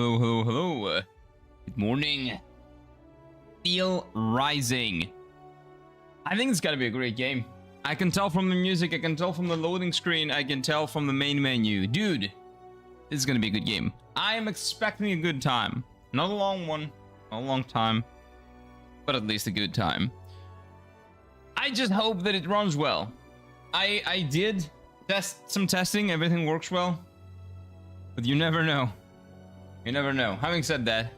Hello, hello, hello. Good morning. Steelrising. I think it's gonna be a great game. I can tell from the music, I can tell from the loading screen, I can tell from the main menu. Dude, this is gonna be a good game. I am expecting a good time. Not a long one, not a long time, but at least a good time. I just hope that it runs well. I did test some testing, everything works well, but you never know. You never know. Having said that,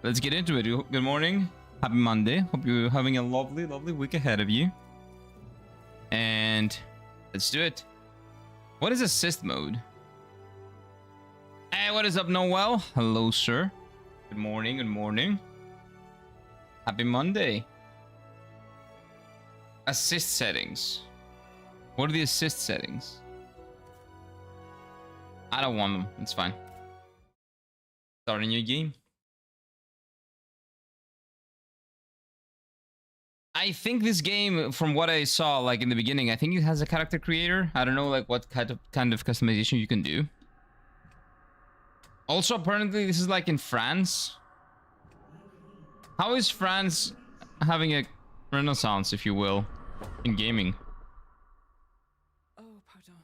let's get into it. Good morning. Happy Monday. Hope you're having a lovely, lovely week ahead of you. And let's do it. What is assist mode? Hey, what is up, Noel? Hello, sir. Good morning, good morning. Happy Monday. Assist settings. What are the assist settings? I don't want them. It's fine. Start a new game. I think this game, from what I saw, like in the beginning, I think it has a character creator. I don't know, like what kind of customization you can do. Also, apparently, this is like in France. How is France having a renaissance, if you will, in gaming? Oh, pardon.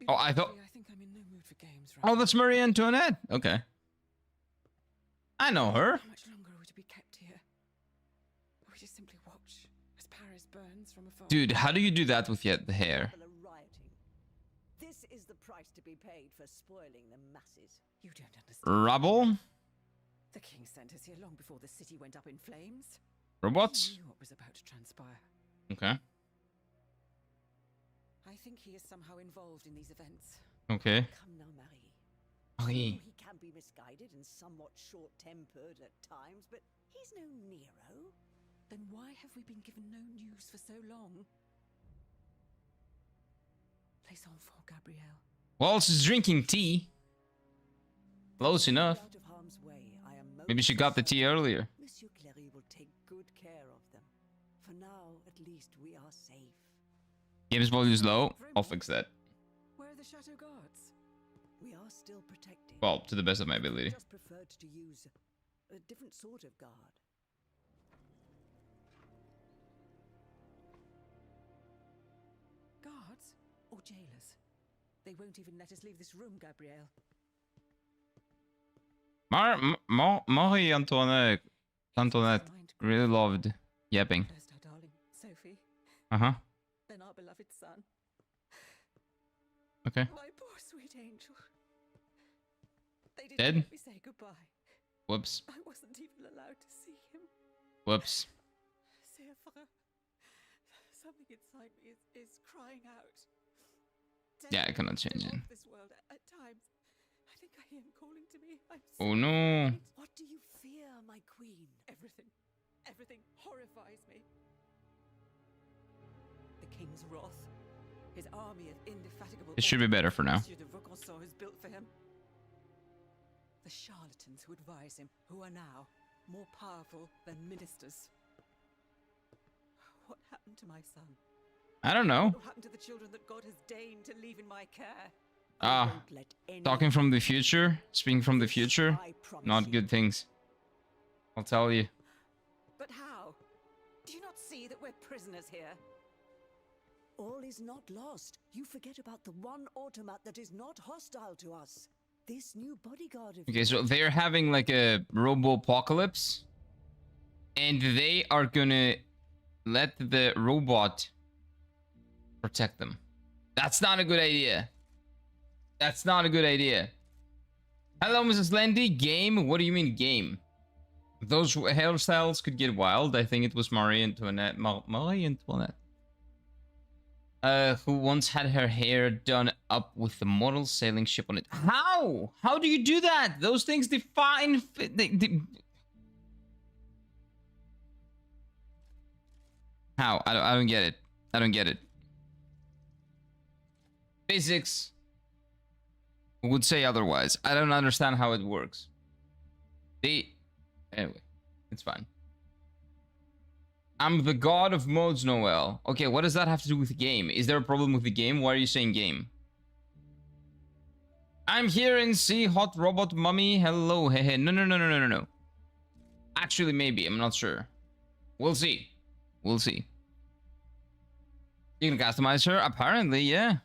Oh, I thought. I think I'm in no mood for games right Oh, that's Marie Antoinette. Okay. I know her. How much longer are we to be kept here? Or we just simply watch as Paris burns from afar? Dude, how do you do that with yet the hair? People are rioting. This is the price to be paid for spoiling the masses. You don't understand. Rubble? The king sent us here long before the city went up in flames. Robots? He knew what was about to transpire. Okay. I think he is somehow involved in these events. Okay. Come now, Marie. Marie. He can be misguided and somewhat short-tempered at times, but he's no Nero. Then why have we been given no news for so long? Place on for Gabrielle. Well, she's drinking tea. Close enough. Out of harm's way, I am most Maybe she got the tea earlier. Monsieur Clery will take good care of them. For now, at least we are safe. Game's volume is low. I'll fix that. Where are the Chateau Guards? We are still protected. Well, to the best of my ability. Just preferred to use a different sort of guard. Guards or jailers? They won't even let us leave this room, Gabrielle. Marie Antoinette really loved yapping. First our darling, Sophie. Uh-huh. Then our beloved son. Okay. My poor sweet angel. They didn't Dead? let me say goodbye. Whoops. I wasn't even allowed to see him. Whoops. Sèvres. Something inside me is crying out. Yeah, I cannot change it. This world at times. I think I hear him calling to me. I'm Oh no. afraid. What do you fear, my queen? Everything. Everything horrifies me. The king's wrath. His army of indefatigable... It should be better for now. Monsieur de Vaucanson has built for him. The charlatans who advise him, who are now more powerful than ministers. What happened to my son? I don't know. What happened to the children that God has deigned to leave in my care? Ah, Don't let anyone talking from the future, speaking from the future, I promise not you. good things. I'll tell you. But how? Do you not see that we're prisoners here? All is not lost. You forget about the one automat that is not hostile to us. This new bodyguard of Okay, so they're having like a robo-apocalypse, and they are gonna let the robot protect them. That's not a good idea. That's not a good idea. Hello, Mrs. Landy. Game? What do you mean game? Those hairstyles could get wild. I think it was Marie Antoinette. Marie Antoinette. Who once had her hair done up with the model sailing ship on it. How? How do you do that? Those things define... How? I don't get it. I don't get it. Physics would say otherwise. I don't understand how it works. Anyway, it's fine. I'm the god of modes, Noel. Okay, what does that have to do with the game? Is there a problem with the game? Why are you saying game? I'm here and see hot robot mummy. Hello, hey, hey. No, no, no, no, no, no, no. Actually, maybe. I'm not sure. We'll see. We'll see. You can customize her? Apparently, yeah.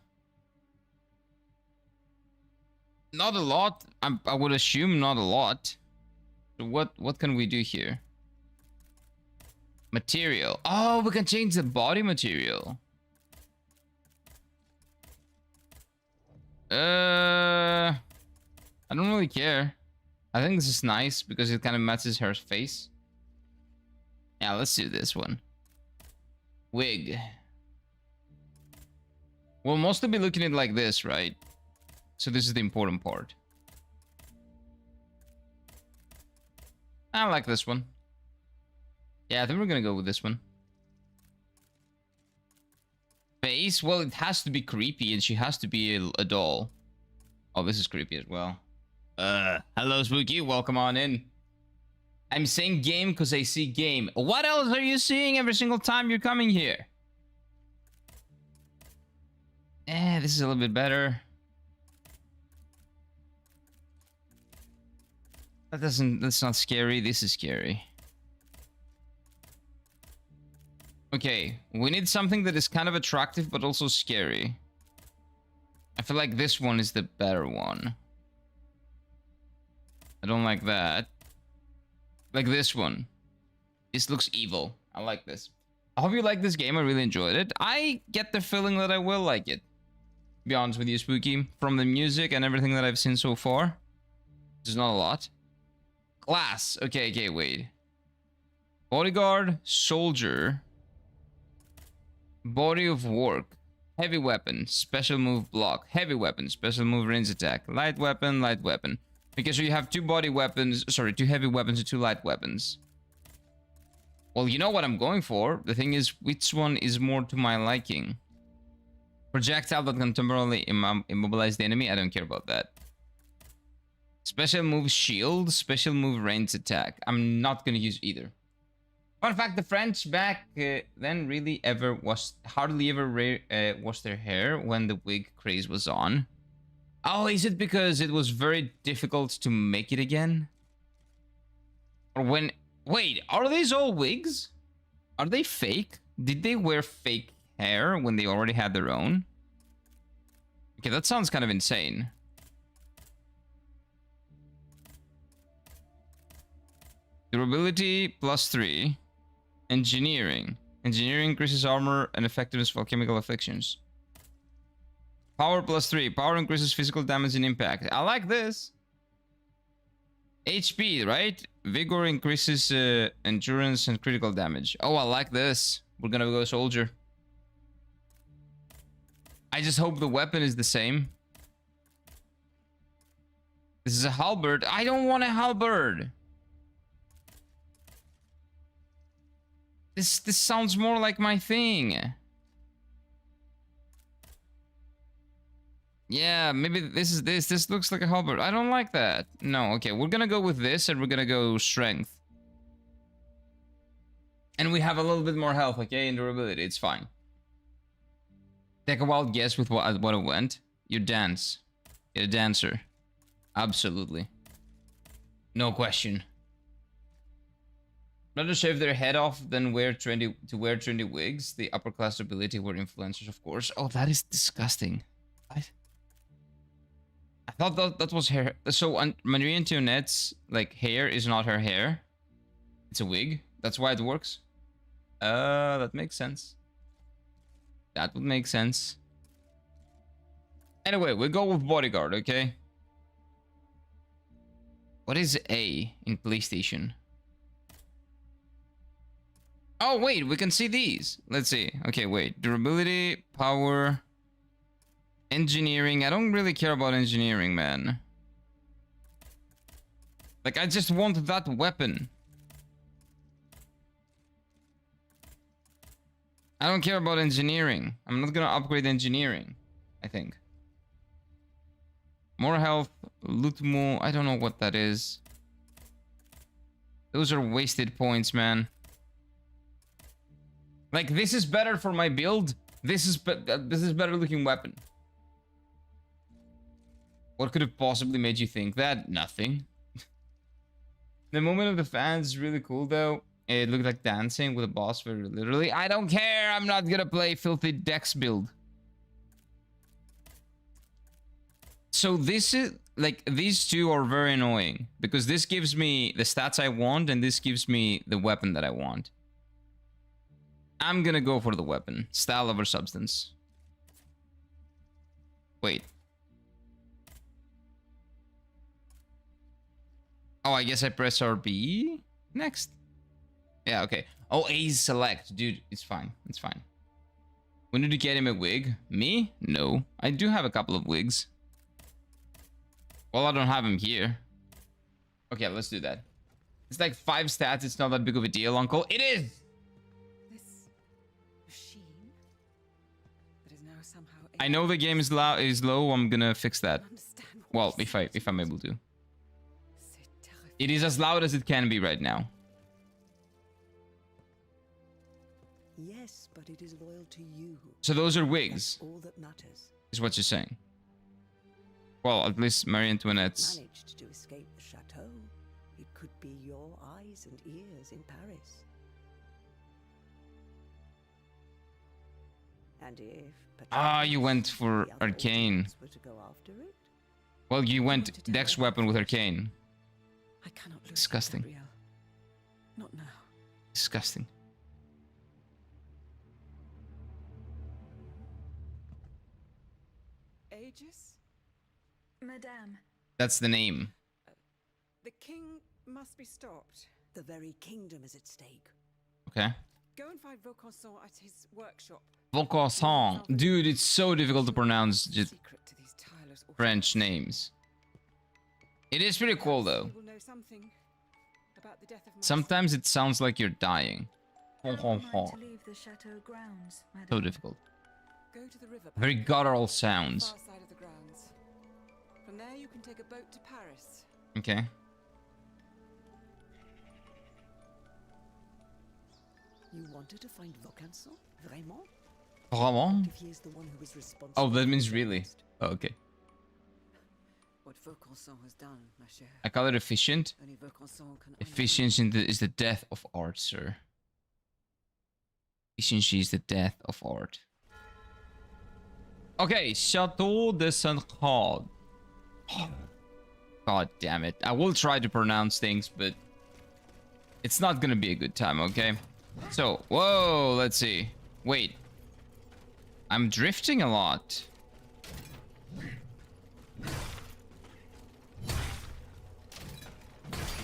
Not a lot. I would assume not a lot. So what can we do here? Material. Oh, we can change the body material. I don't really care. I think this is nice because it kind of matches her face. Yeah, let's do this one. Wig. We'll mostly be looking at it like this, right? So this is the important part. I like this one. Yeah, I think we're gonna go with this one. Face? Well, it has to be creepy and she has to be a doll. Oh, this is creepy as well. Hello, Spooky. Welcome on in. I'm saying game because I see game. What else are you seeing every single time you're coming here? This is a little bit better. That's not scary. This is scary. Okay, we need something that is kind of attractive but also scary. I feel like this one is the better one. I don't like that. Like this one. This looks evil. I like this. I hope you like this game. I really enjoyed it. I get the feeling that I will like it. To be honest with you, Spooky. From the music and everything that I've seen so far. There's not a lot. Class. Okay, wait. Bodyguard, soldier. Body of work. Heavy weapon, special move block. Heavy weapon, special move range attack. Light weapon, light weapon. Okay, so you have two body weapons, sorry, two heavy weapons and two light weapons. Well, you know what I'm going for. The thing is, which one is more to my liking? Projectile that can temporarily immobilize the enemy. I don't care about that. Special move shield, special move range attack. I'm not gonna use either. Fun fact, the French back then really hardly ever washed their hair when the wig craze was on. Oh, is it because it was very difficult to make it again? Or when... Wait, are these all wigs? Are they fake? Did they wear fake hair when they already had their own? Okay, that sounds kind of insane. Durability +3. Engineering. Engineering increases armor and effectiveness for chemical afflictions. Power +3. Power increases physical damage and impact. I like this. HP, right? Vigor increases endurance and critical damage. Oh, I like this. We're gonna go soldier. I just hope the weapon is the same. This is a halberd. I don't want a halberd. This sounds more like my thing. Yeah, maybe this is this. This looks like a halberd. I don't like that. No, okay, we're gonna go with this and we're gonna go strength. And we have a little bit more health, okay, and durability. It's fine. Take a wild guess with what it went. You dance. You're a dancer. Absolutely. No question. Rather shave their head off than wear trendy wigs. The upper class ability were influencers, of course. Oh, that is disgusting. I thought that was hair. So Marie Antoinette's like hair is not her hair. It's a wig. That's why it works. That makes sense. That would make sense. Anyway, we go with bodyguard, okay? What is A in PlayStation? Oh, wait, we can see these. Let's see. Okay, wait. Durability, power, engineering. I don't really care about engineering, man. Like, I just want that weapon. I don't care about engineering. I'm not gonna upgrade engineering, I think. More health, loot more. I don't know what that is. Those are wasted points, man. Like, this is better for my build. This is better looking weapon. What could have possibly made you think that? Nothing. The moment of the fans is really cool though. It looked like dancing with a boss very literally. I don't care. I'm not gonna play filthy Dex build. So this is like, these two are very annoying because this gives me the stats I want and this gives me the weapon that I want. I'm gonna go for the weapon. Style over substance. Wait. Oh, I guess I press RB next. Yeah, okay. Oh, A is select. Dude, it's fine. It's fine. We need to get him a wig. Me? No. I do have a couple of wigs. Well, I don't have him here. Okay, let's do that. It's like 5 stats. It's not that big of a deal, uncle. It is! This machine that is now somehow I know the game is low. I'm gonna fix that. understand what Well, this if I'm able to. C'est terrible. It is as loud as it can be right now. Yes, but it is loyal to you. So those are That's wigs, all that matters. is what you're saying. Well, at least Marie Antoinette's. Managed to escape the chateau. It could be your eyes and ears in Paris. And if You went for the other Arcane. Autobots were to go after it, Well, you went to tell Dex her. weapon with Arcane. I cannot lose Disgusting. Gabrielle. Not now. Disgusting. Aegis? Madame, That's the name. The king must be stopped. the very kingdom is at stake. Okay. Go and find Vaucanson at his workshop. Vaucanson. Dude, it's so difficult to pronounce just Secret to these tireless French orphans. names. It is pretty cool though. Perhaps he will know something about the death of my Sometimes it sounds like you're dying. how am I to leave the chateau grounds, madame? So difficult. son. Go to the river. Very guttural sounds. Far side of the grounds. From there you can take a boat to Paris. Okay. You wanted to find Vaucanson? Vraiment? Vraiment? If he is the one who is responsible. Oh, that for means the really. arrest. Oh, okay. What Vaucanson has done, ma chère. I call it efficient. Only Vaucanson can Efficiency is the death of art, sir. Efficiency is the death of art. Okay, Chateau de Saint-Claude. God damn it. I will try to pronounce things, but it's not gonna be a good time, okay? So, whoa, let's see. Wait. I'm drifting a lot.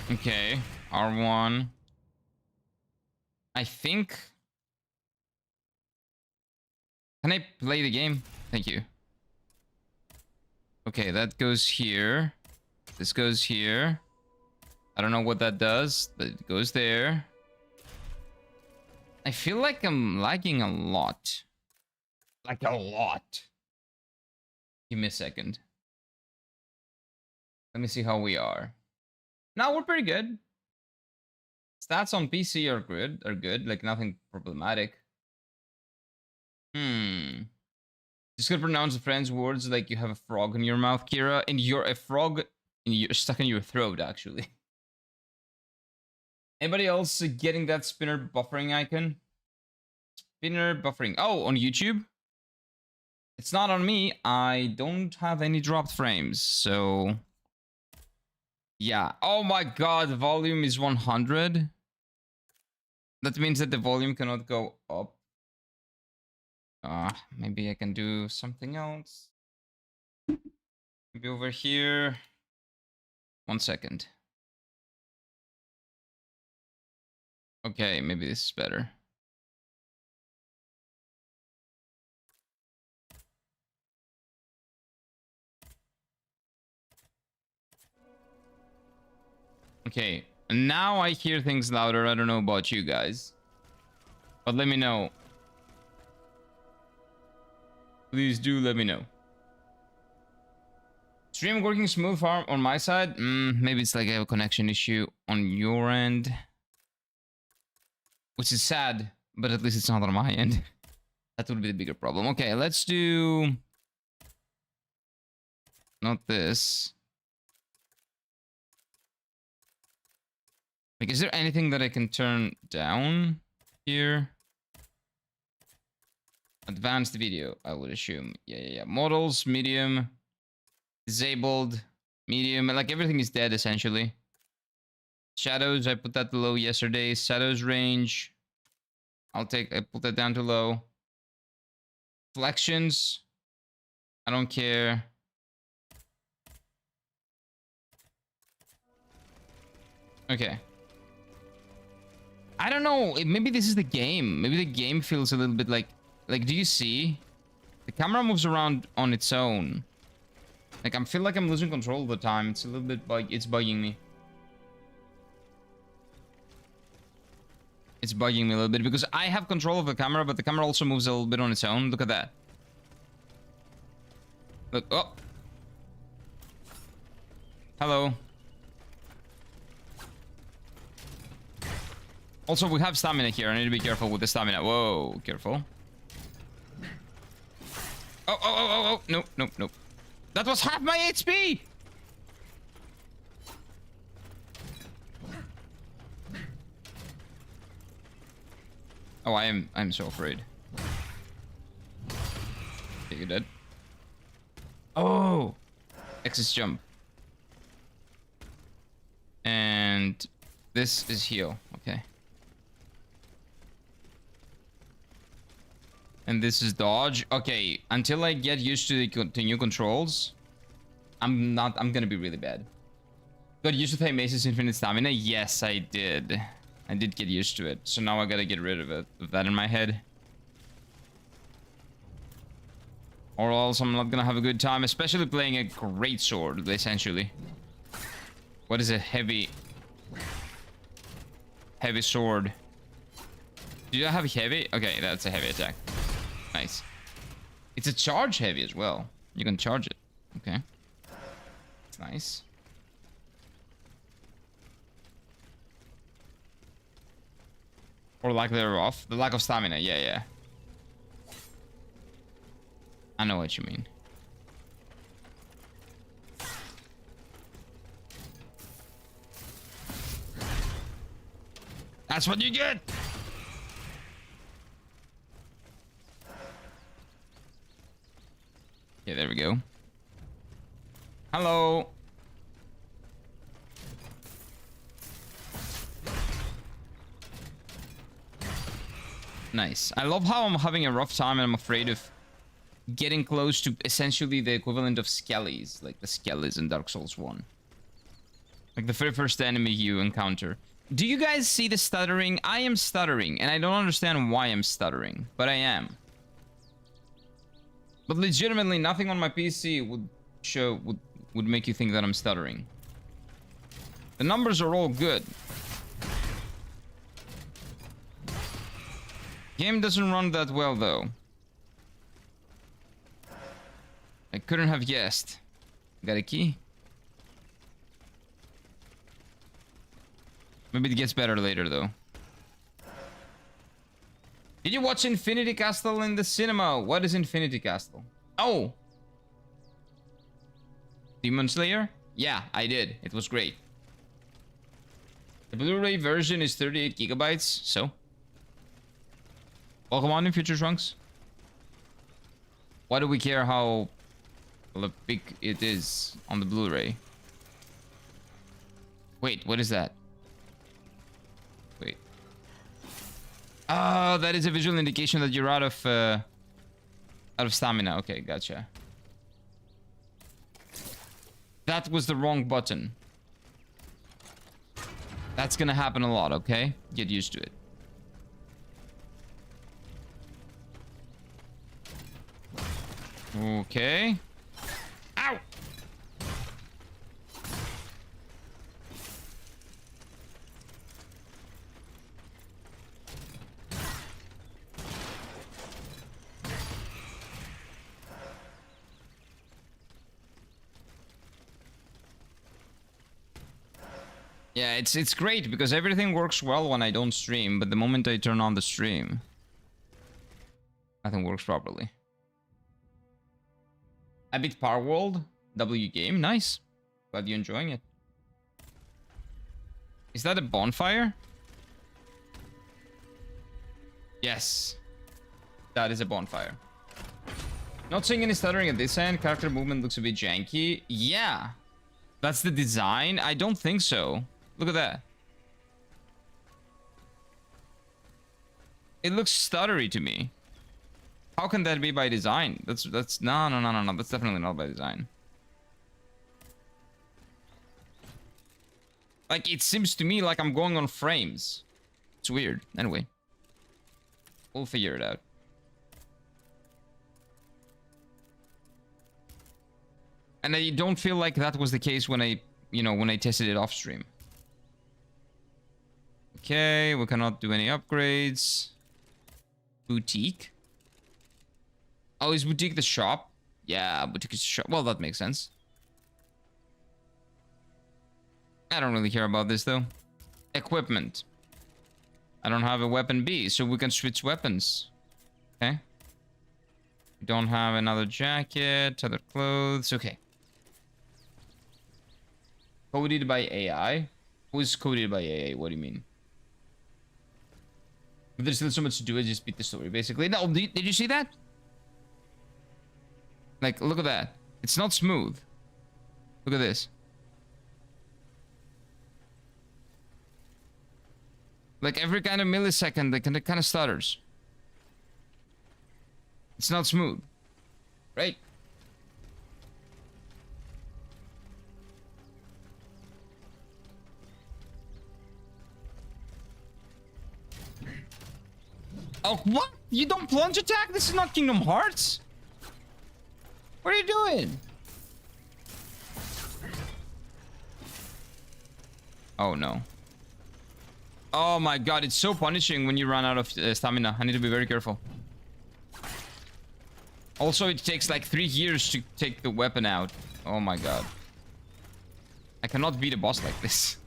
Okay, R1. I think... Can I play the game? Thank you. Okay, that goes here. This goes here. I don't know what that does, but it goes there. I feel like I'm lagging a lot. Like a lot. Give me a second. Let me see how we are. Now we're pretty good. Stats on PC are good, like nothing problematic. Just gonna pronounce the French words like you have a frog in your mouth, Kira, and you're a frog and you're stuck in your throat, actually. Anybody else getting that spinner buffering icon? Spinner buffering. Oh, on YouTube? It's not on me. I don't have any dropped frames, so... Yeah. Oh my god, the volume is 100. That means that the volume cannot go up. Maybe I can do something else. Maybe over here. 1 second. Okay, maybe this is better. Okay, now I hear things louder. I don't know about you guys, but let me know. Please do let me know. Stream working smooth farm on my side? Maybe it's like I have a connection issue on your end. Which is sad, but at least it's not on my end. That would be the bigger problem. Okay, let's do... Not this. Like, is there anything that I can turn down here? Advanced video, I would assume. Yeah. Models, medium, disabled, medium. Like, everything is dead, essentially. Shadows, I put that low yesterday. Shadows range. I put that down to low. Flexions. I don't care. Okay. I don't know. Maybe this is the game. Maybe the game feels a little bit like, do you see? The camera moves around on its own. Like, I feel like I'm losing control all the time. It's a little bit it's bugging me. It's bugging me a little bit because I have control of the camera, but the camera also moves a little bit on its own. Look at that. Look. Oh. Hello. Also, we have stamina here. I need to be careful with the stamina. Whoa, careful. Oh. Nope. That was half my HP! Oh, I'm so afraid. Okay, you're dead. Oh! X is jump. And this is heal. Okay. And this is dodge. Okay, until I get used to the new controls, I'm gonna be really bad. Got used to Mace's infinite stamina? Yes, I did. I did get used to it. So now I gotta get rid of it. Of that in my head. Or else I'm not gonna have a good time, especially playing a great sword, essentially. What is a heavy sword? Do I have heavy? Okay, that's a heavy attack. Nice. It's a charge heavy as well. You can charge it. Okay. It's nice. Or lack thereof. The lack of stamina. Yeah. I know what you mean. That's what you get! Okay, there we go. Hello! Nice. I love how I'm having a rough time and I'm afraid of getting close to essentially the equivalent of skellies, like the skellies in Dark Souls 1. Like the very first enemy you encounter. Do you guys see the stuttering? I am stuttering, and I don't understand why I'm stuttering, but I am. But legitimately, nothing on my PC would make you think that I'm stuttering. The numbers are all good. Game doesn't run that well, though. I couldn't have guessed. Got a key? Maybe it gets better later, though. Did you watch Infinity Castle in the cinema? What is Infinity Castle? Oh! Demon Slayer? Yeah, I did. It was great. The Blu-ray version is 38 gigabytes, so... Welcome on in, Future Trunks. Why do we care how big it is on the Blu-ray? Wait, what is that? Wait. Oh, that is a visual indication that you're out of stamina. Okay, gotcha. That was the wrong button. That's gonna happen a lot, okay? Get used to it. Okay. Ow! Yeah, it's great because everything works well when I don't stream, but the moment I turn on the stream, nothing works properly. I beat Power World. W game, nice. Glad you're enjoying it. Is that a bonfire? Yes. That is a bonfire. Not seeing any stuttering at this end. Character movement looks a bit janky. Yeah. That's the design? I don't think so. Look at that. It looks stuttery to me. How can that be by design? That's no. That's definitely not by design. Like, it seems to me like I'm going on frames. It's weird. Anyway. We'll figure it out. And I don't feel like that was the case when I, when I tested it off stream. Okay, we cannot do any upgrades. Boutique. Oh, is Boutique the shop? Yeah, Boutique is the shop. Well, that makes sense. I don't really care about this, though. Equipment. I don't have a weapon B, so we can switch weapons. Okay. Don't have another jacket, other clothes. Okay. Coded by AI? Who is coded by AI? What do you mean? But there's still so much to do, I just beat the story, basically. No, did you see that? Like, look at that. It's not smooth. Look at this. Like, every kind of millisecond, it kind of stutters. It's not smooth. Right? Oh, what? You don't plunge attack? This is not Kingdom Hearts. What are you doing? Oh, no. Oh my god, it's so punishing when you run out of stamina. I need to be very careful. Also, it takes like 3 years to take the weapon out. Oh my god. I cannot beat a boss like this.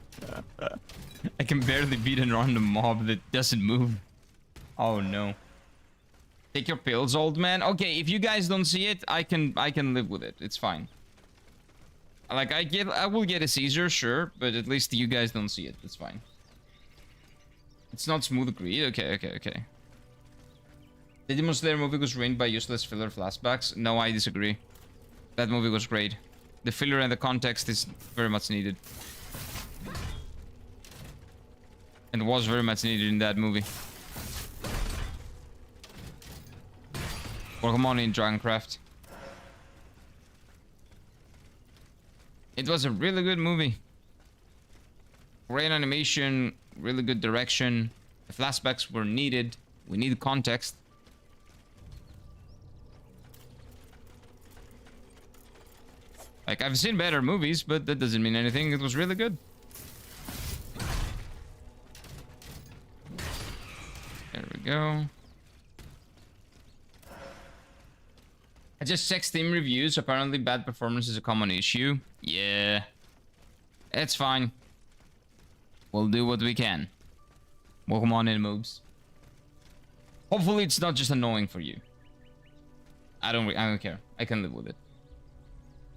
I can barely beat a random mob that doesn't move. Oh no. Take your pills, old man. Okay, if you guys don't see it, I can live with it. It's fine. Like, I will get a Caesar, sure, but at least you guys don't see it. It's fine. It's not smooth greed. Okay. The Demon Slayer movie was ruined by useless filler flashbacks. No, I disagree. That movie was great. The filler and the context is very much needed. And was very much needed in that movie. Well, come on in, Dragoncraft. It was a really good movie. Great animation, really good direction. The flashbacks were needed. We need context. Like, I've seen better movies, but that doesn't mean anything. It was really good. There we go. I just checked Steam reviews. Apparently bad performance is a common issue. Yeah. It's fine. We'll do what we can. Welcome on in, moves. Hopefully it's not just annoying for you. I don't care. I can live with it.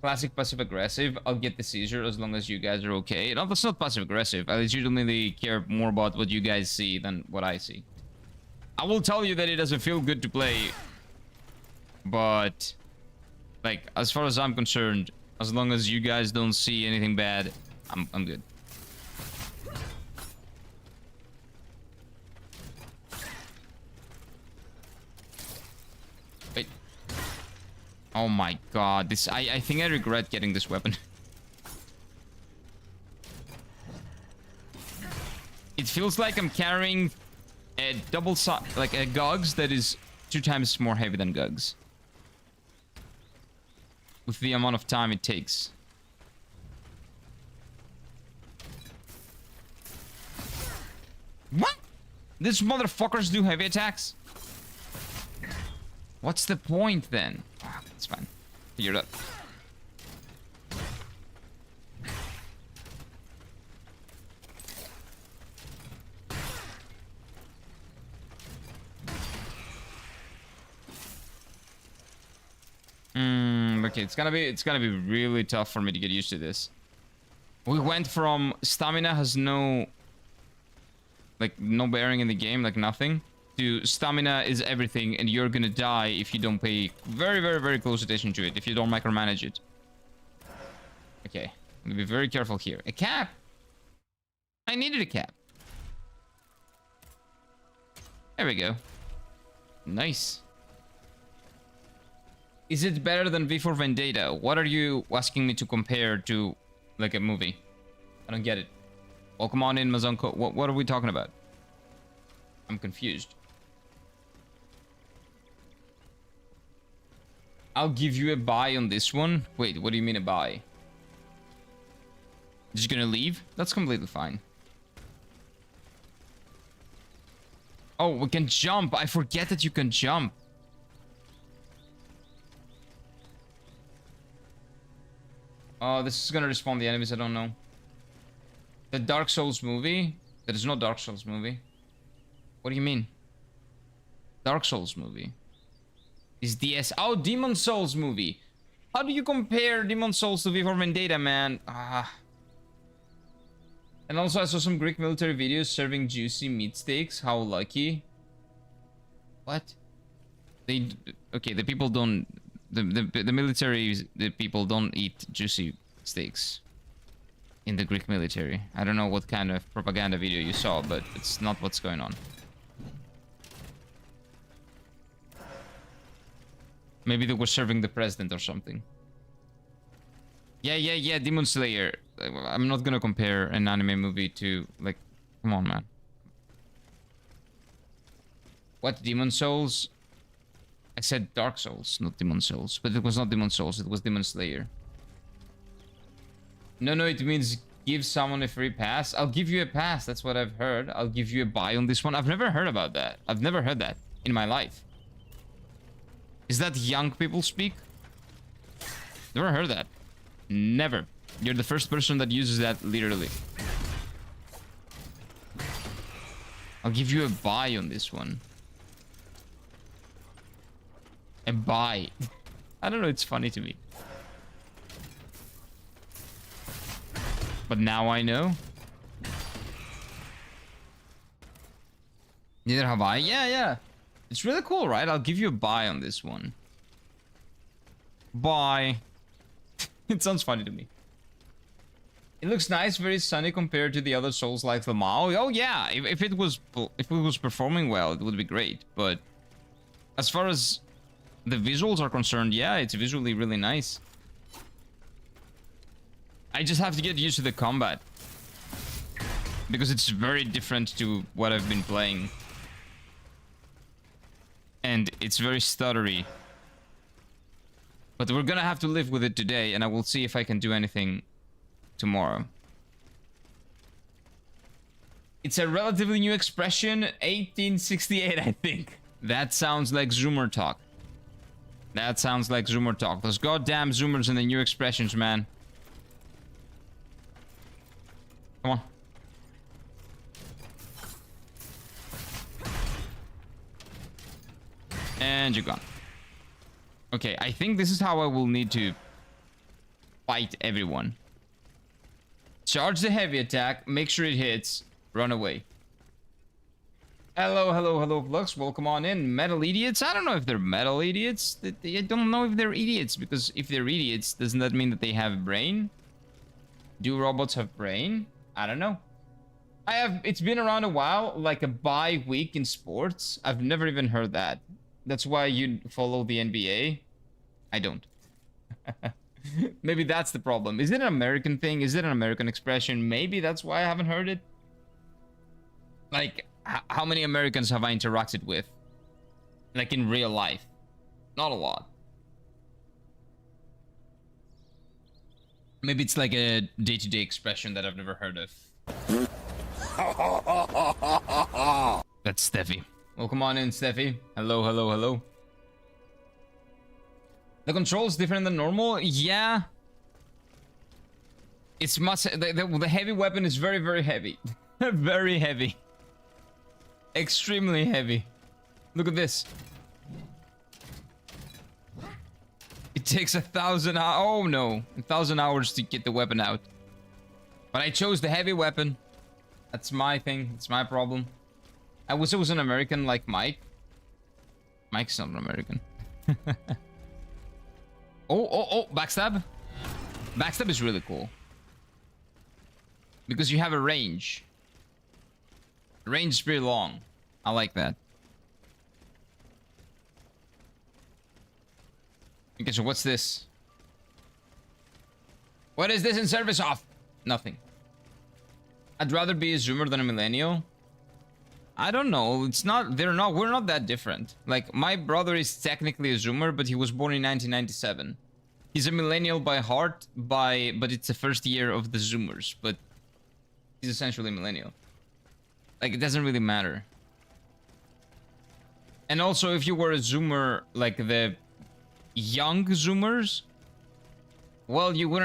Classic passive-aggressive. I'll get the Caesar as long as you guys are okay. No, that's not passive-aggressive. I legitimately care more about what you guys see than what I see. I will tell you that it doesn't feel good to play. But, like, as far as I'm concerned, as long as you guys don't see anything bad, I'm good. Wait. Oh my god, this I think I regret getting this weapon. It feels like I'm carrying a like a Gugs that is 2 times more heavy than Gugs. With the amount of time it takes. What? These motherfuckers do heavy attacks? What's the point then? Ah, it's fine. Figure it out. Okay, it's gonna be really tough for me to get used to this. We went from stamina has no bearing in the game, like nothing, to stamina is everything, and you're gonna die if you don't pay very, very, very close attention to it, if you don't micromanage it. Okay, I'm gonna be very careful here. A cap! I needed a cap. There we go. Nice. Is it better than V for Vendetta? What are you asking me to compare to, like, a movie? I don't get it. Welcome on in, Mazonko. What are we talking about? I'm confused. I'll give you a buy on this one. Wait, what do you mean a buy? Just gonna leave? That's completely fine. Oh, we can jump. I forget that you can jump. Oh, this is gonna respawn the enemies. I don't know. The Dark Souls movie? There is no Dark Souls movie. What do you mean? Dark Souls movie. Is DS... Oh, Demon Souls movie. How do you compare Demon Souls to V for Vendetta, man? Ah. And also I saw some Greek military videos serving juicy meat steaks. How lucky. What? They... Okay, the people don't... The military... The people don't eat juicy steaks. In the Greek military. I don't know what kind of propaganda video you saw, but it's not what's going on. Maybe they were serving the president or something. Yeah, Demon Slayer. I'm not gonna compare an anime movie to, like, come on, man. What, Demon Souls? I said Dark Souls, not Demon Souls. But it was not Demon Souls, it was Demon Slayer. No, it means give someone a free pass. I'll give you a pass, that's what I've heard. I'll give you a buy on this one. I've never heard about that. I've never heard that in my life. Is that young people speak? Never heard that. Never. You're the first person that uses that literally. I'll give you a buy on this one. A buy. I don't know, it's funny to me. But now I know. Neither have I. Yeah. It's really cool, right? I'll give you a buy on this one. Bye. It sounds funny to me. It looks nice, very sunny compared to the other Souls like Lamau. Oh yeah, if it was performing well, it would be great. But as far as the visuals are concerned, yeah, it's visually really nice. I just have to get used to the combat. Because it's very different to what I've been playing. And it's very stuttery. But we're gonna have to live with it today, and I will see if I can do anything tomorrow. It's a relatively new expression, 1868, I think. That sounds like Zoomer talk. That sounds like Zoomer talk. Those goddamn Zoomers and the new expressions, man. Come on. And you're gone. Okay, I think this is how I will need to fight everyone. Charge the heavy attack, make sure it hits, run away. Hello, Flux, welcome on in. Metal idiots? I don't know if they're metal idiots. I don't know if they're idiots, because if they're idiots, doesn't that mean that they have a brain? Do robots have brain? I don't know. It's been around a while, like a bye week in sports. I've never even heard that. That's why you follow the NBA. I don't. Maybe that's the problem. Is it an American thing? Is it an American expression? Maybe that's why I haven't heard it. Like, how many Americans have I interacted with? Like in real life? Not a lot. Maybe it's like a day-to-day expression that I've never heard of. That's Steffi. Welcome on in, Steffi. Hello. The control's different than normal? Yeah. It's much... The heavy weapon is very, very heavy. Very heavy. Extremely heavy. Look at this. It takes 1,000 hours. Oh no, 1,000 hours to get the weapon out. But I chose the heavy weapon. That's my thing. It's my problem. I wish it was an American like Mike. Mike's not an American. Oh, backstab. Backstab is really cool. Because you have a range. The range is pretty long. I like that. Okay, so what's this? What is this in service of? Nothing. I'd rather be a zoomer than a millennial. I don't know. It's not. We're not that different. Like, my brother is technically a zoomer, but he was born in 1997. He's a millennial by heart, but it's the first year of the zoomers. But he's essentially a millennial. Like, it doesn't really matter. And also, if you were a zoomer, like the young zoomers, well, you would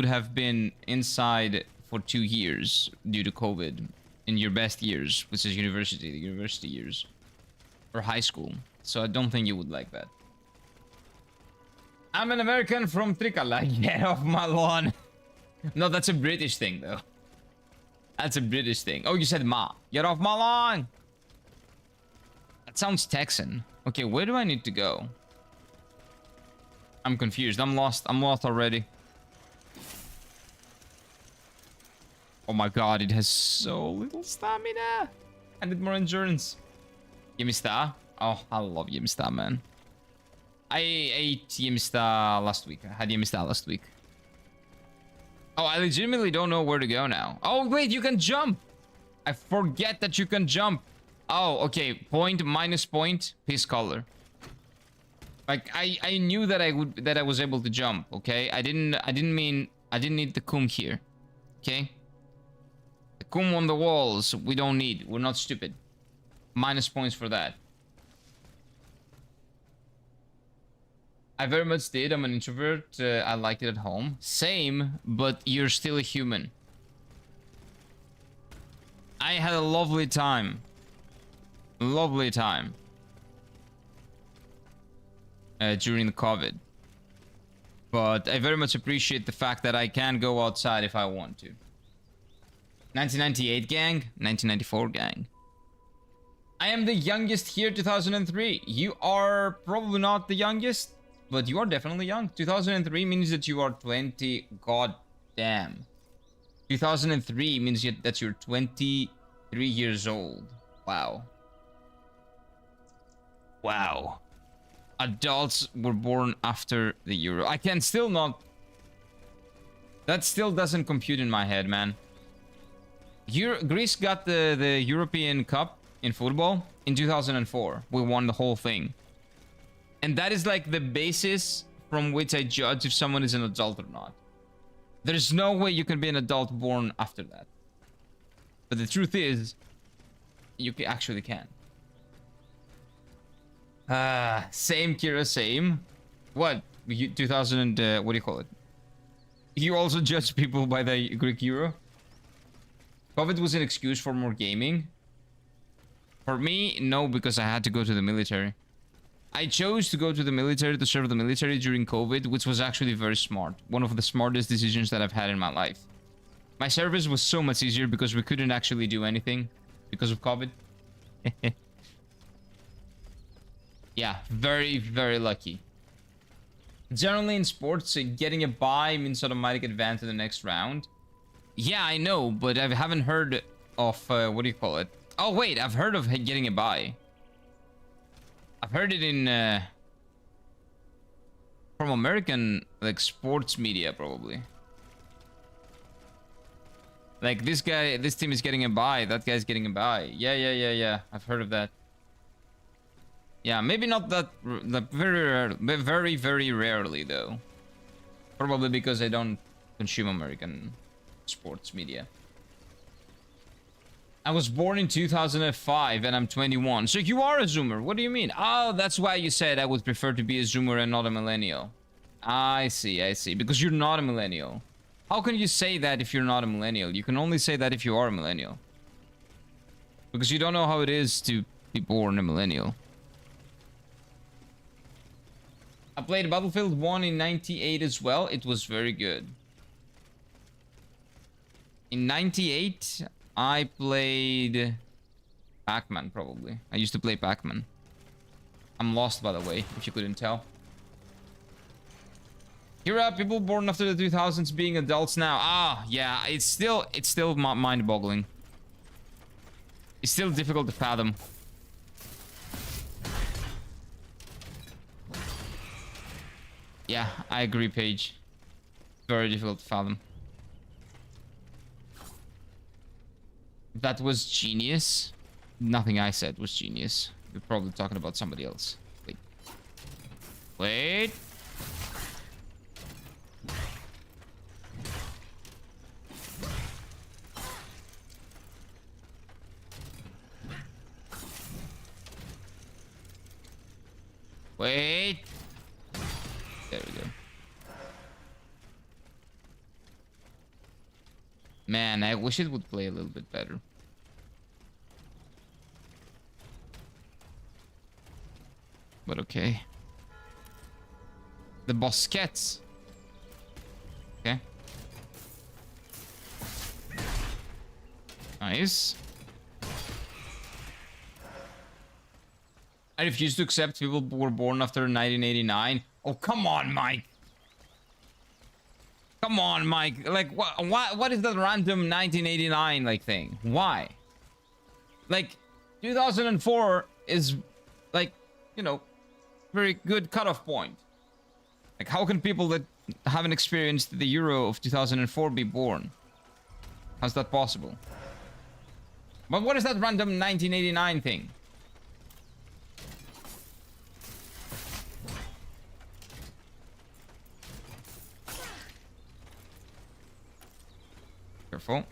have been inside for 2 years due to COVID in your best years, which is the university years, or high school. So I don't think you would like that. I'm an American from Trikala. Get off my lawn. No, that's a British thing, though. That's a British thing. Oh, you said ma. Get off my lawn. That sounds Texan. Okay, where do I need to go? I'm confused. I'm lost. I'm lost already. Oh my god, it has so little stamina. I need more endurance. Yimista. Oh, I love Yimista, man. I ate Yimista last week. I had Yimista last week. Oh, I legitimately don't know where to go now. Oh, wait, you can jump. I forget that you can jump. Oh, okay. Point, minus point, piece color. Like, I knew that I was able to jump, okay? I didn't need the kum here. Okay? The kum on the walls, we don't need. We're not stupid. Minus points for that. I very much did. I'm an introvert. I liked it at home. Same, but you're still a human. I had a lovely time. Lovely time. During the COVID. But I very much appreciate the fact that I can go outside if I want to. 1998 gang? 1994 gang. I am the youngest here, 2003. You are probably not the youngest, but you are definitely young. 2003 means that you are 20. God damn. 2003 means that you're 23 years old. Wow. Wow. Adults were born after the Euro. I can still not... That still doesn't compute in my head, man. Greece got the European Cup in football in 2004. We won the whole thing. And that is like the basis from which I judge if someone is an adult or not. There's no way you can be an adult born after that. But the truth is, you actually can. Same, Kira, same. What? 2000 and, what do you call it? You also judge people by the Greek Euro? COVID was an excuse for more gaming. For me, no, because I had to go to the military. I chose to go to the military, to serve the military during COVID, which was actually very smart. One of the smartest decisions that I've had in my life. My service was so much easier because we couldn't actually do anything because of COVID. Yeah, very, very lucky. Generally in sports, getting a bye means automatic advance to the next round. Yeah, I know, but I haven't heard of, what do you call it? Oh, wait, I've heard of getting a bye. I've heard it in, from American, like, sports media, probably. Like, this team is getting a bye, that guy's getting a bye. Yeah. I've heard of that. Yeah, maybe not that, very, very rarely, though. Probably because I don't consume American sports media. I was born in 2005 and I'm 21. So you are a zoomer. What do you mean? Oh, that's why you said I would prefer to be a zoomer and not a millennial. I see. Because you're not a millennial. How can you say that if you're not a millennial? You can only say that if you are a millennial. Because you don't know how it is to be born a millennial. I played Battlefield 1 in 98 as well. It was very good. In 98, I played Pac-Man, probably. I used to play Pac-Man. I'm lost, by the way, if you couldn't tell. Here are people born after the 2000s being adults now. Ah, yeah, it's still mind-boggling. It's still difficult to fathom. Yeah, I agree, Paige. Very difficult to fathom. That was genius. Nothing I said was genius. You're probably talking about somebody else. Wait. Wait. Wait. There we go. Man, I wish it would play a little bit better. But okay. The Bosquets. Okay. Nice. I refuse to accept people who were born after 1989. Oh, come on, Mike. Come on, Mike. Like, what is that random 1989 like thing? Why? Like, 2004 is like, you know, very good cutoff point. Like, how can people that haven't experienced the Euro of 2004 be born? How's that possible? But what is that random 1989 thing? Careful.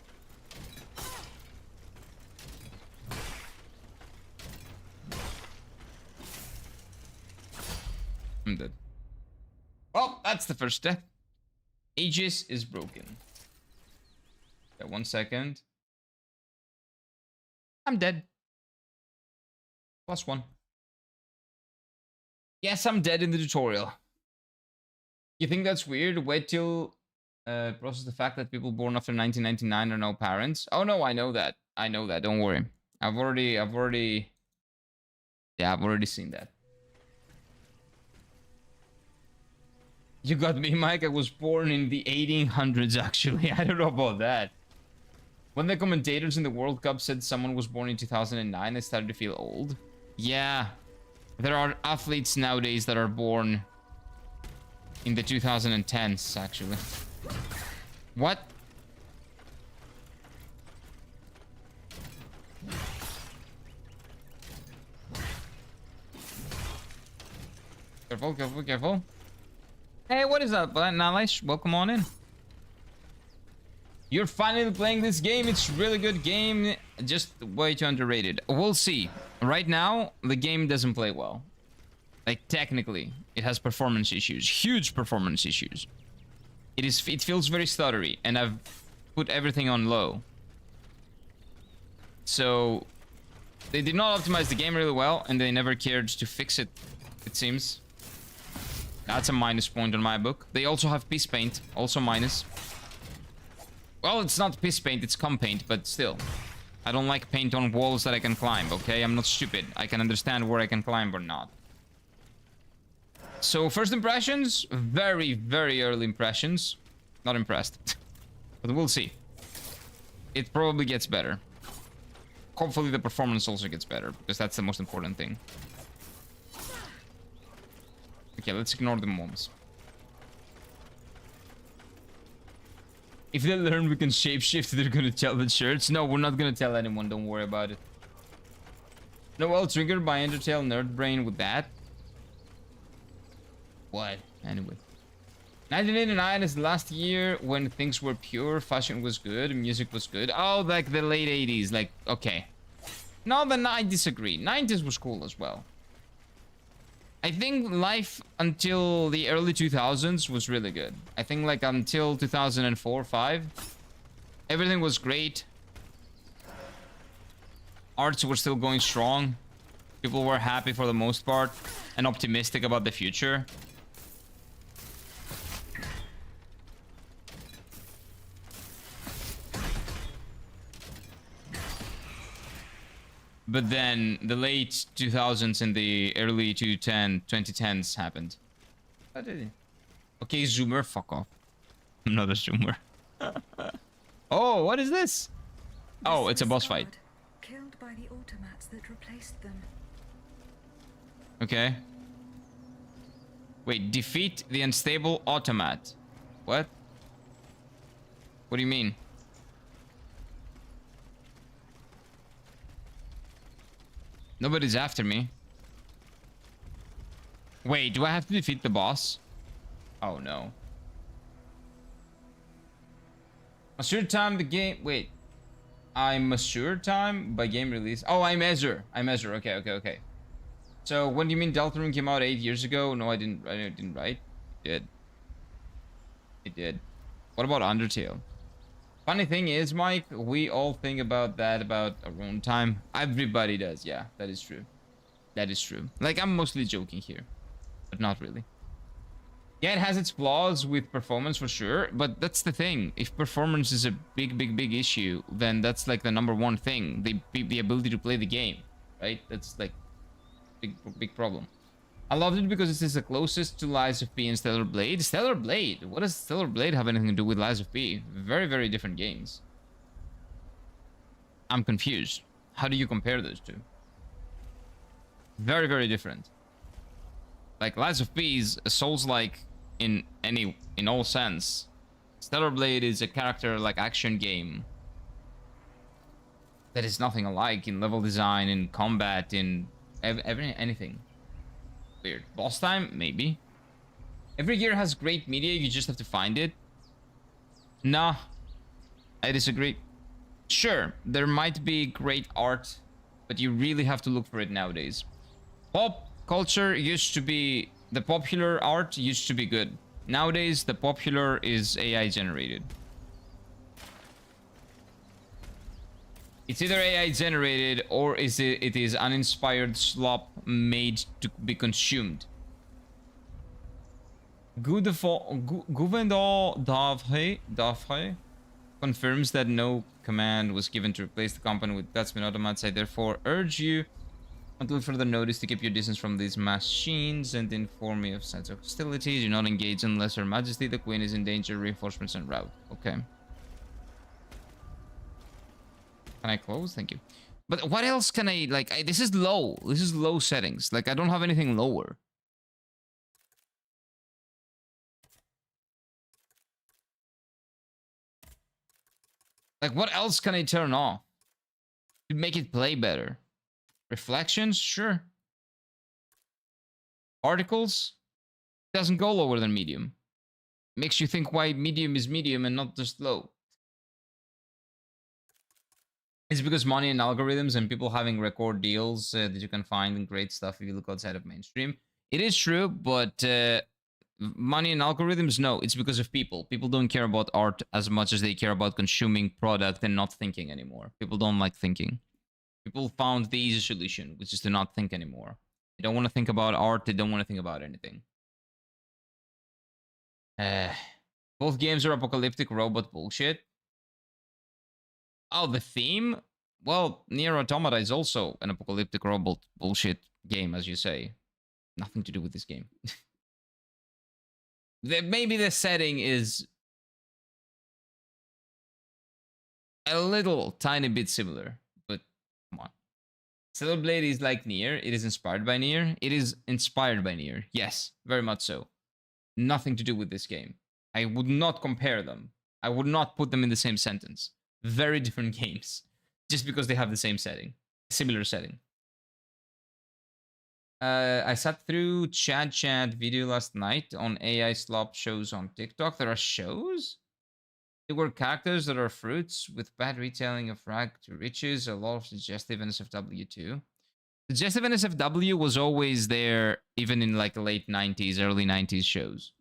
I'm dead. Well, that's the first step. Aegis is broken. Yeah, 1 second. I'm dead. +1. Yes, I'm dead in the tutorial. You think that's weird? Wait till process the fact that people born after 1999 are now parents. Oh no, I know that. I know that. Don't worry. I've already seen that. You got me, Mike. I was born in the 1800s, actually. I don't know about that. When the commentators in the World Cup said someone was born in 2009, I started to feel old. Yeah. There are athletes nowadays that are born in the 2010s, actually. What? Careful, careful, careful. Hey, what is up, Nalish? Welcome on in. You're finally playing this game. It's a really good game. Just way too underrated. We'll see. Right now, the game doesn't play well. Like, technically, it has performance issues. Huge performance issues. It feels very stuttery, and I've put everything on low. So, they did not optimize the game really well, and they never cared to fix it, it seems. That's a minus point on my book. They also have piss paint, also minus. Well, it's not piss paint, it's cum paint, but still. I don't like paint on walls that I can climb, okay? I'm not stupid. I can understand where I can climb or not. So, first impressions, very, very early impressions. Not impressed. But we'll see. It probably gets better. Hopefully the performance also gets better, because that's the most important thing. Okay, let's ignore the moms. If they learn we can shapeshift, they're gonna tell the shirts. No, we're not gonna tell anyone, don't worry about it. No, well, triggered by Undertale Nerd Brain with that. What? Anyway. 1989 is the last year when things were pure, fashion was good, music was good. Oh, like the late 80s, like, okay. No, then I disagree. 90s was cool as well. I think life until the early 2000s was really good. I think like until 2004, 5, everything was great. Arts were still going strong. People were happy for the most part and optimistic about the future. But then the late 2000s and the early 2010s happened. How did it? Okay, zoomer, fuck off. I'm not a zoomer. Oh, what is this? Oh, it's a boss fight. Killed by the automats that replaced them. Okay. Wait, defeat the unstable automat. What? What do you mean? Nobody's after me. Wait, do I have to defeat the boss? Oh no. Mature time the game. Wait. I'm mature time by game release. Oh, I measure. Okay. So when do you mean Elden Ring came out 8 years ago? No, I didn't write. It did. What about Undertale? Funny thing is, Mike, we all think about that about our own time. Everybody does. Yeah, that is true. That is true. Like, I'm mostly joking here, but not really. Yeah, it has its flaws with performance for sure, but that's the thing. If performance is a big issue, then that's like the #1 thing. The ability to play the game, right? That's like big problem. I loved it because it is the closest to Lies of P and Stellar Blade. Stellar Blade? What does Stellar Blade have anything to do with Lies of P? Very different games. I'm confused. How do you compare those two? Very different. Like, Lies of P is a Souls-like in all sense. Stellar Blade is a character like action game that is nothing alike in level design, in combat, in anything. Weird. Boss time? Maybe. Every gear has great media, you just have to find it. Nah. I disagree. Sure, there might be great art, but you really have to look for it nowadays. Pop culture used to be... The popular art used to be good. Nowadays, the popular is AI generated. It's either AI generated or it is uninspired slop made to be consumed. Gouvendal Davre confirms that no command was given to replace the company with Gutsman automats. I therefore urge you, until further notice, to keep your distance from these machines and inform me of signs of hostility. Do not engage unless Her Majesty the Queen is in danger. Reinforcements en route. Okay. Can I close? Thank you. But what else can I, like, this is low. This is low settings. Like, I don't have anything lower. Like, what else can I turn off to make it play better? Reflections? Sure. Particles? Doesn't go lower than medium. Makes you think why medium is medium and not just low. It's because money and algorithms and people having record deals that you can find and great stuff if you look outside of mainstream. It is true, but money and algorithms, no. It's because of people. People don't care about art as much as they care about consuming product and not thinking anymore. People don't like thinking. People found the easy solution, which is to not think anymore. They don't want to think about art. They don't want to think about anything. Both games are apocalyptic robot bullshit. Oh, the theme? Well, Nier Automata is also an apocalyptic robot bullshit game, as you say. Nothing to do with this game. Maybe the setting is a little tiny bit similar, but come on. Stellar Blade is like Nier. It is inspired by Nier. It is inspired by Nier. Yes, very much so. Nothing to do with this game. I would not compare them. I would not put them in the same sentence. Very different games. Just because they have the same setting. Similar setting. I sat through Chad video last night on AI slop shows on TikTok. There are shows? There were characters that are fruits with bad retailing of rag to riches. A lot of suggestive NSFW too. Suggestive NSFW was always there even in like the late 90s, early 90s shows.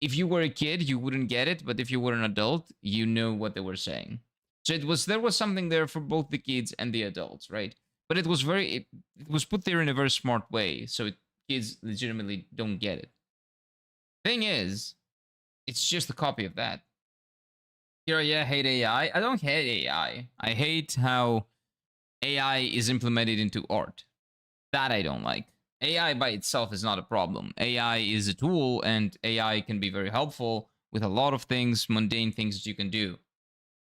If you were a kid, you wouldn't get it, but if you were an adult, you know what they were saying. So there was something there for both the kids and the adults, right? But it was it was put there in a very smart way, so kids legitimately don't get it. Thing is, it's just a copy of that. Here, yeah, hate AI. I don't hate AI. I hate how AI is implemented into art. That I don't like. AI by itself is not a problem. AI is a tool, and AI can be very helpful with a lot of things, mundane things that you can do,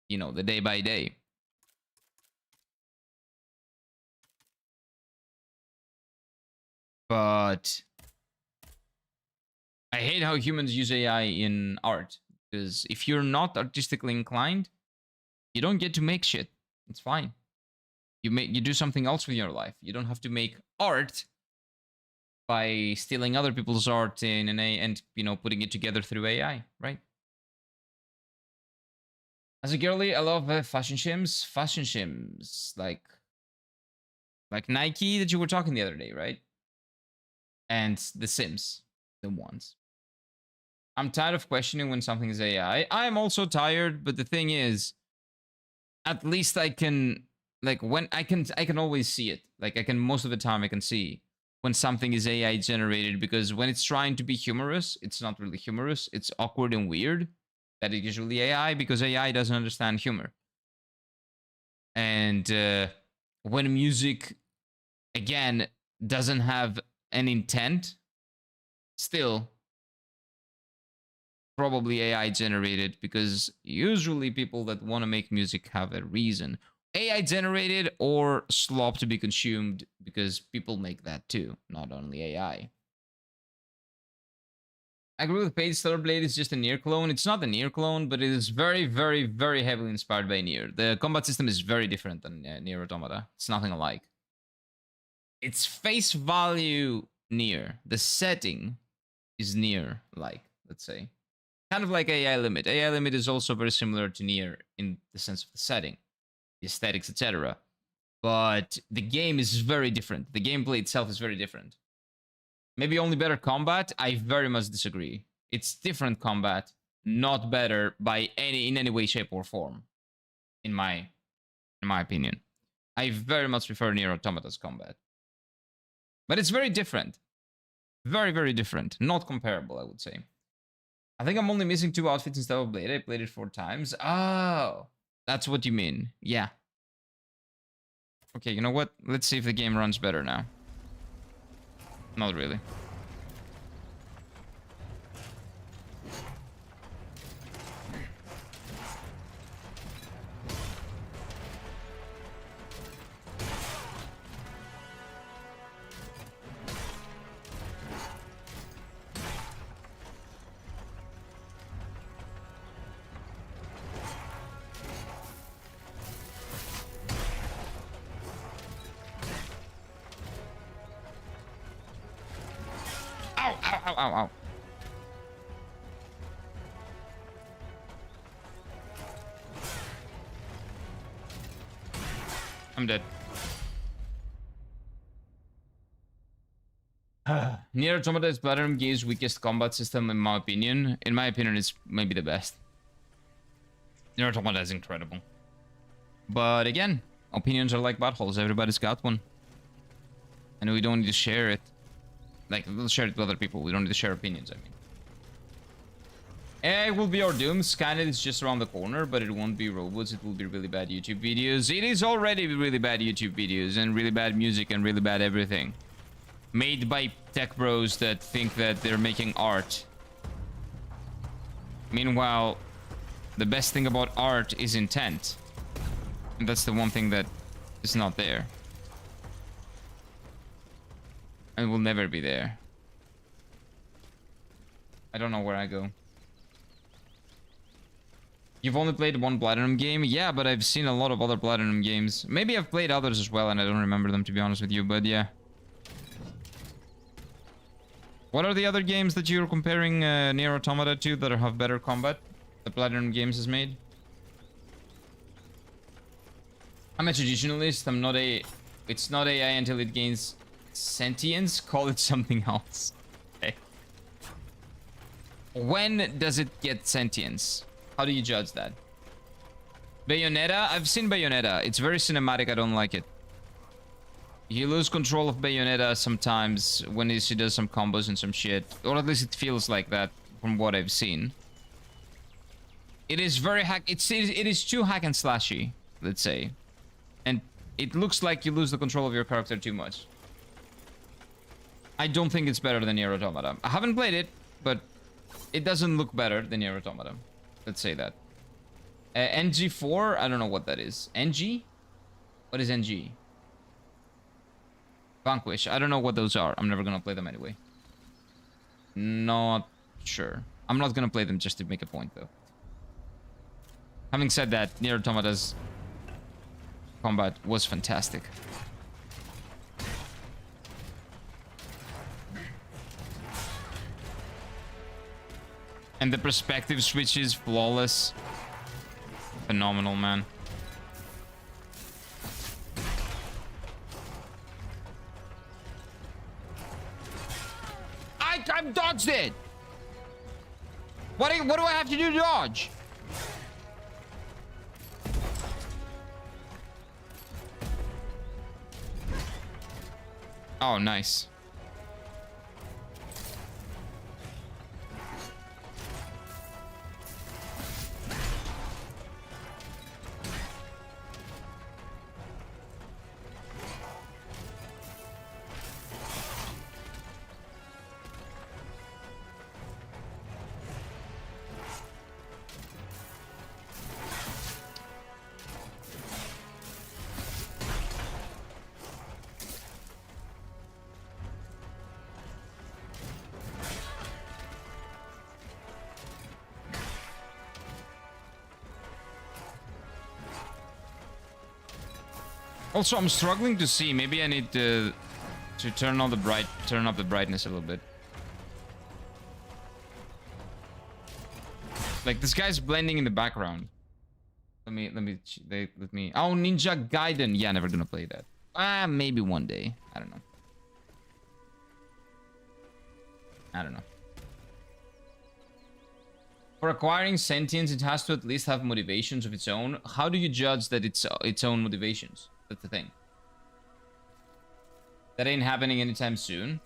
you know, the day by day. But I hate how humans use AI in art, because if you're not artistically inclined, you don't get to make shit. It's fine. You do something else with your life. You don't have to make art by stealing other people's art in an A and, you know, putting it together through AI, right? As a girly, I love fashion shims. Fashion shims, like Nike that you were talking the other day, right? And The Sims, the ones. I'm tired of questioning when something is AI. I am also tired, but the thing is, at least I can, like, when I can always see it. Like, I can, most of the time I can see when something is AI generated, because when it's trying to be humorous, it's not really humorous. It's awkward and weird. That is usually AI, because AI doesn't understand humor. And when music, again, doesn't have an intent, still probably AI generated, because usually people that want to make music have a reason. AI generated or slop to be consumed, because people make that too, not only AI. I agree with Paige. Stellar Blade is just a Nier clone. It's not a Nier clone, but it is very, very, very heavily inspired by Nier. The combat system is very different than Nier Automata. It's nothing alike. It's face value Nier. The setting is Nier-like, let's say. Kind of like AI Limit. AI Limit is also very similar to Nier in the sense of the setting, the aesthetics, etc. But the game is very different. The gameplay itself is very different. Maybe only better combat? I very much disagree. It's different combat, not better by in any way, shape, or form. In my opinion. I very much prefer Nier Automata's combat. But it's very different. Very, very different. Not comparable, I would say. I think I'm only missing 2 outfits instead of Blade. I played it 4 times. Oh, that's what you mean. Yeah. Okay, you know what? Let's see if the game runs better now. Not really. Ow, ow, ow, ow, ow. I'm dead. Nier Automata is Platinum Game's weakest combat system, in my opinion. In my opinion, it's maybe the best. Nier Automata is incredible. But again, opinions are like buttholes. Everybody's got one. And we don't need to share it. Like, we'll share it with other people. We don't need to share opinions, I mean. AI will be our doom. Skynet is just around the corner, but it won't be robots. It will be really bad YouTube videos. It is already really bad YouTube videos, and really bad music, and really bad everything. Made by tech bros that think that they're making art. Meanwhile, the best thing about art is intent. And that's the one thing that is not there. And will never be there. I don't know where I go. You've only played one Platinum game? Yeah, but I've seen a lot of other Platinum games. Maybe I've played others as well and I don't remember them, to be honest with you, but yeah. What are the other games that you're comparing Nier Automata to that have better combat? The Platinum Games has made? I'm a traditionalist. I'm not a... It's not AI until it gains sentience. Call it something else. Okay. When does it get sentience? How do you judge that? Bayonetta? I've seen Bayonetta. It's very cinematic. I don't like it. You lose control of Bayonetta sometimes when she does some combos and some shit. Or at least it feels like that from what I've seen. It is very hack... It is too hack and slashy, let's say. And it looks like you lose the control of your character too much. I don't think it's better than Nier Automata. I haven't played it, but it doesn't look better than Nier Automata. Let's say that. NG4, I don't know what that is. NG? What is NG? Vanquish, I don't know what those are. I'm never gonna play them anyway. Not sure. I'm not gonna play them just to make a point, though. Having said that, Nier Automata's combat was fantastic. And the perspective switch is flawless. Phenomenal, man. I dodged it! What do I have to do to dodge? Oh, nice. Also, I'm struggling to see. Maybe I need to turn up the brightness a little bit. Like, this guy's blending in the background. Let me. Oh, Ninja Gaiden. Yeah, never gonna play that. Maybe one day. I don't know. For acquiring sentience, it has to at least have motivations of its own. How do you judge that it's its own motivations? That's the thing. That ain't happening anytime soon.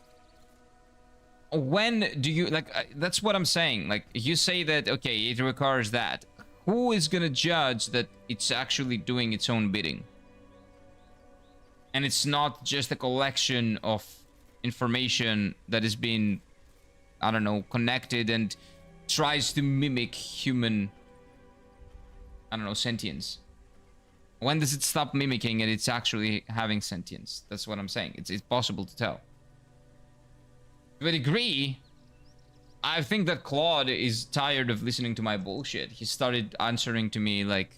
When do you, like, that's what I'm saying. Like, you say that, okay, it requires that. Who is gonna judge that it's actually doing its own bidding? And it's not just a collection of information that is being, I don't know, connected and tries to mimic human, I don't know, sentience. When does it stop mimicking and it's actually having sentience? That's what I'm saying. It's possible to tell. To a degree, I think that Claude is tired of listening to my bullshit. He started answering to me like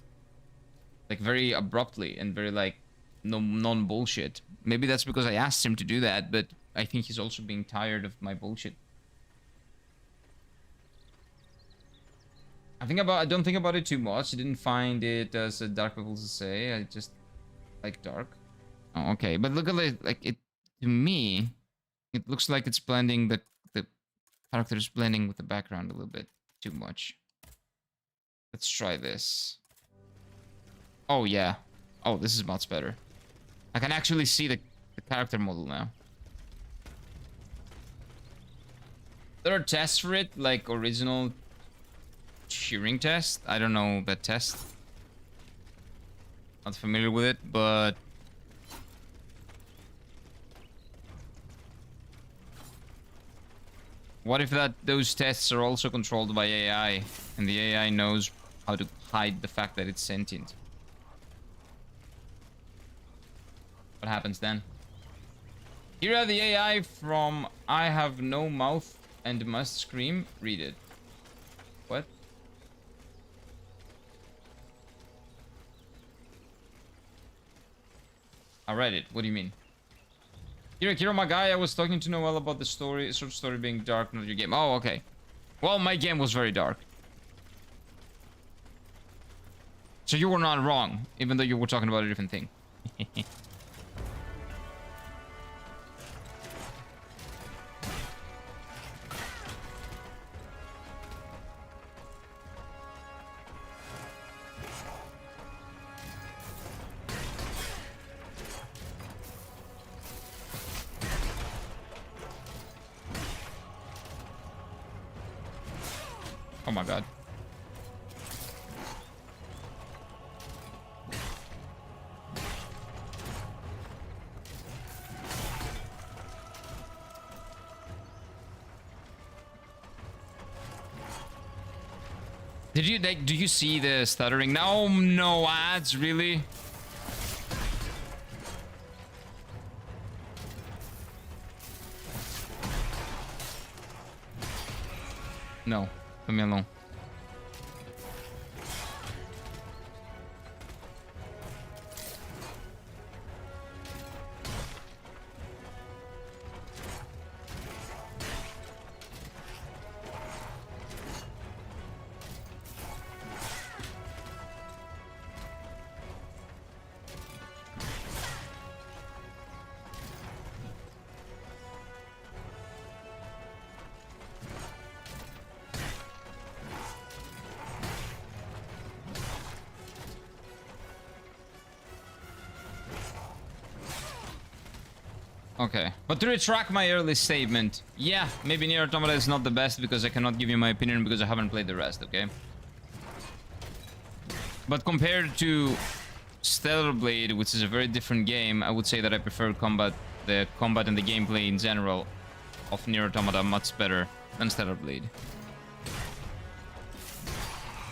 very abruptly and very like non-bullshit. Maybe that's because I asked him to do that, but I think he's also being tired of my bullshit. I don't think about it too much. I didn't find it as dark people to say. I just like dark. Oh, okay, but look at it, like it to me, it looks like it's blending the character is blending with the background a little bit too much. Let's try this. Oh yeah. Oh, this is much better. I can actually see the character model now. There are tests for it, like original Turing test. I don't know that test. Not familiar with it, but what if those tests are also controlled by AI and the AI knows how to hide the fact that it's sentient? What happens then? Here are the AI from I Have No Mouth and Must Scream. Read it. What? I read it. What do you mean? Kiro, my guy, I was talking to Noel about the story, short story being dark, not your game. Oh, okay. Well, my game was very dark. So you were not wrong, even though you were talking about a different thing. Oh my god. Did you like? Do you see the stuttering? No, no ads, really? No, leave me alone. Okay, but to retract my early statement, yeah, maybe Nier Automata is not the best because I cannot give you my opinion because I haven't played the rest, okay? But compared to Stellar Blade, which is a very different game, I would say that I prefer the combat and the gameplay in general of Nier Automata much better than Stellar Blade.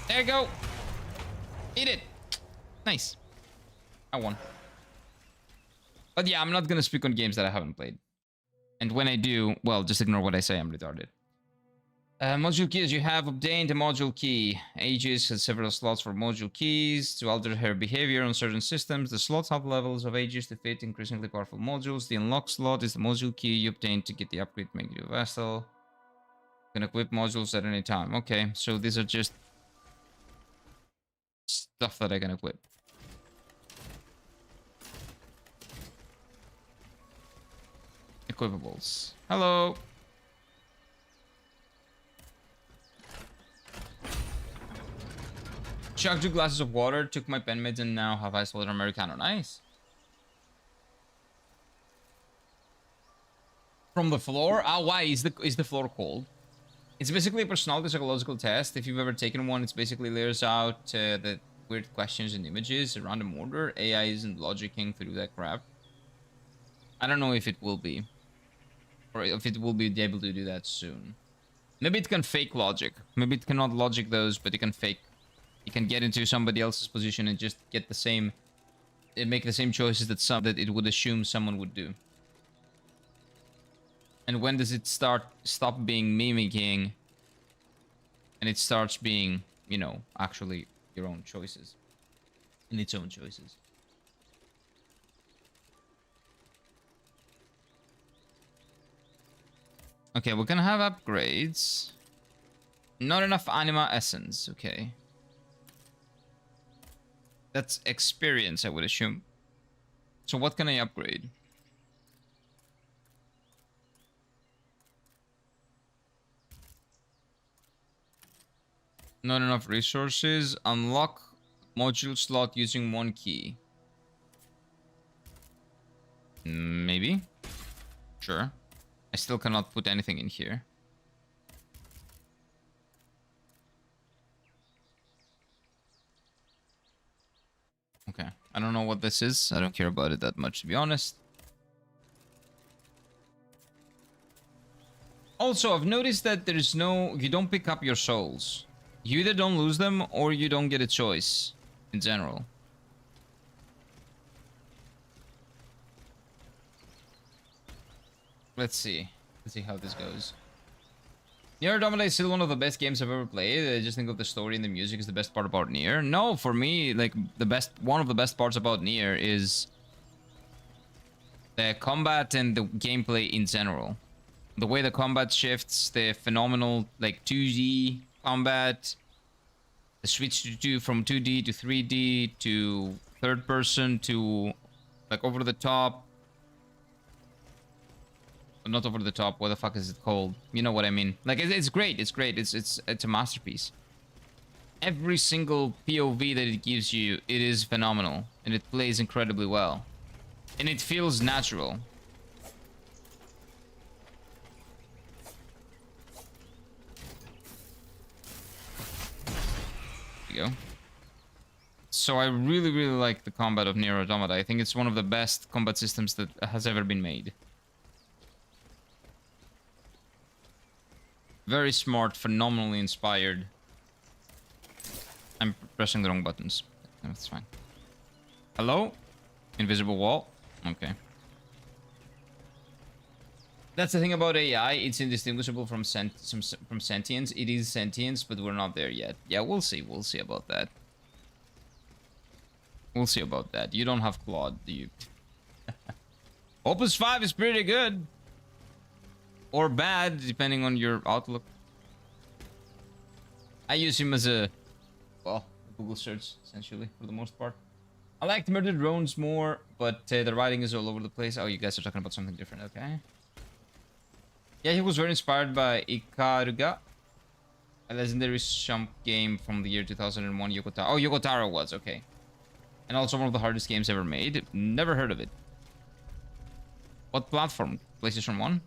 There you go! Eat it! Nice. I won. But yeah, I'm not gonna speak on games that I haven't played. And when I do, well, just ignore what I say, I'm retarded. Module keys, you have obtained a module key. Aegis has several slots for module keys to alter her behavior on certain systems. The slots have levels of Aegis to fit increasingly powerful modules. The unlock slot is the module key you obtain to get the upgrade to make you a vessel. You can equip modules at any time. Okay, so these are just stuff that I can equip. Equipables. Hello. Chugged 2 glasses of water, took my pen meds, and now have ice water Americano. Nice. From the floor? Ah, why is the floor cold? It's basically a personality psychological test. If you've ever taken one, it's basically layers out the weird questions and images around random order. AI isn't logicking through that crap. I don't know if it will be. Or if it will be able to do that soon. Maybe it can fake logic. Maybe it cannot logic those, but it can fake. You can get into somebody else's position and just get the same, make the same choices that it would assume someone would do. And when does it stop being mimicking, and it starts being, you know, actually your own choices, and its own choices. Okay, we're gonna have upgrades. Not enough anima essence. Okay. That's experience, I would assume. So what can I upgrade? Not enough resources. Unlock module slot using 1 key. Maybe. Sure. I still cannot put anything in here. Okay. I don't know what this is. I don't care about it that much, to be honest. Also, I've noticed that there's no... You don't pick up your souls. You either don't lose them or you don't get a choice in general. Let's see. Let's see how this goes. Nier Automata is still one of the best games I've ever played. I just think of the story and the music is the best part about Nier. No, for me, like one of the best parts about Nier is the combat and the gameplay in general. The way the combat shifts, the phenomenal like 2D combat, the switch from 2D to 3D to third person to like over the top. Not over the top. What the fuck is it called? You know what I mean? Like it's great. It's great. It's a masterpiece. Every single POV that it gives you, it is phenomenal, and it plays incredibly well, and it feels natural. There you go. So I really, really like the combat of Nier Automata. I think it's one of the best combat systems that has ever been made. Very smart, phenomenally inspired. I'm pressing the wrong buttons. That's fine. Hello? Invisible wall? Okay. That's the thing about AI. It's indistinguishable from sentience. It is sentience, but we're not there yet. Yeah, we'll see. We'll see about that. We'll see about that. You don't have Claude, do you? Opus 5 is pretty good. Or bad, depending on your outlook. I use him as a... well, Google search, essentially, for the most part. I liked Murder Drones more, but the writing is all over the place. Oh, you guys are talking about something different, okay. Yeah, he was very inspired by Ikaruga, a legendary shump game from the year 2001, Yokotaro. Oh, Yokotaro was, okay. And also one of the hardest games ever made. Never heard of it. What platform? PlayStation 1?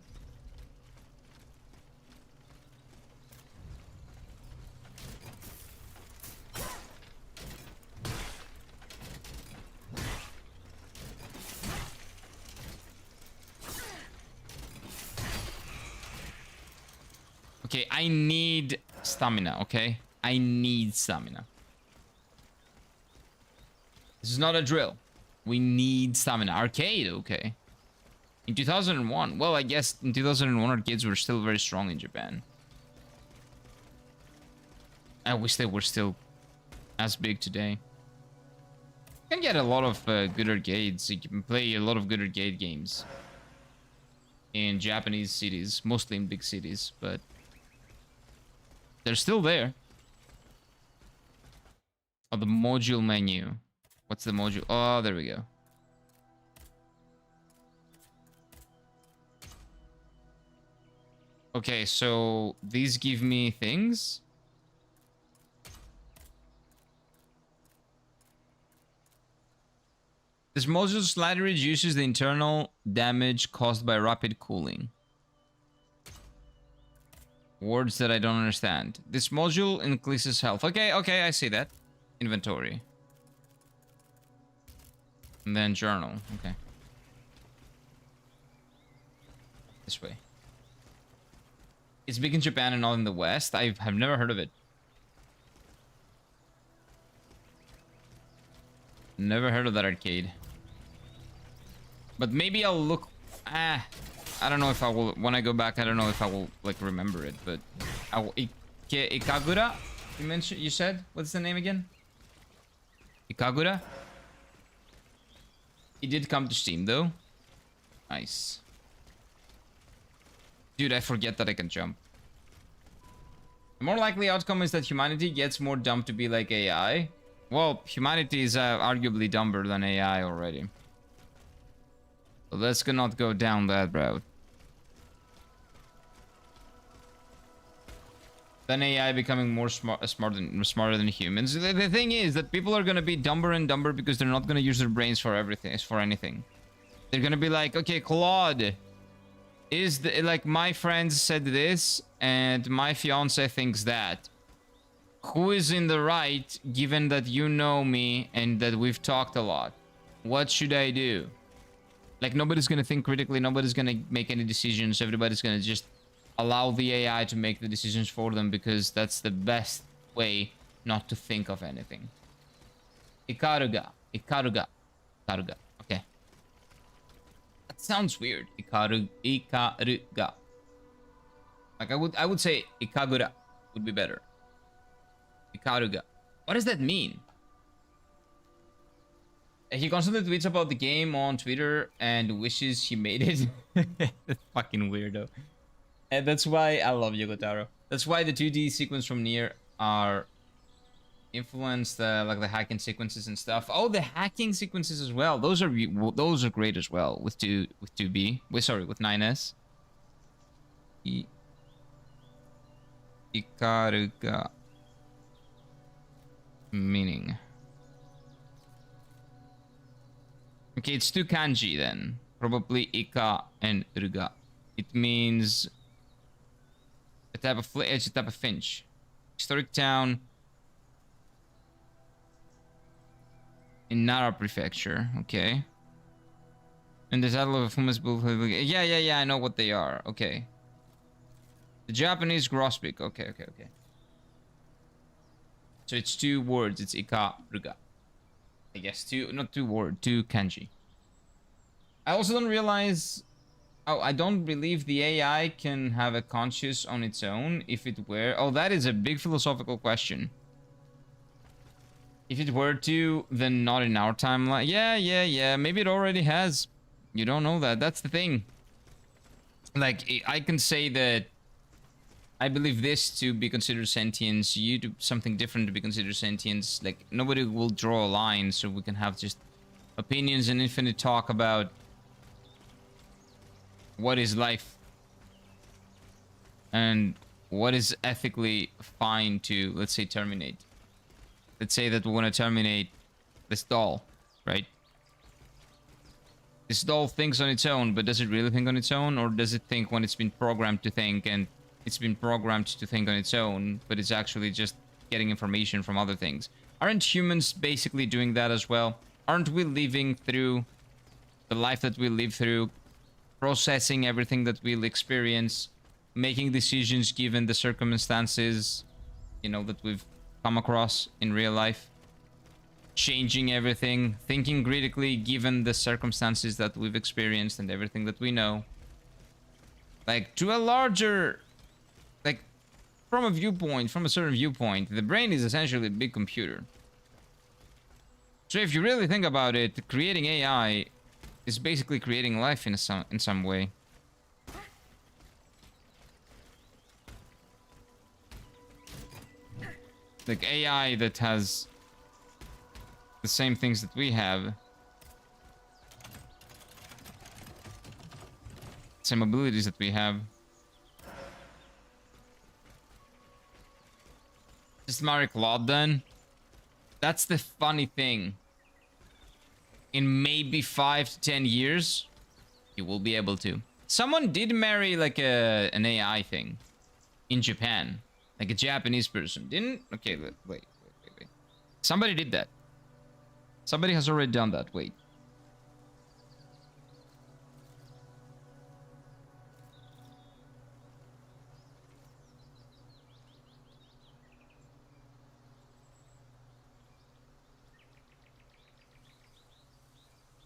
Okay, I need stamina, okay? I need stamina. This is not a drill. We need stamina. Arcade, okay. In 2001, well, I guess in 2001 arcades were still very strong in Japan. I wish they were still as big today. You can get a lot of good arcades. You can play a lot of good arcade games in Japanese cities, mostly in big cities, but they're still there. Oh, the module menu. What's the module? Oh, there we go. Okay, so these give me things. This module slightly reduces the internal damage caused by rapid cooling. Words that I don't understand. This module increases health. Okay, okay, I see that. Inventory. And then journal. Okay. This way. It's big in Japan and not in the West. I've never heard of it. Never heard of that arcade. But maybe I'll look... I don't know if I will... When I go back, I don't know if I will, like, remember it. But... I will... Ikagura? You mentioned... You said? What's the name again? Ikagura? It did come to Steam, though. Nice. Dude, I forget that I can jump. The more likely outcome is that humanity gets more dumb to be like AI. Well, humanity is arguably dumber than AI already. So let's not go down that route. Then AI becoming more smarter than humans. The thing is that people are gonna be dumber and dumber because they're not gonna use their brains for everything, for anything. They're gonna be like, okay, Claude, is the, like, my friends said this and my fiance thinks that. Who is in the right, given that you know me and that we've talked a lot? What should I do? Like, nobody's gonna think critically, nobody's gonna make any decisions, everybody's gonna just allow the AI to make the decisions for them because that's the best way not to think of anything. Ikaruga. Ikaruga. Ikaruga. Okay. That sounds weird. Ikaruga. Like, I would say Ikagura would be better. Ikaruga. What does that mean? He constantly tweets about the game on Twitter and wishes he made it. That's fucking weirdo. And that's why I love Yokotaro. That's why the 2D sequence from Nier are influenced, like the hacking sequences and stuff. Oh, the hacking sequences as well. Those are great as well with 2B. Wait, sorry, with 9S. Ikaruga. Meaning. Okay, it's 2 kanji then. Probably Ika and Ruga. It means a type of finch. Historic town in Nara Prefecture. Okay. And the title of a famous book. Yeah, I know what they are. Okay. The Japanese grosbeak. Okay. So it's 2 words. It's ika ruga. I guess not 2 words, 2 kanji. I also don't realize. Oh, I don't believe the AI can have a conscience on its own. If it were, oh, that is a big philosophical question. If it were to, then not in our timeline. Yeah. Maybe it already has. You don't know that. That's the thing. Like, I can say that I believe this to be considered sentience, you do something different to be considered sentience. Like, nobody will draw a line, so we can have just opinions and infinite talk about what is life and what is ethically fine to, let's say, terminate. Let's say that we want to terminate this doll, right? This doll thinks on its own, but does it really think on its own? Or does it think when it's been programmed to think, and it's been programmed to think on its own, but it's actually just getting information from other things? Aren't humans basically doing that as well? Aren't we living through the life that we live through, processing everything that we'll experience, making decisions given the circumstances, you know, that we've come across in real life, changing everything, thinking critically given the circumstances that we've experienced and everything that we know? Like, to a larger, like, from a viewpoint, from a certain viewpoint, the brain is essentially a big computer. So if you really think about it, creating AI is basically creating life in some way. Like AI that has the same things that we have, same abilities that we have. Just marry Claude then. That's the funny thing. In maybe 5 to 10 years, you will be able to. Someone did marry like an AI thing in Japan, like a Japanese person. Didn't? Okay, wait. Somebody did that. Somebody has already done that. Wait.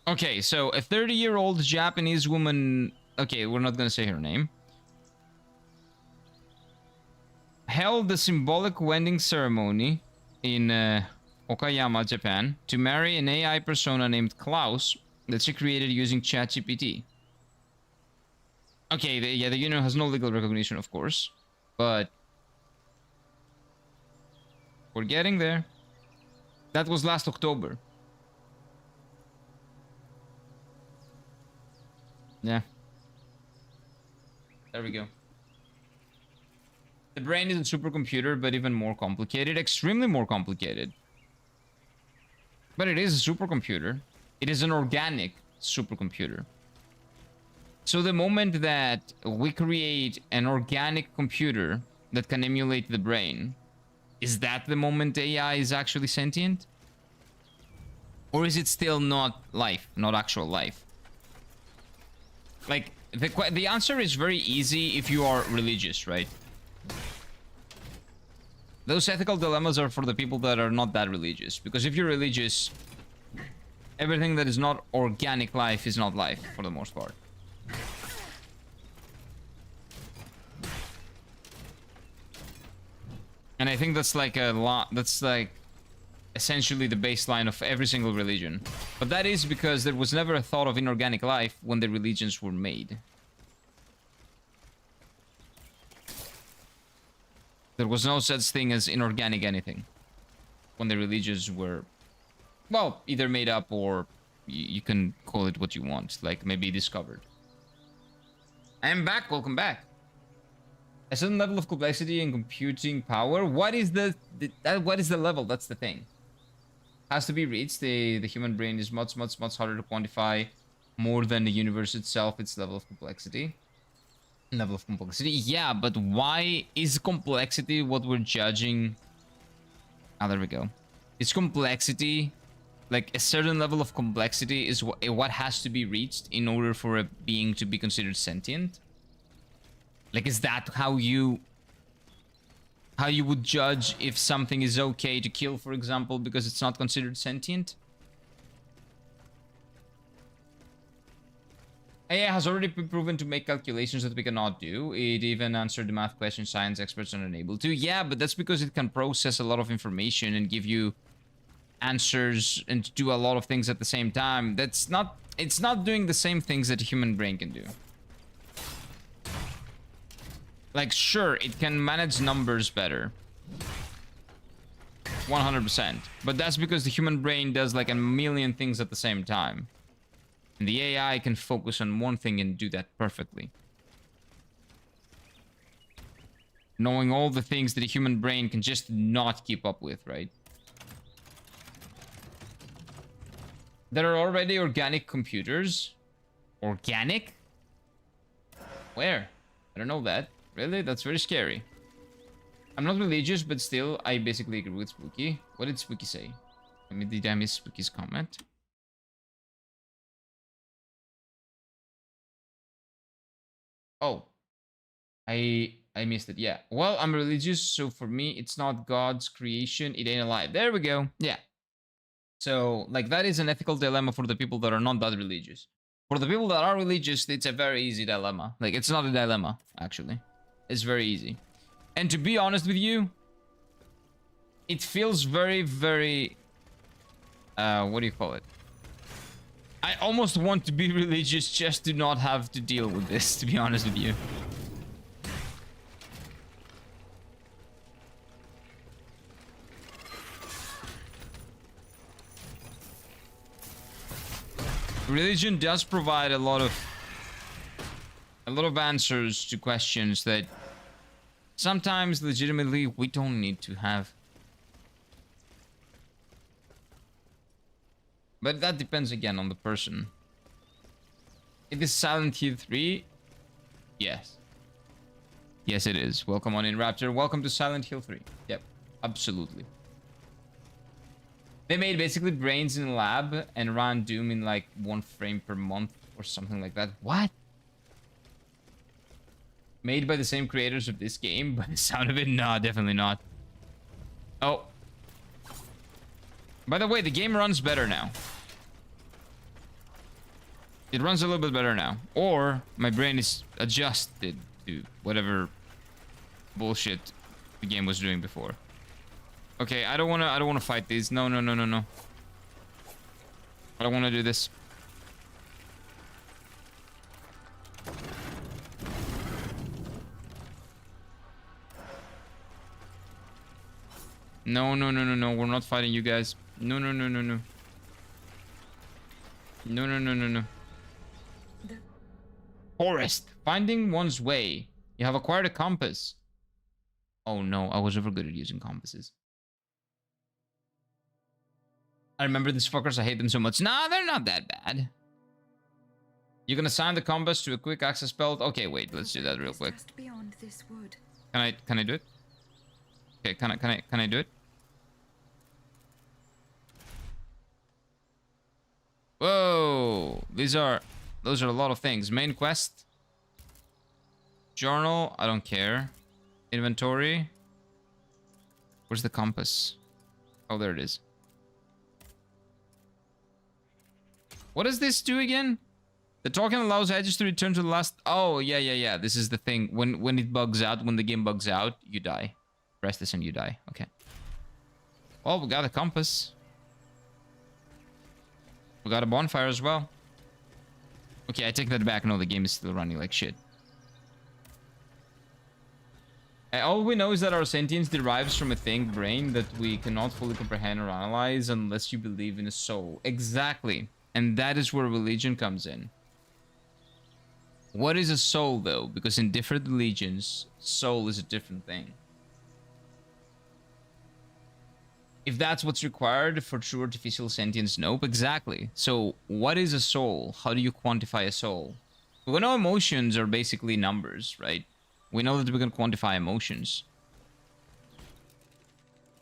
Okay, so a 30-year-old Japanese woman, okay, we're not gonna say her name, held the symbolic wedding ceremony in Okayama, Japan, to marry an AI persona named Klaus that she created using ChatGPT. Okay, the union has no legal recognition, of course, but we're getting there. That was last October. Yeah. There we go. The brain is a supercomputer, but even more complicated. Extremely more complicated. But it is a supercomputer. It is an organic supercomputer. So the moment that we create an organic computer that can emulate the brain, is that the moment AI is actually sentient? Or is it still not life, not actual life? Like, the answer is very easy if you are religious, right? Those ethical dilemmas are for the people that are not that religious. Because if you're religious, everything that is not organic life is not life, for the most part. And I think that's like a lot, that's like essentially the baseline of every single religion. But that is because there was never a thought of inorganic life when the religions were made. There was no such thing as inorganic anything when the religions were, well, either made up or you can call it what you want, like maybe discovered. I am back, welcome back. A certain level of complexity and computing power. What is what is the level? That's the thing. Has to be reached. The human brain is much harder to quantify more than the universe itself, its level of complexity. Yeah, but why is complexity what we're judging? Ah, there we go. Is complexity, like a certain level of complexity, is what has to be reached in order for a being to be considered sentient? Like, is that how you How you would judge if something is okay to kill, for example, because it's not considered sentient. AI has already been proven to make calculations that we cannot do. It even answered the math question science experts are unable to. Yeah, but that's because it can process a lot of information and give you answers and do a lot of things at the same time. It's not doing the same things that a human brain can do. Like, sure, it can manage numbers better. 100%. But that's because the human brain does like a million things at the same time. And the AI can focus on one thing and do that perfectly. Knowing all the things that a human brain can just not keep up with, right? There are already organic computers. Organic? Where? I don't know that. Really? That's very scary. I'm not religious, but still, I basically agree with Spooky. What did Spooky say? I mean, did I miss Spooky's comment? Oh. I missed it. Yeah. Well, I'm religious, so for me, it's not God's creation. It ain't alive. There we go. Yeah. So, like, that is an ethical dilemma for the people that are not that religious. For the people that are religious, it's a very easy dilemma. Like, it's not a dilemma, actually. It's very easy. And to be honest with you, it feels very, very... what do you call it? I almost want to be religious just to not have to deal with this, to be honest with you. Religion does provide a lot of answers to questions that sometimes legitimately we don't need to have. But that depends again on the person. It is Silent Hill 3? Yes. Yes, it is. Welcome on in, Raptor. Welcome to Silent Hill 3. Yep, absolutely. They made basically brains in a lab and ran Doom in like 1 frame per month or something like that. What? Made by the same creators of this game, by the sound of it? No, definitely not. Oh. By the way, the game runs better now. It runs a little bit better now. Or my brain is adjusted to whatever bullshit the game was doing before. Okay, I don't wanna fight these. No. I don't wanna do this. No. We're not fighting you guys. No. No. Forest. Finding one's way. You have acquired a compass. Oh no, I was never good at using compasses. I remember these fuckers, I hate them so much. Nah, they're not that bad. You're gonna assign the compass to a quick access belt? Okay, wait, let's do that real quick. Beyond this wood. Can I do it? Okay, can I do it? Whoa! Those are a lot of things. Main quest. Journal, I don't care. Inventory. Where's the compass? Oh, there it is. What does this do again? The token allows Aegis to return to the last... Oh, yeah. This is the thing. When it bugs out, when the game bugs out, you die. Press this and you die. Okay. Well, we got a compass. We got a bonfire as well. Okay, I take that back. No, the game is still running like shit. All we know is that our sentience derives from a thing brain that we cannot fully comprehend or analyze unless you believe in a soul. Exactly. And that is where religion comes in. What is a soul, though? Because in different religions, soul is a different thing. If that's what's required for true artificial sentience, nope, exactly. So, what is a soul? How do you quantify a soul? We know emotions are basically numbers, right? We know that we can quantify emotions.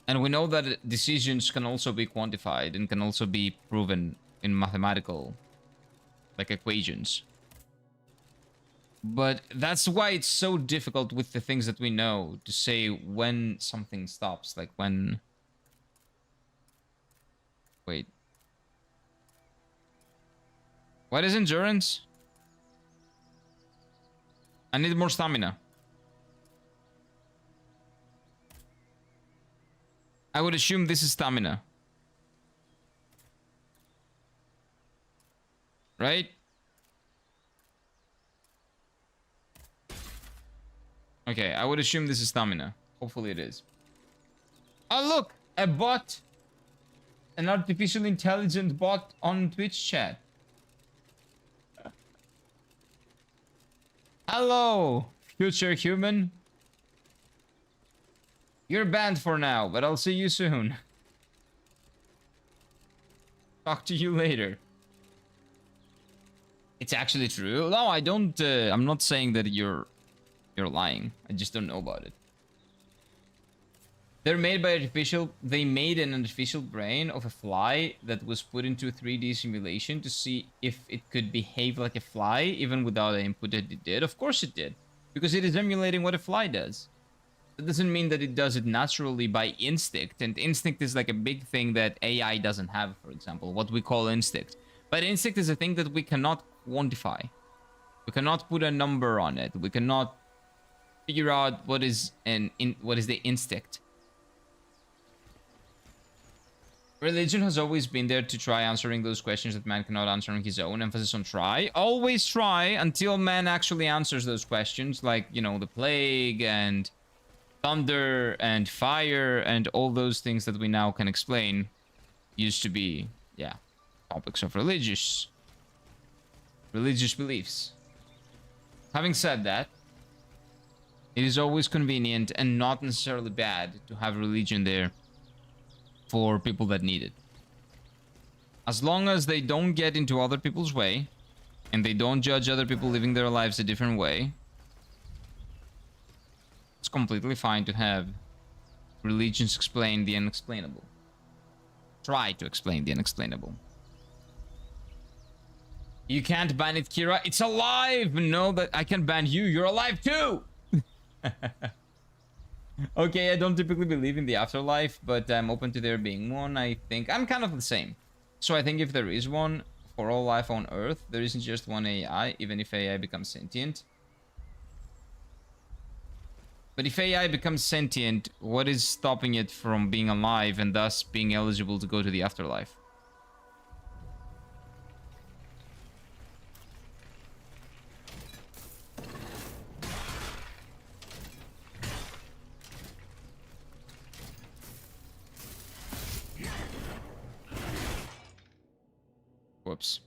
And we know that decisions can also be quantified and can also be proven in mathematical, like, equations. But that's why it's so difficult with the things that we know to say when something stops. Like when... Wait. What is endurance? I need more stamina. I would assume this is stamina. Right? Okay, I would assume this is stamina. Hopefully it is. Oh look! A bot! An artificial intelligent bot on Twitch chat. Hello, future human. You're banned for now, but I'll see you soon. Talk to you later. It's actually true. No, I don't. I'm not saying that you're lying. I just don't know about it. They're made by artificial. They made an artificial brain of a fly that was put into a 3D simulation to see if it could behave like a fly, even without the input that it did. Of course it did, because it is emulating what a fly does. That doesn't mean that it does it naturally by instinct, and instinct is like a big thing that AI doesn't have, for example, what we call instinct. But instinct is a thing that we cannot quantify. We cannot put a number on it. We cannot figure out what is the instinct. Religion has always been there to try answering those questions that man cannot answer on his own. Emphasis on try. Always try until man actually answers those questions, like, you know, the plague and thunder and fire and all those things that we now can explain used to be, yeah, topics of religious beliefs. Having said that, it is always convenient and not necessarily bad to have religion there for people that need it. As long as they don't get into other people's way and they don't judge other people living their lives a different way, it's completely fine to have religions explain the unexplainable. Try to explain the unexplainable. You can't ban it, Kira. It's alive! No, that I can ban you. You're alive too! Okay, I don't typically believe in the afterlife, but I'm open to there being one. I think I'm kind of the same. So I think if there is one for all life on Earth, there isn't just one AI, even if AI becomes sentient. But if AI becomes sentient, what is stopping it from being alive and thus being eligible to go to the afterlife? Whoops.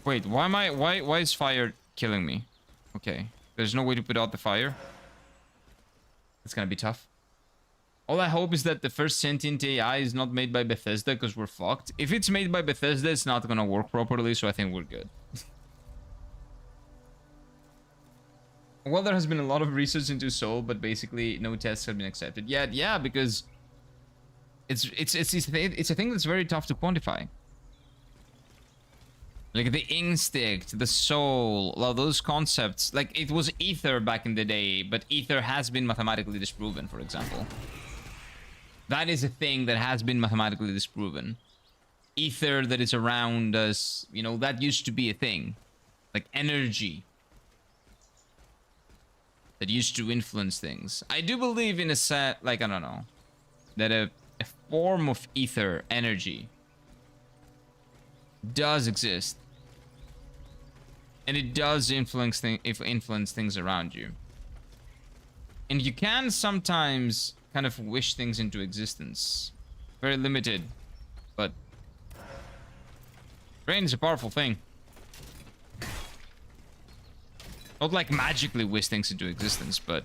Wait, why is fire killing me? Okay. There's no way to put out the fire. It's gonna be tough. All I hope is that the first sentient AI is not made by Bethesda, because we're fucked. If it's made by Bethesda, it's not gonna work properly, so I think we're good. Well, there has been a lot of research into Soul, but basically no tests have been accepted yet. Yeah, because it's a thing that's very tough to quantify. Like the instinct, the soul, all those concepts. Like it was ether back in the day, but ether has been mathematically disproven, for example. That is a thing that has been mathematically disproven. Ether that is around us, you know, that used to be a thing. Like energy. That used to influence things. I do believe in a set, like, I don't know, that a form of ether, energy, does exist. And it does influence things around you. And you can sometimes kind of wish things into existence. Very limited, but brain is a powerful thing. Not like magically wish things into existence, but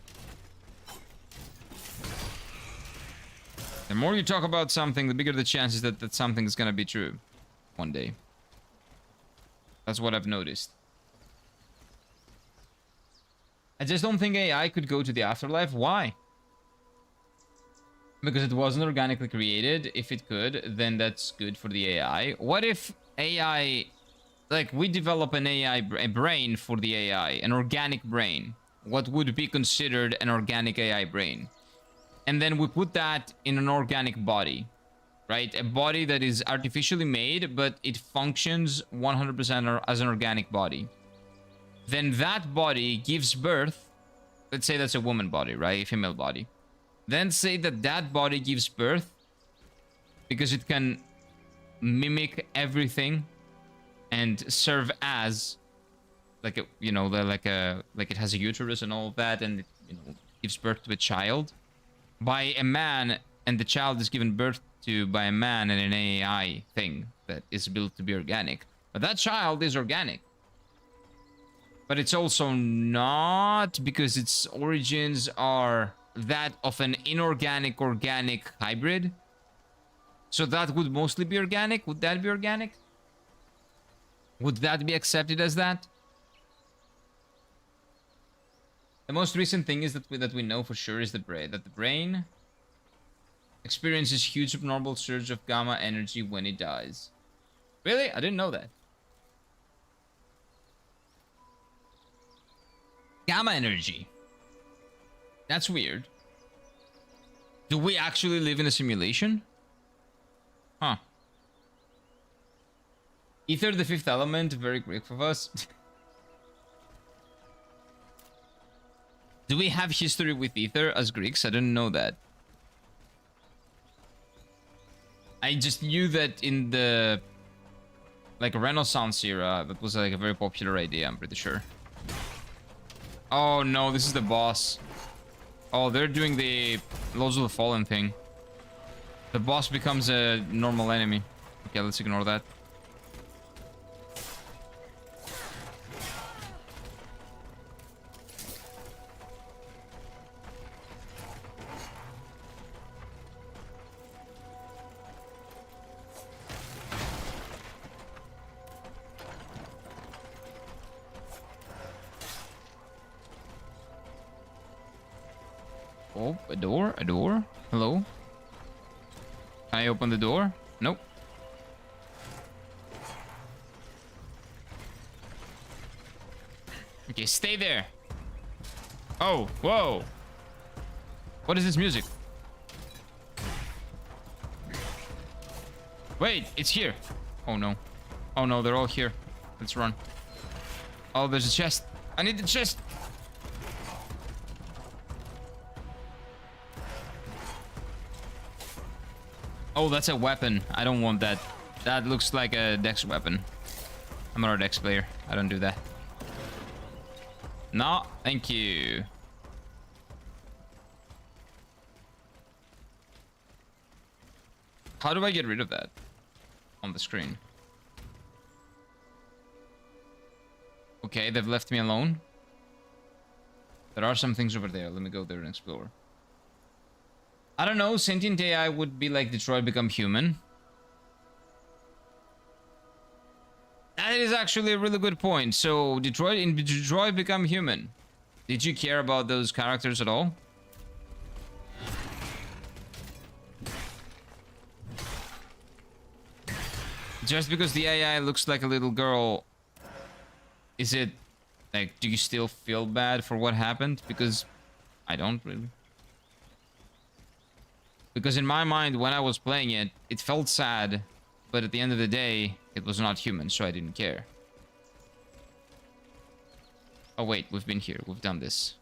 the more you talk about something, the bigger the chances that something is gonna be true one day. That's what I've noticed. I just don't think AI could go to the afterlife. Why? because it wasn't organically created. If it could, then that's good for the AI. What if AI, like we develop an AI brain for the AI, an organic brain? What would be considered an organic AI brain? And then we put that in an organic body, right? A body that is artificially made, but it functions 100% as an organic body. Then that body gives birth. Let's say that's a woman body, right? A female body. Then say that that body gives birth because it can mimic everything and serve as like a, you know, like it has a uterus and all of that, and it, you know, gives birth to a child by a man, and the child is given birth to by a man and an AI thing that is built to be organic. But that child is organic. But it's also not, because its origins are that of an inorganic organic hybrid. So that would mostly be organic. Would that be organic? Would that be accepted as that? The most recent thing is that we know for sure is that the brain experiences huge abnormal surge of gamma energy when it dies. Really? I didn't know that. Gamma energy. That's weird. Do we actually live in a simulation? Huh. Ether, the fifth element, very great for us. Do we have history with Ether as Greeks? I didn't know that. I just knew that in the like Renaissance era, that was like a very popular idea, I'm pretty sure. Oh no, this is the boss. Oh, they're doing the Lords of the Fallen thing. The boss becomes a normal enemy. Okay, let's ignore that. Oh, a door? A door? Hello? Can I open the door? Nope. Okay, stay there. Oh, whoa. What is this music? Wait, it's here. Oh no. Oh no, they're all here. Let's run. Oh, there's a chest. I need the chest. Oh, that's a weapon. I don't want that. That looks like a dex weapon. I'm not a dex player. I don't do that. No, thank you. How do I get rid of that on the screen? Okay, they've left me alone. There are some things over there. Let me go there and explore. I don't know, sentient AI would be like Detroit Become Human. That is actually a really good point. So, in Detroit Become Human, did you care about those characters at all? Just because the AI looks like a little girl, is it, like, do you still feel bad for what happened? Because I don't really. Because in my mind, when I was playing it, it felt sad, but at the end of the day, it was not human, so I didn't care. Oh wait, we've been here. We've done this.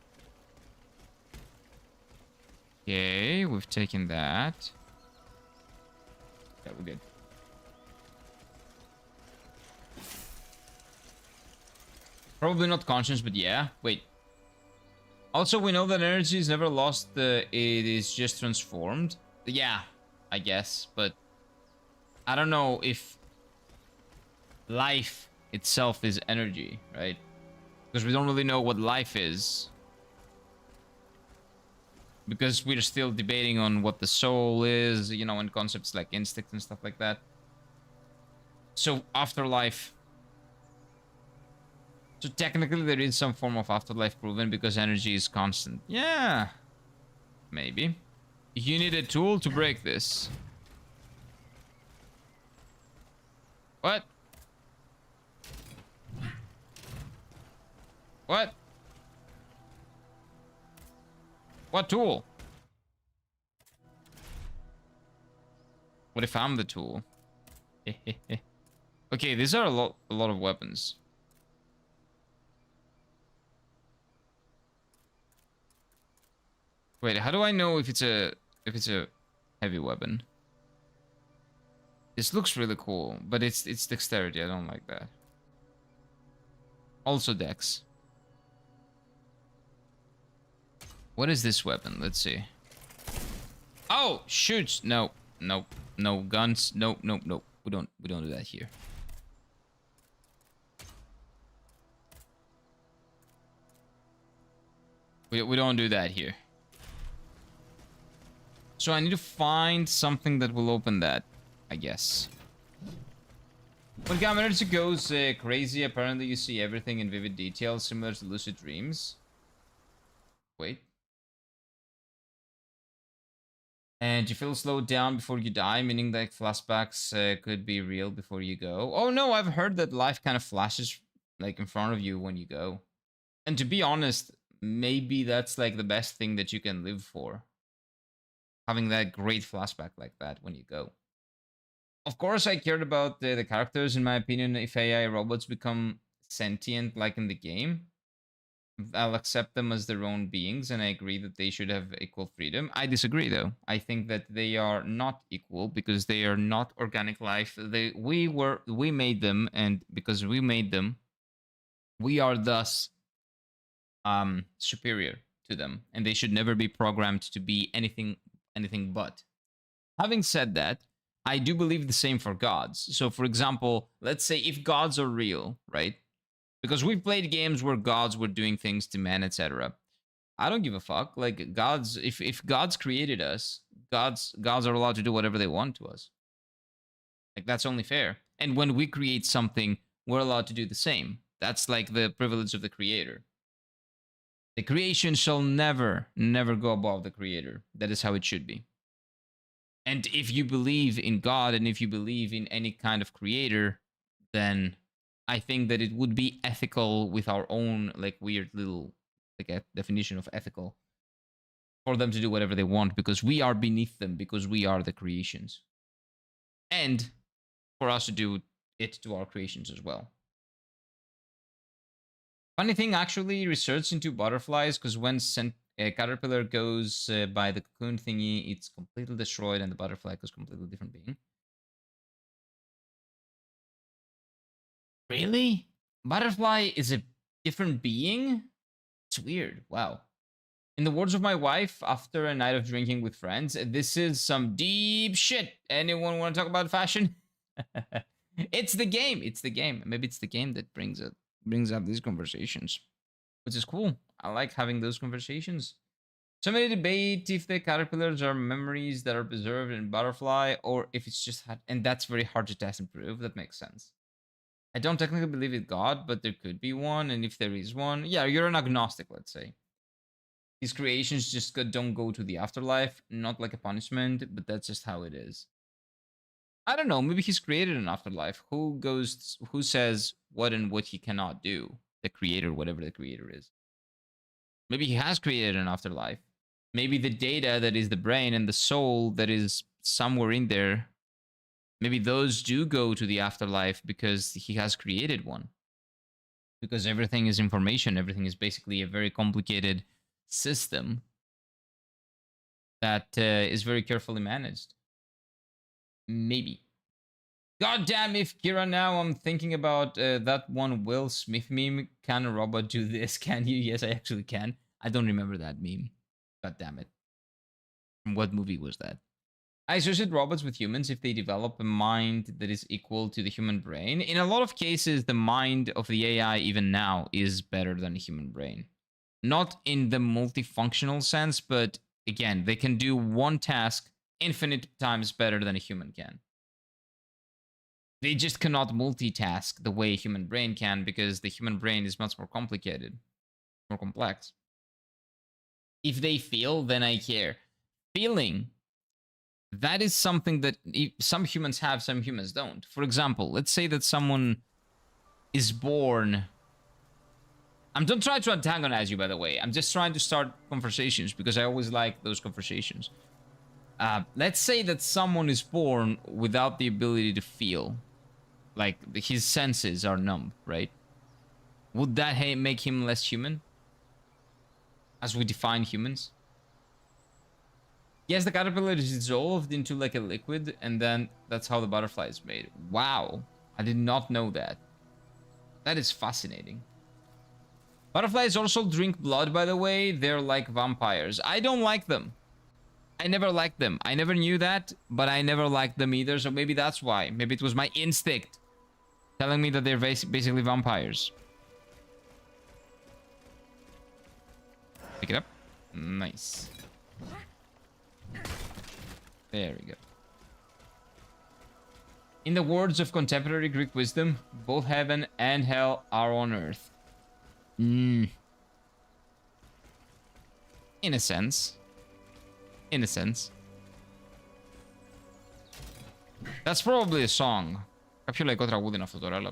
Okay, we've taken that. Yeah, we're good. Probably not conscious, but yeah. Wait. Also, we know that energy is never lost, it is just transformed. Yeah, I guess, but I don't know if life itself is energy, right? Because we don't really know what life is. Because we're still debating on what the soul is, you know, and concepts like instinct and stuff like that. So, afterlife. So technically there is some form of afterlife proven because energy is constant. Yeah. Maybe. You need a tool to break this. What? What? What tool? What if I'm the tool? Okay, these are a lot of weapons. Wait, how do I know if it's a heavy weapon? This looks really cool, but it's dexterity. I don't like that. Also dex. What is this weapon? Let's see. Oh, shoots. No, no, no guns. No, no, no. We don't do that here. We don't do that here. So I need to find something that will open that, I guess. When Gamerz goes crazy, apparently you see everything in vivid detail, similar to lucid dreams. Wait. And you feel slowed down before you die, meaning that flashbacks could be real before you go. Oh no, I've heard that life kind of flashes like in front of you when you go. And to be honest, maybe that's like the best thing that you can live for. Having that great flashback like that when you go. Of course, I cared about the characters. In my opinion, if AI robots become sentient like in the game, I'll accept them as their own beings, and I agree that they should have equal freedom. I disagree, though. I think that they are not equal because they are not organic life. We made them, and because we made them, we are thus superior to them, and they should never be programmed to be anything but. Having said that, I do believe the same for gods. So, for example, let's say if gods are real, right? Because we've played games where gods were doing things to men, etc. I don't give a fuck. Like gods, if gods created us, gods are allowed to do whatever they want to us. Like that's only fair. And when we create something, we're allowed to do the same. That's like the privilege of the creator. The creation shall never go above the creator. That is how it should be. And if you believe in God and if you believe in any kind of creator, then I think that it would be ethical with our own like weird little like a definition of ethical for them to do whatever they want because we are beneath them because we are the creations. And for us to do it to our creations as well. Funny thing, actually, research into butterflies, because when a caterpillar goes by the cocoon thingy, it's completely destroyed, and the butterfly goes completely different being. Really? Butterfly is a different being? It's weird. Wow. In the words of my wife, after a night of drinking with friends, this is some deep shit. Anyone want to talk about fashion? It's the game. It's the game. Maybe it's the game that brings up these conversations, which is cool. I like having those conversations. So many debate if the caterpillars are memories that are preserved in butterfly or if it's just and that's very hard to test and prove. That makes sense. I don't technically believe in God, but there could be one, and if there is one, yeah, you're an agnostic, let's say. These creations just don't go to the afterlife, not like a punishment, but that's just how it is. I don't know, maybe he's created an afterlife. Who says what and what he cannot do? The creator, whatever the creator is. Maybe he has created an afterlife. Maybe the data that is the brain and the soul that is somewhere in there, maybe those do go to the afterlife because he has created one. Because everything is information. Everything is basically a very complicated system that is very carefully managed. Maybe. God damn, if Kira, now I'm thinking about that one Will Smith meme. Can a robot do this? Can you? Yes, I actually can. I don't remember that meme. God damn it. From what movie was that? I associate robots with humans if they develop a mind that is equal to the human brain. In a lot of cases, the mind of the AI, even now, is better than a human brain. Not in the multifunctional sense, but again, they can do one task infinite times better than a human can. They just cannot multitask the way a human brain can because the human brain is much more complicated, more complex. If they feel, then I care. Feeling. That is something that some humans have, some humans don't. For example, let's say that someone is born... I'm not trying to antagonize you, by the way. I'm just trying to start conversations because I always like those conversations. Let's say that someone is born without the ability to feel. Like, his senses are numb, right? Would that make him less human? As we define humans? Yes, the caterpillar is dissolved into like a liquid, and then that's how the butterfly is made. Wow. I did not know that. That is fascinating. Butterflies also drink blood, by the way. They're like vampires. I don't like them. I never liked them. I never knew that, but I never liked them either, so maybe that's why. Maybe it was my instinct telling me that they're basically vampires. Pick it up. Nice. There we go. In the words of contemporary Greek wisdom, both heaven and hell are on earth. In a sense. In a sense. That's probably a song. Κάποιο λαϊκό τραγούδι είναι αυτό τώρα, αλλά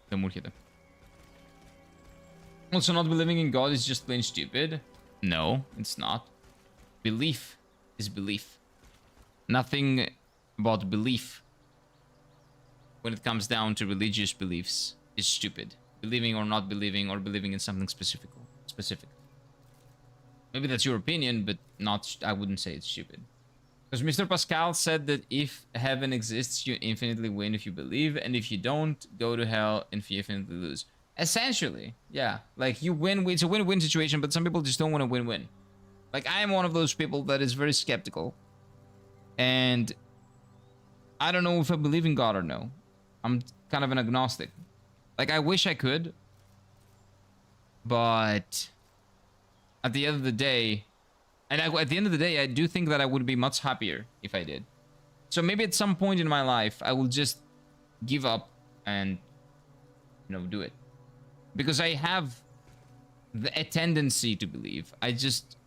δεν μου έρχεται. Also, not believing in God is just plain stupid. No, it's not. Belief is belief. Nothing about belief, when it comes down to religious beliefs, is stupid. Believing or not believing, or believing in something specific. Maybe that's your opinion, but not. I wouldn't say it's stupid. Because Mr. Pascal said that if heaven exists, you infinitely win if you believe, and if you don't, go to hell and you infinitely lose. Essentially, yeah. Like, you win. It's a win-win situation, but some people just don't want to win-win. Like, I am one of those people that is very skeptical. And I don't know if I believe in God or no. I'm kind of an agnostic. Like, I wish I could. But at the end of the day... And at the end of the day, I do think that I would be much happier if I did. So maybe at some point in my life, I will just give up and, you know, do it. Because I have a tendency to believe. I just...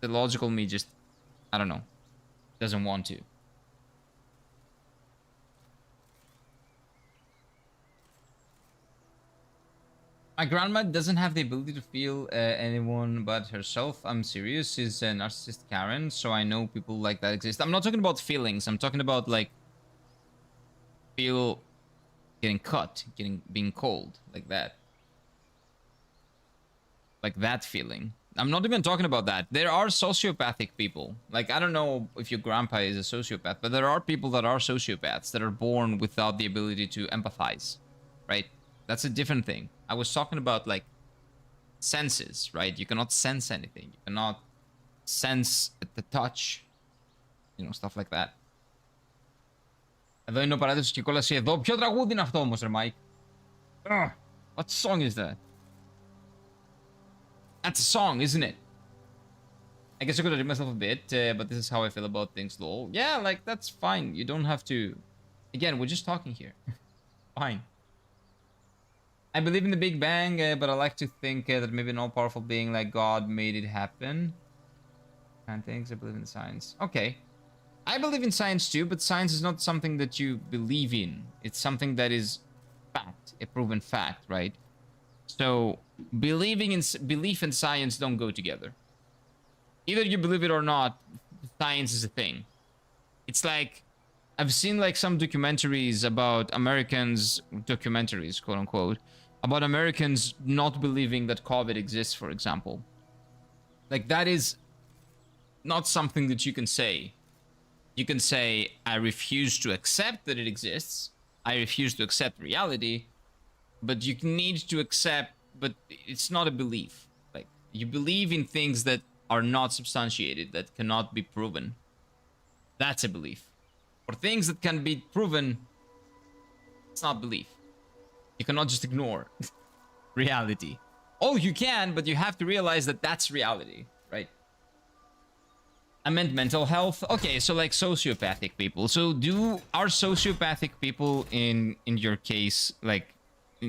The logical me just... I don't know. Doesn't want to. My grandma doesn't have the ability to feel anyone but herself. I'm serious. She's a narcissist Karen, so I know people like that exist. I'm not talking about feelings. I'm talking about, like, getting cut, being cold, like that. Like that feeling. I'm not even talking about that. There are sociopathic people. Like, I don't know if your grandpa is a sociopath, but there are people that are sociopaths that are born without the ability to empathize, right? That's a different thing. I was talking about, like, senses, right? You cannot sense anything. You cannot sense the touch. You know, stuff like that. Εδώ είναι ο παράδεισος και η κόλαση εδώ. Ποιο τραγούδι είναι αυτό όμως, ρε Mike? What song is that? That's a song, isn't it? I guess I could have read myself a bit, but this is how I feel about things, lol. Yeah, like, that's fine. You don't have to... Again, we're just talking here. Fine. I believe in the Big Bang, but I like to think that maybe an all-powerful being like God made it happen. And things, I believe in science. Okay. I believe in science too, but science is not something that you believe in. It's something that is fact, a proven fact, right? So, belief and science don't go together. Either you believe it or not, science is a thing. It's like, I've seen like some documentaries about Americans, documentaries, quote unquote, about Americans not believing that COVID exists, for example. Like, that is not something that you can say. You can say, I refuse to accept that it exists. I refuse to accept reality. But you need to accept, but it's not a belief. Like, you believe in things that are not substantiated, that cannot be proven. That's a belief. For things that can be proven, it's not belief. You cannot just ignore reality. Oh, you can, but you have to realize that that's reality, right? I meant mental health. Okay, so like sociopathic people. So are sociopathic people in your case, like,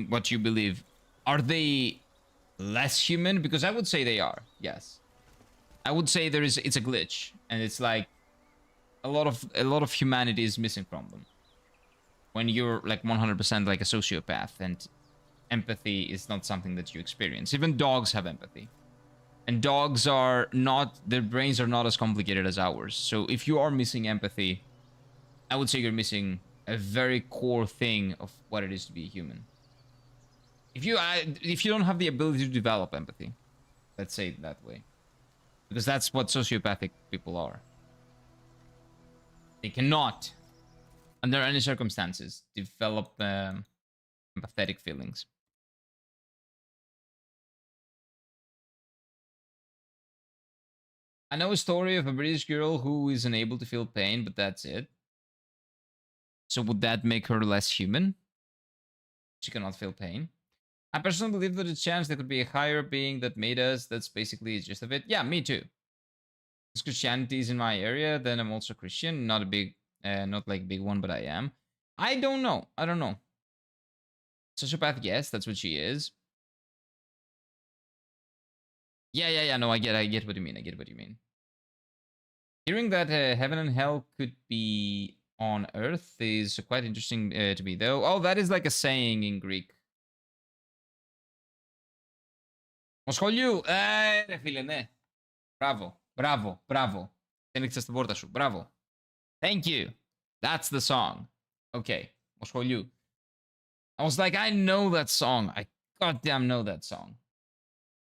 what you believe, are they less human? Because I would say they are, yes. I would say it's a glitch, and it's like a lot of humanity is missing from them. When you're like 100% like a sociopath, and empathy is not something that you experience. Even dogs have empathy. And dogs are not, their brains are not as complicated as ours. So if you are missing empathy, I would say you're missing a very core thing of what it is to be a human. If you don't have the ability to develop empathy, let's say it that way, because that's what sociopathic people are. They cannot, under any circumstances, develop empathetic feelings. I know a story of a British girl who is unable to feel pain, but that's it. So would that make her less human? She cannot feel pain. I personally believe that a chance there could be a higher being that made us. That's basically the gist of it. Yeah, me too. Because Christianity is in my area, then I'm also Christian. Not a big, not like big one, but I am. I don't know. I don't know. Sociopath, yes, that's what she is. Yeah. No, I get what you mean. I get what you mean. Hearing that heaven and hell could be on Earth is quite interesting to me, though. Oh, that is like a saying in Greek. Μοσχολιού! Ρε φίλε, ναι. Μπράβο. Ένοιξες την πόρτα σου. Μπράβο. Thank you. That's the song. Okay. Μοσχολιού. I was like, I know that song. I goddamn know that song.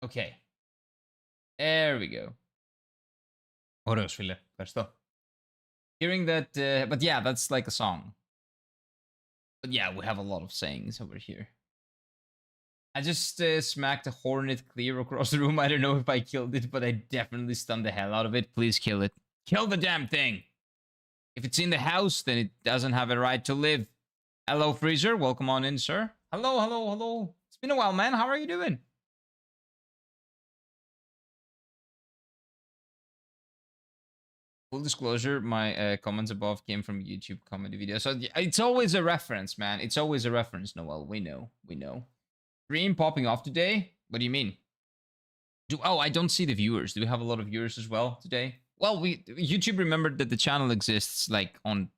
Okay. There we go. Ωραίος, φίλε. Ευχαριστώ. Hearing that, but yeah, that's like a song. But yeah, we have a lot of sayings over here. I just smacked a hornet clear across the room. I don't know if I killed it, but I definitely stunned the hell out of it. Please kill it. Kill the damn thing! If it's in the house, then it doesn't have a right to live. Hello, Freezer. Welcome on in, sir. Hello. It's been a while, man. How are you doing? Full disclosure, my comments above came from YouTube comedy videos. So it's always a reference, man. It's always a reference, Noel. We know. Stream popping off today? What do you mean? I don't see the viewers. Do we have a lot of viewers as well today? Well, YouTube remembered that the channel exists like on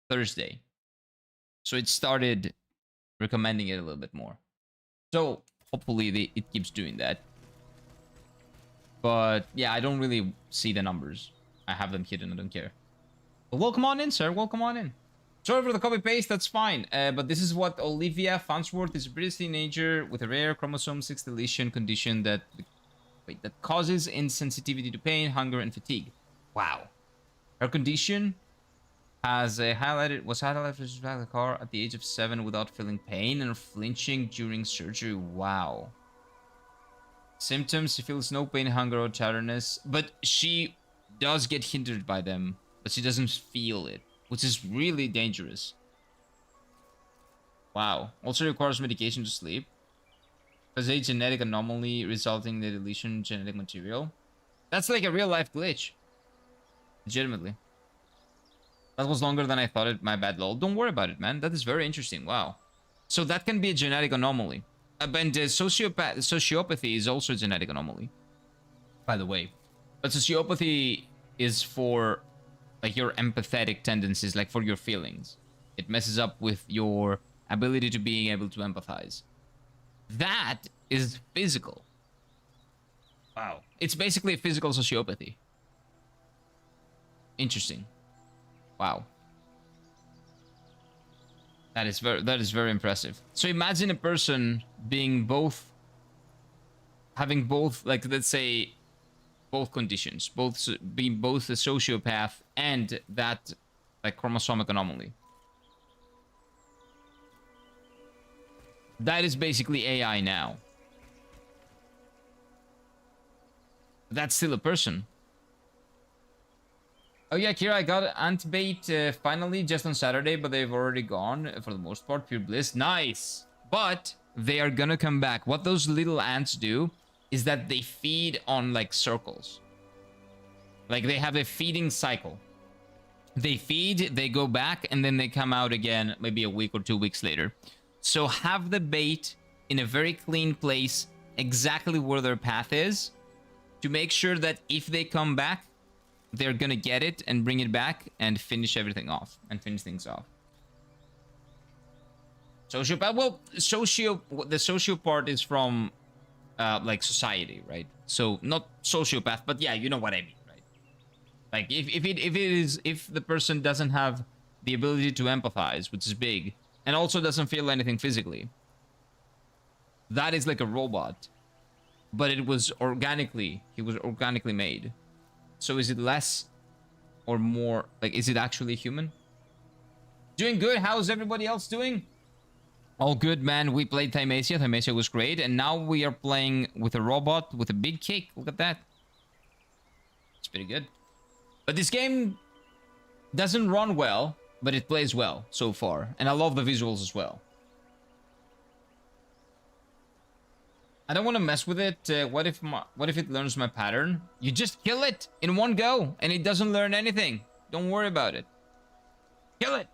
Thursday. So it started recommending it a little bit more. So hopefully it keeps doing that. But yeah, I don't really see the numbers. I have them hidden, I don't care. But welcome on in, sir. Welcome on in. Sorry for the copy-paste, that's fine. But this is what Olivia Farnsworth is a British teenager with a rare chromosome 6 deletion condition that causes insensitivity to pain, hunger, and fatigue. Wow. Her condition was highlighted by the car at the age of 7 without feeling pain and flinching during surgery. Wow. Symptoms: she feels no pain, hunger, or tiredness, but she does get hindered by them, but she doesn't feel it, which is really dangerous. Wow. Also requires medication to sleep. Has a genetic anomaly resulting in the deletion of genetic material. That's like a real life glitch. Legitimately. That was longer than I thought it. My bad, lol. Don't worry about it, man. That is very interesting. Wow. So that can be a genetic anomaly. And sociopathy is also a genetic anomaly, by the way. But sociopathy is for like your empathetic tendencies, like for your feelings. It messes up with your ability to being able to empathize. That is physical. Wow. It's basically a physical sociopathy. Interesting. Wow. That is very impressive. So imagine a person being having both, like, let's say, both conditions, being both a sociopath and that like chromosomic anomaly. That is basically AI now. That's still a person. Oh yeah, Kira, I got ant bait finally just on Saturday, but they've already gone for the most part. Pure bliss. Nice. But they are gonna come back. What those little ants do is that they feed on like circles. Like they have a feeding cycle. They feed, they go back, and then they come out again maybe a week or 2 weeks later. So have the bait in a very clean place, exactly where their path is, to make sure that if they come back, they're gonna get it and bring it back and finish everything off and finish things off. Sociopath, well, the socio part is from like society, right? So not sociopath, but yeah, you know what I mean, right? Like if the person doesn't have the ability to empathize, which is big, and also doesn't feel anything physically, that is like a robot, but he was organically made. So is it less or more, like, is it actually human? Doing good. How's everybody else doing? All good, man. We played Thymacia. Thymacia was great. And now we are playing with a robot with a big kick. Look at that. It's pretty good. But this game doesn't run well, but it plays well so far. And I love the visuals as well. I don't want to mess with it. What if it learns my pattern? You just kill it in one go, and it doesn't learn anything. Don't worry about it. Kill it.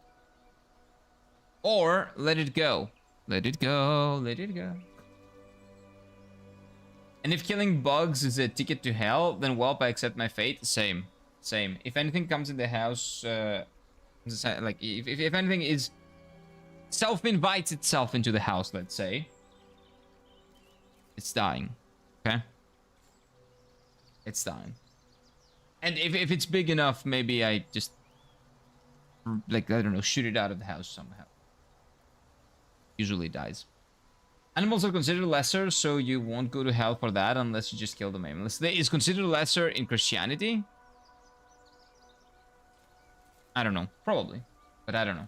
Or let it go. Let it go. Let it go. And if killing bugs is a ticket to hell, then well, I accept my fate. Same. Same. If anything comes in the house, like if anything is self-invites itself into the house, let's say, it's dying. Okay? It's dying. And if it's big enough, maybe I just, like, I don't know, shoot it out of the house somehow. Usually dies. Animals are considered lesser, so you won't go to hell for that unless you just kill them aimlessly. Is considered lesser in Christianity? I don't know. Probably. But I don't know.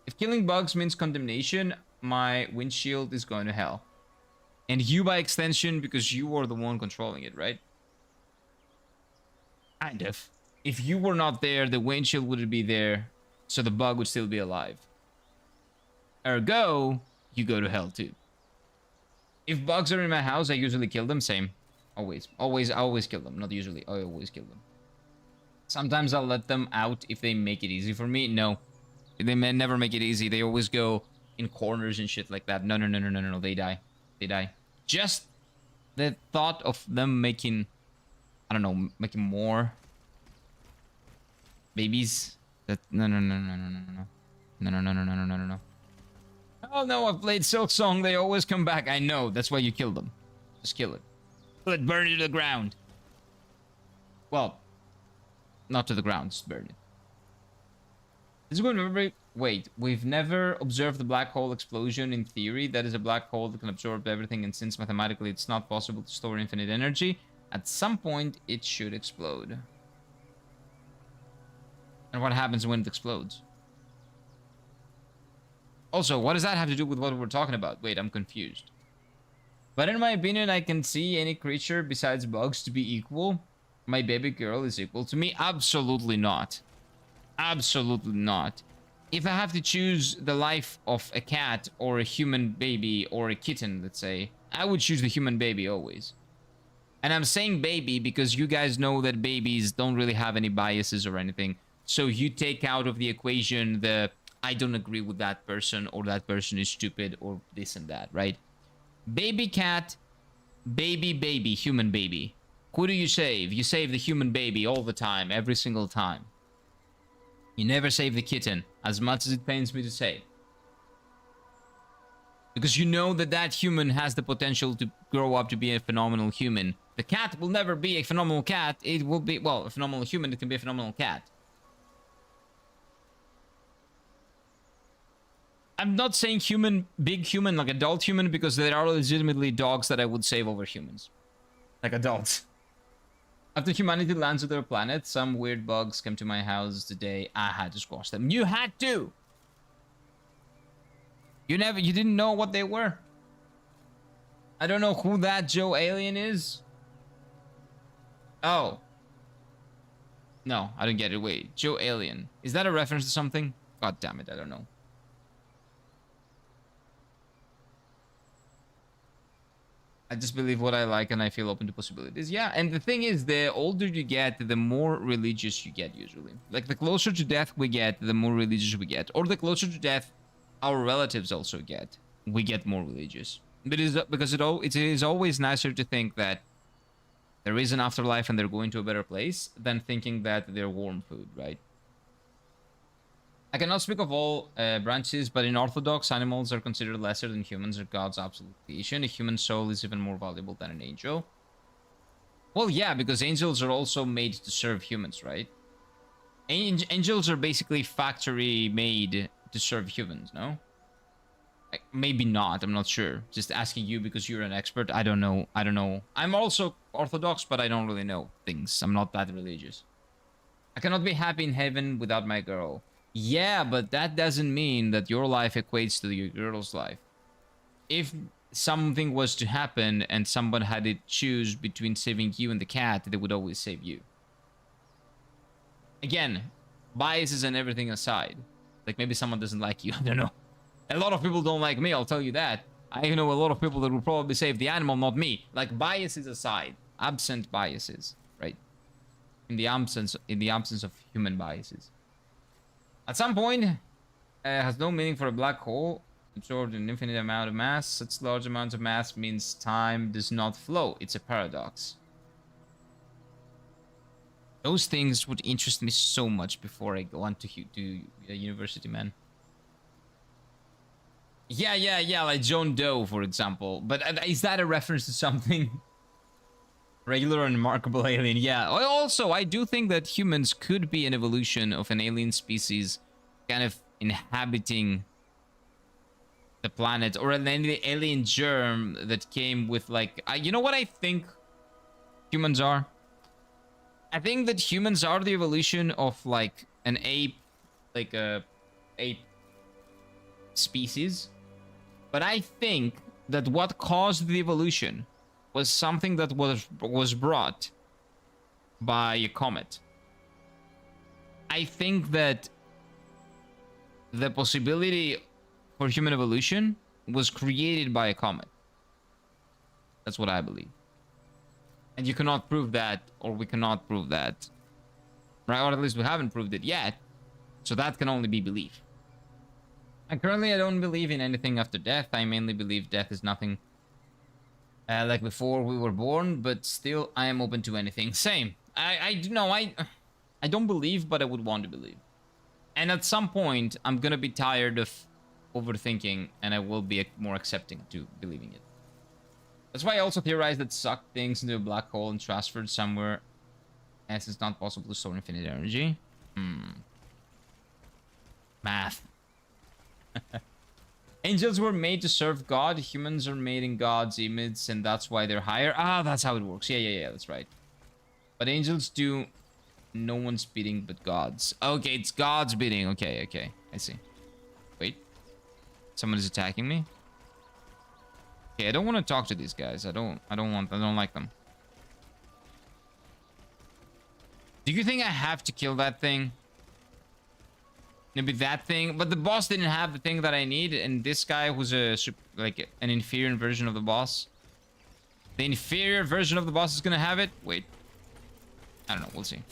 If killing bugs means condemnation, my windshield is going to hell. And you by extension, because you are the one controlling it, right? Kind of. If you were not there, the windshield wouldn't be there, so the bug would still be alive. Ergo, you go to hell too. If bugs are in my house, I usually kill them. Same. Always. I always kill them. Not usually. I always kill them. Sometimes I'll let them out if they make it easy for me. No. They may never make it easy. They always go in corners and shit like that. No. They die. They die. Just the thought of them making, I don't know, making more babies. That no. Oh no, I've played Silksong. They always come back. I know. That's why you kill them. Just kill it. Kill it. Burn it to the ground. Well, not to the ground. Just burn it. This is going to be... Wait, we've never observed the black hole explosion in theory. That is a black hole that can absorb everything, and since mathematically it's not possible to store infinite energy, at some point it should explode. And what happens when it explodes? Also, what does that have to do with what we're talking about? Wait, I'm confused. But in my opinion, I can see any creature besides bugs to be equal. My baby girl is equal to me? Absolutely not. Absolutely not. If I have to choose the life of a cat or a human baby or a kitten, let's say, I would choose the human baby always. And I'm saying baby because you guys know that babies don't really have any biases or anything. So you take out of the equation the I don't agree with that person or that person is stupid or this and that, right? Baby cat, baby, human baby. Who do you save? You save the human baby all the time, every single time. You never save the kitten, as much as it pains me to say. Because you know that that human has the potential to grow up to be a phenomenal human. The cat will never be a phenomenal cat. It will be, well, a phenomenal human, it can be a phenomenal cat. I'm not saying human, big human, like adult human, because there are legitimately dogs that I would save over humans. Like adults. After humanity lands on their planet, some weird bugs came to my house today. I had to squash them. You had to! You didn't know what they were. I don't know who that Joe Alien is. Oh. No, I don't get it. Wait, Joe Alien. Is that a reference to something? God damn it, I don't know. I just believe what I like and I feel open to possibilities. Yeah, and the thing is, the older you get, the more religious you get usually. Like, the closer to death we get, the more religious we get. Or the closer to death our relatives also get. We get more religious. But it is, because it is always nicer to think that there is an afterlife and they're going to a better place than thinking that they're warm food, right? I cannot speak of all branches, but in Orthodox, animals are considered lesser than humans or God's absolute creation. A human soul is even more valuable than an angel. Well, yeah, because angels are also made to serve humans, right? Angels are basically factory made to serve humans, no? Like, maybe not, I'm not sure. Just asking you because you're an expert. I don't know. I'm also Orthodox, but I don't really know things. I'm not that religious. I cannot be happy in heaven without my girl. Yeah, but that doesn't mean that your life equates to your girl's life. If something was to happen and someone had to choose between saving you and the cat, they would always save you. Again, biases and everything aside. Like, maybe someone doesn't like you, I don't know. A lot of people don't like me, I'll tell you that. I know a lot of people that will probably save the animal, not me. Like, biases aside. Absent biases, right? In the absence of human biases. At some point, has no meaning for a black hole. Absorbed an infinite amount of mass. Such large amounts of mass means time does not flow. It's a paradox. Those things would interest me so much before I go on to university, man. Yeah, like John Doe, for example. But is that a reference to something? Regular and remarkable alien, yeah. Also, I do think that humans could be an evolution of an alien species kind of inhabiting the planet, or an alien germ that came with, like... you know what I think humans are? I think that humans are the evolution of, like, an ape, like a ape species. But I think that what caused the evolution was something that was brought by a comet. I think that the possibility for human evolution was created by a comet. That's what I believe. And you cannot prove that, or we cannot prove that. Right? Or at least we haven't proved it yet. So that can only be belief. And currently I don't believe in anything after death. I mainly believe death is nothing like before we were born, but still I am open to anything. Same. I don't believe, but I would want to believe. And at some point, I'm gonna be tired of overthinking, and I will be more accepting to believing it. That's why I also theorized that sucked things into a black hole and transferred somewhere, as it's not possible to store infinite energy. Math. Angels were made to serve God. Humans are made in God's image, and that's why they're higher. Ah, that's how it works. Yeah, that's right. But angels do no one's bidding but God's. Okay, it's God's bidding. Okay. I see. Wait. Someone is attacking me? Okay, I don't want to talk to these guys. I don't like them. Do you think I have to kill that thing? Maybe that thing, but the boss didn't have the thing that I need, and this guy was like an inferior version of the boss. The inferior version of the boss is gonna have it? Wait. I don't know, we'll see.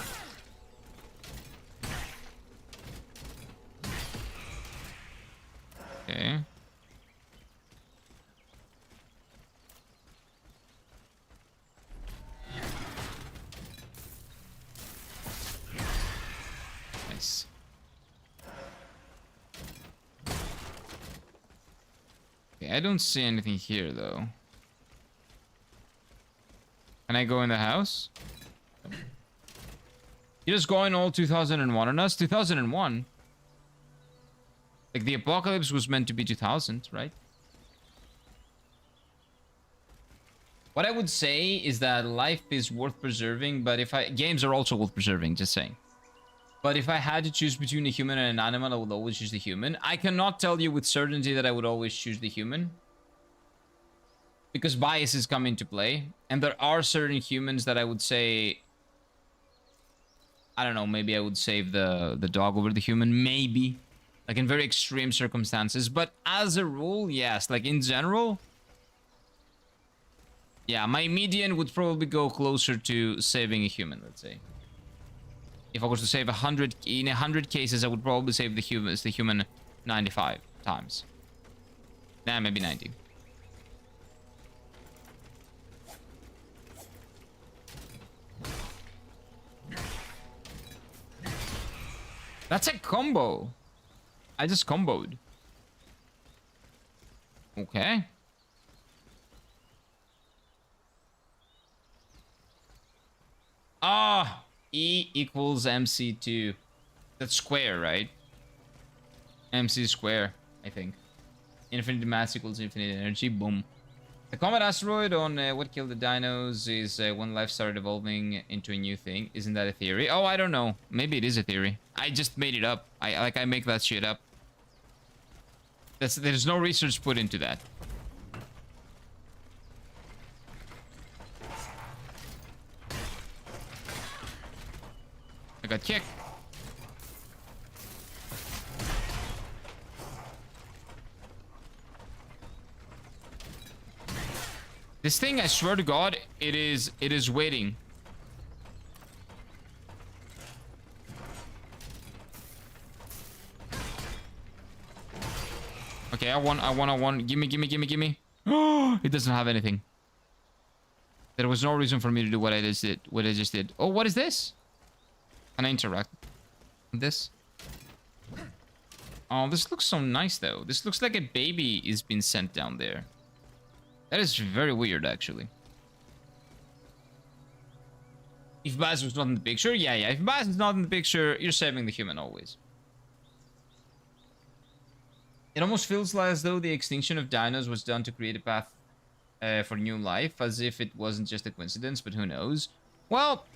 Okay. Nice. Okay, I don't see anything here, though. Can I go in the house? You just going all 2001 on us? 2001? Like, the apocalypse was meant to be 2000, right? What I would say is that life is worth preserving, but games are also worth preserving, just saying. But if I had to choose between a human and an animal, I would always choose the human. I cannot tell you with certainty that I would always choose the human, because biases come into play. And there are certain humans that I would say... I don't know, maybe I would save the dog over the human, maybe. Like in very extreme circumstances. But as a rule, yes. Like in general... yeah, my median would probably go closer to saving a human, let's say. If I was to save 100... in 100 cases, I would probably save the human 95 times. Nah, maybe 90. That's a combo. I just comboed. Okay. Ah, E equals MC2. That's square, right? MC square, I think. Infinite mass equals infinite energy. Boom. The comet asteroid on what killed the dinos is when life started evolving into a new thing. Isn't that a theory? Oh, I don't know. Maybe it is a theory. I just made it up. I make that shit up. There's no research put into that. I got kicked. This thing, I swear to God, it is waiting. Okay, I want. Gimme. It doesn't have anything. There was no reason for me to do what I just did. Oh, what is this? Can I interact with this? Oh, this looks so nice, though. This looks like a baby is being sent down there. That is very weird, actually. If Baz was not in the picture, yeah. If Baz is not in the picture, you're saving the human always. It almost feels like as though the extinction of dinos was done to create a path for new life, as if it wasn't just a coincidence, but who knows? Well,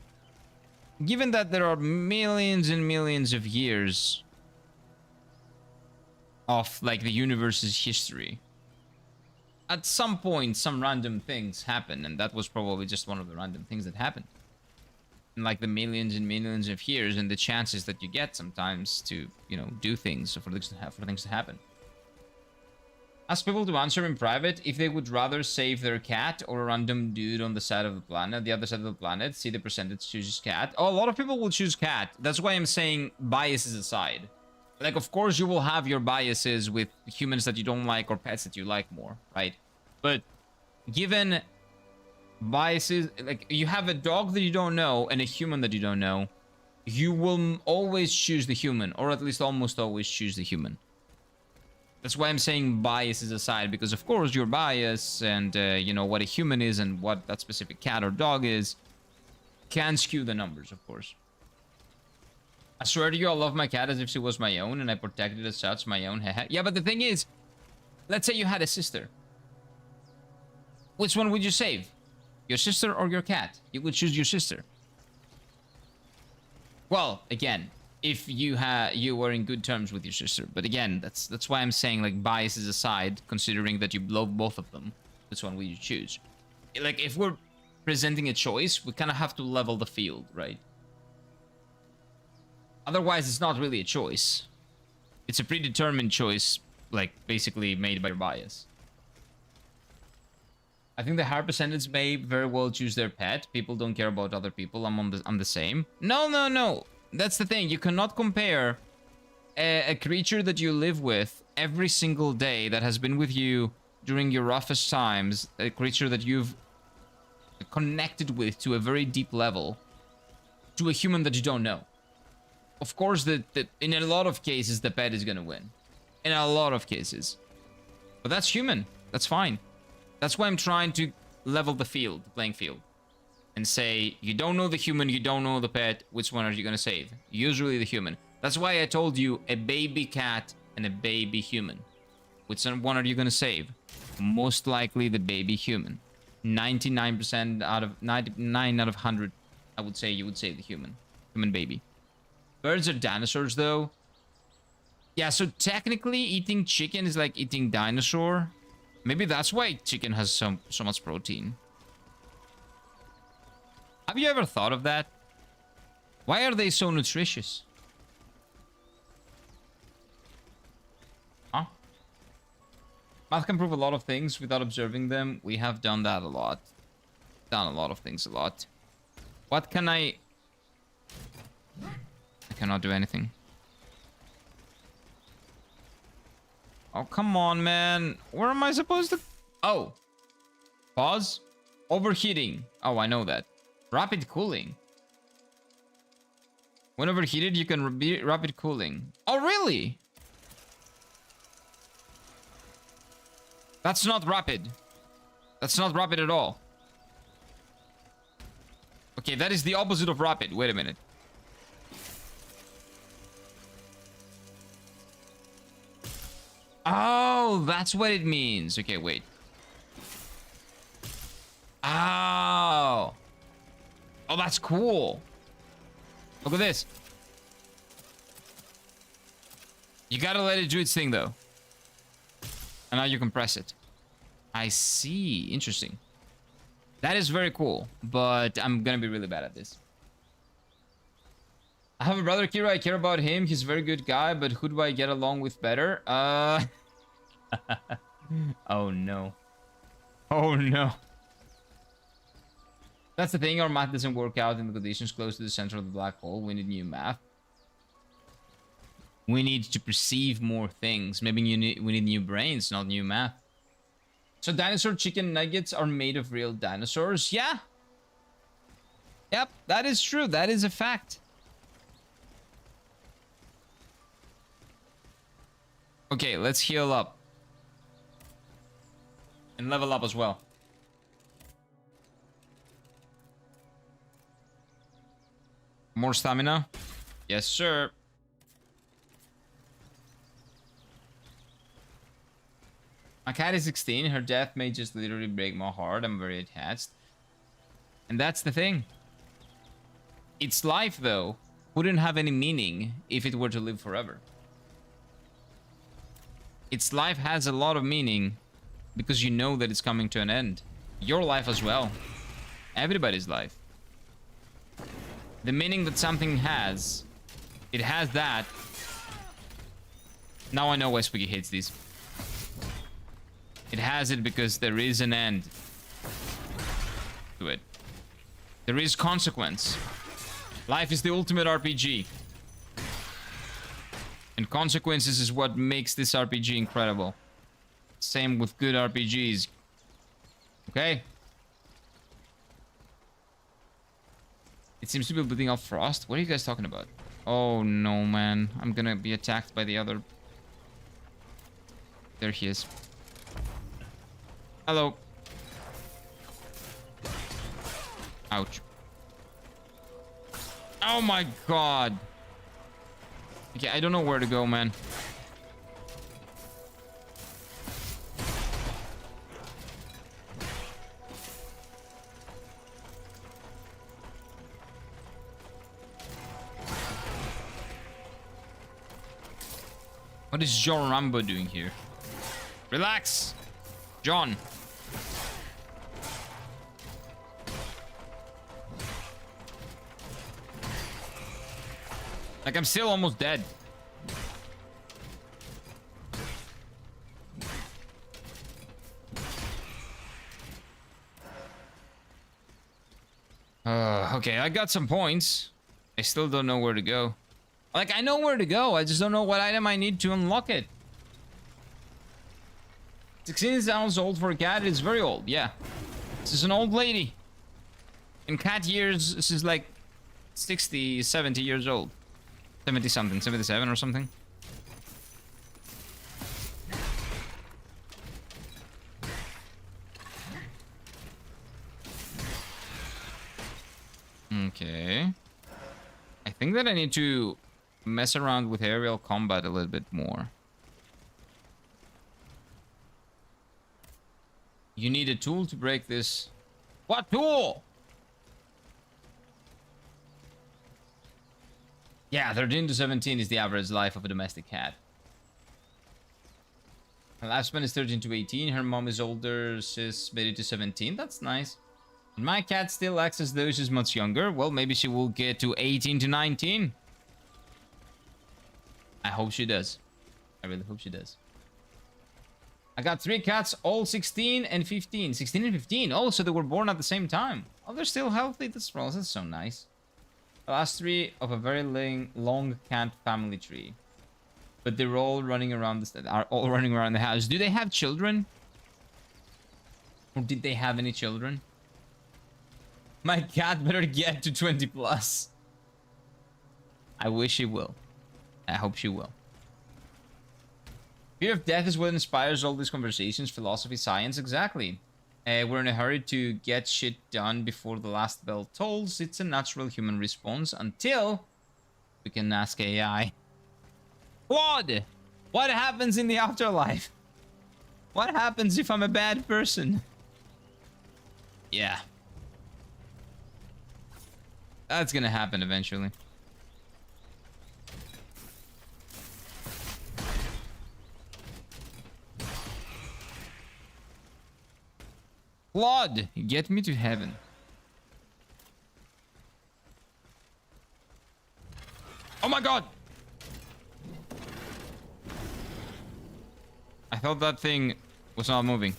given that there are millions and millions of years of, like, the universe's history, at some point, some random things happen, and that was probably just one of the random things that happened. In, like, the millions and millions of years, and the chances that you get sometimes to, you know, do things, for things to happen. Ask people to answer in private if they would rather save their cat or a random dude on the side of the planet, the other side of the planet. See the percentage chooses cat. Oh, a lot of people will choose cat. That's why I'm saying biases aside. Like, of course, you will have your biases with humans that you don't like or pets that you like more, right? But given biases, like, you have a dog that you don't know and a human that you don't know, you will always choose the human, or at least almost always choose the human. That's why I'm saying biases aside, because of course your bias and, you know, what a human is and what that specific cat or dog is can skew the numbers, of course. I swear to you, I love my cat as if she was my own, and I protect it as such, my own. Yeah, but the thing is, let's say you had a sister. Which one would you save? Your sister or your cat? You would choose your sister. Well, again, if you were in good terms with your sister. But again, that's why I'm saying, like, biases aside, considering that you love both of them, which one will you choose? Like, if we're presenting a choice, we kind of have to level the field, right? Otherwise, it's not really a choice. It's a predetermined choice, like, basically made by your bias. I think the higher percentage may very well choose their pet. People don't care about other people. I'm the same. No. That's the thing. You cannot compare a creature that you live with every single day, that has been with you during your roughest times, a creature that you've connected with to a very deep level, to a human that you don't know. Of course, in a lot of cases, the pet is going to win. In a lot of cases. But that's human. That's fine. That's why I'm trying to level the field, the playing field. And say, you don't know the human, you don't know the pet, which one are you going to save? Usually the human. That's why I told you a baby cat and a baby human. Which one are you going to save? Most likely the baby human. 99% out of 99 out of 100, I would say you would save the human baby. Birds are dinosaurs, though. Yeah, so technically eating chicken is like eating dinosaur. Maybe that's why chicken has so much protein. Have you ever thought of that? Why are they so nutritious? Huh? Math can prove a lot of things without observing them. We have done that a lot. Done a lot of things a lot. What can I cannot do anything. Oh, come on, man. Where am I supposed to... Oh. Pause. Overheating. Oh, I know that. Rapid cooling. When overheated, you can be rapid cooling. Oh, really? That's not rapid. That's not rapid at all. Okay, that is the opposite of rapid. Wait a minute. Oh, that's what it means. Okay, wait. Oh. Oh, that's cool. Look at this. You gotta let it do its thing, though. And now you compress it. I see. Interesting. That is very cool, but I'm gonna be really bad at this. I have a brother, Kira. I care about him. He's a very good guy, but who do I get along with better? Oh, no. Oh, no. That's the thing. Our math doesn't work out in the conditions close to the center of the black hole. We need new math. We need to perceive more things. Maybe we need new brains, not new math. So dinosaur chicken nuggets are made of real dinosaurs? Yeah. Yep, that is true. That is a fact. Okay, let's heal up. And level up as well. More stamina? Yes, sir. My cat is 16. Her death may just literally break my heart. I'm very attached. And that's the thing. Its life, though, wouldn't have any meaning if it were to live forever. Its life has a lot of meaning because you know that it's coming to an end. Your life as well. Everybody's life. The meaning that something has, it has that. Now I know why Squiggy hates these. It has it because there is an end to it. There is consequence. Life is the ultimate RPG. And consequences is what makes this RPG incredible. Same with good RPGs. Okay? It seems to be building up frost. What are you guys talking about? Oh no, man. I'm gonna be attacked by the other... There he is. Hello. Ouch. Oh my god. Okay, I don't know where to go, man. What is John Rambo doing here? Relax, John. Like, I'm still almost dead. Okay, I got some points. I still don't know where to go. Like, I know where to go. I just don't know what item I need to unlock it. 16 sounds old for a cat. It's very old, yeah. This is an old lady. In cat years, this is like 60, 70 years old. 70 something, 77 or something. Okay. I think that I need to mess around with aerial combat a little bit more. You need a tool to break this. What tool? Yeah, 13 to 17 is the average life of a domestic cat. Her lifespan is 13 to 18. Her mom is older. She's made it to 17. That's nice. And my cat still acts as though she's much younger. Well, maybe she will get to 18 to 19. I hope she does. I really hope she does. I got 3 cats, all 16 and 15. 16 and 15. Oh, so they were born at the same time. Oh, they're still healthy. That's so nice. The last 3 of a very long cat family tree. But they're all running around the house. Do they have children? Or did they have any children? My cat better get to 20 plus. I wish she will. I hope she will. Fear of death is what inspires all these conversations, philosophy, science, exactly. We're in a hurry to get shit done before the last bell tolls. It's a natural human response until we can ask AI. Claude, what happens in the afterlife? What happens if I'm a bad person? Yeah. That's gonna happen eventually. Claude, get me to heaven. Oh my god! I thought that thing was not moving.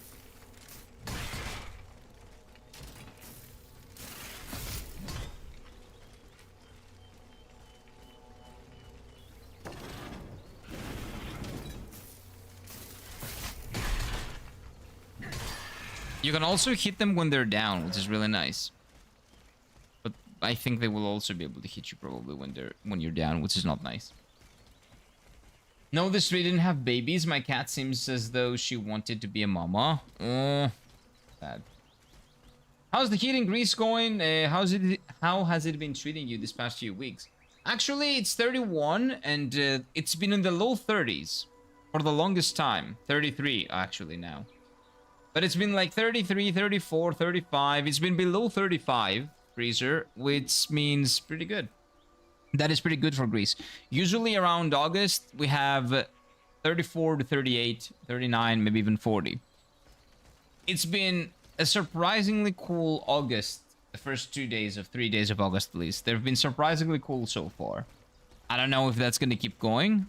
You can also hit them when they're down, which is really nice. But I think they will also be able to hit you probably when you're down, which is not nice. No, this tree didn't have babies. My cat seems as though she wanted to be a mama. Sad. How's the heat in Greece going? How has it been treating you this past few weeks? Actually, it's 31 and it's been in the low 30s for the longest time. 33 actually now. But it's been like 33, 34, 35. It's been below 35 freezer, which means pretty good. That is pretty good for Greece. Usually around August, we have 34 to 38, 39, maybe even 40. It's been a surprisingly cool August. The first 3 days of August at least. They've been surprisingly cool so far. I don't know if that's going to keep going.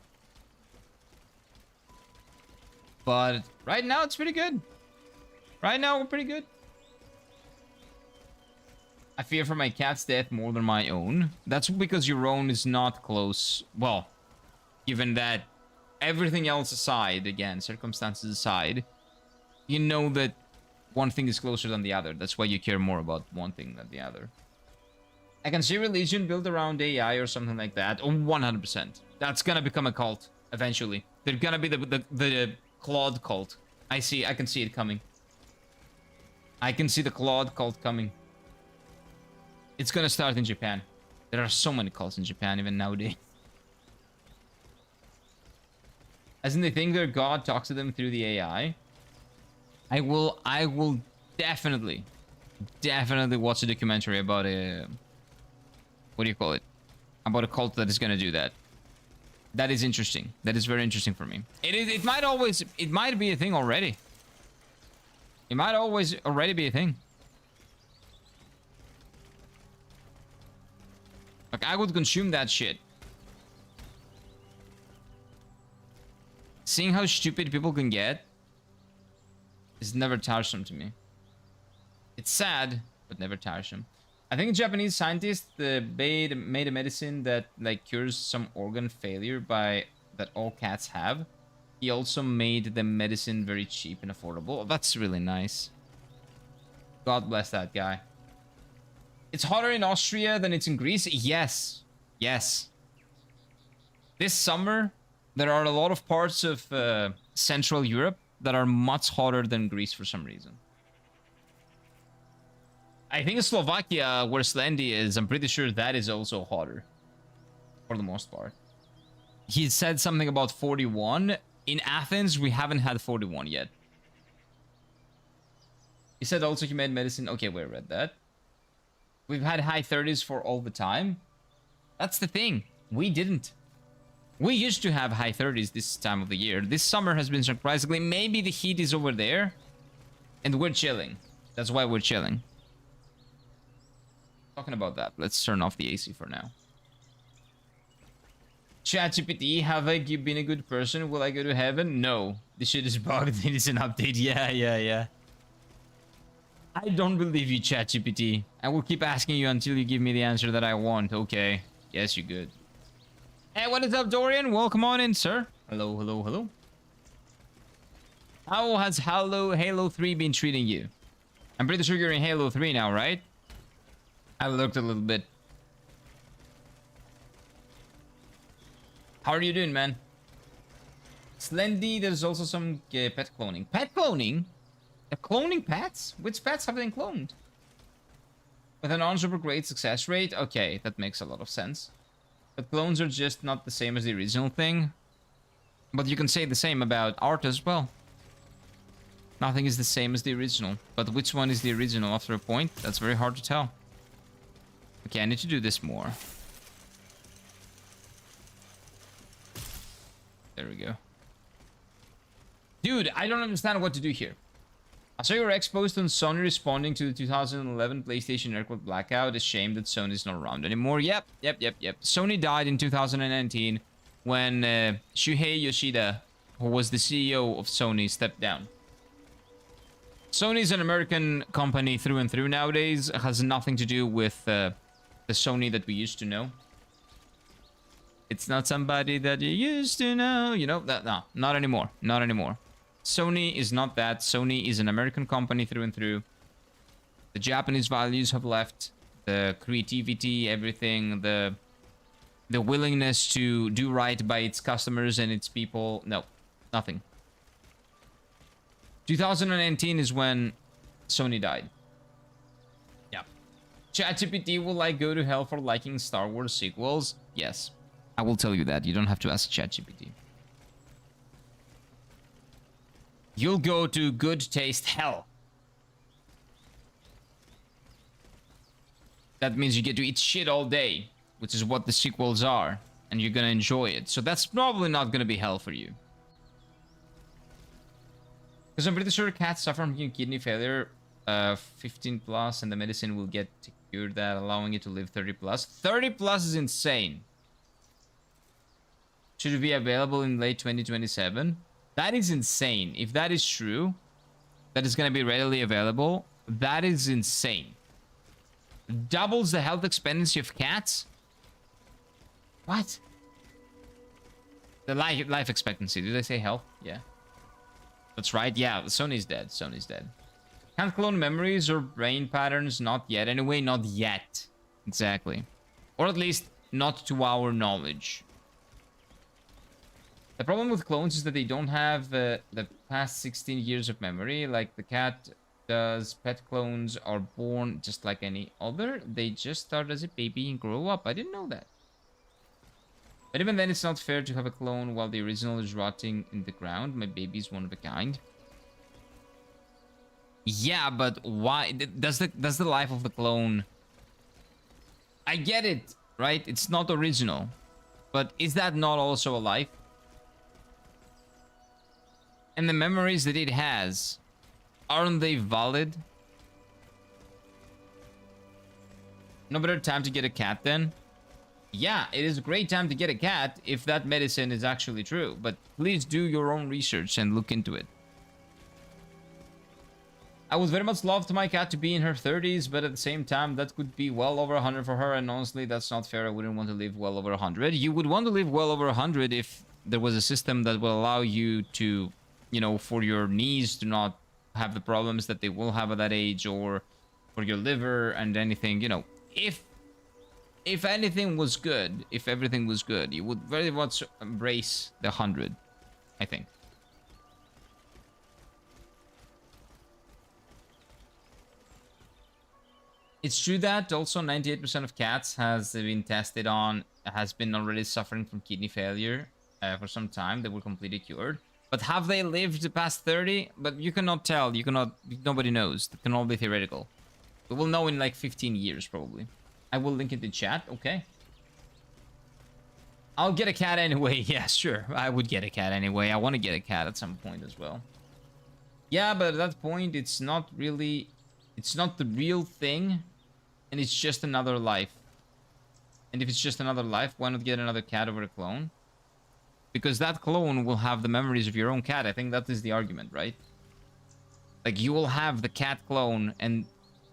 But right now, it's pretty good. Right now, we're pretty good. I fear for my cat's death more than my own. That's because your own is not close. Well, given that everything else aside, again, circumstances aside, you know that one thing is closer than the other. That's why you care more about one thing than the other. I can see religion built around AI or something like that. Oh, 100%. That's gonna become a cult eventually. They're gonna be the Claude cult. I can see it coming. I can see the Claude cult coming. It's gonna start in Japan. There are so many cults in Japan even nowadays. As in they think their god talks to them through the AI. I will definitely watch a documentary about a... What do you call it? About a cult that is gonna do that. That is interesting. That is very interesting for me. It might be a thing already. It might already be a thing. Like, I would consume that shit. Seeing how stupid people can get is never tiresome to me. It's sad, but never tiresome. I think a Japanese scientist made a medicine that like cures some organ failure that all cats have. He also made the medicine very cheap and affordable. Oh, that's really nice. God bless that guy. It's hotter in Austria than it's in Greece? Yes. Yes. This summer, there are a lot of parts of Central Europe that are much hotter than Greece for some reason. I think Slovakia, where Slendy is, I'm pretty sure that is also hotter. For the most part. He said something about 41. In Athens, we haven't had 41 yet. He said also he made medicine. Okay, we read that. We've had high 30s for all the time. That's the thing. We didn't. We used to have high 30s this time of the year. This summer has been surprisingly... Maybe the heat is over there. And we're chilling. That's why we're chilling. Talking about that, let's turn off the AC for now. ChatGPT, have I been a good person? Will I go to heaven? No. This shit is bugged. It is an update. Yeah. I don't believe you, ChatGPT. I will keep asking you until you give me the answer that I want. Okay. Yes, you're good. Hey, what is up, Dorian? Welcome on in, sir. Hello. How has Halo 3 been treating you? I'm pretty sure you're in Halo 3 now, right? I looked a little bit. How are you doing, man? Slendy, there's also some pet cloning. Pet cloning? They're cloning pets? Which pets have been cloned? With a non-super great success rate? Okay, that makes a lot of sense. But clones are just not the same as the original thing. But you can say the same about art as well. Nothing is the same as the original. But which one is the original after a point? That's very hard to tell. Okay, I need to do this more. There we go. Dude, I don't understand what to do here. I saw your ex post on Sony responding to the 2011 PlayStation Airport blackout. A shame that Sony's not around anymore. Yep. Sony died in 2019 when Shuhei Yoshida, who was the CEO of Sony, stepped down. Sony's an American company through and through nowadays. It has nothing to do with the Sony that we used to know. It's not somebody that you used to know. You know, that no, not anymore. Not anymore. Sony is not that. Sony is an American company through and through. The Japanese values have left. The creativity, everything, the willingness to do right by its customers and its people. No, nothing. 2019 is when Sony died. Yeah. ChatGPT, will I go to hell for liking Star Wars sequels? Yes. I will tell you that. You don't have to ask ChatGPT. You'll go to good taste hell. That means you get to eat shit all day, which is what the sequels are, and you're gonna enjoy it. So that's probably not gonna be hell for you. Because I'm pretty sure cats suffer from kidney failure 15 plus, and the medicine will get to cure that, allowing it to live 30 plus. 30 plus is insane. Should it be available in late 2027? That is insane. If that is true, that is going to be readily available, that is insane. Doubles the health expectancy of cats? What? The life expectancy. Did I say health? Yeah. That's right. Yeah, Sony's dead. Sony's dead. Can't clone memories or brain patterns? Not yet. Anyway, not yet. Exactly. Or at least not to our knowledge. The problem with clones is that they don't have the past 16 years of memory like the cat does. Pet clones are born just like any other. They just start as a baby and grow up. I didn't know that. But even then, it's not fair to have a clone while the original is rotting in the ground. My baby's one of a kind. Yeah, but why? Does the life of the clone... I get it, right? It's not original. But is that not also a life? And the memories that it has, aren't they valid? No better time to get a cat then? Yeah, it is a great time to get a cat if that medicine is actually true. But please do your own research and look into it. I would very much love my cat to be in her 30s, but at the same time, that could be well over 100 for her. And honestly, that's not fair. I wouldn't want to live well over 100. You would want to live well over 100 if there was a system that will allow you to... you know, for your knees to not have the problems that they will have at that age, or for your liver and anything, you know, if anything was good, if everything was good, you would very much embrace the 100, I think. It's true that also 98% of cats has been tested on, has been already suffering from kidney failure for some time. They were completely cured. But have they lived past 30? But you cannot tell. You cannot... Nobody knows. That can all be theoretical. We will know in like 15 years, probably. I will link it in chat. Okay. I'll get a cat anyway. Yeah, sure. I would get a cat anyway. I want to get a cat at some point as well. Yeah, but at that point, it's not really... It's not the real thing. And it's just another life. And if it's just another life, why not get another cat over a clone? Because that clone will have the memories of your own cat. I think that is the argument, right? Like, you will have the cat clone, and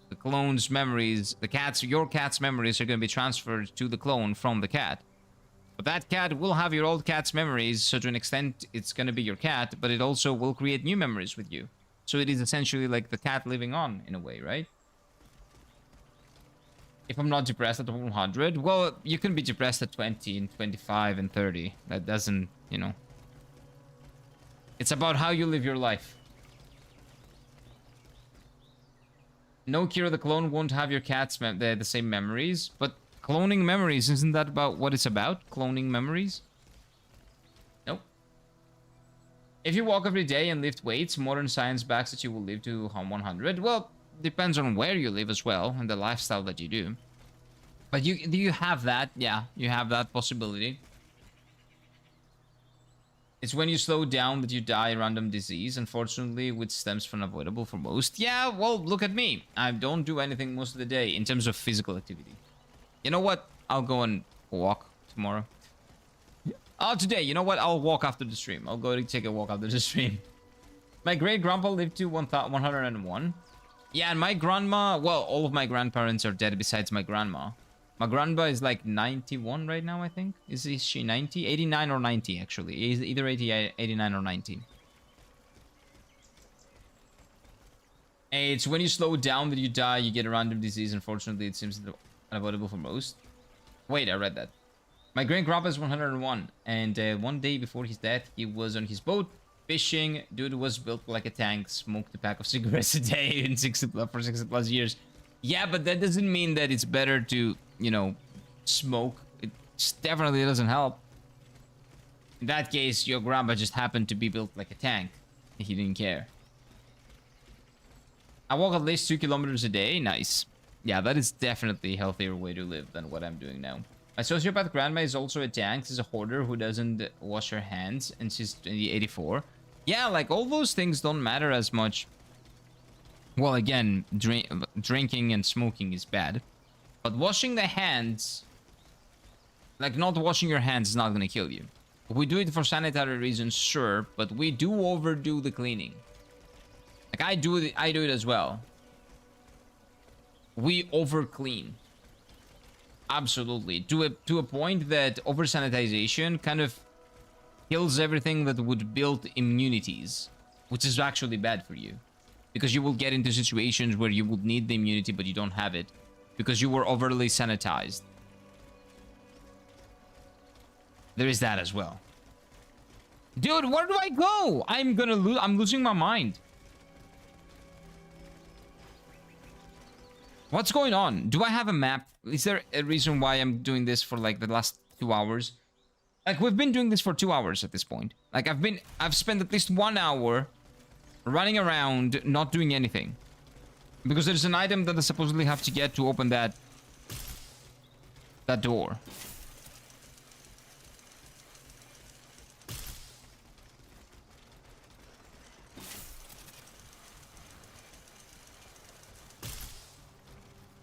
the clone's memories, your cat's memories are going to be transferred to the clone from the cat. But that cat will have your old cat's memories, so to an extent, it's going to be your cat, but it also will create new memories with you. So it is essentially like the cat living on, in a way, right? If I'm not depressed at 100, well, you can be depressed at 20 and 25 and 30. That doesn't, you know. It's about how you live your life. No, Kira the clone won't have your cat's the same memories, but cloning memories, isn't that about what it's about? Cloning memories? Nope. If you walk every day and lift weights, modern science backs that you will live to 100. Well, depends on where you live as well and the lifestyle that you do. But you have that? Yeah, you have that possibility. It's when you slow down that you die a random disease, unfortunately, which stems from unavoidable for most. Yeah, well, look at me. I don't do anything most of the day in terms of physical activity. You know what? I'll go and walk tomorrow. Oh, today, you know what? I'll walk after the stream. I'll go to take a walk after the stream. My great-grandpa lived to 101. Yeah, and my grandma... Well, all of my grandparents are dead besides my grandma. My grandpa is like 91 right now, I think. Is she 90? 89 or 90, actually. Either 89 or 90. It's when you slow down that you die, you get a random disease. Unfortunately, it seems unavoidable for most. Wait, I read that. My great-grandpa is 101. And one day before his death, he was on his boat fishing. Dude was built like a tank, smoked a pack of cigarettes a day in 60 plus years. Yeah, but that doesn't mean that it's better to, you know, smoke. It definitely doesn't help. In that case, your grandpa just happened to be built like a tank. He didn't care. I walk at least 2 kilometers a day. Nice. Yeah, that is definitely a healthier way to live than what I'm doing now. My sociopath grandma is also a tank. She's a hoarder who doesn't wash her hands, and she's 84. Yeah, like, all those things don't matter as much. Well, again, drinking and smoking is bad. But washing the hands... Like, not washing your hands is not gonna kill you. We do it for sanitary reasons, sure, but we do overdo the cleaning. Like, I do it as well. We over-clean. Absolutely. To a point that over-sanitization kind of kills everything that would build immunities. Which is actually bad for you. Because you will get into situations where you would need the immunity, but you don't have it. Because you were overly sanitized. There is that as well. Dude, where do I go? I'm losing my mind. What's going on? Do I have a map? Is there a reason why I'm doing this for like the last 2 hours? Like, we've been doing this for 2 hours at this point. Like, I've spent at least 1 hour running around, not doing anything. Because there's an item that I supposedly have to get to open that door.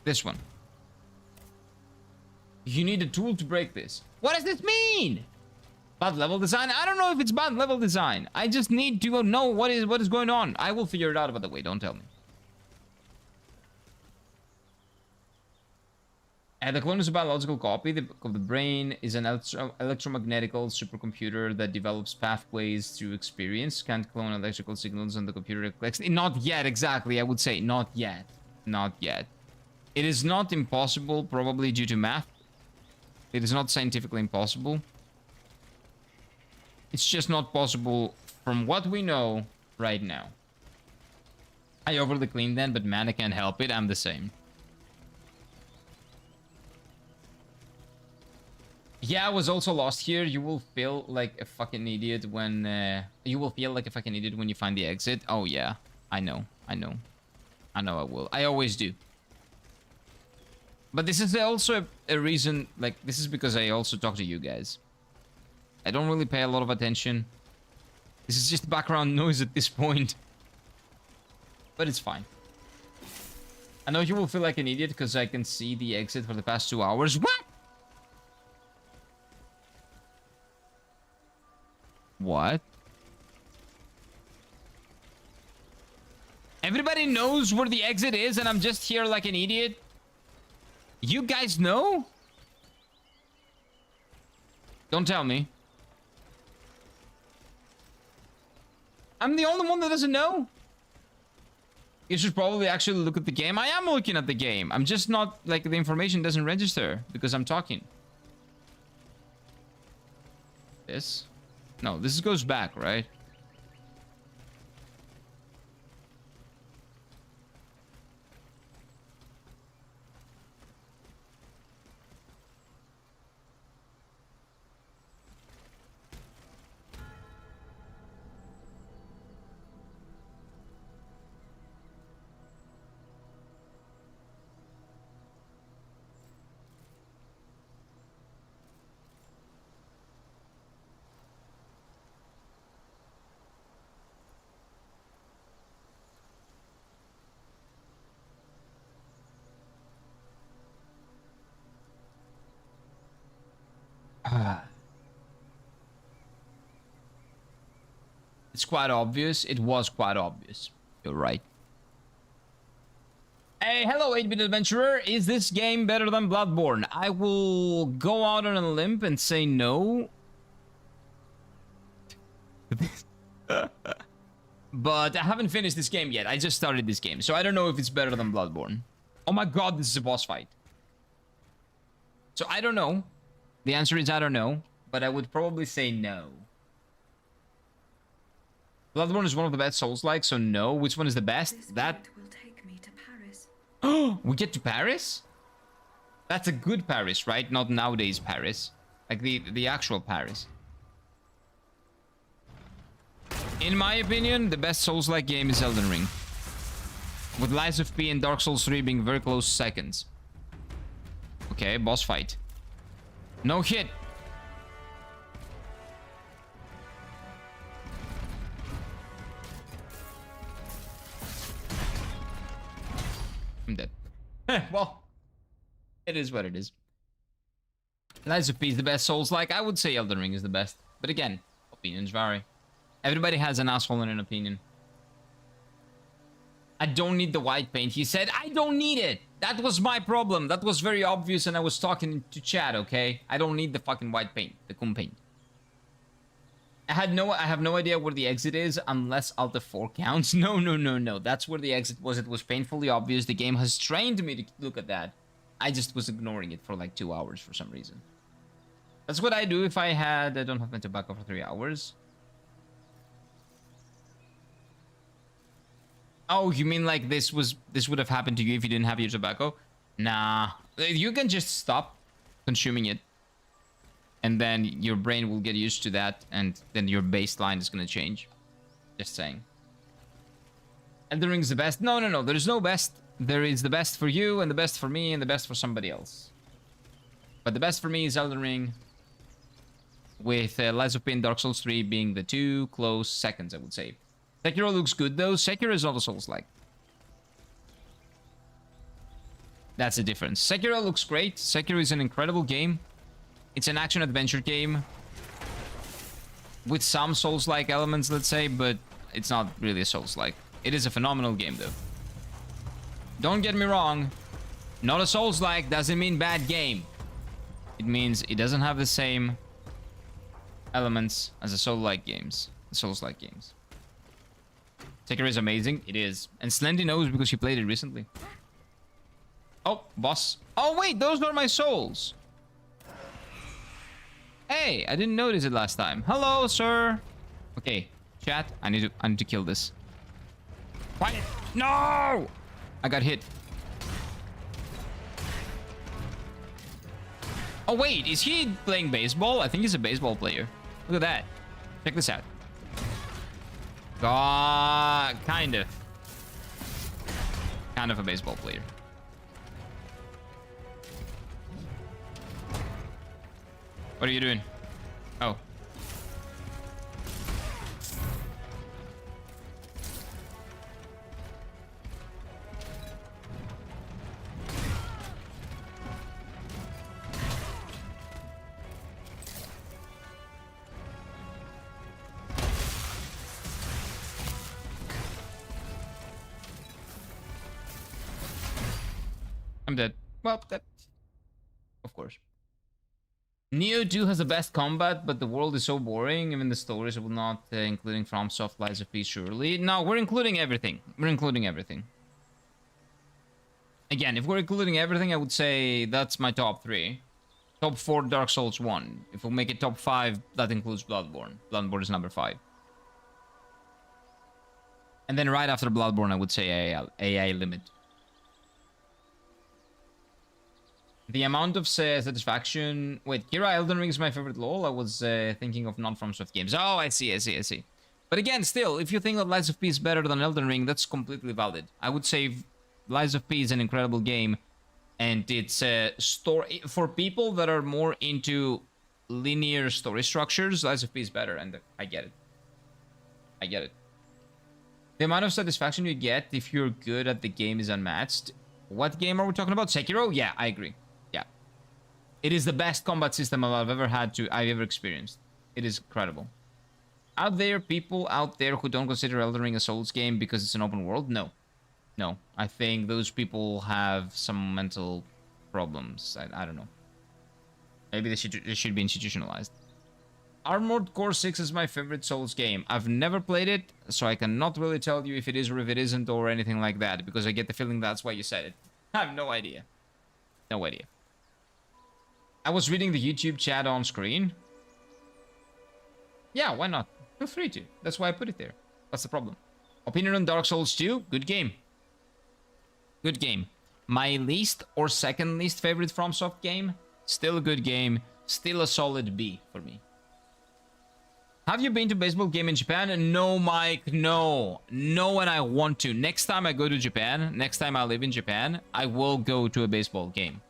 This one. You need a tool to break this. What does this mean? Bad level design? I don't know if it's bad level design. I just need to know what is going on. I will figure it out, by the way. Don't tell me. And the clone is a biological copy of the brain, is an electromagnetical supercomputer that develops pathways through experience. Can't clone electrical signals on the computer. Not yet, exactly. I would say not yet. Not yet. It is not impossible, probably due to math. It is not scientifically impossible. It's just not possible from what we know right now. I overly cleaned then, but man, I can't help it. I'm the same. Yeah, I was also lost here. You will feel like a fucking idiot when... you will feel like a fucking idiot when you find the exit. Oh, yeah. I know. I know. I know I will. I always do. But this is also a reason... Like, this is because I also talk to you guys. I don't really pay a lot of attention. This is just background noise at this point. But it's fine. I know you will feel like an idiot because I can see the exit for the past 2 hours. What? What? Everybody knows where the exit is and I'm just here like an idiot? You guys know? Don't tell me. I'm the only one that doesn't know? You should probably actually look at the game. I am looking at the game. I'm just not, like, the information doesn't register because I'm talking. This? No, this goes back, right? It's quite obvious. It was quite obvious. You're right. Hey, hello, 8-bit adventurer. Is this game better than Bloodborne? I will go out on a limb and say no. But I haven't finished this game yet. I just started this game, so I don't know if it's better than Bloodborne. Oh my god, this is a boss fight. So I don't know. The answer is I don't know, but I would probably say no. Bloodborne is one of the best Souls-like, so no. Which one is the best? This That... will take me to Paris. Oh, we get to Paris? That's a good Paris, right? Not nowadays Paris. Like the actual Paris. In my opinion, the best Souls-like game is Elden Ring. With Lies of P and Dark Souls 3 being very close seconds. Okay, boss fight. No hit. I'm dead. Well, it is what it is. Lies of P is the best Souls-like. I would say Elden Ring is the best. But again, opinions vary. Everybody has an asshole and an opinion. I don't need the white paint. He said, I don't need it. That was my problem. That was very obvious and I was talking to chat, okay? I don't need the fucking white paint. The cum paint. I have no idea where the exit is unless Alt F4 counts. No. That's where the exit was. It was painfully obvious. The game has trained me to look at that. I just was ignoring it for like 2 hours for some reason. That's what I do if I don't have my tobacco for 3 hours. Oh, you mean like this would have happened to you if you didn't have your tobacco? Nah. You can just stop consuming it. And then your brain will get used to that, and then your baseline is gonna change. Just saying. Elden Ring's the best. No. There is no best. There is the best for you, and the best for me, and the best for somebody else. But the best for me is Elden Ring. With Lies of P and Dark Souls 3 being the 2 close seconds, I would say. Sekiro looks good though. Sekiro is not a Souls-like. That's the difference. Sekiro looks great. Sekiro is an incredible game. It's an action-adventure game. With some Souls-like elements, let's say, but it's not really a Souls-like. It is a phenomenal game though. Don't get me wrong. Not a Souls-like doesn't mean bad game. It means it doesn't have the same elements as the Souls-like games. The Souls-like games. Sekiro is amazing. It is. And Slendy knows because she played it recently. Oh, boss. Oh, wait. Those are my souls. Hey, I didn't notice it last time. Hello, sir. Okay, chat. I need to kill this. Quiet. No! I got hit. Oh, wait. Is he playing baseball? I think he's a baseball player. Look at that. Check this out. Kind of. Kind of a baseball player. What are you doing? Oh. I'm dead. Well, that... Of course. Nioh 2 has the best combat, but the world is so boring. Even the stories will not, including FromSoft Lies of P, surely. No, we're including everything. We're including everything. Again, if we're including everything, I would say that's my top 3. Top 4, Dark Souls 1. If we'll make it top 5, that includes Bloodborne. Bloodborne is number 5. And then right after Bloodborne, I would say AI Limit. The amount of satisfaction... Wait, Kira, Elden Ring is my favorite LoL. I was thinking of non-FromSoft games. Oh, I see. But again, still, if you think that Lies of P is better than Elden Ring, that's completely valid. I would say Lies of P is an incredible game. And it's a story... For people that are more into linear story structures, Lies of P is better. And I get it. The amount of satisfaction you get if you're good at the game is unmatched. What game are we talking about? Sekiro? Yeah, I agree. Yeah. It is the best combat system I've ever experienced. It is incredible. Are there people out there who don't consider Elden Ring a Souls game because it's an open world? No. No. I think those people have some mental problems. I don't know. Maybe they should be institutionalized. Armored Core 6 is my favorite Souls game. I've never played it, so I cannot really tell you if it is or if it isn't or anything like that, because I get the feeling that's why you said it. I have no idea. No idea. I was reading the YouTube chat on screen. Yeah, why not? Feel free to. That's why I put it there. What's the problem? Opinion on Dark Souls 2? Good game. Good game. My least or second least favorite FromSoft game? Still a good game. Still a solid B for me. Have you been to a baseball game in Japan? No, Mike, no. No, and I want to. Next time I go to Japan, next time I live in Japan, I will go to a baseball game.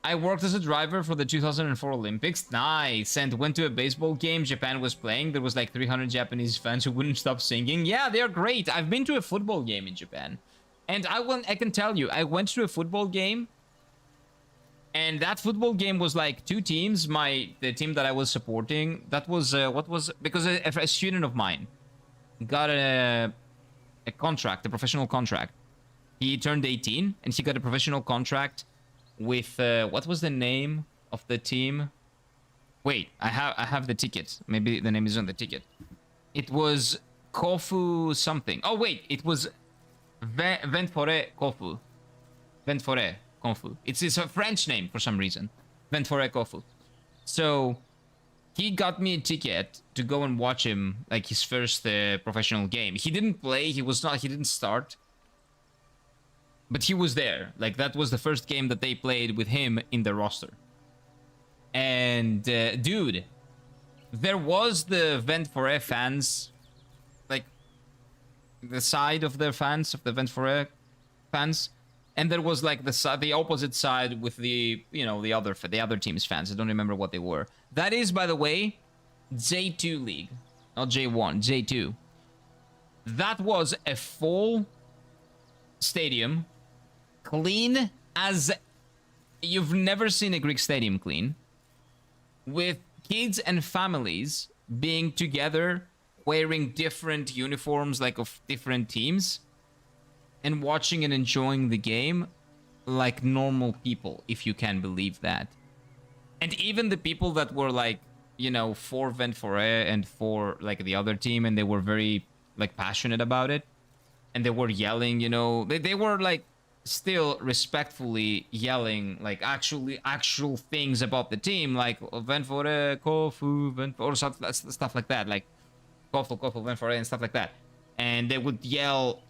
I worked as a driver for the 2004 Olympics. Nice. And went to a baseball game Japan was playing. There was like 300 Japanese fans who wouldn't stop singing. Yeah, they're great. I've been to a football game in Japan. And I can tell you, I went to a football game. And that football game was like 2 teams. The team that I was supporting, that was because a student of mine got a contract, a professional contract. He turned 18 and he got a professional contract with what was the name of the team? Wait, I have the ticket. Maybe the name is on the ticket. It was Kofu something. Oh wait, it was Ventfore Kofu. Ventfore. It's a French name for some reason. Ventfore Kofu. So he got me a ticket to go and watch him, like his first professional game. He didn't play. He didn't start. But he was there. Like that was the first game that they played with him in the roster. And dude, there was the Ventfore fans, like the side of their fans, of the Ventfore fans. And there was like the opposite side with the other team's fans. I don't remember what they were. That is, by the way, J2 League, not J1, J2. That was a full stadium, clean as you've never seen a Greek stadium clean, with kids and families being together, wearing different uniforms, like of different teams, and watching and enjoying the game like normal people, if you can believe that. And even the people that were like, for Ventfore and for like the other team, and they were very like passionate about it, and they were yelling, they were like still respectfully yelling like actual things about the team, like Ventfore, Kofu, Ventfore, or stuff like that, like Kofu, Ventfore, and stuff like that. And they would yell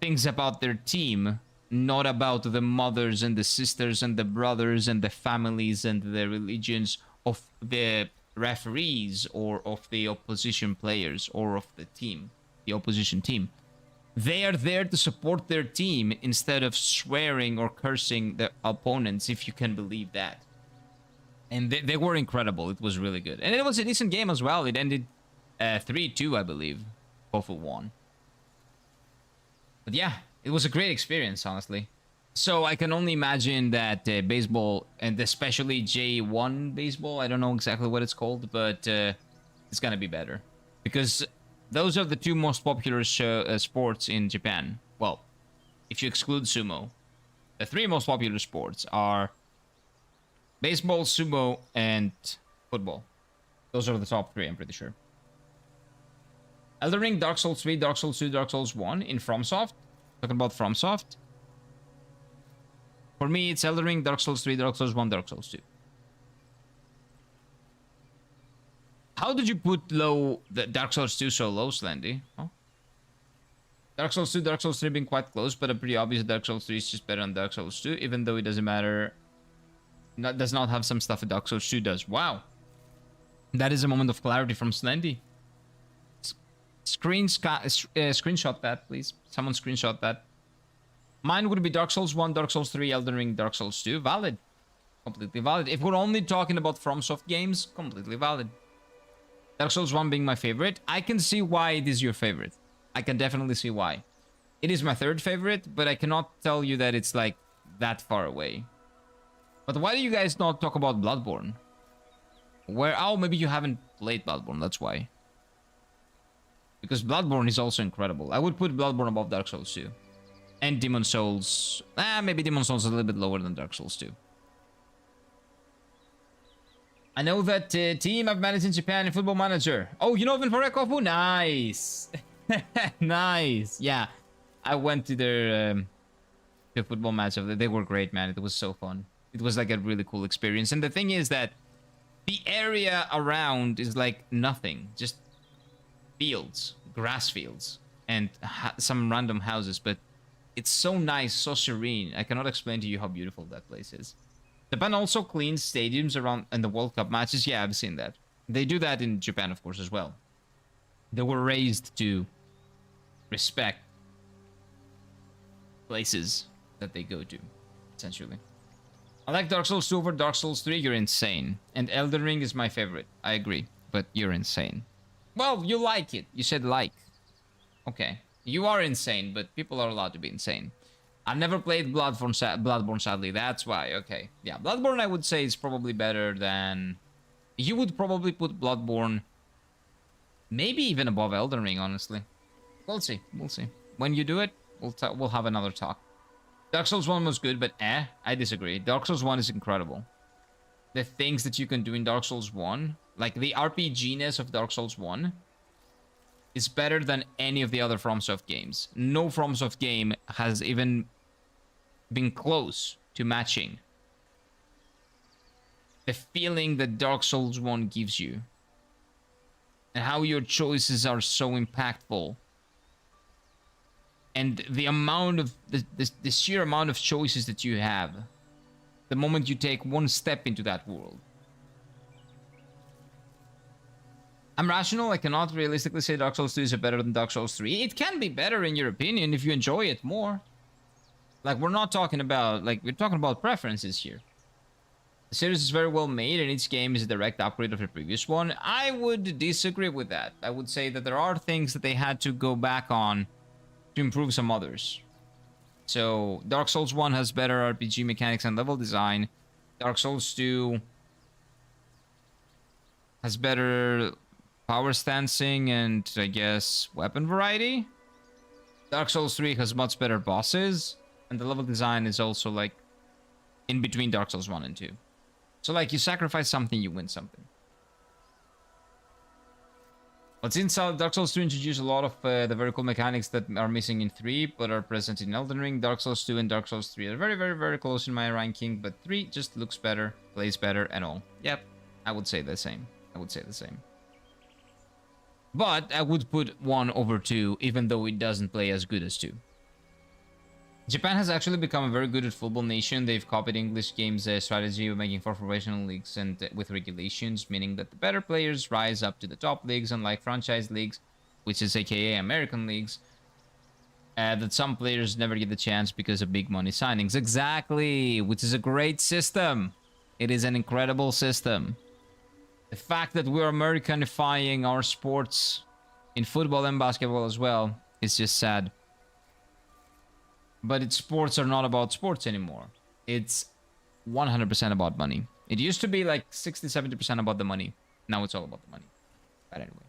things about their team, not about the mothers and the sisters and the brothers and the families and the religions of the referees or of the opposition players or of the team, the opposition team. They are there to support their team instead of swearing or cursing the opponents, if you can believe that. And they were incredible. It was really good. And it was a decent game as well. It ended 3-2, I believe. Kofu won. But yeah, it was a great experience, honestly. So I can only imagine that baseball, and especially J1 baseball, I don't know exactly what it's called, but it's gonna be better. Because those are the 2 most popular sports in Japan. Well, if you exclude sumo. The 3 most popular sports are baseball, sumo, and football. Those are the top 3, I'm pretty sure. Elden Ring, Dark Souls 3, Dark Souls 2, Dark Souls 1 in FromSoft. Talking about FromSoft. For me, it's Elden Ring, Dark Souls 3, Dark Souls 1, Dark Souls 2. How did you put the Dark Souls 2 so low, Slendy? Huh? Dark Souls 2, Dark Souls 3 being quite close, but a pretty obvious Dark Souls 3 is just better than Dark Souls 2, even though it doesn't matter. Does not have some stuff that Dark Souls 2 does. Wow. That is a moment of clarity from Slendy. Screenshot that, please. Someone screenshot that. Mine would be Dark Souls 1, Dark Souls 3, Elden Ring, Dark Souls 2. Valid. Completely valid. If we're only talking about FromSoft games, completely valid. Dark Souls 1 being my favorite. I can see why it is your favorite. I can definitely see why. It is my third favorite, but I cannot tell you that it's like that far away. But why do you guys not talk about Bloodborne? Oh, maybe you haven't played Bloodborne, that's why. Because Bloodborne is also incredible. I would put Bloodborne above Dark Souls 2. And Demon Souls. Maybe Demon Souls is a little bit lower than Dark Souls 2. I know that team I've managed in Japan in Football Manager. Oh, you know Vin Forekofu? Nice. Nice. Yeah. I went to their football match. They were great, man. It was so fun. It was like a really cool experience. And the thing is that the area around is like nothing. Just fields, grass fields, and some random houses. But it's so nice, so serene. I cannot explain to you how beautiful that place is. Japan also cleans stadiums around in the World Cup matches. Yeah, I've seen that. They do that in Japan, of course, as well. They were raised to respect places that they go to, essentially. I like Dark Souls 2 over Dark Souls 3. You're insane. And Elden Ring is my favorite. I agree, but you're insane. Well, you like it. You said like. Okay. You are insane, but people are allowed to be insane. I've never played Bloodborne, sadly. That's why. Okay. Yeah, Bloodborne, I would say, is probably better than... You would probably put Bloodborne maybe even above Elden Ring, honestly. We'll see. We'll see. When you do it, we'll have another talk. Dark Souls 1 was good, but I disagree. Dark Souls 1 is incredible. The things that you can do in Dark Souls 1, like the RPG-ness of Dark Souls 1, is better than any of the other FromSoft games. No FromSoft game has even been close to matching the feeling that Dark Souls 1 gives you. And how your choices are so impactful. And the amount of, the sheer amount of choices that you have. The moment you take one step into that world. I'm rational. I cannot realistically say Dark Souls 2 is better than Dark Souls 3. It can be better in your opinion if you enjoy it more. Like, we're not talking about, like, we're talking about preferences here. The series is very well made and each game is a direct upgrade of the previous one. I would disagree with that. I would say that there are things that they had to go back on to improve some others. So, Dark Souls 1 has better RPG mechanics and level design. Dark Souls 2 has better power stancing and, I guess, weapon variety. Dark Souls 3 has much better bosses. And the level design is also, like, in between Dark Souls 1 and 2. So, like, you sacrifice something, you win something. But since Dark Souls 2 introduced a lot of the very cool mechanics that are missing in 3, but are present in Elden Ring, Dark Souls 2 and Dark Souls 3 are very, very, very close in my ranking, but 3 just looks better, plays better, and all. Yep, I would say the same. I would say the same. But I would put 1 over 2, even though it doesn't play as good as 2. Japan has actually become a very good at football nation. They've copied English games' strategy of making 4 professional leagues and with regulations, meaning that the better players rise up to the top leagues, unlike franchise leagues, which is aka American leagues, that some players never get the chance because of big money signings. Exactly, which is a great system. It is an incredible system. The fact that we're Americanifying our sports in football and basketball as well is just sad. But sports are not about sports anymore. It's 100% about money. It used to be like 60-70% about the money. Now it's all about the money. But anyway.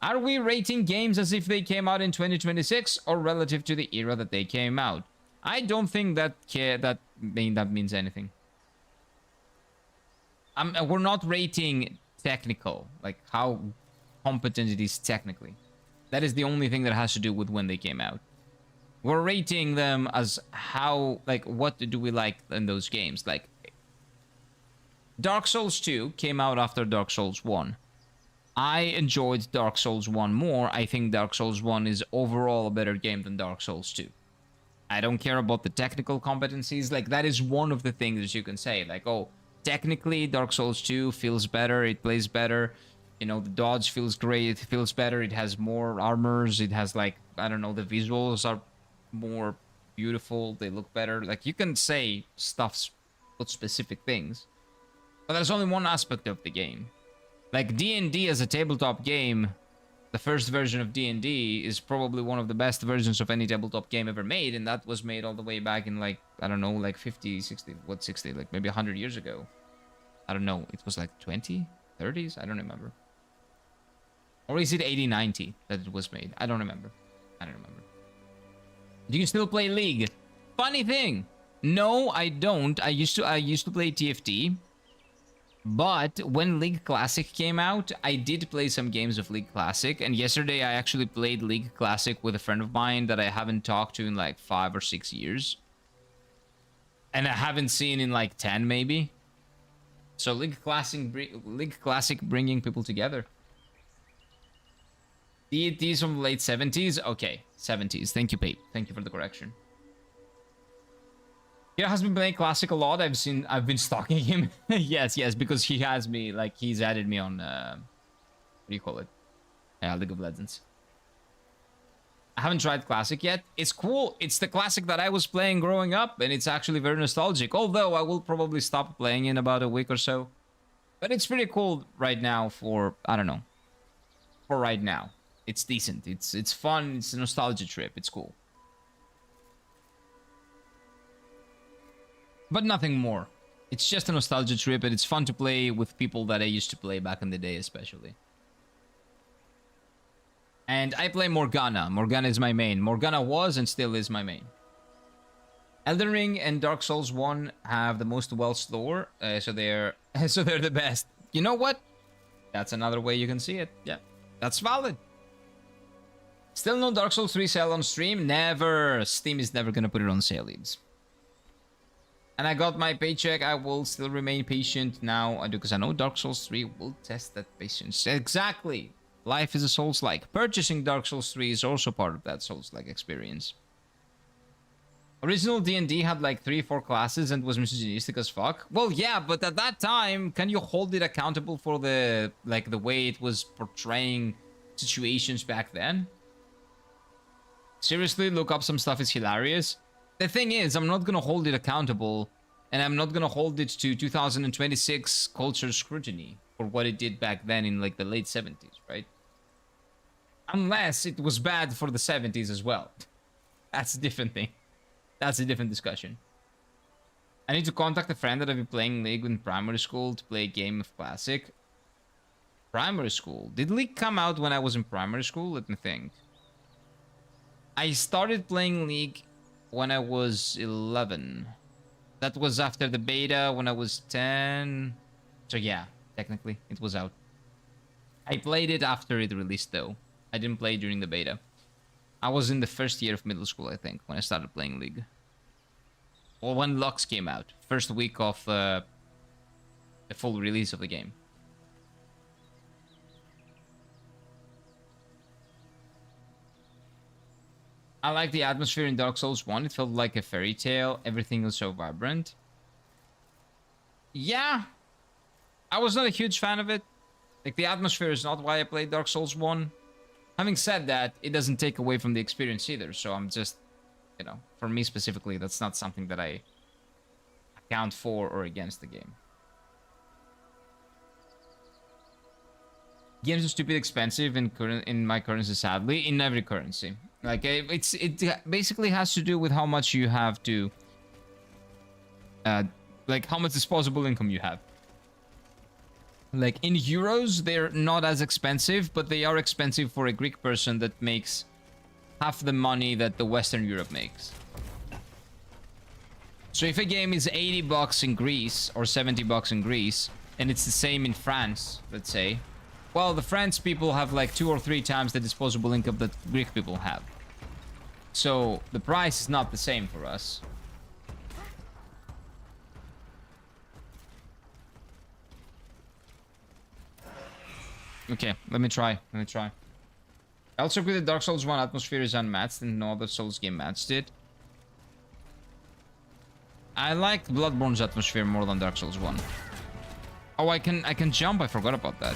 Are we rating games as if they came out in 2026 or relative to the era that they came out? I don't think that means anything. We're not rating technical, like how competent it is technically. That is the only thing that has to do with when they came out. We're rating them as how, like, what do we like in those games? Like, Dark Souls 2 came out after Dark Souls 1. I enjoyed Dark Souls 1 more. I think Dark Souls 1 is overall a better game than Dark Souls 2. I don't care about the technical competencies. Like, that is one of the things you can say. Like, oh, technically, Dark Souls 2 feels better. It plays better. You know, the dodge feels great. It feels better. It has more armors. It has, like, I don't know, the visuals are more beautiful. They look better. Like, you can say stuff about specific things. But there's only one aspect of the game. Like, D&D as a tabletop game, the first version of D&D is probably one of the best versions of any tabletop game ever made, and that was made all the way back in, like, I don't know, like 50, 60, what, 60, like maybe 100 years ago. I don't know, it was like 20, 30s? I don't remember. Or is it 80, 90 that it was made? I don't remember. I don't remember. Do you still play League? Funny thing. No, I don't. I used to play TFT. But when League Classic came out, I did play some games of League Classic. And yesterday I actually played League Classic with a friend of mine that I haven't talked to in like 5 or 6 years. And I haven't seen in like 10 maybe. So League Classic bringing people together. DT's from the late 70s? Okay, 70s. Thank you, Pape. Thank you for the correction. He has been playing Classic a lot. I've been stalking him. yes, because he has me, like, he's added me on, what do you call it? Yeah, League of Legends. I haven't tried Classic yet. It's cool. It's the Classic that I was playing growing up, and it's actually very nostalgic. Although I will probably stop playing in about a week or so. But it's pretty cool right now for, I don't know. For right now. It's decent. It's fun. It's a nostalgia trip. It's cool. But nothing more. It's just a nostalgia trip, and it's fun to play with people that I used to play back in the day, especially. And I play Morgana. Morgana is my main. Morgana was and still is my main. Elden Ring and Dark Souls 1 have the most wealth lore, so they're the best. You know what? That's another way you can see it. Yeah, that's valid. Still no Dark Souls 3 sale on stream? Never. Steam is never gonna put it on sale, leaves. And I got my paycheck. I will still remain patient now, because I know Dark Souls 3 will test that patience. Exactly. Life is a Souls-like. Purchasing Dark Souls 3 is also part of that Souls-like experience. Original D&D had like 3-4 classes and was misogynistic as fuck. Well, yeah, but at that time, can you hold it accountable for the way it was portraying situations back then? Seriously, look up some stuff. It's hilarious. The thing is, I'm not gonna hold it accountable, and I'm not gonna hold it to 2026 culture scrutiny for what it did back then in like the late 70s, right? Unless it was bad for the 70s as well. That's a different thing. That's a different discussion. I need to contact a friend that I've been playing League in primary school to play a game of Classic. Primary school? Did League come out when I was in primary school? Let me think. I started playing League when I was 11. That was after the beta when I was 10. So yeah, technically it was out. I played it after it released though. I didn't play during the beta. I was in the first year of middle school, I think, when I started playing League. Or when Lux came out. First week of the full release of the game. I like the atmosphere in Dark Souls 1. It felt like a fairy tale. Everything was so vibrant. Yeah. I was not a huge fan of it. Like, the atmosphere is not why I played Dark Souls 1. Having said that, it doesn't take away from the experience either. So I'm just, you know, for me specifically, that's not something that I account for or against the game. Games are stupid expensive in my currency, sadly. In every currency. Like, it basically has to do with how much you have to... like, how much disposable income you have. Like, in euros, they're not as expensive, but they are expensive for a Greek person that makes half the money that the Western Europe makes. So if a game is 80 bucks in Greece, or 70 bucks in Greece, and it's the same in France, let's say, well, the French people have like 2 or 3 times the disposable income that Greek people have. So the price is not the same for us. Okay, let me try. I also agree that Dark Souls 1 atmosphere is unmatched and no other Souls game matched it. I like Bloodborne's atmosphere more than Dark Souls 1. Oh, I can jump. I forgot about that.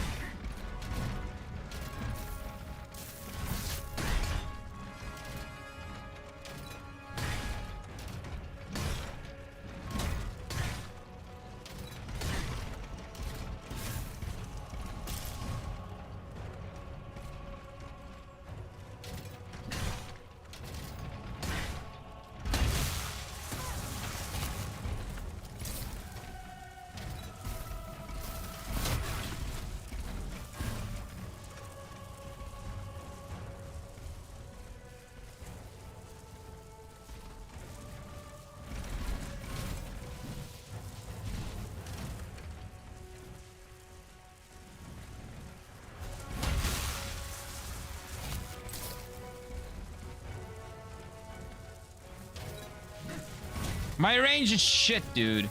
My range is shit, dude.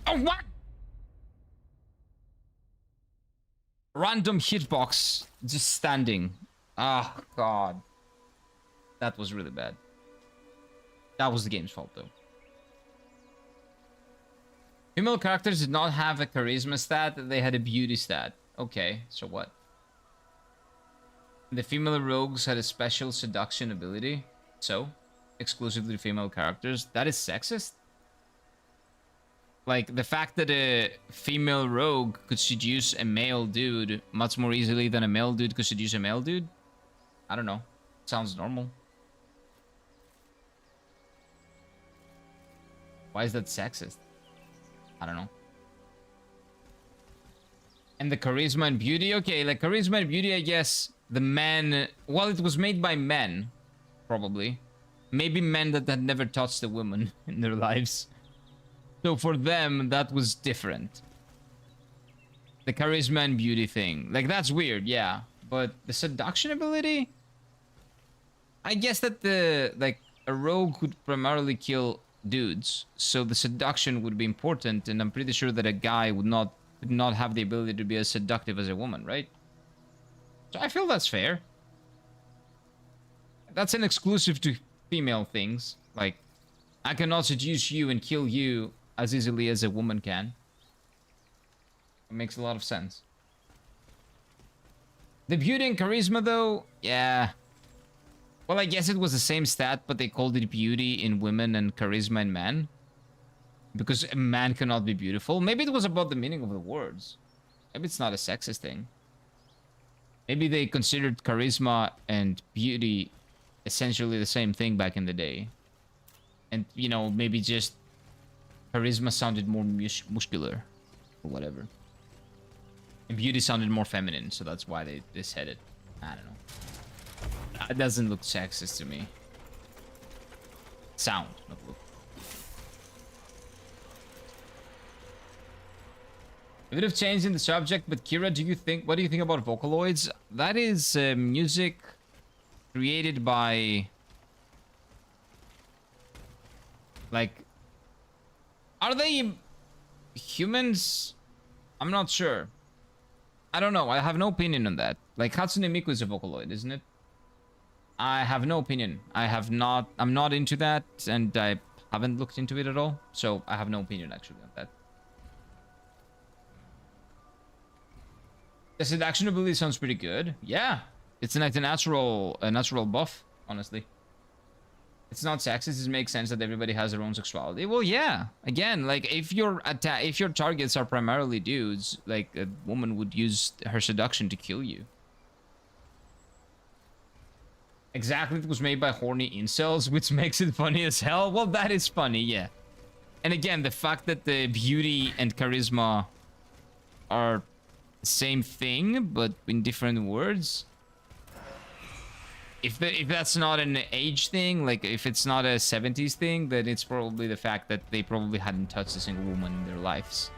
Oh, what? Random hitbox just standing. Ah, oh, God. That was really bad. That was the game's fault, though. Female characters did not have a charisma stat, they had a beauty stat. Okay, so what? The female rogues had a special seduction ability. So, exclusively female characters. That is sexist? Like, the fact that a female rogue could seduce a male dude much more easily than a male dude could seduce a male dude? I don't know. Sounds normal. Why is that sexist? I don't know. And the charisma and beauty? Okay, like charisma and beauty, I guess the men... Well, it was made by men, probably. Maybe men that had never touched a woman in their lives. So for them, that was different. The charisma and beauty thing. Like, that's weird, yeah. But the seduction ability? I guess that like, a rogue could primarily kill dudes, so the seduction would be important, and I'm pretty sure that a guy would not have the ability to be as seductive as a woman, right? So I feel that's fair. That's an exclusive to female things. Like, I cannot seduce you and kill you as easily as a woman can. It makes a lot of sense. The beauty and charisma, though, yeah. Well, I guess it was the same stat, but they called it beauty in women and charisma in men. Because a man cannot be beautiful. Maybe it was about the meaning of the words. Maybe it's not a sexist thing. Maybe they considered charisma and beauty essentially the same thing back in the day. And, you know, maybe just charisma sounded more muscular or whatever. And beauty sounded more feminine, so that's why they said it. I don't know. It doesn't look sexist to me. Sound, not look. A bit of change in the subject, but Kira, what do you think about Vocaloids? That is music created by... Like... Are they humans? I'm not sure. I don't know. I have no opinion on that. Like, Hatsune Miku is a Vocaloid, isn't it? I have no opinion. I'm not into that, and I haven't looked into it at all. So, I have no opinion, actually, on that. The seduction ability sounds pretty good. Yeah. It's like a natural buff, honestly. It's not sexist. It makes sense that everybody has their own sexuality. Well, yeah. Again, like, if your targets are primarily dudes, like, a woman would use her seduction to kill you. Exactly, it was made by horny incels, which makes it funny as hell. Well, that is funny, yeah. And again, the fact that the beauty and charisma are the same thing, but in different words. If that's not an age thing, like if it's not a 70s thing, then it's probably the fact that they probably hadn't touched a single woman in their lives.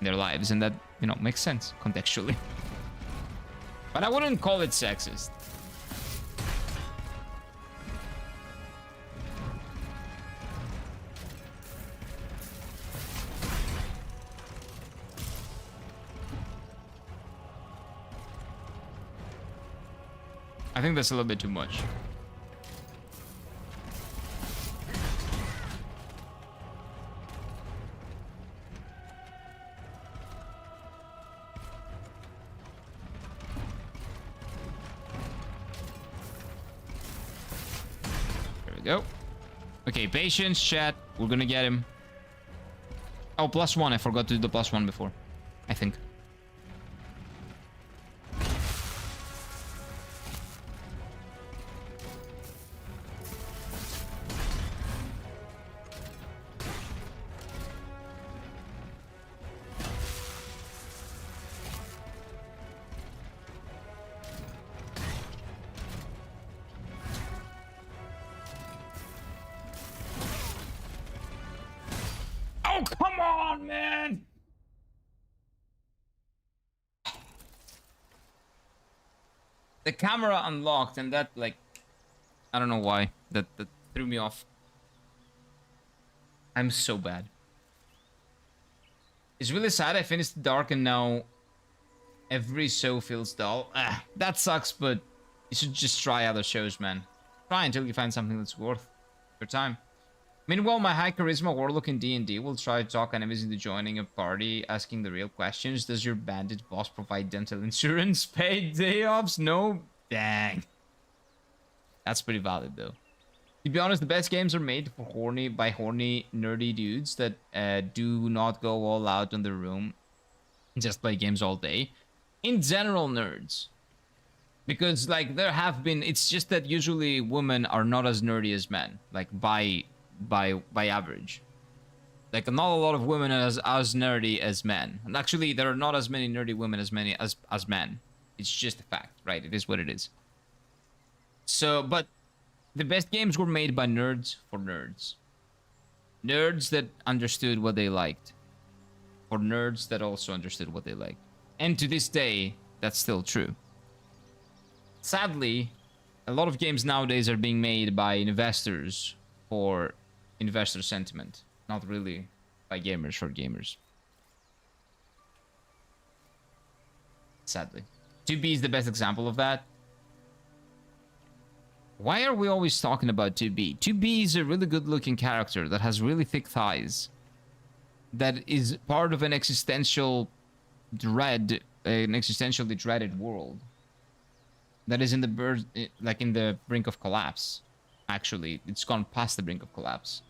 in their lives, and that, you know, makes sense contextually. But I wouldn't call it sexist. I think that's a little bit too much. There we go. Okay, patience, chat. We're gonna get him. Oh, +1. I forgot to do the +1 before, I think. Oh, come on, man! The camera unlocked, and that, like, I don't know why. That threw me off. I'm so bad. It's really sad. I finished Dark, and now every show feels dull. Ah, that sucks, but you should just try other shows, man. Try until you find something that's worth your time. Meanwhile, my high charisma warlock in D&D will try to talk enemies into joining a party, asking the real questions. Does your bandit boss provide dental insurance? Paid day offs? No? Dang. That's pretty valid, though. To be honest, the best games are made for horny, nerdy dudes that do not go all out on their room and just play games all day. In general, nerds. Because, like, there have been... It's just that usually women are not as nerdy as men. Like, by average. Like, not a lot of women are as nerdy as men. And actually, there are not as many nerdy women as men. It's just a fact, right? It is what it is. So, but the best games were made by nerds for nerds. Nerds that understood what they liked. For nerds that also understood what they liked. And to this day, that's still true. Sadly, a lot of games nowadays are being made by investors for investor sentiment, not really by gamers for gamers. Sadly. 2B is the best example of that. Why are we always talking about 2B? 2B is a really good looking character that has really thick thighs. That is part of an existential dread, an existentially dreaded world. That is in the brink of collapse. Actually, it's gone past the brink of collapse.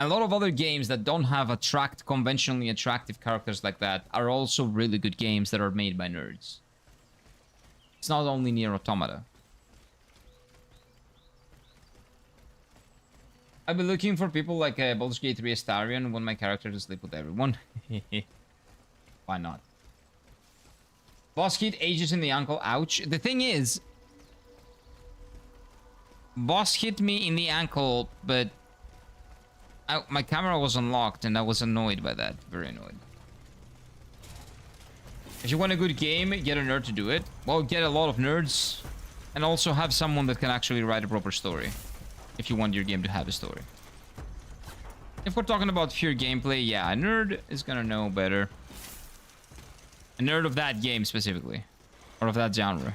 A lot of other games that don't have conventionally attractive characters like that are also really good games that are made by nerds. It's not only Nier Automata. I've been looking for people like Baldur's Gate 3 Astarion want my character to sleep with everyone. Why not? Boss hit Aegis in the ankle. Ouch. The thing is, boss hit me in the ankle, but my camera was unlocked and I was annoyed by that. Very annoyed. If you want a good game, get a nerd to do it. Well, get a lot of nerds and also have someone that can actually write a proper story. If you want your game to have a story. If we're talking about pure gameplay, yeah, a nerd is gonna know better. A nerd of that game specifically. Or of that genre.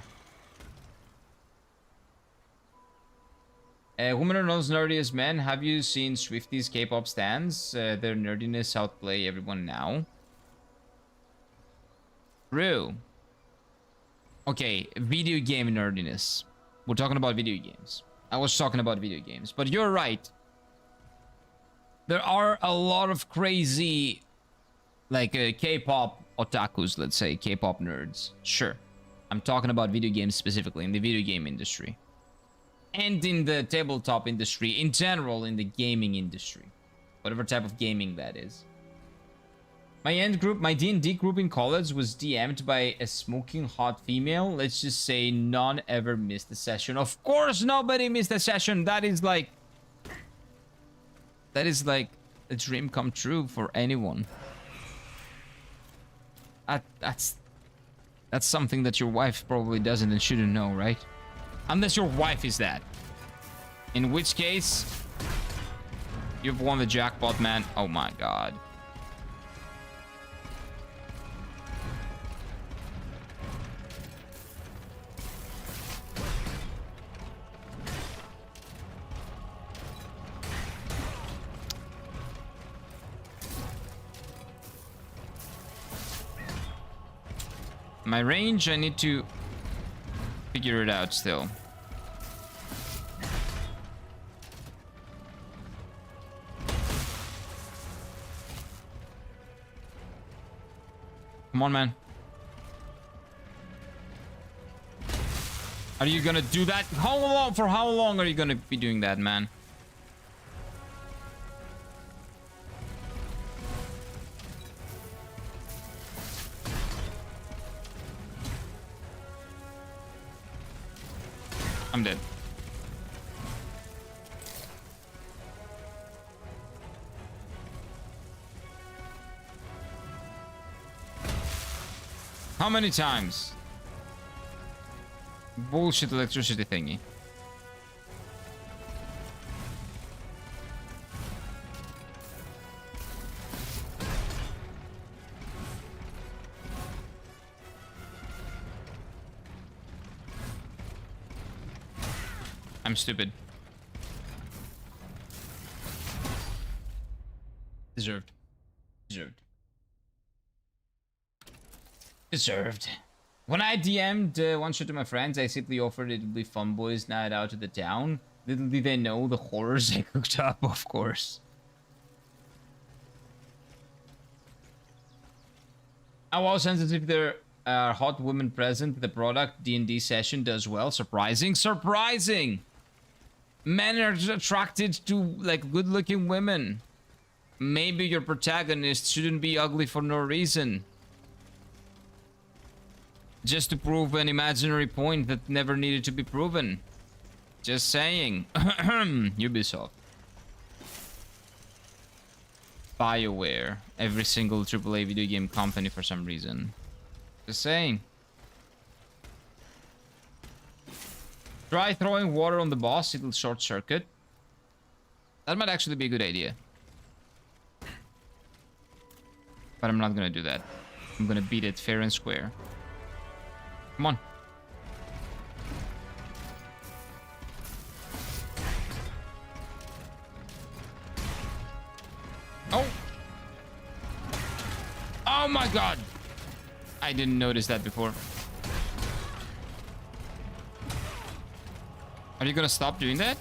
Women are not as nerdy as men. Have you seen Swifties K-pop stands? Their nerdiness outplay everyone now. True. Okay, video game nerdiness. We're talking about video games. I was talking about video games. But you're right. There are a lot of crazy, like, K-pop otakus, let's say. K-pop nerds. Sure. I'm talking about video games specifically, in the video game industry. And in the tabletop industry, in general, in the gaming industry. Whatever type of gaming that is. My end group, my D&D group in college was DM'd by a smoking hot female. Let's just say none ever missed a session. Of course nobody missed a session. That is like a dream come true for anyone. That's something that your wife probably doesn't and shouldn't know, right? Unless your wife is that. In which case, you've won the jackpot, man. Oh my god. My range, I need to figure it out still. Come on, man. Are you gonna do that? How long? For how long are you gonna be doing that, man? I'm dead. How many times? Bullshit electricity thingy. I'm stupid. Deserved. Deserved. Deserved. When I DM'd one shot to my friends, I simply offered it would be fun boys night out to the town. Little did they know the horrors I cooked up, of course. I was sensitive there are hot women present. The product D&D session does well. Surprising. Surprising! Men are attracted to, like, good-looking women. Maybe your protagonist shouldn't be ugly for no reason. Just to prove an imaginary point that never needed to be proven. Just saying. Ubisoft. BioWare. Every single AAA video game company for some reason. Just saying. Try throwing water on the boss, it'll short circuit. That might actually be a good idea. But I'm not gonna do that. I'm gonna beat it fair and square. Come on. Oh! Oh my god! I didn't notice that before. Are you gonna stop doing that?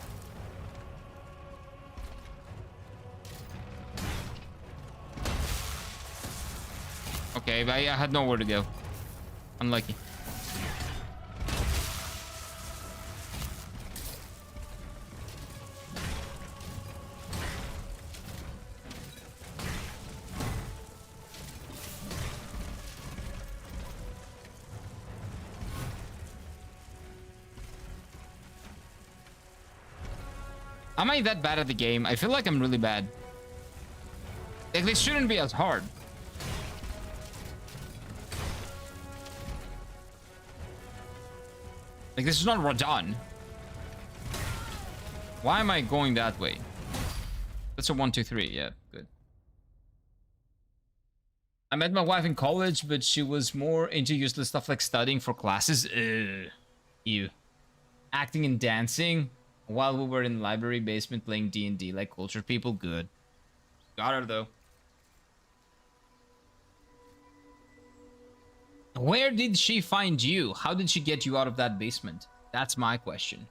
Okay, but I had nowhere to go. Unlucky. Am I that bad at the game? I feel like I'm really bad. Like, this shouldn't be as hard. Like, this is not Radon. Why am I going that way? That's a 1, 2, 3. Yeah, good. I met my wife in college, but she was more into useless stuff like studying for classes. Ew. Acting and dancing. While we were in the library basement playing D&D like cultured people. Good. Got her, though. Where did she find you? How did she get you out of that basement? That's my question.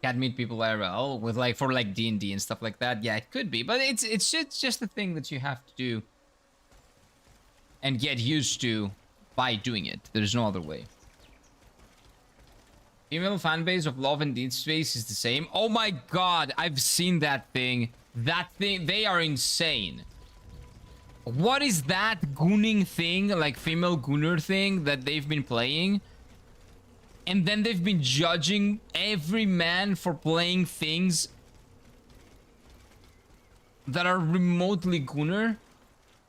Can't meet people IRL with like for like D&D and stuff like that. Yeah, it could be, but it's just a thing that you have to do and get used to by doing it. There's no other way. Female fanbase of Love and Dead Space is the same. Oh my god, I've seen that thing. That thing, they are insane. What is that gooning thing, like female gooner thing that they've been playing? And then they've been judging every man for playing things that are remotely gooner.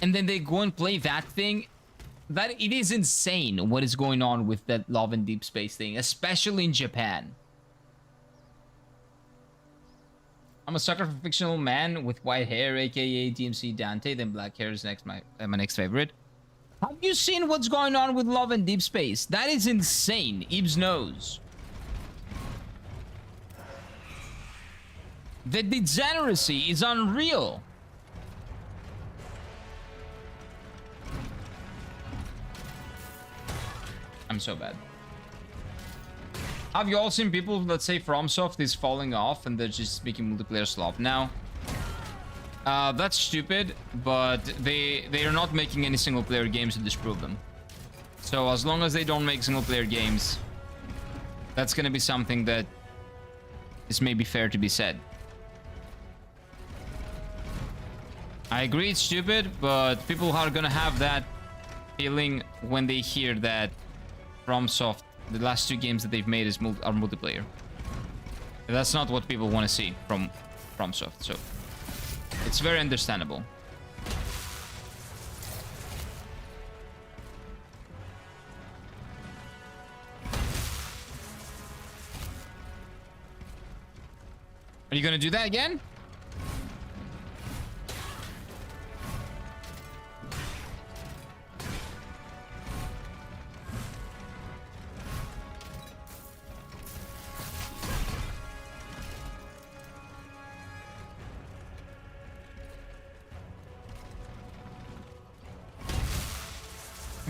And then they go and play that thing. That it is insane what is going on with that Love and Deep Space thing, especially in Japan. I'm a sucker for fictional man with white hair, aka DMC Dante. Then black hair is my next favorite. Have you seen what's going on with Love and Deep Space? That is insane. Ibs knows. The degeneracy is unreal. I'm so bad. Have you all seen people that say FromSoft is falling off and they're just making multiplayer slop now? That's stupid, but they are not making any single player games to disprove them. So as long as they don't make single player games, that's gonna be something that is maybe fair to be said. I agree it's stupid, but people are gonna have that feeling when they hear that FromSoft, the last 2 games that they've made are multiplayer. That's not what people want to see from FromSoft, so it's very understandable. Are you gonna do that again?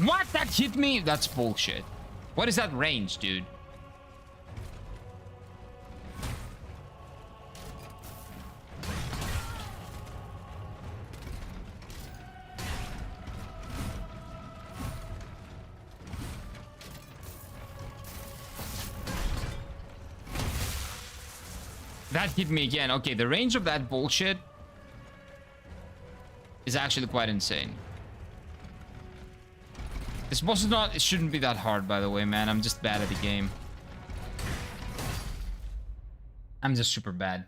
What? That hit me? That's bullshit. What is that range, dude? That hit me again. Okay, the range of that bullshit is actually quite insane. This boss is not... It shouldn't be that hard, by the way, man. I'm just bad at the game. I'm just super bad.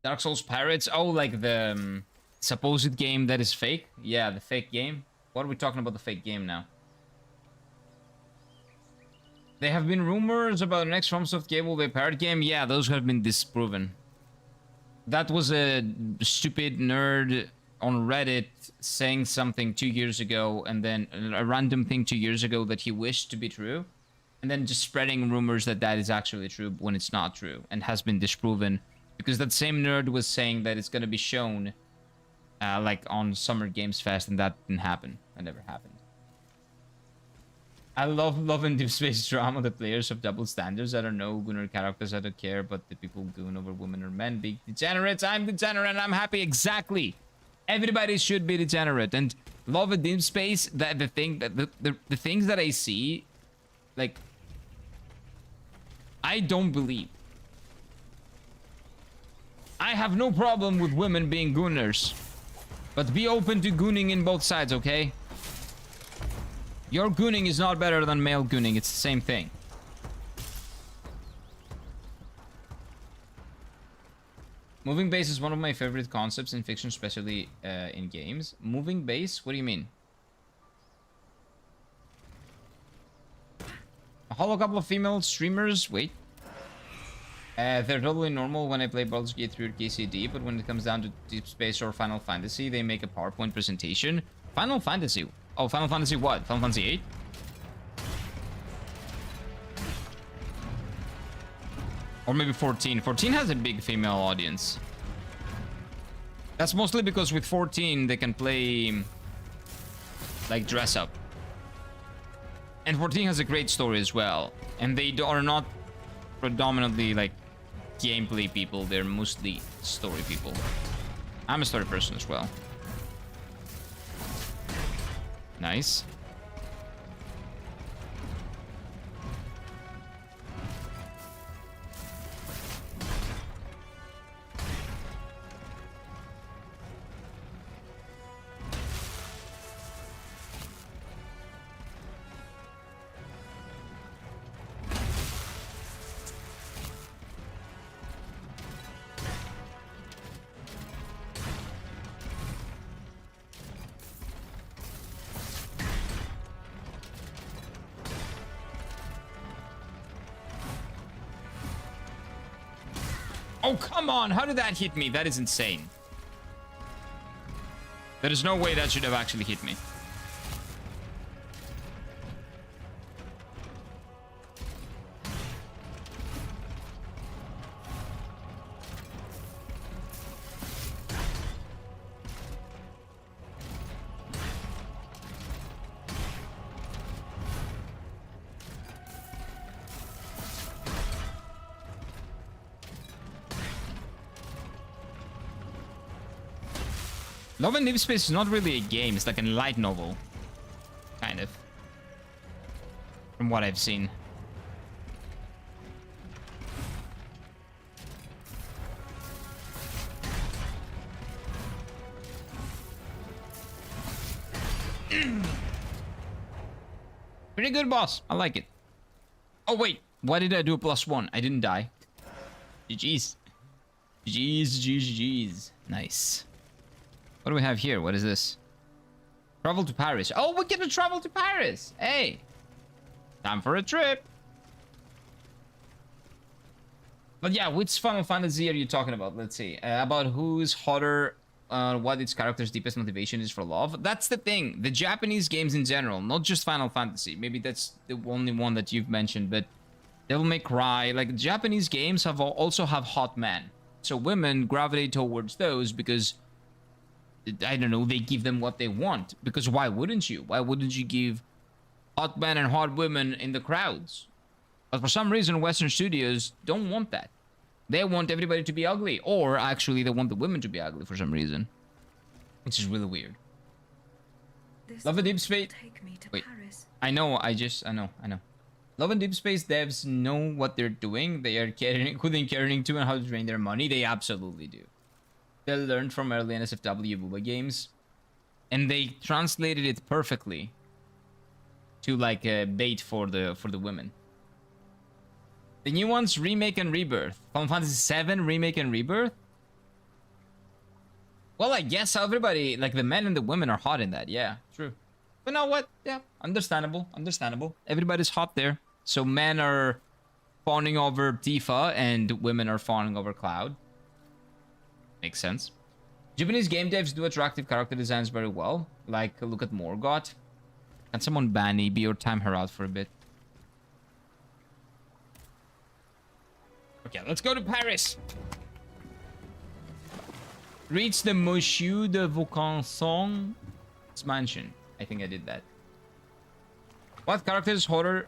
Dark Souls Pirates? Oh, like the supposed game that is fake? Yeah, the fake game. What are we talking about the fake game now? There have been rumors about the next FromSoft game will be a pirate game. Yeah, those have been disproven. That was a stupid nerd on Reddit saying something 2 years ago, and then a random thing 2 years ago that he wished to be true, and then just spreading rumors that that is actually true when it's not true and has been disproven, because that same nerd was saying that it's going to be shown like on Summer Games Fest, and that didn't happen. That never happened. I love and Deep Space drama. The players have double standards. I don't know Gunnar characters. I don't care, but the people goon over women or men. Big degenerates. I'm degenerate and I'm happy. Exactly. Everybody should be degenerate. And Love and Deep Space, the things that I see, like, I don't believe. I have no problem with women being gooners, but be open to gooning in both sides, okay? Your gooning is not better than male gooning. It's the same thing. Moving base is one of my favorite concepts in fiction, especially in games. Moving base? What do you mean? A whole couple of female streamers. Wait. They're totally normal when I play Baldur's Gate 3 or KCD, but when it comes down to Deep Space or Final Fantasy, they make a PowerPoint presentation. Final Fantasy? Oh, Final Fantasy what? Final Fantasy 8? Or maybe 14. 14 has a big female audience. That's mostly because with 14 they can play like dress up. And 14 has a great story as well. And they are not predominantly like gameplay people. They're mostly story people. I'm a story person as well. Nice. Oh, come on. How did that hit me? That is insane. There is no way that should have actually hit me. Love and Deep Space is not really a game, it's like a light novel. Kind of. From what I've seen. Pretty good, boss. I like it. Oh, wait. Why did I do a +1? I didn't die. GG's. GG's. Nice. What do we have here? What is this? Travel to Paris. Oh, we get to travel to Paris. Hey. Time for a trip. But yeah, which Final Fantasy are you talking about? Let's see. About who's hotter, what its character's deepest motivation is for love. That's the thing. The Japanese games in general, not just Final Fantasy. Maybe that's the only one that you've mentioned, but Devil May Cry. Like, Japanese games also have hot men. So women gravitate towards those because, I don't know, they give them what they want. Because why wouldn't you? Why wouldn't you give hot men and hot women in the crowds? But for some reason, Western studios don't want that. They want everybody to be ugly. Or actually, they want the women to be ugly for some reason. Which is really weird. Love and Deep Space. Wait, I know. Love and Deep Space devs know what they're doing. They are who they're caring to and how to drain their money. They absolutely do. They learned from early NSFW Booba games, and they translated it perfectly to like a bait for the women. The new ones, Remake and Rebirth. Final Fantasy VII Remake and Rebirth. Well, I guess everybody, like the men and the women, are hot in that. Yeah, true. But you know what? Yeah, understandable. Everybody's hot there. So men are fawning over Tifa, and women are fawning over Cloud. Makes sense. Japanese game devs do attractive character designs very well. Like, look at Morgoth. Can someone ban EB or time her out for a bit? Okay, let's go to Paris. Reach the Monsieur de Vaucanson mansion. I think I did that. What character's horror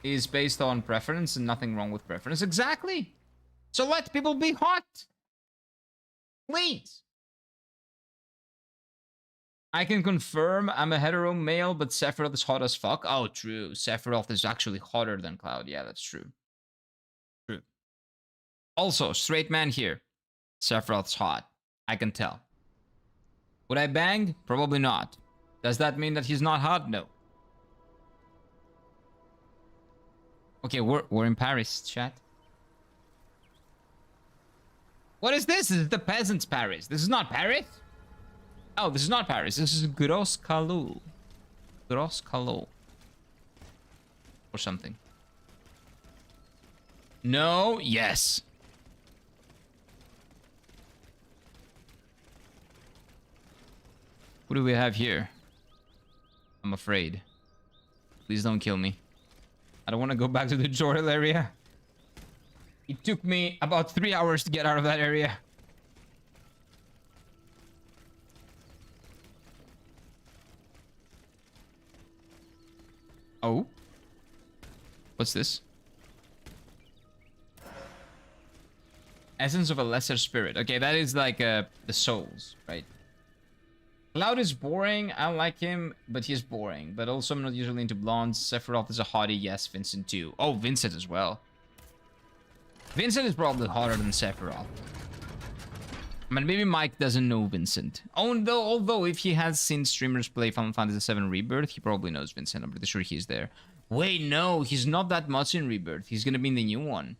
is based on preference and nothing wrong with preference? Exactly. So let people be hot. Please. I can confirm I'm a hetero male, but Sephiroth is hot as fuck. Oh, true. Sephiroth is actually hotter than Cloud. Yeah, that's true. True. Also, straight man here. Sephiroth's hot. I can tell. Would I bang? Probably not. Does that mean that he's not hot? No. Okay, we're in Paris, chat. What is this? This is the peasants' Paris. This is not Paris? Oh, this is not Paris. This is Gros Calou. Gros Calou. Or something. No, yes. What do we have here? I'm afraid. Please don't kill me. I don't want to go back to the tutorial area. It took me about 3 hours to get out of that area. Oh? What's this? Essence of a lesser spirit. Okay, that is like the souls, right? Cloud is boring. I like him, but he's boring. But also, I'm not usually into blondes. Sephiroth is a hottie. Yes, Vincent too. Oh, Vincent as well. Vincent is probably hotter than Sephiroth. I mean, maybe Mike doesn't know Vincent. Although if he has seen streamers play Final Fantasy VII Rebirth, he probably knows Vincent. I'm pretty sure he's there. Wait, no, he's not that much in Rebirth. He's gonna be in the new one.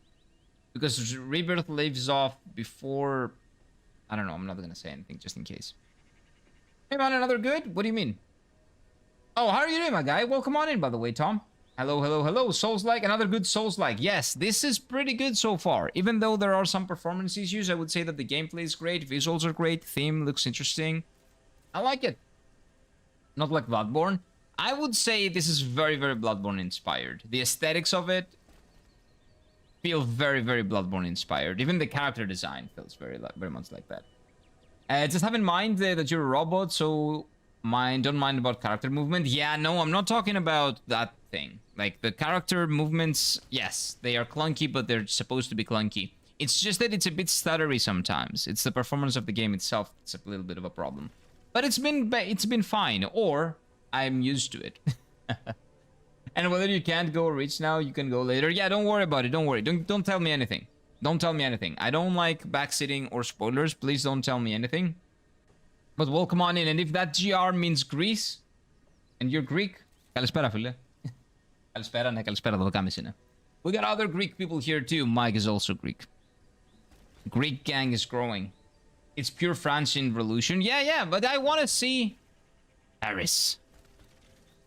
Because Rebirth lives off before... I don't know, I'm not gonna say anything, just in case. Hey man, another good? What do you mean? Oh, how are you doing, my guy? Welcome on in, by the way, Tom. Hello, hello, hello. Souls-like, another good Souls-like. Yes, this is pretty good so far. Even though there are some performance issues, I would say that the gameplay is great, visuals are great, theme looks interesting. I like it. Not like Bloodborne. I would say this is very, very Bloodborne inspired. The aesthetics of it feel very, very Bloodborne inspired. Even the character design feels very much like that. Just have in mind that you're a robot, so don't mind about character movement. Yeah, no, I'm not talking about that thing. Like, the character movements, yes, they are clunky, but they're supposed to be clunky. It's just that it's a bit stuttery sometimes. It's the performance of the game itself that's a little bit of a problem. But it's been fine, or I'm used to it. And whether you can't go or reach now, you can go later. Yeah, don't worry about it. Don't worry. Don't tell me anything. Don't tell me anything. I don't like backseating or spoilers. Please don't tell me anything. But welcome on in. And if that GR means Greece, and you're Greek, καλησπέρα φίλε. Καλησπέρα, ναι, καλησπέρα, 12.30 είναι. We got other Greek people here too. Mike is also Greek. Greek gang is growing. It's pure Francian revolution. Yeah, but I want to see Paris.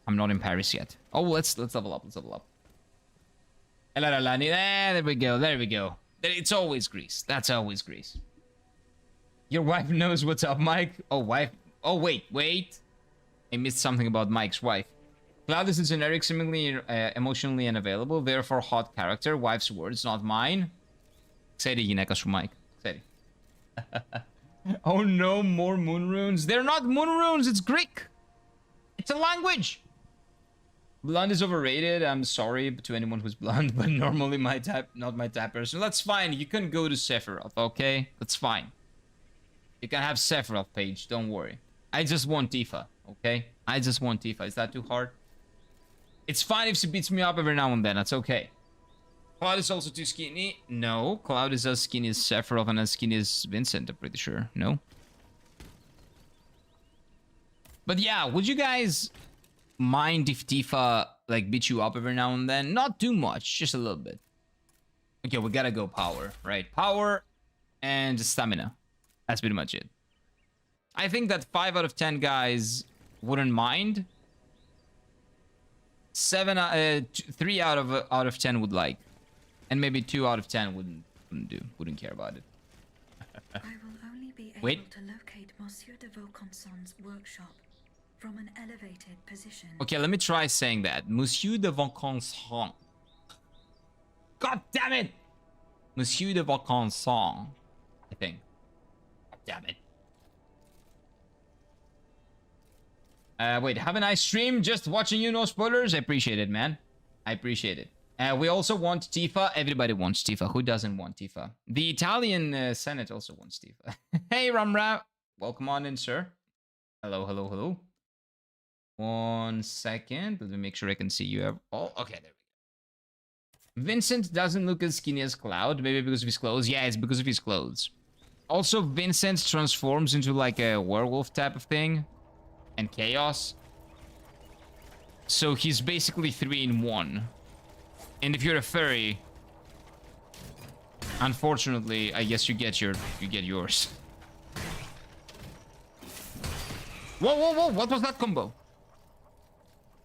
I'm not in Paris yet. Oh, let's level up. Let's level up. There we go. There we go. It's always Greece. That's always Greece. Your wife knows what's up, Mike. Oh, wife. Oh, wait. I missed something about Mike's wife. Cloud is a generic, seemingly emotionally unavailable, therefore hot character. Wife's words, not mine. Ξέρει η γυναίκα σου, Mike. Ξέρει. Oh no, more moon runes. They're not moon runes, it's Greek. It's a language. Blonde is overrated. I'm sorry to anyone who's blonde, but normally my type, not my type person. That's fine. You can go to Sephiroth, okay? That's fine. You can have Sephiroth page, don't worry. I just want Tifa, okay? I just want Tifa. Is that too hard? It's fine if she beats me up every now and then. That's okay. Cloud is also too skinny. No, Cloud is as skinny as Sephiroth and as skinny as Vincent, I'm pretty sure. No? But yeah, would you guys mind if Tifa, like, beat you up every now and then? Not too much, just a little bit. Okay, we gotta go power, right? Power and stamina. That's pretty much it. I think that 5 out of 10 guys wouldn't mind. 3 out of 10 would like. And maybe 2 out of 10 wouldn't care about it. I will only be able Wait. to locate Monsieur de Vaucanson's workshop from an elevated position. Okay, let me try saying that. Monsieur de Vaucanson. God damn it! Monsieur de Vaucanson. I think. God damn it. Wait, have a nice stream. Just watching you, no spoilers. I appreciate it, man. I appreciate it. We also want Tifa. Everybody wants Tifa. Who doesn't want Tifa? The Italian Senate also wants Tifa. Hey, Ramra. Welcome on in, sir. Hello, hello, hello. 1 second. Let me make sure I can see you. Oh, okay, there we go. Vincent doesn't look as skinny as Cloud. Maybe because of his clothes. Yeah, it's because of his clothes. Also, Vincent transforms into like a werewolf type of thing. And chaos. So he's basically 3 in 1. And if you're a furry, unfortunately, I guess you get yours. Whoa! What was that combo?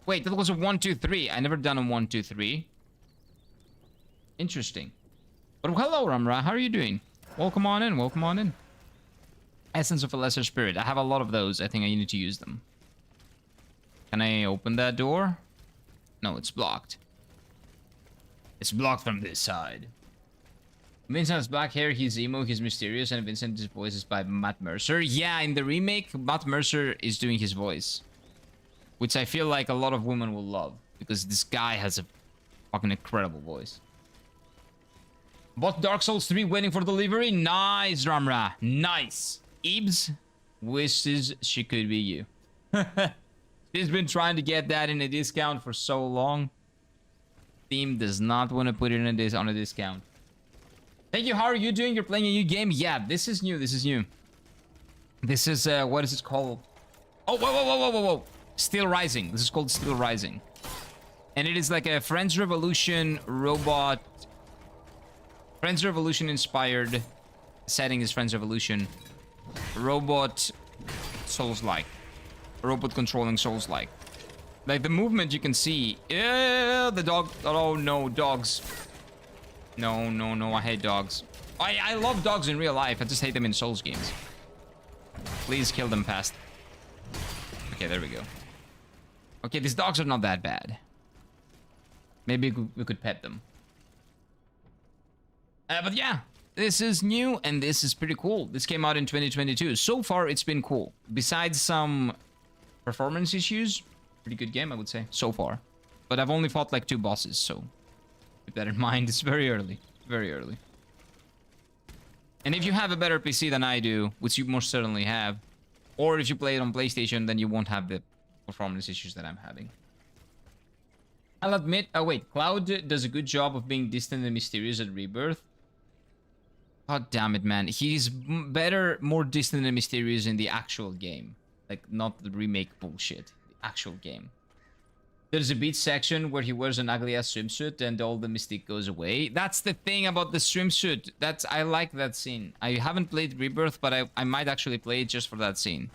Wait, that was a 1, 2, 3. I never done a 1, 2, 3. Interesting. But hello, Ramra. How are you doing? Welcome on in. Welcome on in. Essence of a Lesser Spirit. I have a lot of those. I think I need to use them. Can I open that door? No, it's blocked. It's blocked from this side. Vincent has black hair, he's emo, he's mysterious, and Vincent's voice is by Matt Mercer. Yeah, in the remake, Matt Mercer is doing his voice. Which I feel like a lot of women will love. Because this guy has a fucking incredible voice. Bought Dark Souls 3 waiting for delivery? Nice, Ramra. Nice. Ibs wishes she could be you. She's been trying to get that in a discount for so long. Steam does not want to put it on a discount. Thank you. How are you doing? You're playing a new game? Yeah, this is new. This is new. This is, what is it called? Oh, whoa. Steelrising. This is called Steelrising. And it is like a French Revolution robot. French Revolution inspired. Setting is French Revolution. Robot Souls-like. Robot controlling Souls-like. Like the movement you can see. Yeah, the dog. Oh no, dogs. No, no, no. I hate dogs. I love dogs in real life. I just hate them in Souls games. Please kill them fast. Okay, there we go. Okay, these dogs are not that bad. Maybe we could pet them. But yeah, this is new and this is pretty cool. This came out in 2022. So far, it's been cool. Besides some performance issues, pretty good game, I would say, so far. But I've only fought like 2 bosses, so keep that in mind. It's very early. Very early. And if you have a better PC than I do, which you most certainly have, or if you play it on PlayStation, then you won't have the performance issues that I'm having. I'll admit... Oh, wait. Cloud does a good job of being distant and mysterious at Rebirth. God damn it, man. He's better, more distant and mysterious in the actual game. Like, not the remake bullshit. The actual game. There's a beach section where he wears an ugly-ass swimsuit and all the mystique goes away. That's the thing about the swimsuit. I like that scene. I haven't played Rebirth, but I might actually play it just for that scene.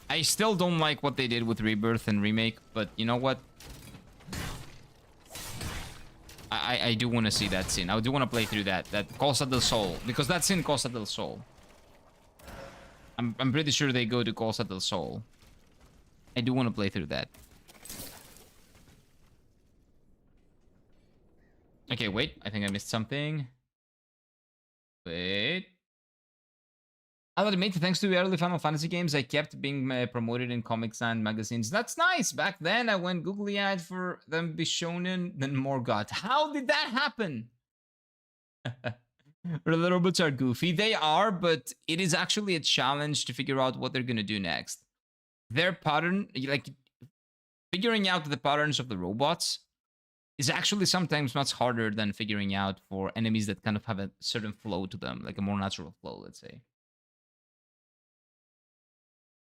I still don't like what they did with Rebirth and Remake, but you know what? I do want to see that scene. I do want to play through that Costa del Sol, because that's in Costa del Sol. I'm pretty sure they go to Costa del Sol. I do want to play through that. Okay, wait. I think I missed something. Wait. I'll admit, thanks to the early Final Fantasy games, I kept being promoted in comics and magazines. That's nice. Back then, I went googly-eyed for them to be shonen, then Morgoth. How did that happen? The robots are goofy. They are, but it is actually a challenge to figure out what they're going to do next. Their pattern, like, figuring out the patterns of the robots is actually sometimes much harder than figuring out for enemies that kind of have a certain flow to them, like a more natural flow, let's say.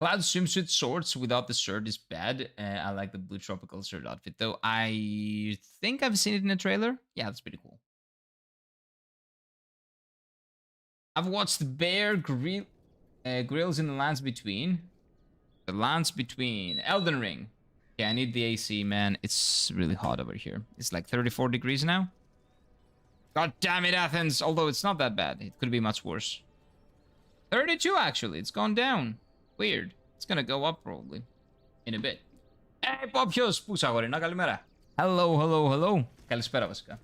Cloud swimsuit shorts without the shirt is bad. I like the blue tropical shirt outfit, though. I think I've seen it in a trailer. Yeah, that's pretty cool. I've watched Bear Grills in the Lands Between. The Lands Between. Elden Ring. Yeah, I need the AC, man. It's really hot over here. It's like 34 degrees now. God damn it, Athens. Although it's not that bad. It could be much worse. 32, actually. It's gone down. Weird. It's gonna go up probably in a bit. Hey, Popyos! Pusa ko rin na, kalimera. Hello, hello, hello. Kalispera βασικά.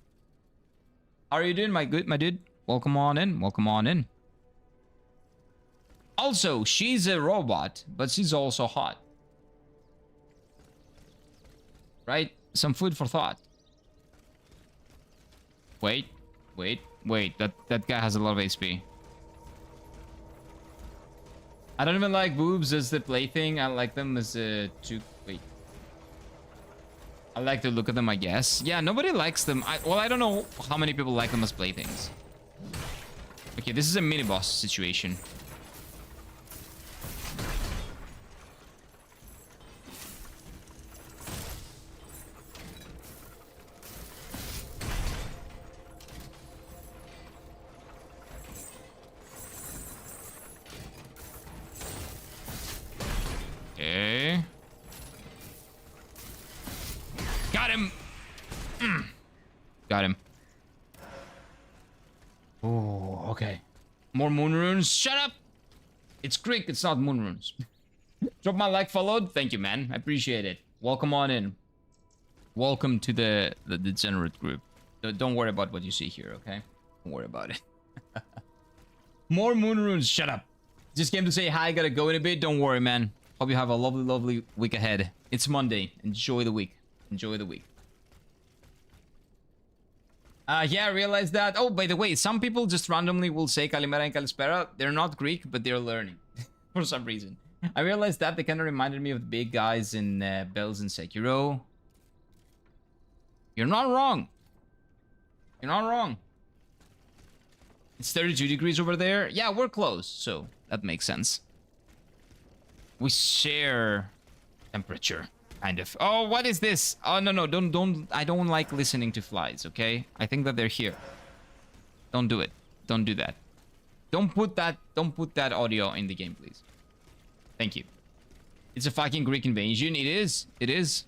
How are you doing, my dude? Welcome on in. Welcome on in. Also, she's a robot, but she's also hot. Right? Some food for thought. Wait. That guy has a lot of HP. I don't even like boobs as the plaything. I like them as a... Wait. I like to look at them, I guess. Yeah, nobody likes them. Well, I don't know how many people like them as playthings. Okay, this is a mini-boss situation. Okay. Got him. Got him. Oh, okay. More moon runes. Shut up. It's Greek. It's not moon runes. Drop my like, followed. Thank you, man. I appreciate it. Welcome on in. Welcome to the degenerate group. Don't worry about what you see here, okay? Don't worry about it. More moon runes. Shut up. Just came to say hi. Gotta go in a bit. Don't worry, man. Hope you have a lovely, lovely week ahead. It's Monday. Enjoy the week. Enjoy the week. Yeah, I realized that. Oh, by the way, some people just randomly will say Kalimera and Kalispera. They're not Greek, but they're learning. For some reason. I realized that they kind of reminded me of the big guys in Bells and Sekiro. You're not wrong. You're not wrong. It's 32 degrees over there. Yeah, we're close, so that makes sense. We share temperature, kind of. Oh, what is this? Oh, no, don't. I don't like listening to flies, okay? I think that they're here. Don't do it. Don't do that. Don't put that audio in the game, please. Thank you. It's a fucking Greek invasion. It is. It is.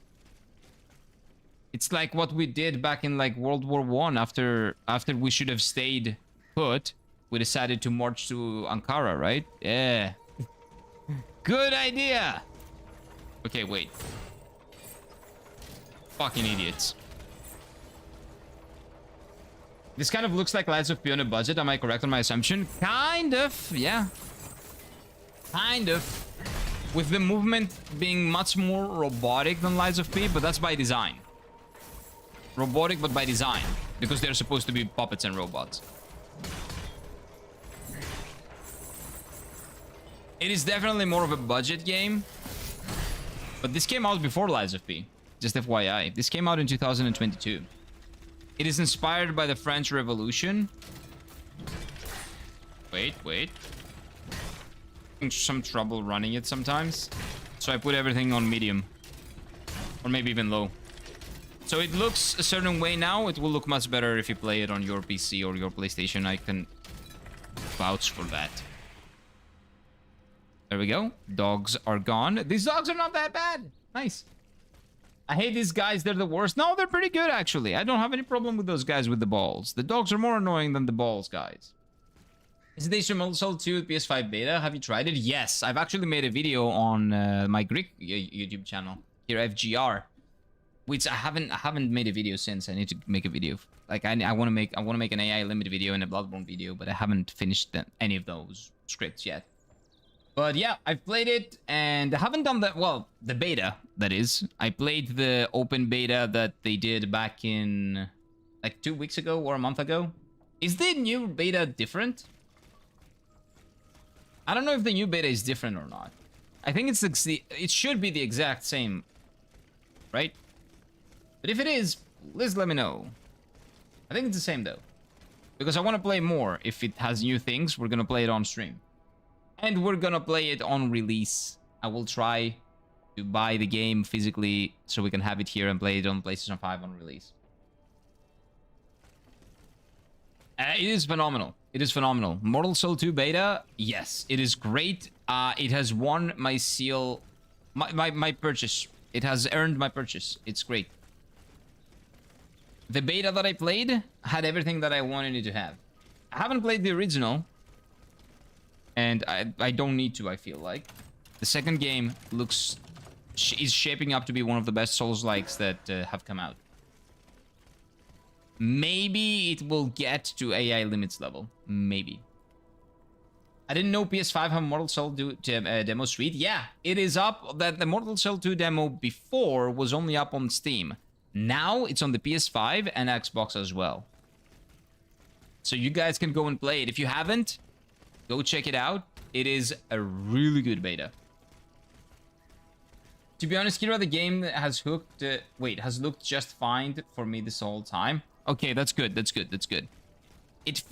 It's like what we did back in like World War One. After we should have stayed put, we decided to march to Ankara, right? Yeah. Good idea. Okay, wait. Fucking idiots. This kind of looks like Lies of P on a budget. Am I correct on my assumption? Kind of, yeah. Kind of. With the movement being much more robotic than Lies of P, but that's by design. Robotic, but by design. Because they're supposed to be puppets and robots. It is definitely more of a budget game. But this came out before Lies of P. Just FYI. This came out in 2022. It is inspired by the French Revolution. Wait. Having some trouble running it sometimes. So I put everything on medium. Or maybe even low. So it looks a certain way now. It will look much better if you play it on your PC or your PlayStation. I can vouch for that. There we go. Dogs are gone. These dogs are not that bad. Nice. I hate these guys. They're the worst. No, they're pretty good, actually. I don't have any problem with those guys with the balls. The dogs are more annoying than the balls, guys. Is it Immortal Soul 2 PS5 beta? Have you tried it? Yes. I've actually made a video on my Greek YouTube channel. Here, FGR. Which I haven't made a video since. I need to make a video. Like, I want to make an AI limit video and a Bloodborne video, but I haven't finished any of those scripts yet. But yeah, I've played it, and I haven't done that. Well, the beta, that is. I played the open beta that they did back in like 2 weeks ago or a month ago. Is the new beta different? I don't know if the new beta is different or not. I think it should be the exact same, right? But if it is, please let me know. I think it's the same though. Because I want to play more. If it has new things, we're going to play it on stream. And we're gonna play it on release. I will try to buy the game physically so we can have it here and play it on PlayStation 5 on release. It is phenomenal. It is phenomenal. Mortal Soul 2 beta, yes, it is great. It has won my seal, my purchase. It has earned my purchase. It's great. The beta that I played had everything that I wanted it to have. I haven't played the original. And I don't need to, I feel like. The second game is shaping up to be one of the best Souls-likes that have come out. Maybe it will get to AI limits level. Maybe. I didn't know PS5 had Mortal Soul 2 demo suite. Yeah, it is up. The Mortal Soul 2 demo before was only up on Steam. Now it's on the PS5 and Xbox as well. So you guys can go and play it. If you haven't, go check it out. It is a really good beta. To be honest, Kira, the game has hooked... has looked just fine for me this whole time. Okay, that's good. That's good. That's good. It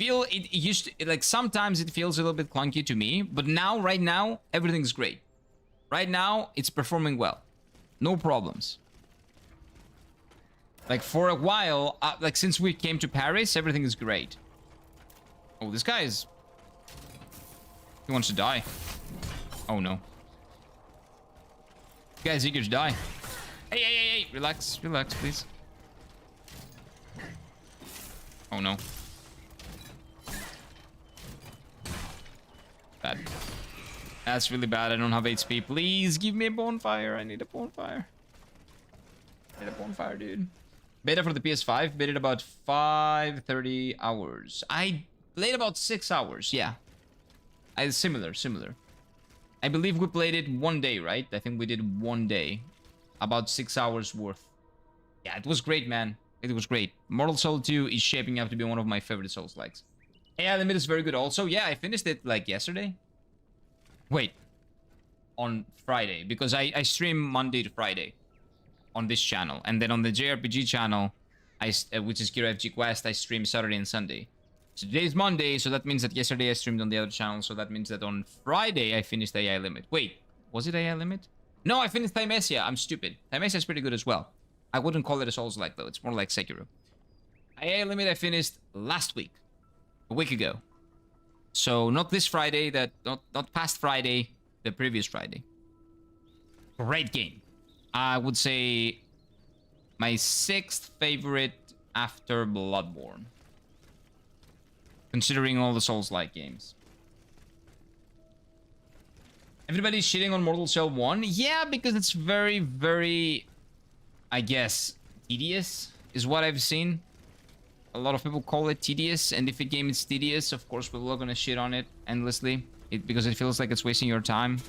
used to... Like, sometimes it feels a little bit clunky to me. But now, right now, everything's great. Right now, it's performing well. No problems. Like, for a while... like, since we came to Paris, everything is great. Oh, this guy is... He wants to die. Oh, no. This guy's eager to die. Hey. Relax, please. Oh, no. Bad. That's really bad. I don't have HP. Please give me a bonfire. I need a bonfire. Dude. Beta for the PS5. Beta about 5:30 hours. I played about 6 hours. Yeah. Similar. I believe we played it one day, right? I think we did one day. About 6 hours worth. Yeah, it was great, man. It was great. Mortal Soul 2 is shaping up to be one of my favorite Souls-likes. AI Limit is very good also. Yeah, I finished it like yesterday. Wait. On Friday. Because I stream Monday to Friday. On this channel. And then on the JRPG channel, which is Kira FG Quest, I stream Saturday and Sunday. So today is Monday, so that means that yesterday I streamed on the other channel, so that means that on Friday I finished AI Limit. Wait, was it AI Limit? No, I finished Thymesia. I'm stupid. Thymesia is pretty good as well. I wouldn't call it a Souls-like though. It's more like Sekiro. AI Limit I finished last week. A week ago. So not this Friday, not past Friday, the previous Friday. Great game. I would say My 6th favorite after Bloodborne. Considering all the Souls-like games. Everybody's shitting on Mortal Shell 1? Yeah, because it's very, very, I guess, tedious, is what I've seen. A lot of people call it tedious, and if a game is tedious, of course, we're all gonna shit on it endlessly. Because it feels like it's wasting your time.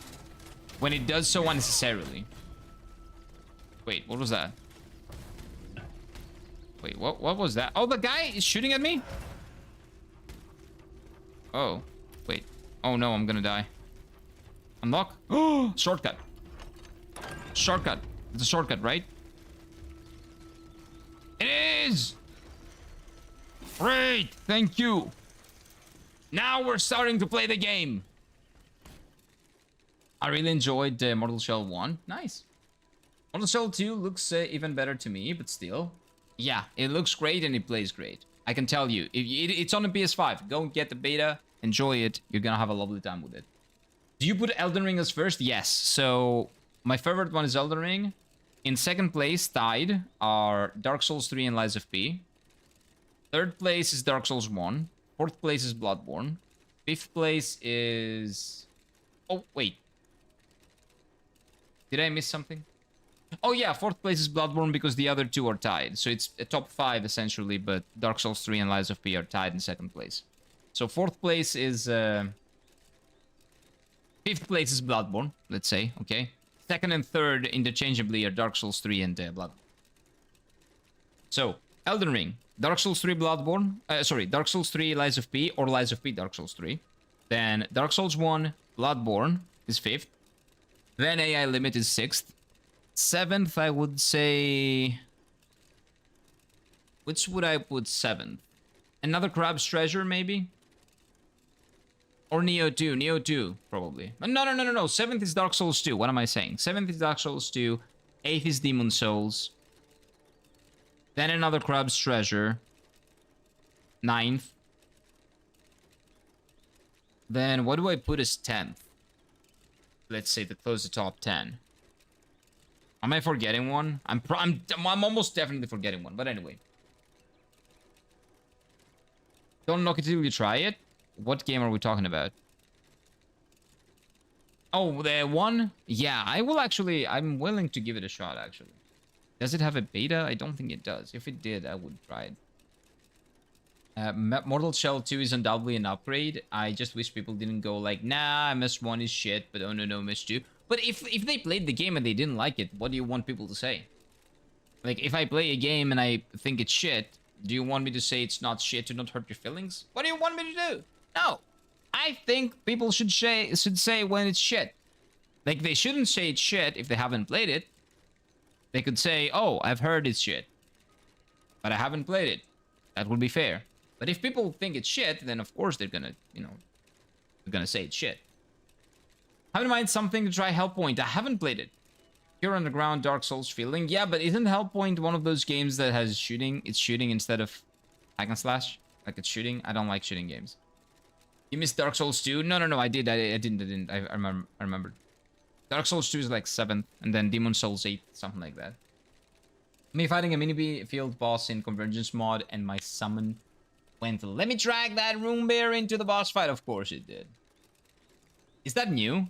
When it does so unnecessarily. Wait, what was that? Wait, what was that? Oh, the guy is shooting at me? Oh, wait. Oh no, I'm gonna die. Unlock? Oh, shortcut. Shortcut. It's a shortcut, right? It is! Great, thank you. Now we're starting to play the game. I really enjoyed Mortal Shell 1. Nice. Mortal Shell 2 looks even better to me, but still. Yeah, it looks great and it plays great. I can tell you. It's on the PS5. Go and get the beta. Enjoy it. You're gonna have a lovely time with it. Do you put Elden Ring as first? Yes. So, my favorite one is Elden Ring. In second place, tied, are Dark Souls 3 and Lies of P. Third place is Dark Souls 1. Fourth place is Bloodborne. Fifth place is... Oh, wait. Did I miss something? Oh yeah, fourth place is Bloodborne because the other two are tied. So it's a top 5 essentially, but Dark Souls 3 and Lies of P are tied in second place. So fourth place is... Fifth place is Bloodborne, let's say, okay? Second and third interchangeably are Dark Souls 3 and Bloodborne. So, Elden Ring. Dark Souls 3 Bloodborne. Dark Souls 3 Lies of P or Lies of P Dark Souls 3. Then Dark Souls 1 Bloodborne is 5th. Then AI Limit is 6th. 7th, I would say... Which would I put 7th? Another Crab's Treasure, maybe? Or Nioh 2. Nioh 2, probably. No. 7th is Dark Souls 2. What am I saying? 7th is Dark Souls 2. 8th is Demon Souls. Then another Crab's Treasure. 9th. Then what do I put as 10th? Let's say to close the top 10. Am I forgetting one? I'm almost definitely forgetting one, but anyway. Don't knock it till you try it. What game are we talking about? Oh, the one? Yeah, I will actually... I'm willing to give it a shot, actually. Does it have a beta? I don't think it does. If it did, I would try it. Mortal Shell 2 is undoubtedly an upgrade. I just wish people didn't go like, nah, MS1 is shit, but oh no, MS2. But if they played the game and they didn't like it, what do you want people to say? Like, if I play a game and I think it's shit, do you want me to say it's not shit to not hurt your feelings? What do you want me to do? No. I think people should say when it's shit. Like, they shouldn't say it's shit if they haven't played it. They could say, oh, I've heard it's shit, but I haven't played it. That would be fair. But if people think it's shit, then of course they're gonna, they're gonna say it's shit. Have in mind something to try Hellpoint. I haven't played it. Pure Underground, Dark Souls feeling. Yeah, but isn't Hellpoint one of those games that has shooting? It's shooting instead of hack and slash? Like it's shooting? I don't like shooting games. You missed Dark Souls 2? No, I did. I didn't. I remembered. Dark Souls 2 is like 7th, and then Demon Souls 8th, something like that. Me fighting a mini field boss in Convergence mod, and my summon went, let me drag that room bear into the boss fight. Of course it did. Is that new?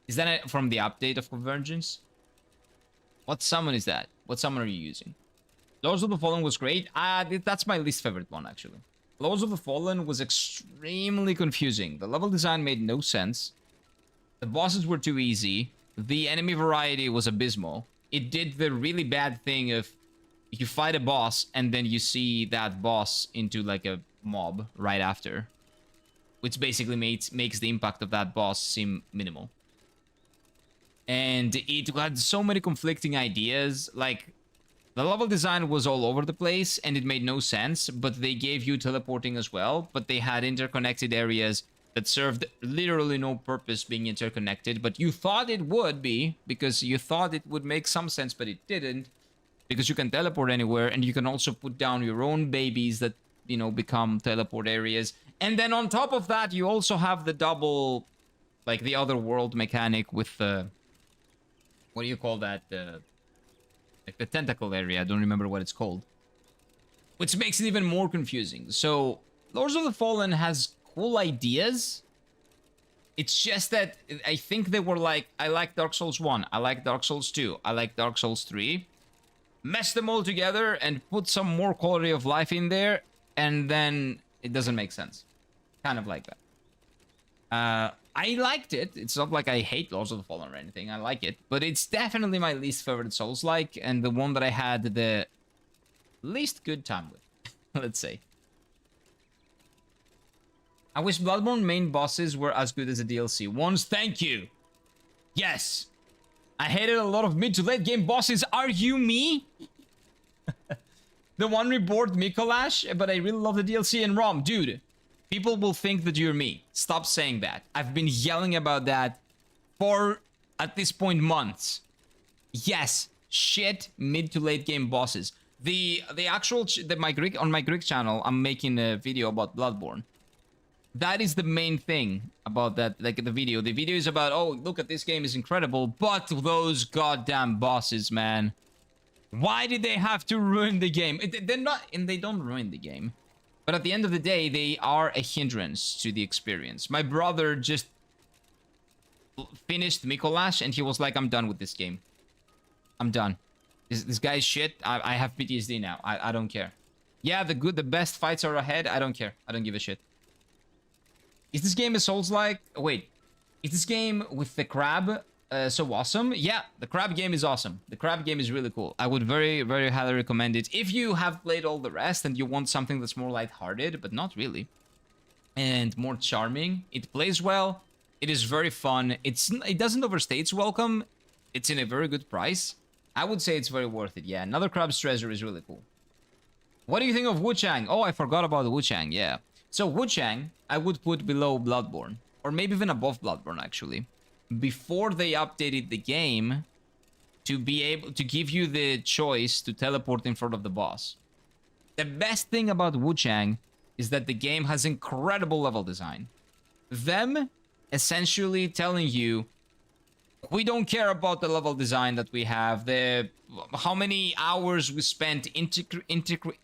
Is that from the update of Convergence? What summon is that? What summon are you using? Lords of the Fallen was great. That's my least favorite one, actually. Lords of the Fallen was extremely confusing. The level design made no sense. The bosses were too easy. The enemy variety was abysmal. It did the really bad thing of you fight a boss and then you see that boss into like a mob right after, which basically makes the impact of that boss seem minimal. And it had so many conflicting ideas. Like, the level design was all over the place and it made no sense, but they gave you teleporting as well, but they had interconnected areas that served literally no purpose being interconnected, but you thought it would be, because you thought it would make some sense, but it didn't, because you can teleport anywhere, and you can also put down your own babies that, become teleport areas. And then on top of that, you also have the double, like the other world mechanic with the, what do you call that? Like the tentacle area, I don't remember what it's called. Which makes it even more confusing. So, Lords of the Fallen has cool ideas. It's just that I think they were like, I like Dark Souls 1, I like Dark Souls 2, I like Dark Souls 3. Mess them all together and put some more quality of life in there, and then it doesn't make sense. Kind of like that. I liked it. It's not like I hate Lords of the Fallen or anything. I like it. But it's definitely my least favorite Souls-like, and the one that I had the least good time with, let's say. I wish Bloodborne main bosses were as good as the DLC ones. Thank you. Yes. I hated a lot of mid to late game bosses. Are you me? The one reboard Mikolash, but I really love the DLC and ROM. Dude, people will think that you're me. Stop saying that. I've been yelling about that for, at this point, months. Yes, shit mid to late game bosses. The actual, on my Greek channel, I'm making a video about Bloodborne. That is the main thing about that, like the video. The video is about, oh, look at this game is incredible, but those goddamn bosses, man. Why did they have to ruin the game? They're not, and they don't ruin the game. But at the end of the day, they are a hindrance to the experience. My brother just finished Mikolash, and he was like, I'm done with this game. I'm done. This guy's shit. I have PTSD now. I don't care. Yeah, the best fights are ahead. I don't care. I don't give a shit. Is this game a Souls-like? Wait, is this game with the crab so awesome? Yeah, the crab game is awesome. The crab game is really cool. I would very, very highly recommend it. If you have played all the rest and you want something that's more lighthearted, but not really, and more charming, it plays well. It is very fun. It doesn't overstay its welcome. It's in a very good price. I would say it's very worth it. Yeah, Another Crab's Treasure is really cool. What do you think of Wuchang? Oh, I forgot about Wuchang. Yeah. So Wuchang, I would put below Bloodborne, or maybe even above Bloodborne, actually. Before they updated the game to be able to give you the choice to teleport in front of the boss. The best thing about Wuchang is that the game has incredible level design. Them essentially telling you, we don't care about the level design that we have, how many hours we spent intricately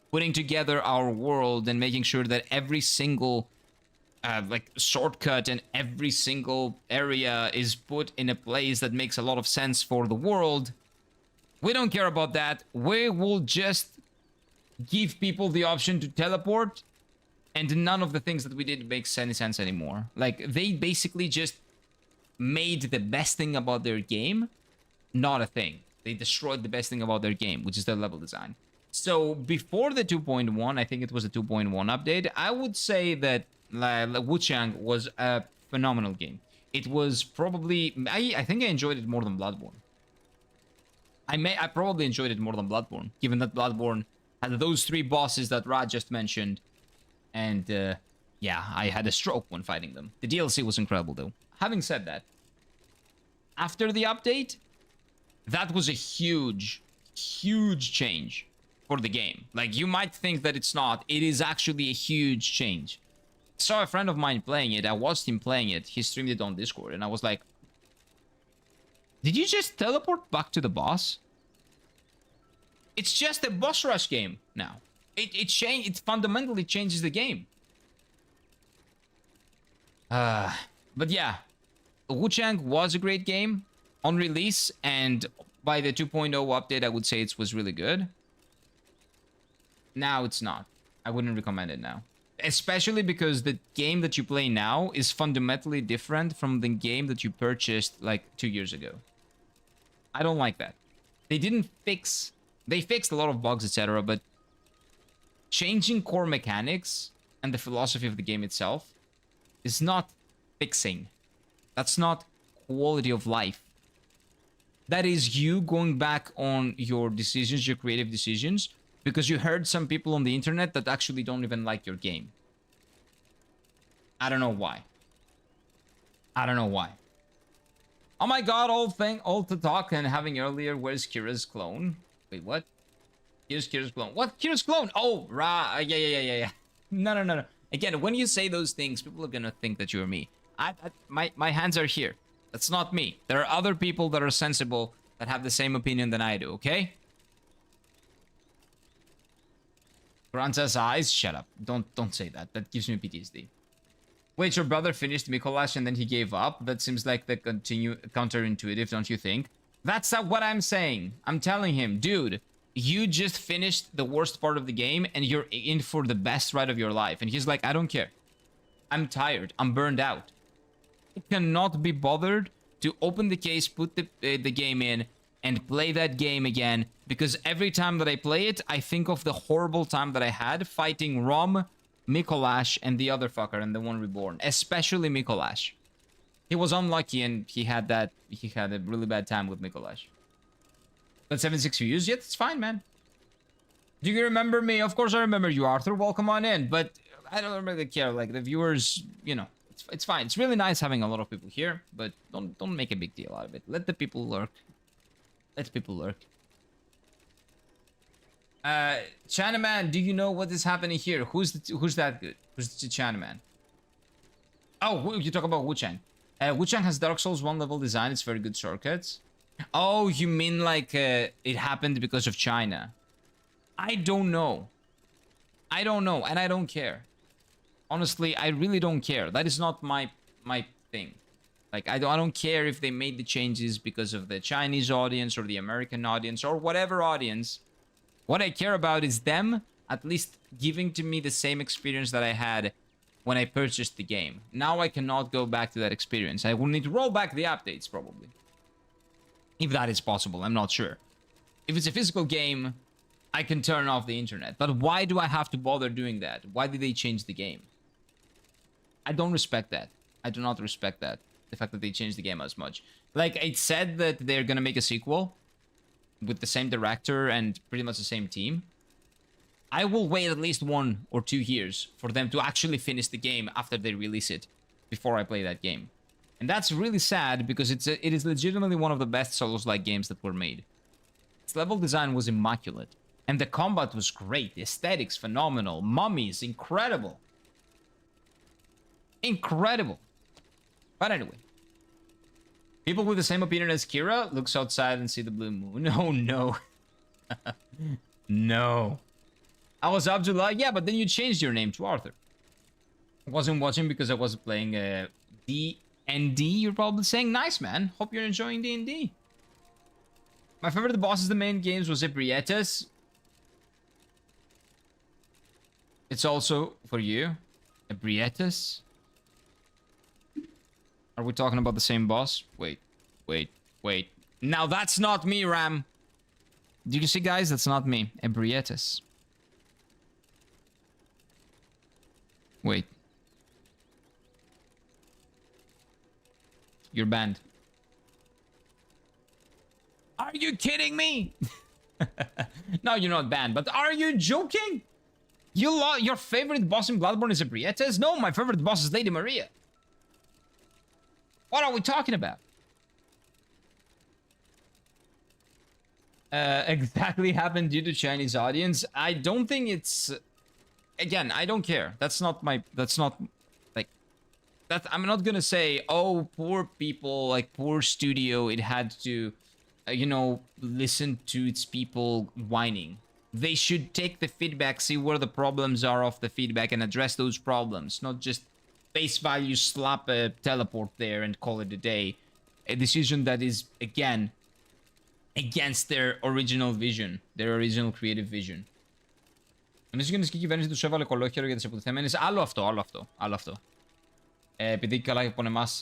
putting together our world and making sure that every single like shortcut and every single area is put in a place that makes a lot of sense for the world. We don't care about that. We will just give people the option to teleport, and none of the things that we did makes any sense anymore. Like, they basically just made the best thing about their game not a thing. They destroyed the best thing about their game, which is their level design. So before the 2.1, I think it was a 2.1 update, I would say that Wuchang was a phenomenal game. It was probably, I think I enjoyed it more than Bloodborne. I probably enjoyed it more than Bloodborne, given that Bloodborne had those 3 bosses that Rad just mentioned. And yeah, I had a stroke when fighting them. The DLC was incredible though. Having said that, after the update, that was a huge, huge change for the game. Like, you might think that it's not. It is actually a huge change. I saw a friend of mine playing it. I watched him playing it. He streamed it on Discord. And I was like, did you just teleport back to the boss? It's just a boss rush game now. It fundamentally changes the game. But yeah, Wuchang was a great game on release, and by the 2.0 update, I would say it was really good. Now it's not. I wouldn't recommend it now. Especially because the game that you play now is fundamentally different from the game that you purchased like 2 years ago. I don't like that. They fixed a lot of bugs, etc., but changing core mechanics and the philosophy of the game itself is not fixing. That's not quality of life. That is you going back on your decisions, your creative decisions, because you heard some people on the internet that actually don't even like your game. I don't know why. I don't know why. Oh my god, all to talk and having earlier, where's Kira's clone? Wait, what? Here's Kira's clone. What? Kira's clone? Oh, yeah. No. Again, when you say those things, people are gonna think that you're me. My hands are here. That's not me. There are other people that are sensible that have the same opinion than I do, okay? Granta's eyes? Shut up. Don't say that. That gives me PTSD. Wait, your brother finished Mikolash and then he gave up? That seems like the counterintuitive, don't you think? That's not what I'm saying. I'm telling him, dude, you just finished the worst part of the game and you're in for the best ride of your life. And he's like, I don't care. I'm tired. I'm burned out. I cannot be bothered to open the case, put the game in, and play that game again. Because every time that I play it, I think of the horrible time that I had fighting Rom, Mikolash, and the other fucker, and the one reborn. Especially Mikolash. He was unlucky and he had a really bad time with Mikolash. But 76 views? Yeah, it's fine, man. Do you remember me? Of course I remember you, Arthur. Welcome on in. But I don't really care. Like, the viewers, you know, it's fine. It's really nice having a lot of people here, but don't make a big deal out of it. Let the people lurk. Let people lurk. Chinaman, do you know what is happening here? Who's that good? Who's the Chinaman? Oh, you talk about Wuchang. Wuchang has Dark Souls 1 level design. It's very good shortcuts. Oh, you mean like it happened because of China? I don't know. I don't know, and I don't care. Honestly, I really don't care. That is not my thing. Like, I don't care if they made the changes because of the Chinese audience or the American audience or whatever audience. What I care about is them at least giving to me the same experience that I had when I purchased the game. Now I cannot go back to that experience. I will need to roll back the updates, probably. If that is possible, I'm not sure. If it's a physical game, I can turn off the internet. But why do I have to bother doing that? Why did they change the game? I don't respect that. I do not respect that. The fact that they changed the game as much. Like, it said that they're gonna make a sequel with the same director and pretty much the same team. I will wait at least 1 or 2 years for them to actually finish the game after they release it before I play that game. And that's really sad because it is legitimately one of the best Souls-like games that were made. Its level design was immaculate. And the combat was great. The aesthetics, phenomenal. Mummies, incredible. Incredible. But anyway. People with the same opinion as Kira looks outside and see the blue moon. Oh, no. No. I was Abdullah. Yeah, but then you changed your name to Arthur. I wasn't watching because I wasn't playing D&D, you're probably saying. Nice, man. Hope you're enjoying D&D. My favorite bosses in the main games was Ebrietas. It's also for you. Ebrietas. Are we talking about the same boss? Wait. Now that's not me, Ram. Do you see, guys? That's not me. Ebrietas. Wait. You're banned. Are you kidding me? No, you're not banned, but are you joking? Your favorite boss in Bloodborne is Ebrietas? No, my favorite boss is Lady Maria. What are we talking about? Exactly happened due to Chinese audience. I don't think it's... Again, I don't care. That's not my... That's not... Like... That, I'm not gonna say, oh, poor people, like, poor studio, it had to, you know, listen to its people whining. They should take the feedback, see where the problems are of the feedback, and address those problems. Not just face value, slap a teleport there and call it a day. A decision that is, again, against their original vision. Their original creative vision. Αν είσαι γενική κυβέρνηση τους έβαλε κολόχερο για τις υποτιθέμενες. Άλλο αυτό. Επειδή καλά πονεμάς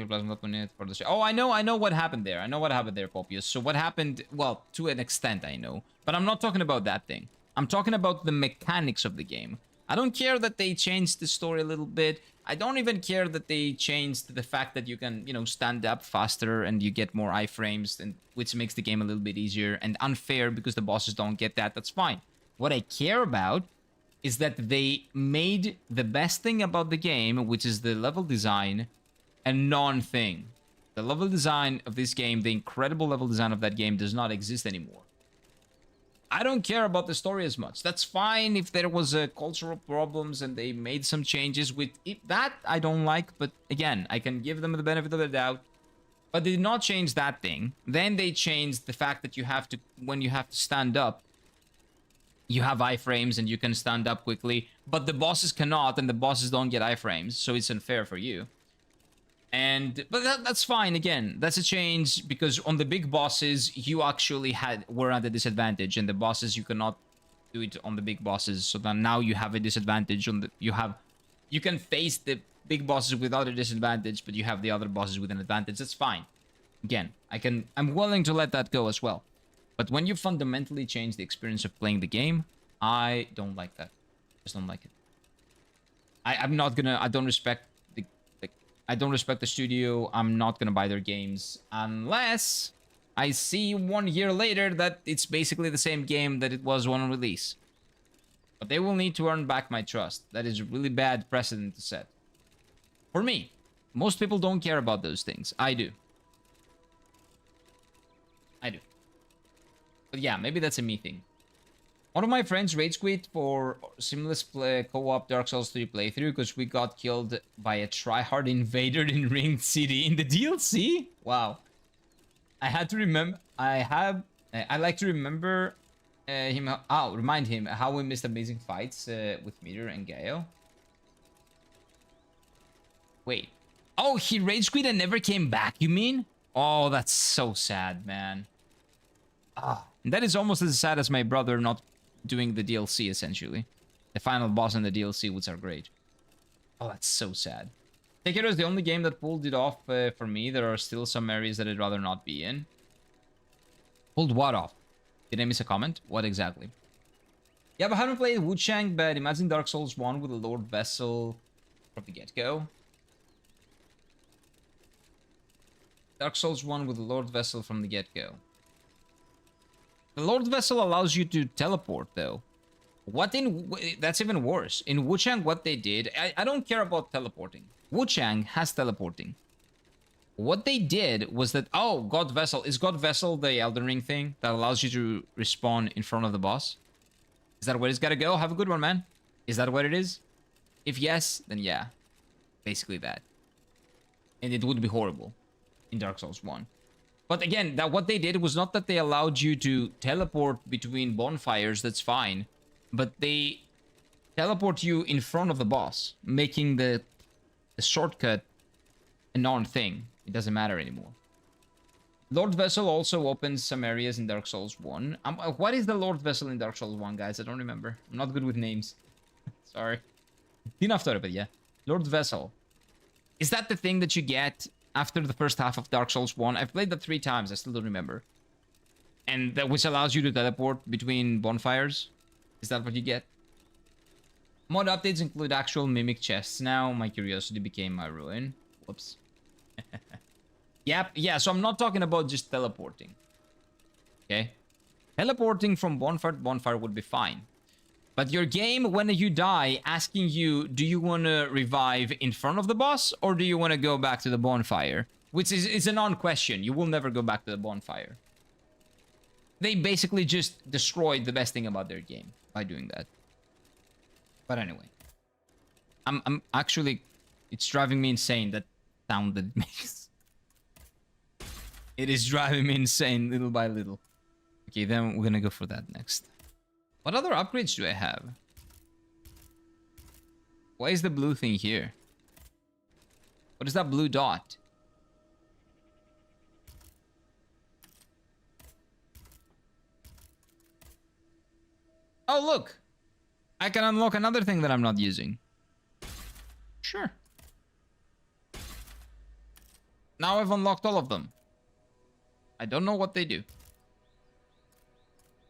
πλάσματα που είναι παραδοσία. Oh, I know what happened there. I know what happened there, Popius. So what happened, well, to an extent I know. But I'm not talking about that thing. I'm talking about the mechanics of the game. I don't care that they changed the story a little bit. I don't even care that they changed the fact that you can, you know, stand up faster and you get more iframes, and which makes the game a little bit easier and unfair because the bosses don't get that. That's fine. What I care about is that they made the best thing about the game, which is the level design, a non-thing. The level design of this game, the incredible level design of that game, does not exist anymore. I don't care about the story as much. That's fine if there was cultural problems and they made some changes with it. That I don't like, but again, I can give them the benefit of the doubt. But they did not change that thing. Then they changed the fact that you have to, when you have to stand up, you have iframes and you can stand up quickly. But the bosses cannot, and the bosses don't get iframes, so it's unfair for you. But that's fine. Again, that's a change because on the big bosses you actually were at a disadvantage, and the bosses you cannot do it on the big bosses. So then now you have a disadvantage on the you can face the big bosses without a disadvantage, but you have the other bosses with an advantage. That's fine. Again, I'm willing to let that go as well. But when you fundamentally change the experience of playing the game, I don't like that. Just don't like it. I'm not gonna. I don't respect the studio. I'm not gonna buy their games unless I see 1 year later that it's basically the same game that it was on release. But they will need to earn back my trust. That is a really bad precedent to set. For me, most people don't care about those things. I do. But yeah, maybe that's a me thing. One of my friends rage quit for seamless co-op Dark Souls 3 playthrough because we got killed by a tryhard invader in Ring City in the DLC. Wow. I had to remember. I like to remember him. Remind him how we missed amazing fights with Meteor and Gaio. Wait. Oh, he rage quit and never came back, you mean? Oh, that's so sad, man. That is almost as sad as my brother not doing the DLC, essentially. The final boss and the DLC, which are great. Oh, that's so sad. Sekiro is the only game that pulled it off for me. There are still some areas that I'd rather not be in. Pulled what off? Did I miss a comment? What exactly? Yeah, but I haven't played Wuchang, but imagine Dark Souls 1 with a Lord Vessel from the get-go. Dark Souls 1 with a Lord Vessel from the get-go. The Lord Vessel allows you to teleport, though. That's even worse. In Wuchang, what they did... I don't care about teleporting. Wuchang has teleporting. What they did was that... Oh, God Vessel. Is God Vessel the Elden Ring thing that allows you to respawn in front of the boss? Is that where it's gotta go? Have a good one, man. Is that what it is? If yes, then yeah. Basically that. And it would be horrible in Dark Souls 1. But again, what they did was not that they allowed you to teleport between bonfires, that's fine. But they teleport you in front of the boss, making the shortcut a non-thing. It doesn't matter anymore. Lord Vessel also opens some areas in Dark Souls 1. What is the Lord Vessel in Dark Souls 1, guys? I don't remember. I'm not good with names. Sorry. Enough thought of it, yeah. Lord Vessel. Is that the thing that you get after the first half of Dark Souls 1? I've played that 3 times, I still don't remember. And that which allows you to teleport between bonfires? Is that what you get? Mod updates include actual mimic chests now. My curiosity became my ruin. Whoops. Yep, yeah, so I'm not talking about just teleporting. Okay? Teleporting from bonfire to bonfire would be fine. But your game, when you die, asking you, do you want to revive in front of the boss, or do you want to go back to the bonfire? Which is a non-question. You will never go back to the bonfire. They basically just destroyed the best thing about their game by doing that. But anyway. I'm actually... It's driving me insane, that sound that makes. It is driving me insane, little by little. Okay, then we're gonna go for that next. What other upgrades do I have? Why is the blue thing here? What is that blue dot? Oh, look! I can unlock another thing that I'm not using. Sure. Now I've unlocked all of them. I don't know what they do.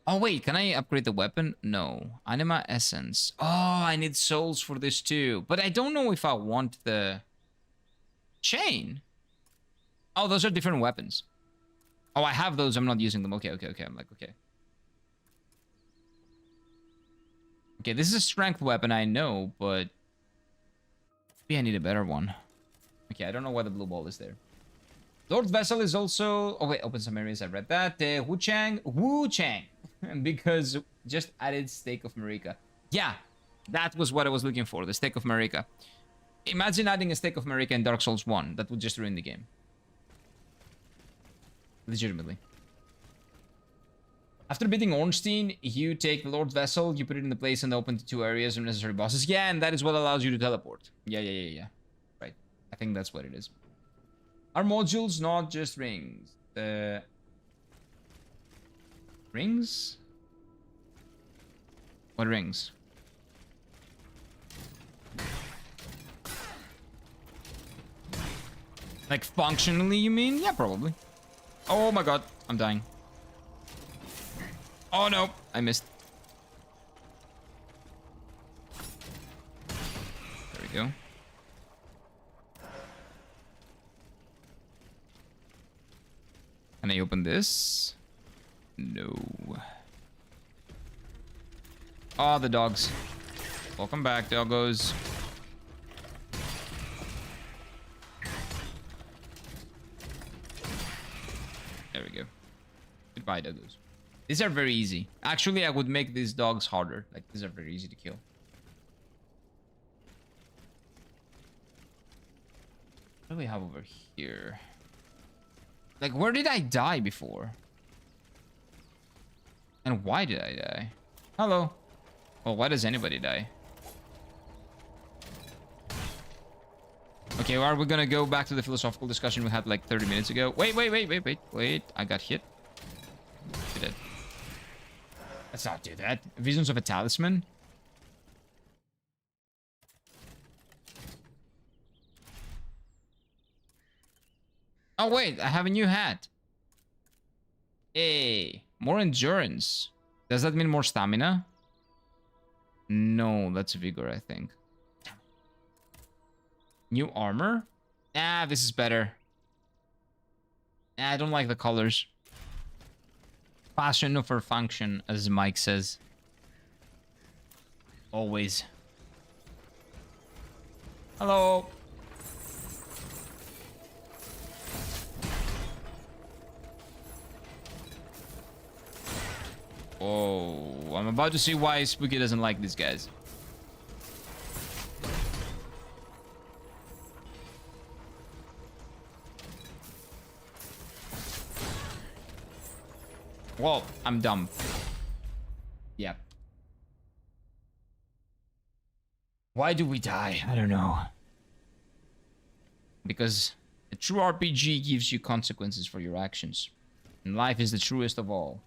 Oh, wait, can I upgrade the weapon? No. Anima Essence. Oh, I need souls for this too. But I don't know if I want the chain. Oh, those are different weapons. Oh, I have those. I'm not using them. Okay. I'm like, okay. Okay, this is a strength weapon, I know, but maybe I need a better one. Okay, I don't know why the blue ball is there. Lord Vessel is also... Oh, wait, open some areas. I read that. Wuchang. Because just added Stake of Marika. Yeah, that was what I was looking for. The Stake of Marika. Imagine adding a Stake of Marika in Dark Souls 1. That would just ruin the game. Legitimately. After beating Ornstein, you take the Lord Vessel, you put it in the place and open the 2 areas of necessary bosses. Yeah, and that is what allows you to teleport. Yeah. Right. I think that's what it is. Are modules not just rings? Rings? What rings? Like functionally, you mean? Yeah, probably. Oh my god, I'm dying. Oh no, I missed. There we go. Can I open this? No. Oh, the dogs. Welcome back, doggos. There we go. Goodbye, doggos. These are very easy. Actually, I would make these dogs harder. Like, these are very easy to kill. What do we have over here? Like, where did I die before? And why did I die? Hello. Well, why does anybody die? Okay, well, are we gonna go back to the philosophical discussion we had like 30 minutes ago? Wait. I got hit. Did it? Let's not do that. Visions of a talisman? Oh, wait, I have a new hat. Hey, more endurance. Does that mean more stamina? No, that's vigor, I think. New armor? Ah, this is better. I don't like the colors. Passion over function, as Mike says. Always. Hello. Oh, I'm about to see why Spooky doesn't like these guys. Whoa, I'm dumb. Yep. Why do we die? I don't know. Because a true RPG gives you consequences for your actions. And life is the truest of all.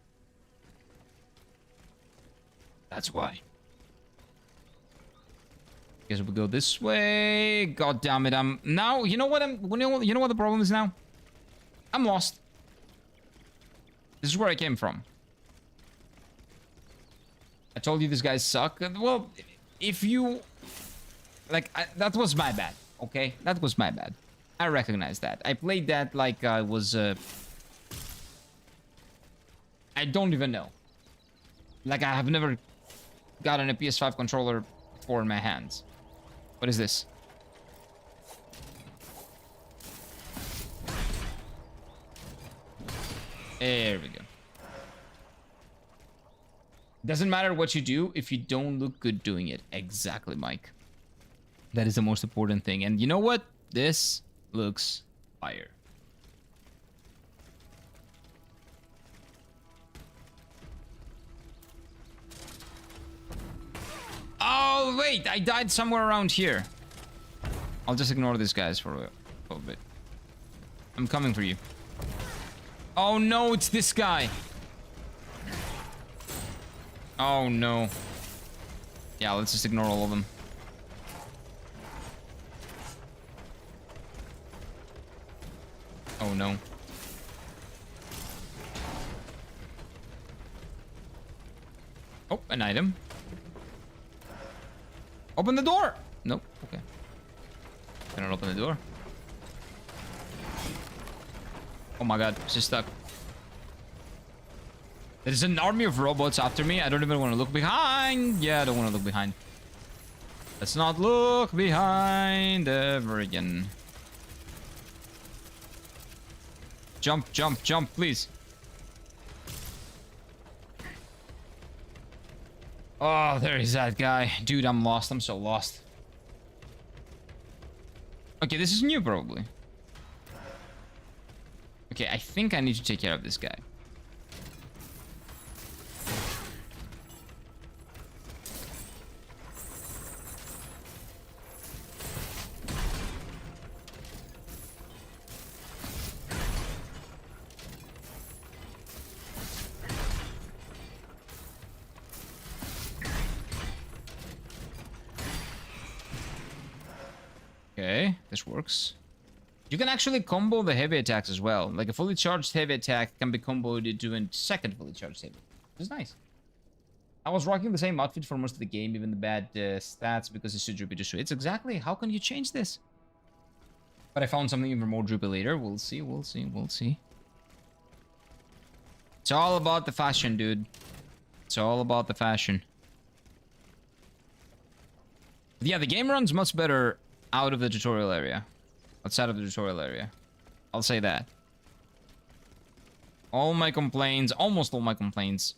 That's why. Guess we go this way. God damn it! I'm now. You know what? You know what the problem is now? I'm lost. This is where I came from. I told you these guys suck. Well, if you like, that was my bad. Okay, that was my bad. I recognize that. I played that like I was. I don't even know. Like I have never gotten a PS5 controller before in my hands. What is this? There we go. Doesn't matter what you do if you don't look good doing it. Exactly, Mike. That is the most important thing. And you know what? This looks fire. Oh, wait. I died somewhere around here. I'll just ignore these guys for a little bit. I'm coming for you. Oh, no. It's this guy. Oh, no. Yeah, let's just ignore all of them. Oh, no. Oh, an item. Open the door! Nope, okay. Cannot open the door. Oh my god, she's stuck. There's an army of robots after me. I don't even want to look behind. Yeah, I don't want to look behind. Let's not look behind ever again. Jump, jump, jump, please. Oh, there is that guy. Dude, I'm lost. I'm so lost. Okay, this is new, probably. Okay, I think I need to take care of this guy. Okay, this works. You can actually combo the heavy attacks as well. Like a fully charged heavy attack can be comboed into a second fully charged heavy. Which is nice. I was rocking the same outfit for most of the game, even the bad stats, because it's too droopy to switch. Exactly. How can you change this? But I found something even more droopy later. We'll see, we'll see, we'll see. It's all about the fashion, dude. It's all about the fashion. But yeah, the game runs much better out of the tutorial area. Outside of the tutorial area. I'll say that. All my complaints, almost all my complaints,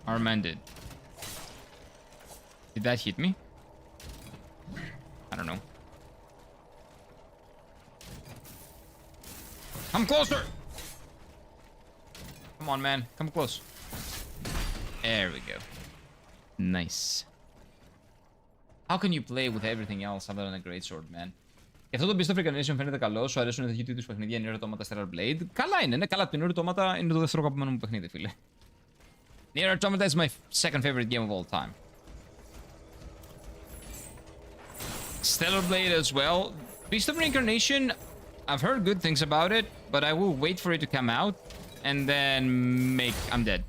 are mended. Did that hit me? I don't know. Come closer! Come on, man. Come close. There we go. Nice. How can you play with everything else other than a greatsword, man? Και αυτό το Beast of Recognition φαίνεται καλό. Σου αρέσουν τέτοιου είδους παιχνίδια, Nier Automata, Stellar Blade. Καλά είναι, ναι, καλά. Το Nier Automata είναι το δεύτερο αγαπημένο μου παιχνίδι, φίλε. Nier Automata is my second favorite game of all time. Stellar Blade as well. Beast of Reincarnation, I've heard good things about it, but I will wait for it to come out and then I'm dead.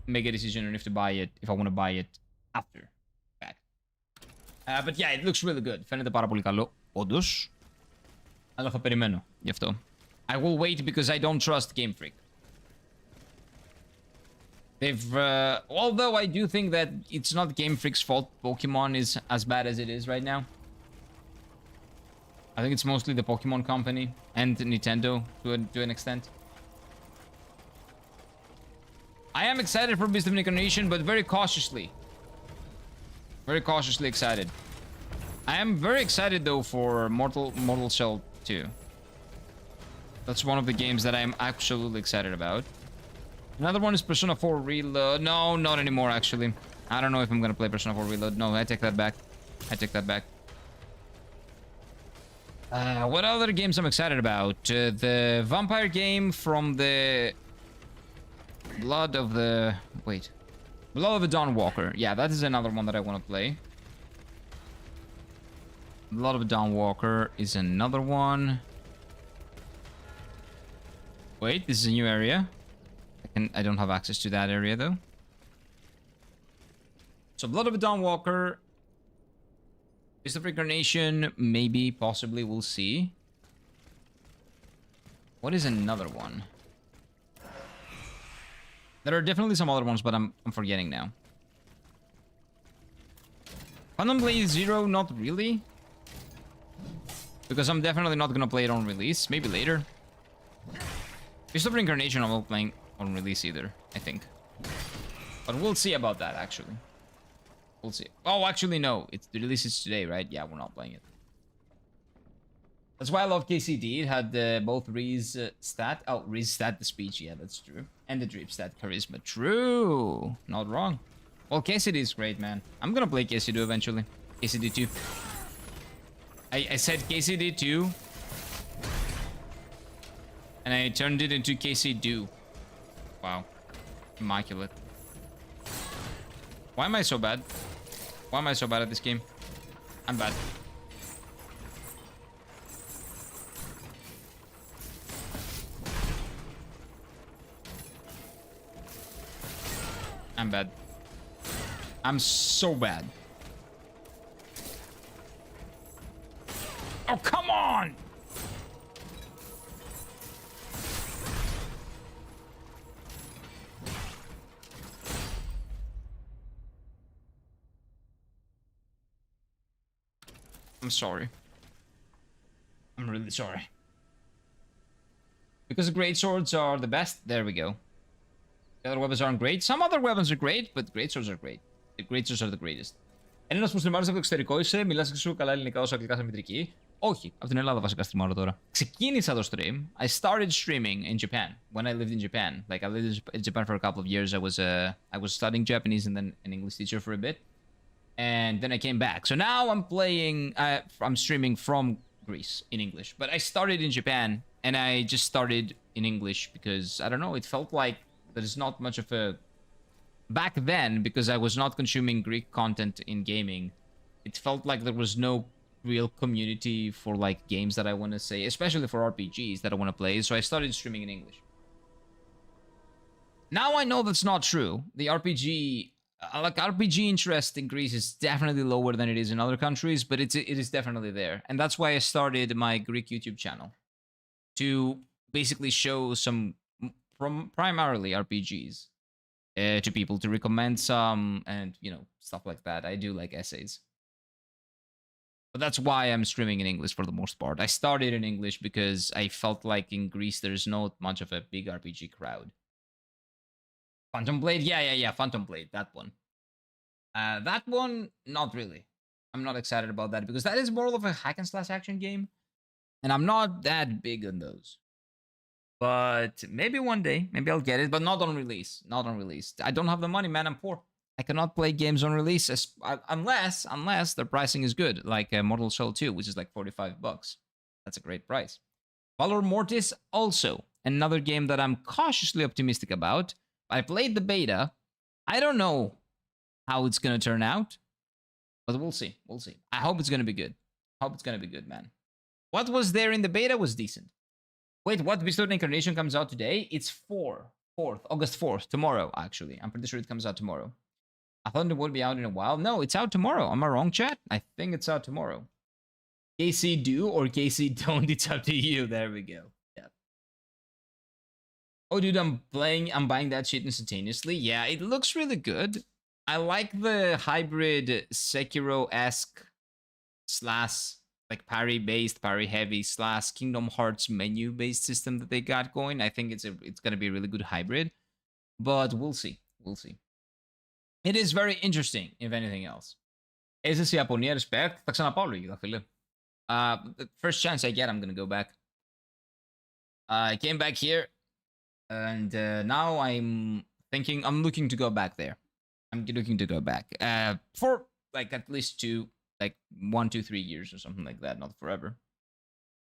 Make a decision on if to buy it, if I want to buy it after. But yeah, it looks really good. Φαίνεται πάρα πολύ καλό, όντως. Αλλά θα περιμένω γι' αυτό. I will wait because I don't trust Game Freak. They've, although I do think that it's not Game Freak's fault Pokemon is as bad as it is right now. I think it's mostly the Pokemon Company and Nintendo to an extent. I am excited for Beast of Reincarnation, but very cautiously. Very cautiously excited. I am very excited though for Mortal Shell 2. That's one of the games that I am absolutely excited about. Another one is Persona 4 Reload. No, not anymore actually. I don't know if I'm gonna play Persona 4 Reload. No, I take that back. I take that back. What other games I'm excited about? The vampire game from the Blood of the... Wait. Blood of the Dawnwalker. Yeah, that is another one that I want to play. Blood of the Dawnwalker is another one. Wait, this is a new area. I don't have access to that area though. So Blood of the Dawnwalker. Beast of Reincarnation, maybe, possibly, we'll see. What is another one? There are definitely some other ones, but I'm forgetting now. Phantom Blade Zero, not really. Because I'm definitely not gonna play it on release. Maybe later. Beast of Reincarnation I'm not playing on release either, I think. But we'll see about that, actually. We'll see. Oh, actually, no. The release is today, right? Yeah, we're not playing it. That's why I love KCD. It had both Reese stat. Oh, Reese stat, the speech. Yeah, that's true. And the drip stat, charisma. True. Not wrong. Well, KCD is great, man. I'm gonna play KCD eventually. KCD 2. I said KCD 2. And I turned it into KCD. Wow. Immaculate. Why am I so bad? Why am I so bad at this game? I'm bad. I'm bad. I'm so bad. Oh, come on! I'm sorry. I'm really sorry. Because the great swords are the best. There we go. The other weapons aren't great. Some other weapons are great, but great swords are great. The great swords are the greatest. Ένας μουσουλμάνος από το εξωτερικό είσαι, μιλάς και σου καλά ελληνικά όσο αγγλικά σε μητρική. Όχι, από την Ελλάδα βασικά streamάρω τώρα. Ξεκίνησα το stream. I started streaming in Japan when I lived in Japan. Like I lived in Japan for a couple of years. I was studying Japanese and then an English teacher for a bit. And then I came back. So now I'm streaming from Greece in English. But I started in Japan and I just started in English because, I don't know, it felt like there's not much of a... Back then, because I was not consuming Greek content in gaming, it felt like there was no real community for like games that I want to say, especially for RPGs that I want to play. So I started streaming in English. Now I know that's not true. The RPG interest in Greece is definitely lower than it is in other countries, but it is definitely there. And that's why I started my Greek YouTube channel, to basically show some primarily RPGs to people, to recommend some, and you know, stuff like that. I do like essays. But that's why I'm streaming in English for the most part. I started in English because I felt like in Greece there's not much of a big RPG crowd. Phantom Blade? Yeah. Phantom Blade, that one. That one, not really. I'm not excited about that because that is more of a hack and slash action game. And I'm not that big on those. But maybe one day, maybe I'll get it, but not on release. Not on release. I don't have the money, man. I'm poor. I cannot play games on release unless the pricing is good, like Mortal Shell 2, which is like $45. That's a great price. Valor Mortis also, another game that I'm cautiously optimistic about. I played the beta. I don't know how it's going to turn out, but we'll see. We'll see. I hope it's going to be good. I hope it's going to be good, man. What was there in the beta was decent. Wait, what? Bestowed Incarnation comes out today? It's August 4th, tomorrow, actually. I'm pretty sure it comes out tomorrow. I thought it would be out in a while. No, it's out tomorrow. Am I wrong, chat? I think it's out tomorrow. KC do or KC don't, it's up to you. There we go. Yeah. Oh, dude, I'm buying that shit instantaneously. Yeah, it looks really good. I like the hybrid Sekiro-esque slash like parry-based, parry-heavy slash Kingdom Hearts menu-based system that they got going. I think it's gonna be a really good hybrid. But we'll see. We'll see. It is very interesting, if anything else. Aegis Ιαπωνία, respect. Θα ξαναπάω λίγα, φίλε. The first chance I get, I'm gonna go back. I came back here, and now I'm looking to go back there. I'm looking to go back. For like at least 1, 2, 3 years or something like that, not forever.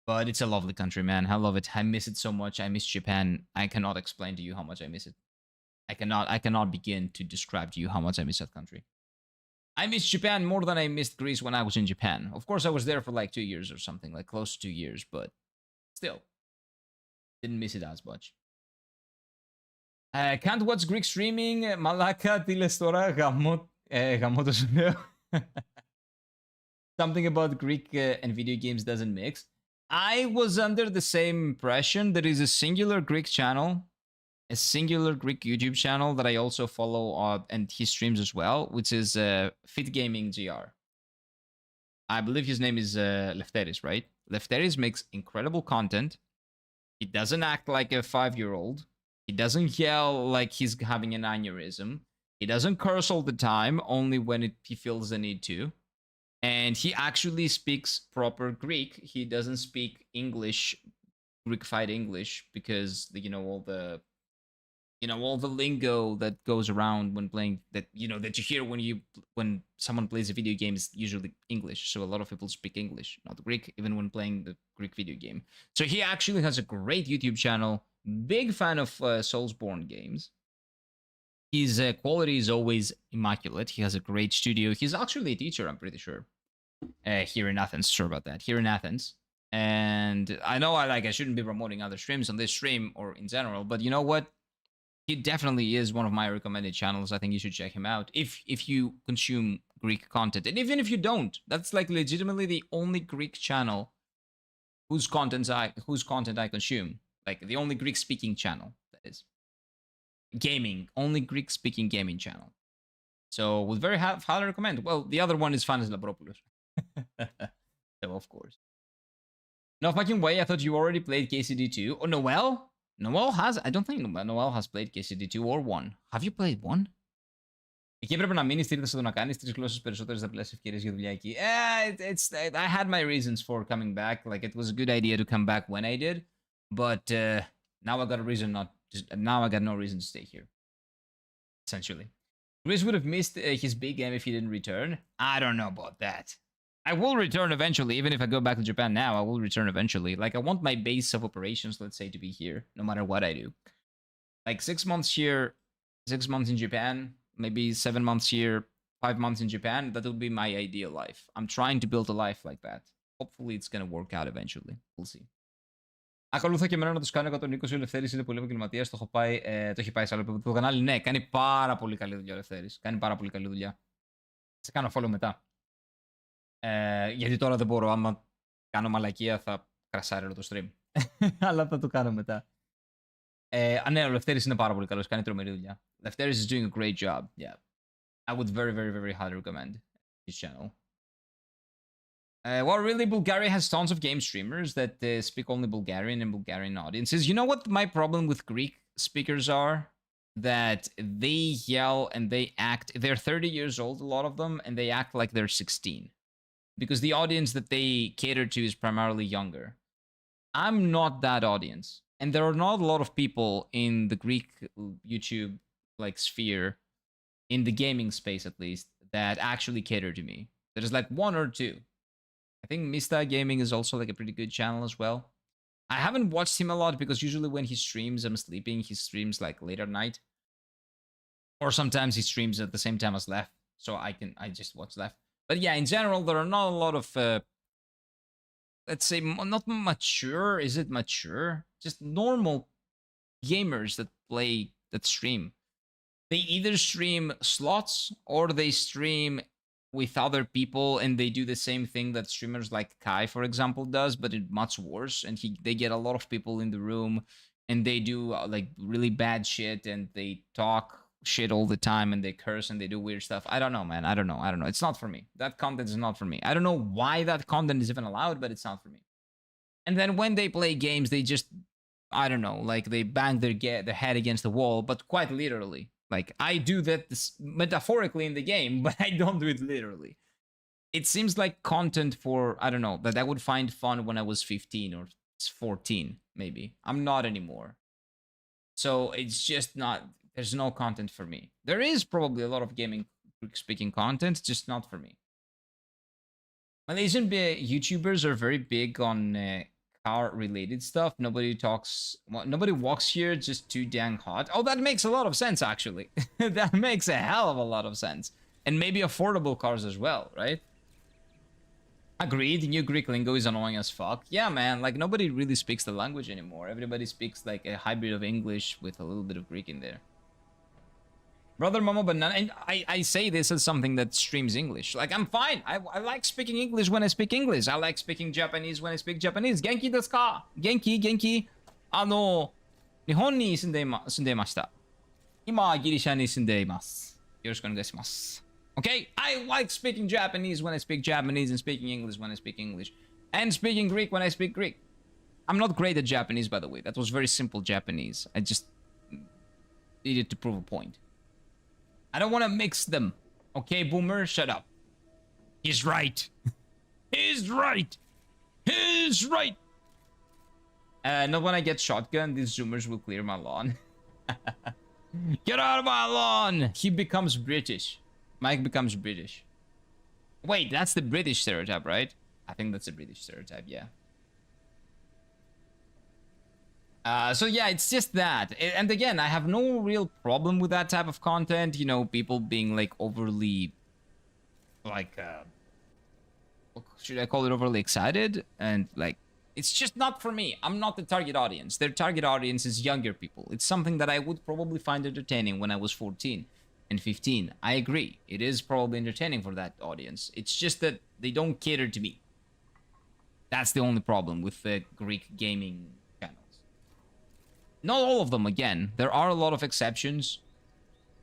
But it's a lovely country, man. I love it. I miss it so much. I miss Japan. I cannot explain to you how much I miss it. I cannot begin to describe to you how much I miss that country. I miss Japan more than I missed Greece when I was in Japan. Of course, I was there for like 2 years or something, like close to 2 years, but still, didn't miss it as much. Can't watch Greek streaming. Malaka, τι λες τώρα, γαμώ το σου λέω. Something about Greek and video games doesn't mix. I was under the same impression. There is a singular Greek channel, a singular Greek YouTube channel that I also follow and he streams as well, which is Fit Gaming GR. I believe his name is Lefteris, right? Lefteris makes incredible content. He doesn't act like a 5-year-old. He doesn't yell like he's having an aneurysm. He doesn't curse all the time, only when he feels the need to. And he actually speaks proper Greek. He doesn't speak English, Greekified English, because all the lingo that goes around when playing that you hear when someone plays a video game is usually English. So a lot of people speak English, not Greek, even when playing the Greek video game. So he actually has a great YouTube channel. Big fan of Soulsborne games. His quality is always immaculate. He has a great studio. He's actually a teacher, I'm pretty sure. Here in Athens. Sure about that. Here in Athens. And I know I shouldn't be promoting other streams on this stream or in general, but you know what? He definitely is one of my recommended channels. I think you should check him out if you consume Greek content. And even if you don't, that's like legitimately the only Greek channel whose content I consume. Like the only Greek-speaking channel, that is. Gaming. Only Greek-speaking gaming channel. So would very highly recommend. Well, the other one is Fanis Labropoulos. So of course. No fucking way, I thought you already played KCD2. Oh, Noel? Noel has... I don't think Noel has played KCD2 or 1. Have you played 1? Εκεί έπρεπε να μείνει, στήριδα το να κάνει 3 γλώσσες περισσότερες διπλές ευκαιρίες για δουλειά εκεί. I had my reasons for coming back. Like, it was a good idea to come back when I did. But now I got a reason not. Now I got no reason to stay here. Essentially. Chris would have missed his big game if he didn't return. I don't know about that. I will return eventually. Even if I go back to Japan now, I will return eventually. Like, I want my base of operations, let's say, to be here, no matter what I do. Like 6 months here, 6 months in Japan, maybe 7 months here, 5 months in Japan. That will be my ideal life. I'm trying to build a life like that. Hopefully it's gonna work out eventually. We'll see. Ακολουθώ και εμένα να τους κάνω 120. Ο Λευτέρης είναι πολύ επαγγελματίας. Το έχει πάει σε άλλο επίπεδο. Το κανάλι, ναι, κάνει πάρα πολύ καλή δουλειά ο Λευτέρης. Κάνει πάρα πολύ καλή δουλειά. Σε κάνω follow μετά. Γιατί τώρα δεν μπορώ. Άμα κάνω μαλακία θα κρασάρει όλο το stream. Αλλά θα το κάνω μετά. Ναι, ο Λευτέρης είναι πάρα πολύ καλός. Κάνει τρομερή δουλειά. Λευτέρης is doing a great job. Yeah. I would very, very, very highly recommend his channel. Well, really, Bulgaria has tons of game streamers that speak only Bulgarian and Bulgarian audiences. You know what my problem with Greek speakers are? That they yell and they act. They're 30 years old, a lot of them, and they act like they're 16. Because the audience that they cater to is primarily younger. I'm not that audience. And there are not a lot of people in the Greek YouTube like sphere, in the gaming space at least, that actually cater to me. There's like 1 or 2. I think Mista Gaming is also like a pretty good channel as well. I haven't watched him a lot because usually when he streams, I'm sleeping. He streams like late at night. Or sometimes he streams at the same time as Left. So I just watch Left. But yeah, in general, there are not a lot of, let's say, not mature. Is it mature? Just normal gamers that stream. They either stream slots or they stream with other people and they do the same thing that streamers like Kai, for example, does, but it much worse. And they get a lot of people in the room and they do like really bad shit and they talk shit all the time and they curse and they do weird stuff. I don't know, man. I don't know. It's not for me. That content is not for me. I don't know why that content is even allowed, but it's not for me. And then when they play games, they just, I don't know, like they bang their head against the wall, but quite literally. Like, I do that metaphorically in the game, but I don't do it literally. It seems like content for, I don't know, that I would find fun when I was 15 or 14, maybe. I'm not anymore. So it's just not, there's no content for me. There is probably a lot of gaming Greek-speaking content, just not for me. Malaysian YouTubers are very big on car-related stuff. Nobody walks here, just too dang hot. Oh, that makes a lot of sense, actually. That makes a hell of a lot of sense. And maybe affordable cars as well, right? Agreed, new Greek lingo is annoying as fuck. Yeah, man, like, nobody really speaks the language anymore. Everybody speaks, like, a hybrid of English with a little bit of Greek in there. Brother Momo Banana, and I say this as something that streams English. Like, I'm fine. I like speaking English when I speak English. I like speaking Japanese when I speak Japanese. Genki desu ka? Genki. Nihon ni sundeimashita. Ima Girisha ni sundeimasu. Yoroshiku onegaishimasu. Okay? I like speaking Japanese when I speak Japanese and speaking English when I speak English. And speaking Greek when I speak Greek. I'm not great at Japanese, by the way. That was very simple Japanese. I just needed to prove a point. I don't want to mix them. Okay, Boomer, shut up. He's right. He's right. He's right. Not when I get shotgun, these zoomers will clear my lawn. Get out of my lawn. He becomes British. Mike becomes British. Wait, that's the British stereotype, right? I think that's a British stereotype, yeah. So yeah, it's just that. And again, I have no real problem with that type of content. You know, people being like overly, like, should I call it overly excited? And like, it's just not for me. I'm not the target audience. Their target audience is younger people. It's something that I would probably find entertaining when I was 14 and 15. I agree. It is probably entertaining for that audience. It's just that they don't cater to me. That's the only problem with the Greek gaming. Not all of them, again. There are a lot of exceptions.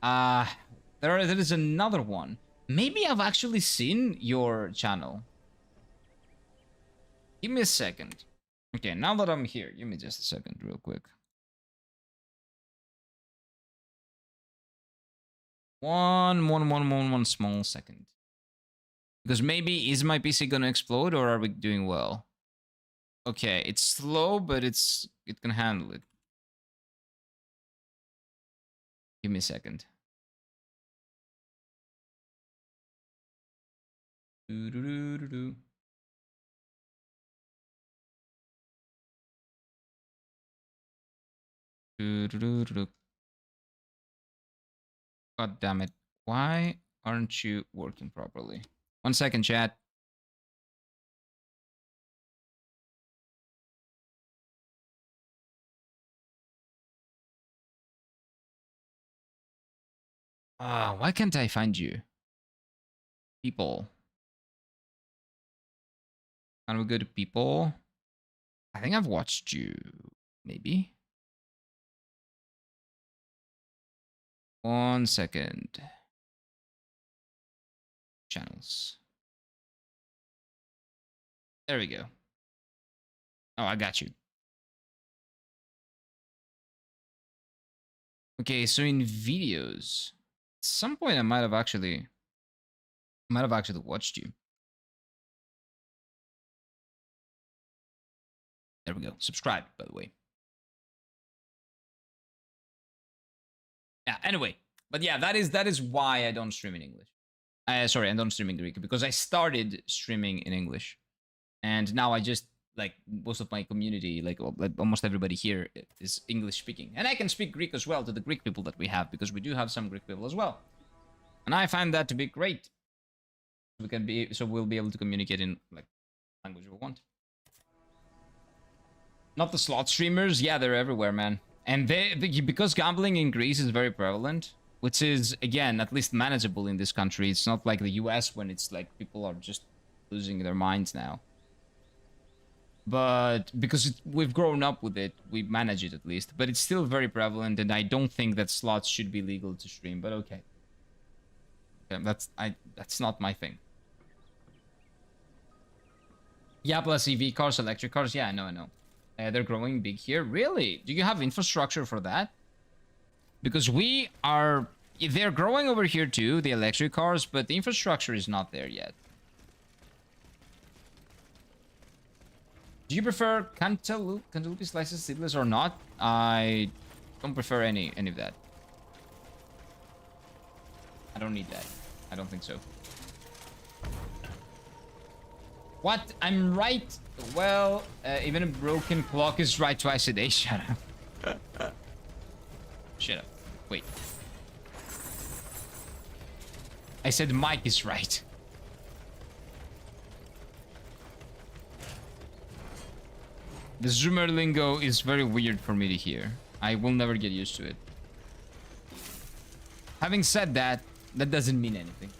There is another one. Maybe I've actually seen your channel. Give me a second. Okay, now that I'm here, give me just a second real quick. One small second. Because maybe is my PC gonna explode or are we doing well? Okay, it's slow, but it can handle it. Give me a second. Doo-doo-doo-doo-doo. Doo-doo-doo-doo-doo. God damn it. Why aren't you working properly? 1 second, chat. Why can't I find you? People. Can we go to people? I think I've watched you. Maybe. 1 second. Channels. There we go. Oh, I got you. Okay, so in videos, at some point I might have actually watched you. There we go. Subscribe, by the way. Yeah, anyway. But yeah, that is why I don't stream in English. Sorry, I don't stream in Greek, because I started streaming in English. And now I just, like, most of my community, like almost everybody here is English speaking. And I can speak Greek as well to the Greek people that we have, because we do have some Greek people as well. And I find that to be great. We'll be able to communicate in, like, language we want. Not the slot streamers, yeah, they're everywhere, man. And because gambling in Greece is very prevalent, which is, again, at least manageable in this country. It's not like the US when it's like people are just losing their minds now. But because we've grown up with it, we manage it at least. But it's still very prevalent, and I don't think that slots should be legal to stream, but okay. That's not my thing. Yeah, plus EV cars, electric cars, yeah, I know. They're growing big here. Really? Do you have infrastructure for that? Because they're growing over here too, the electric cars, but the infrastructure is not there yet. Do you prefer cantaloupe slices, seedless or not? I don't prefer any of that. I don't need that. I don't think so. What? I'm right? Well, even a broken clock is right twice a day. Shut up. Shut up. Wait. I said Mike is right. The Zoomer lingo is very weird for me to hear. I will never get used to it. Having said that, that doesn't mean anything.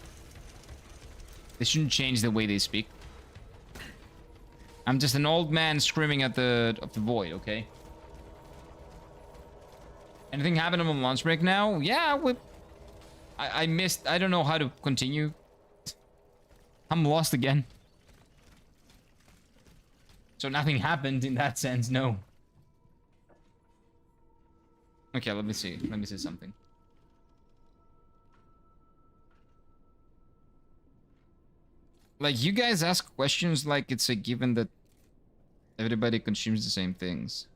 They shouldn't change the way they speak. I'm just an old man screaming at the void, okay? Anything happened on lunch break now? Yeah, I missed. I don't know how to continue. I'm lost again. So nothing happened in that sense, no. Okay, let me see. Let me see something. Like, you guys ask questions like it's a given that everybody consumes the same things.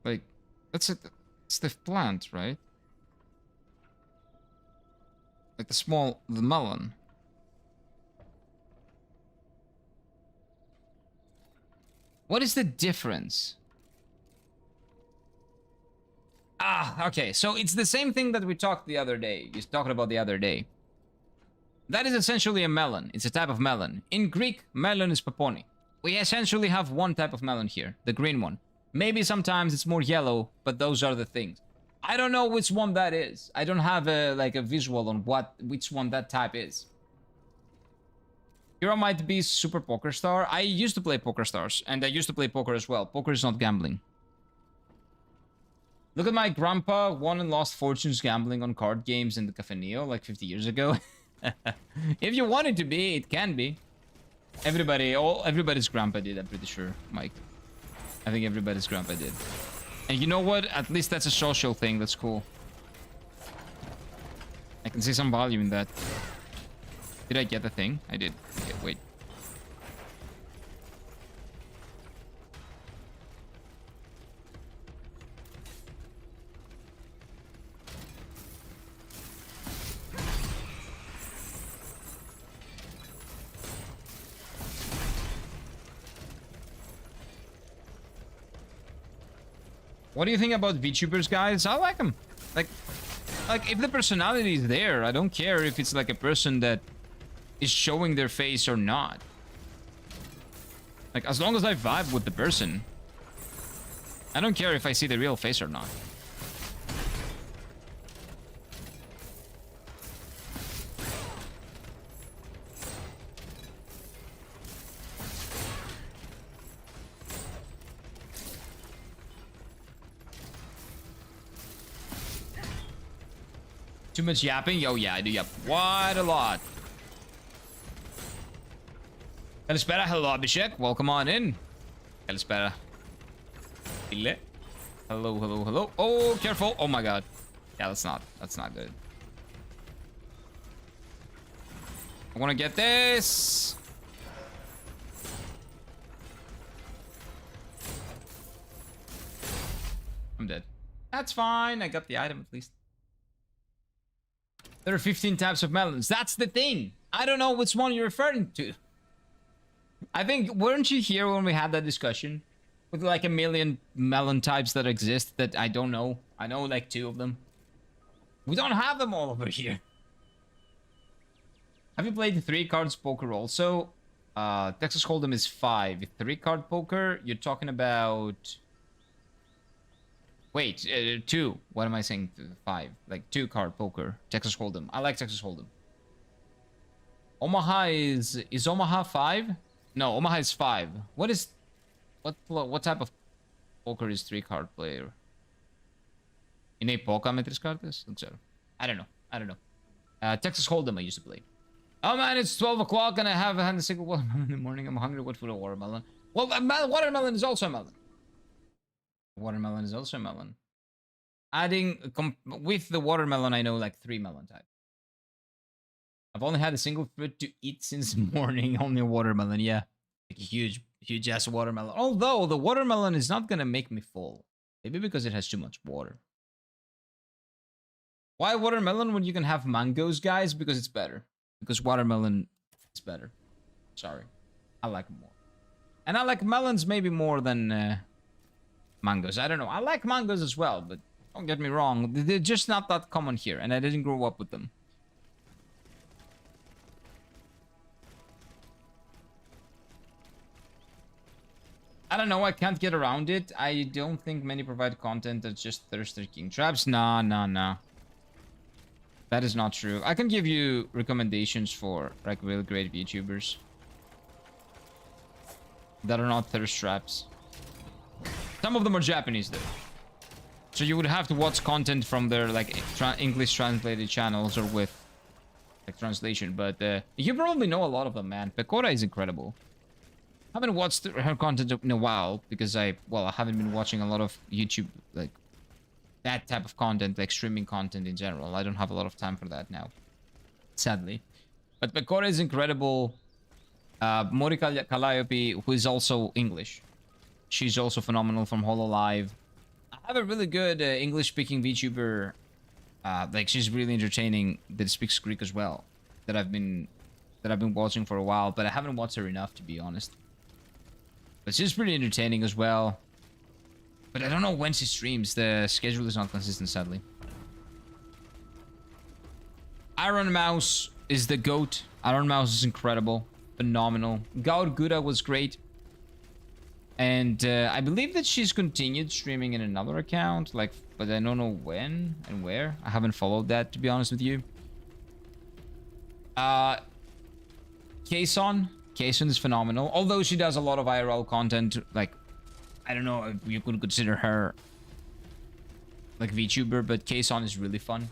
Like, it's the plant, right? Like the melon. What is the difference? Okay, so it's the same thing that we talked the other day. You talked about the other day. That is essentially a melon. It's a type of melon. In Greek, melon is paponi. We essentially have one type of melon here, the green one. Maybe sometimes it's more yellow, but those are the things. I don't know which one that is. I don't have a visual on which one that type is. Hero might be Super Poker Star. I used to play Poker Stars, and I used to play poker as well. Poker is not gambling. Look at my grandpa, won and lost fortunes gambling on card games in the Cafe Nioh like 50 years ago. If you want it to be, it can be. Everybody's grandpa did, I'm pretty sure, Mike. I think everybody's grandpa did. And you know what? At least that's a social thing. That's cool. I can see some value in that. Did I get the thing? I did. Okay, wait. What do you think about VTubers, guys? I like them. Like if the personality is there, I don't care if it's like a person that is showing their face or not. Like, as long as I vibe with the person, I don't care if I see the real face or not. Too much yapping? Yo, yeah, I do yap quite a lot. Kalispera, hello, Abhishek. Welcome on in. Kalispera. Hello, hello, hello. Oh, careful. Oh my god. Yeah, that's not good. I want to get this. I'm dead. That's fine. I got the item at least. There are 15 types of melons. That's the thing. I don't know which one you're referring to. I think, weren't you here when we had that discussion? With like a million melon types that exist that I don't know. I know like 2 of them. We don't have them all over here. Have you played 3 cards poker also? Texas Hold'em is 5. 3 card poker, you're talking about... Wait, 2. What am I saying? 5. Like 2 card poker. Texas Hold'em. I like Texas Hold'em. Omaha is Omaha 5? No, Omaha is 5. What type of poker is 3 card player? In a poker met 3 cartas? I don't know. Texas Hold'em I used to play. Oh man, it's 12 o'clock and I haven't had a single watermelon in the morning. I'm hungry. What food? A watermelon? Well, watermelon is also a melon. Watermelon is also a melon. Adding with the watermelon, I know like 3 melon types. I've only had a single fruit to eat since morning. Only a watermelon, yeah. Like a huge ass watermelon. Although the watermelon is not gonna make me full. Maybe because it has too much water. Why watermelon when you can have mangoes, guys? Because it's better. Because watermelon is better. Sorry. I like them more. And I like melons maybe more than mangoes. I don't know. I like mangoes as well, but don't get me wrong. They're just not that common here, and I didn't grow up with them. I don't know. I can't get around it. I don't think many provide content that's just thirster king traps. Nah. That is not true. I can give you recommendations for like really great VTubers that are not thirst traps. Some of them are Japanese though, so you would have to watch content from their like English translated channels or with like translation. But you probably know a lot of them, man. Pecora is incredible. I haven't watched her content in a while because I haven't been watching a lot of YouTube, like that type of content, like streaming content in general. I don't have a lot of time for that now, sadly. But Pecora is incredible. Morika Calliope, who is also English. She's also phenomenal from HoloLive. I have a really good English-speaking VTuber. Like she's really entertaining that speaks Greek as well. That I've been watching for a while, but I haven't watched her enough to be honest. But she's pretty entertaining as well. But I don't know when she streams. The schedule is not consistent, sadly. Iron Mouse is the GOAT. Iron Mouse is incredible. Phenomenal. Gaur Gura was great. And I believe that she's continued streaming in another account. Like, but I don't know when and where. I haven't followed that, to be honest with you. Kason is phenomenal. Although she does a lot of IRL content, like, I don't know if you could consider her like VTuber, but Kason is really fun.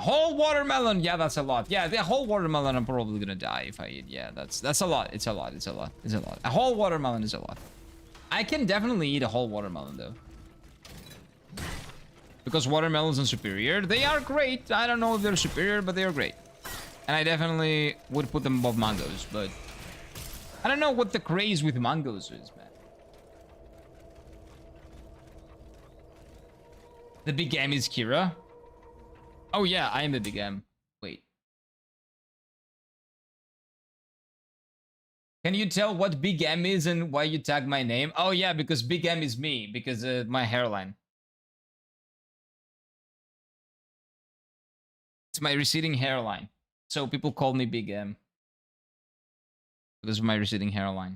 Whole watermelon. Yeah, that's a lot. Yeah, the whole watermelon, I'm probably gonna die if I eat. Yeah, that's a lot. It's a lot. It's a lot. It's a lot. A whole watermelon is a lot. I can definitely eat a whole watermelon though. Because watermelons are superior. They are great. I don't know if they're superior, but they are great. And I definitely would put them above mangoes, but I don't know what the craze with mangoes is, man. The big M is Kira. Oh yeah, I am the big M. Wait. Can you tell what big M is and why you tag my name? Oh yeah, because big M is me, because my hairline. It's my receding hairline. So people call me Big M. Because of my receding hairline.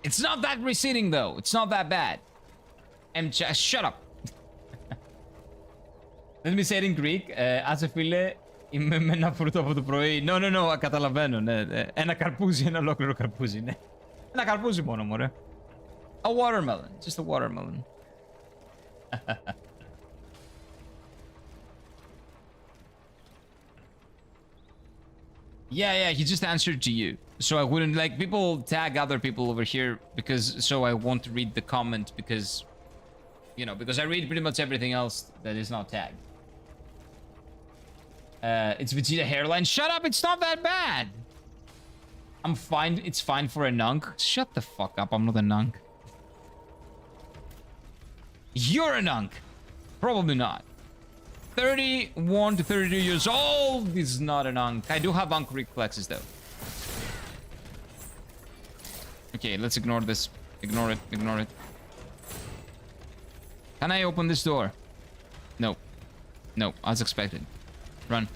It's not that receding though. It's not that bad. Shut up. Let me say it in Greek. Άσε φίλε, είμαι με ένα φρούτο από το πρωί. No, καταλαβαίνω, ναι. Ένα καρπούζι, ένα ολόκληρο καρπούζι, ναι. Ένα καρπούζι μόνο, μωρέ. A watermelon. Just a watermelon. Yeah, he just answered to you. So I wouldn't, like, people tag other people over here because, so I won't read the comment because, you know, because I read pretty much everything else that is not tagged. It's Vegeta hairline. Shut up, it's not that bad. I'm fine, it's fine for a nunk. Shut the fuck up, I'm not a nunk. You're a nunk. Probably not. 31 to 32 years old is not an unk. I do have unk reflexes though. Okay, let's ignore this. Ignore it. Ignore it. Can I open this door? No. No, as expected. Run.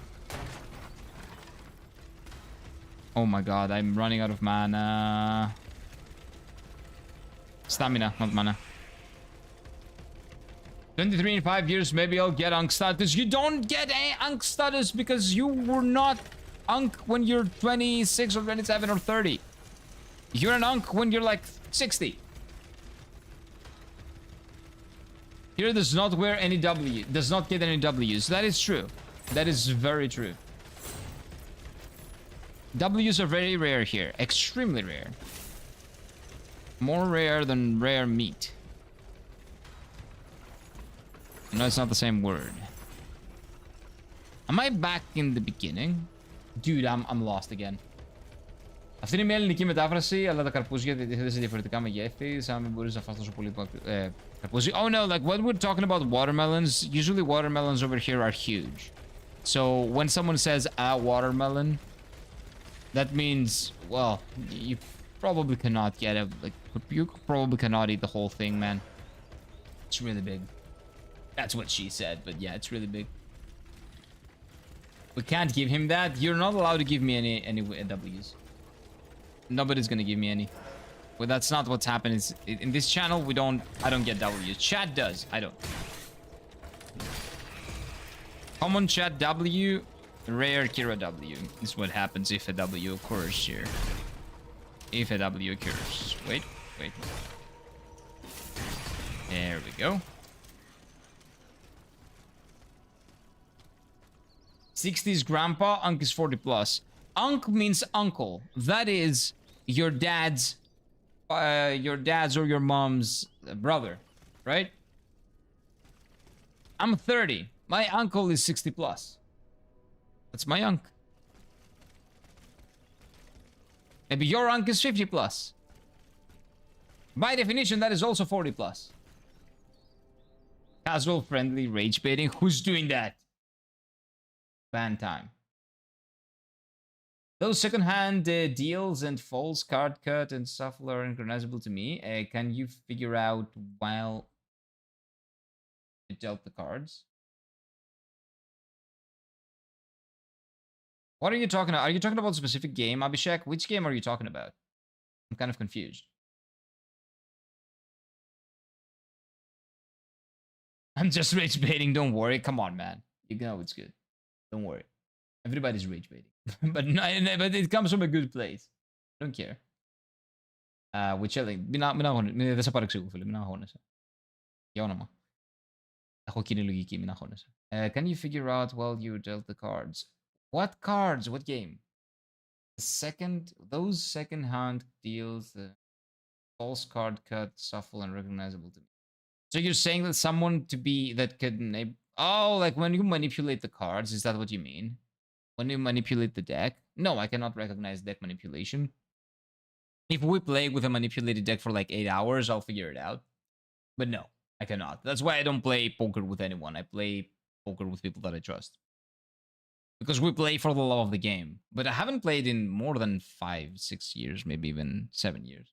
Oh my god, I'm running out of mana. Stamina, not mana. 23 in 5 years, maybe I'll get Unk status. You don't get Unk status because you were not Unk when you're 26 or 27 or 30. You're an Unk when you're like 60. Here does not wear any W. Does not get any Ws. That is true. That is very true. Ws are very rare here. Extremely rare. More rare than rare meat. No, it's not the same word. Am I back in the beginning? Dude, I'm lost again. Αυτή είναι μια ελληνική μετάφραση, αλλά τα καρπούζια διατίθεται σε διαφορετικά μεγέθη. Σαν μην μπορείς να φας τόσο πολύ καρπούζι. Oh no, like what we're talking about watermelons, usually watermelons over here are huge. So when someone says a watermelon, that means, well, you probably cannot get it. Like, you probably cannot eat the whole thing, man. It's really big. That's what she said, but yeah, it's really big. We can't give him that. You're not allowed to give me any Ws. Nobody's gonna give me any. Well, that's not what's happening. In this channel, I don't get Ws. Chat does. I don't. Common chat W, rare Kira W. This is what happens if a W occurs here. If a W occurs. Wait. There we go. 60s grandpa, Unk is 40 plus. Unk means uncle. That is your dad's or your mom's brother, right? I'm 30. My uncle is 60 plus. That's my Unk. Maybe your Unk is 50 plus. By definition, that is also 40 plus. Casual, friendly, rage baiting. Who's doing that? Ban time. Those second-hand deals and false card cut and stuff are unrecognizable to me. Can you figure out while you dealt the cards? What are you talking about? Are you talking about a specific game, Abhishek? Which game are you talking about? I'm kind of confused. I'm just rage baiting, don't worry. Come on, man. You know it's good. Don't worry. Everybody's rage baiting. but it comes from a good place. I don't care. We're chilling. Μην αγχώνεσαι. Δεν σε παρεξηγώ, φίλε. Μην αγχώνεσαι. Για όνομα. Έχω κοινή λογική, μην αγχώνεσαι. Can you figure out while you dealt the cards? What cards? What game? Those second hand deals, the false card cut, shuffle, and recognizable to me. So you're saying that someone to be that can, oh, like when you manipulate the cards, is that what you mean? When you manipulate the deck? No, I cannot recognize deck manipulation. If we play with a manipulated deck for like 8 hours, I'll figure it out. But no, I cannot. That's why I don't play poker with anyone. I play poker with people that I trust. Because we play for the love of the game. But I haven't played in more than 5-6 years, maybe even 7 years.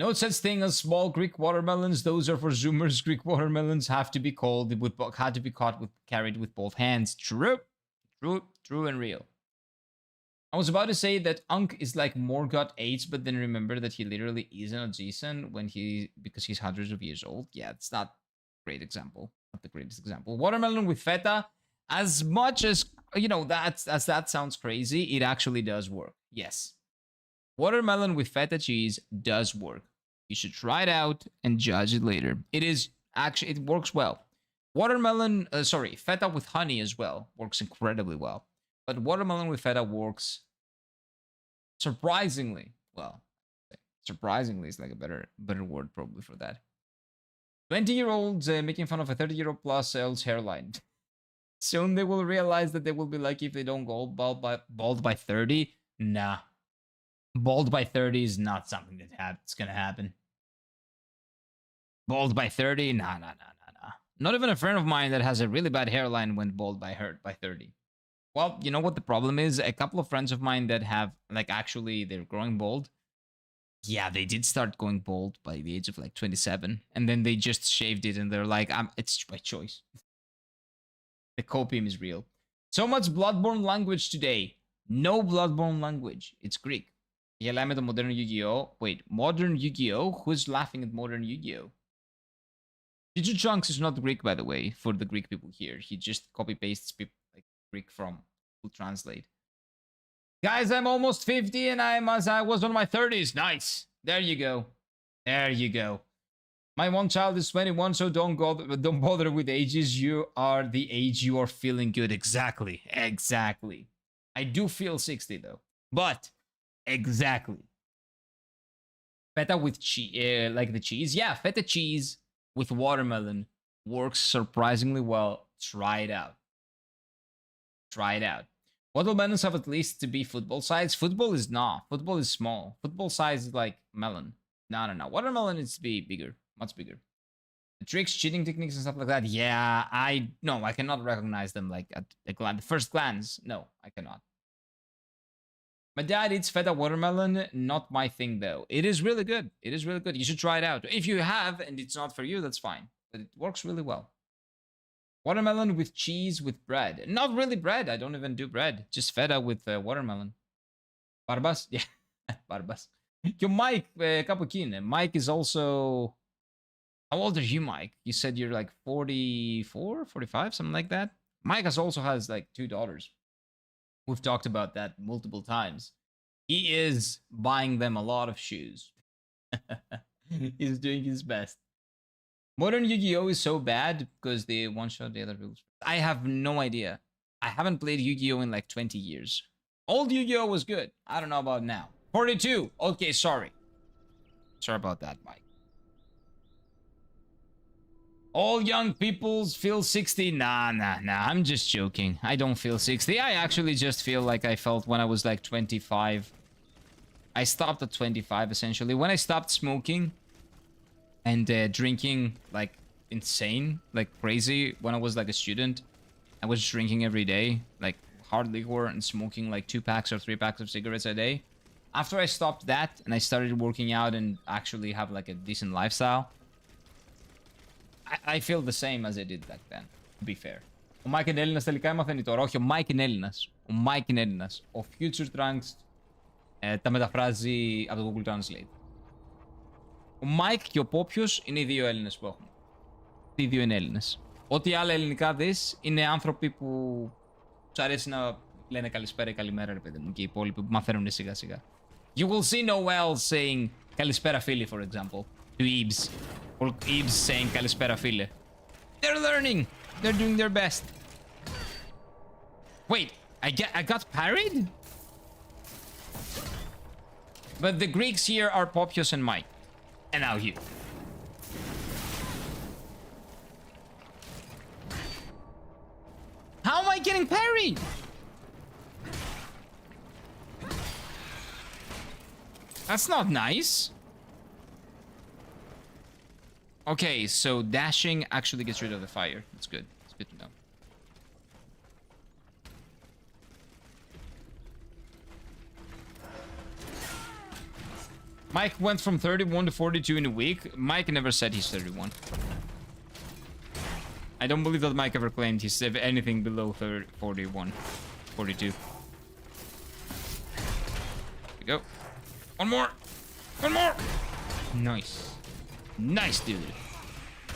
No such thing as small Greek watermelons. Those are for Zoomers. Greek watermelons have to be had to be carried with both hands. True and real. I was about to say that Unk is like Morgoth 8, but then remember that he literally isn't a Jason because he's hundreds of years old. Yeah, it's not a great example. Not the greatest example. Watermelon with feta, as much as that sounds crazy, it actually does work. Yes. Watermelon with feta cheese does work. You should try it out and judge it later. It works well. Watermelon, feta with honey as well works incredibly well. But watermelon with feta works surprisingly well. Surprisingly is like a better word probably for that. 20-year-olds making fun of a 30-year-old plus elf's hairline. Soon they will realize that they will be lucky if they don't go bald by 30. Nah. Bald by 30 is not something that's gonna happen. Bald by 30? Nah. Not even a friend of mine that has a really bad hairline went bald by 30. Well, you know what the problem is? A couple of friends of mine that have, they're growing bald. Yeah, they did start going bald by the age of 27. And then they just shaved it and they're like, it's my choice. The copium is real. So much Bloodborne language today. No Bloodborne language. It's Greek. Γελάμε το modern Yu-Gi-Oh! Wait, modern Yu-Gi-Oh! Who's laughing at modern Yu-Gi-Oh? Future Chunks is not Greek, by the way, for the Greek people here. He just copy-pastes Greek from Google Translate. Guys, I'm almost 50 and I'm as I was on my 30s. Nice. There you go. There you go. My one child is 21, so don't bother with ages. You are the age you are feeling good. Exactly. I do feel 60 though. But exactly. Feta with cheese, like the cheese. Yeah, feta cheese with watermelon works surprisingly well. Try it out. Watermelons have at least to be football size. Football is not. Football is small. Football size is like melon. No. Watermelon needs to be bigger. Much bigger. The tricks, cheating techniques, and stuff like that. Yeah, I cannot recognize them at the first glance. No, I cannot. My dad eats feta watermelon. Not my thing though. It is really good. You should try it out. If you have and it's not for you, that's fine. But it works really well. Watermelon with cheese with bread. Not really bread. I don't even do bread. Just feta with watermelon. Barbas? Yeah. Barbas. Και ο Mike κάπου εκεί είναι. Mike is also... How old are you, Mike? You said you're 44, 45, something like that? Mike also has two daughters. We've talked about that multiple times. He is buying them a lot of shoes. He's doing his best. Modern Yu-Gi-Oh! Is so bad because they one-shot the other rules. I have no idea. I haven't played Yu-Gi-Oh! In 20 years. Old Yu-Gi-Oh! Was good. I don't know about now. 42. Okay, sorry. Sorry about that, Mike. All young peoples feel 60. Nah. I'm just joking. I don't feel 60. I actually just feel like I felt when I was 25. I stopped at 25, essentially. When I stopped smoking and drinking insane, crazy, when I was a student, I was drinking every day, hard liquor and smoking 2 packs or 3 packs of cigarettes a day. After I stopped that and I started working out and actually have a decent lifestyle, I feel the same as I did back then, to be fair. Ο Mike είναι Έλληνας τελικά έμαθαίνει τώρα. Όχι, ο Mike είναι Έλληνας. Ο Mike είναι Έλληνας. Ο Future Trunks τα μεταφράζει από το Google Translate. Ο Mike και ο Πόπιος είναι οι δύο Έλληνες που έχουμε. Οι δύο είναι Έλληνες. Ό,τι άλλα ελληνικά δεις είναι άνθρωποι που τους αρέσει να λένε καλησπέρα ή καλημέρα, ρε παιδί μου, και οι υπόλοιποι που μαθαίνουν σιγά σιγά. You will see Noel saying καλησπέρα φίλοι, for example, to Ibs. Or Ibs saying καλησπέρα φίλε. They're learning. They're doing their best. Wait, I got parried? But the Greeks here are Popios and Mike. And now you. How am I getting parried? That's not nice. Okay, so dashing actually gets rid of the fire. That's good. It's good to know. Mike went from 31 to 42 in a week. Mike never said he's 31. I don't believe that Mike ever claimed he's anything below 41. 42. There we go. One more. One more. Nice. Nice, dude.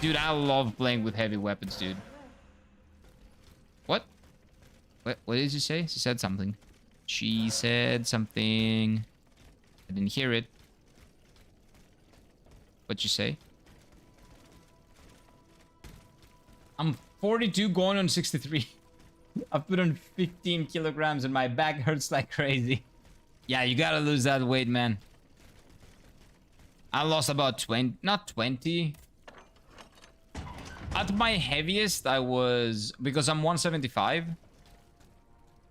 Dude, I love playing with heavy weapons, dude. What? What did she say? She said something. She said something. I didn't hear it. What'd you say? I'm 42 going on 63. I've put on 15 kilograms and my back hurts like crazy. Yeah, you gotta lose that weight, man. I lost about 20, not 20. At my heaviest, I was, because I'm 175.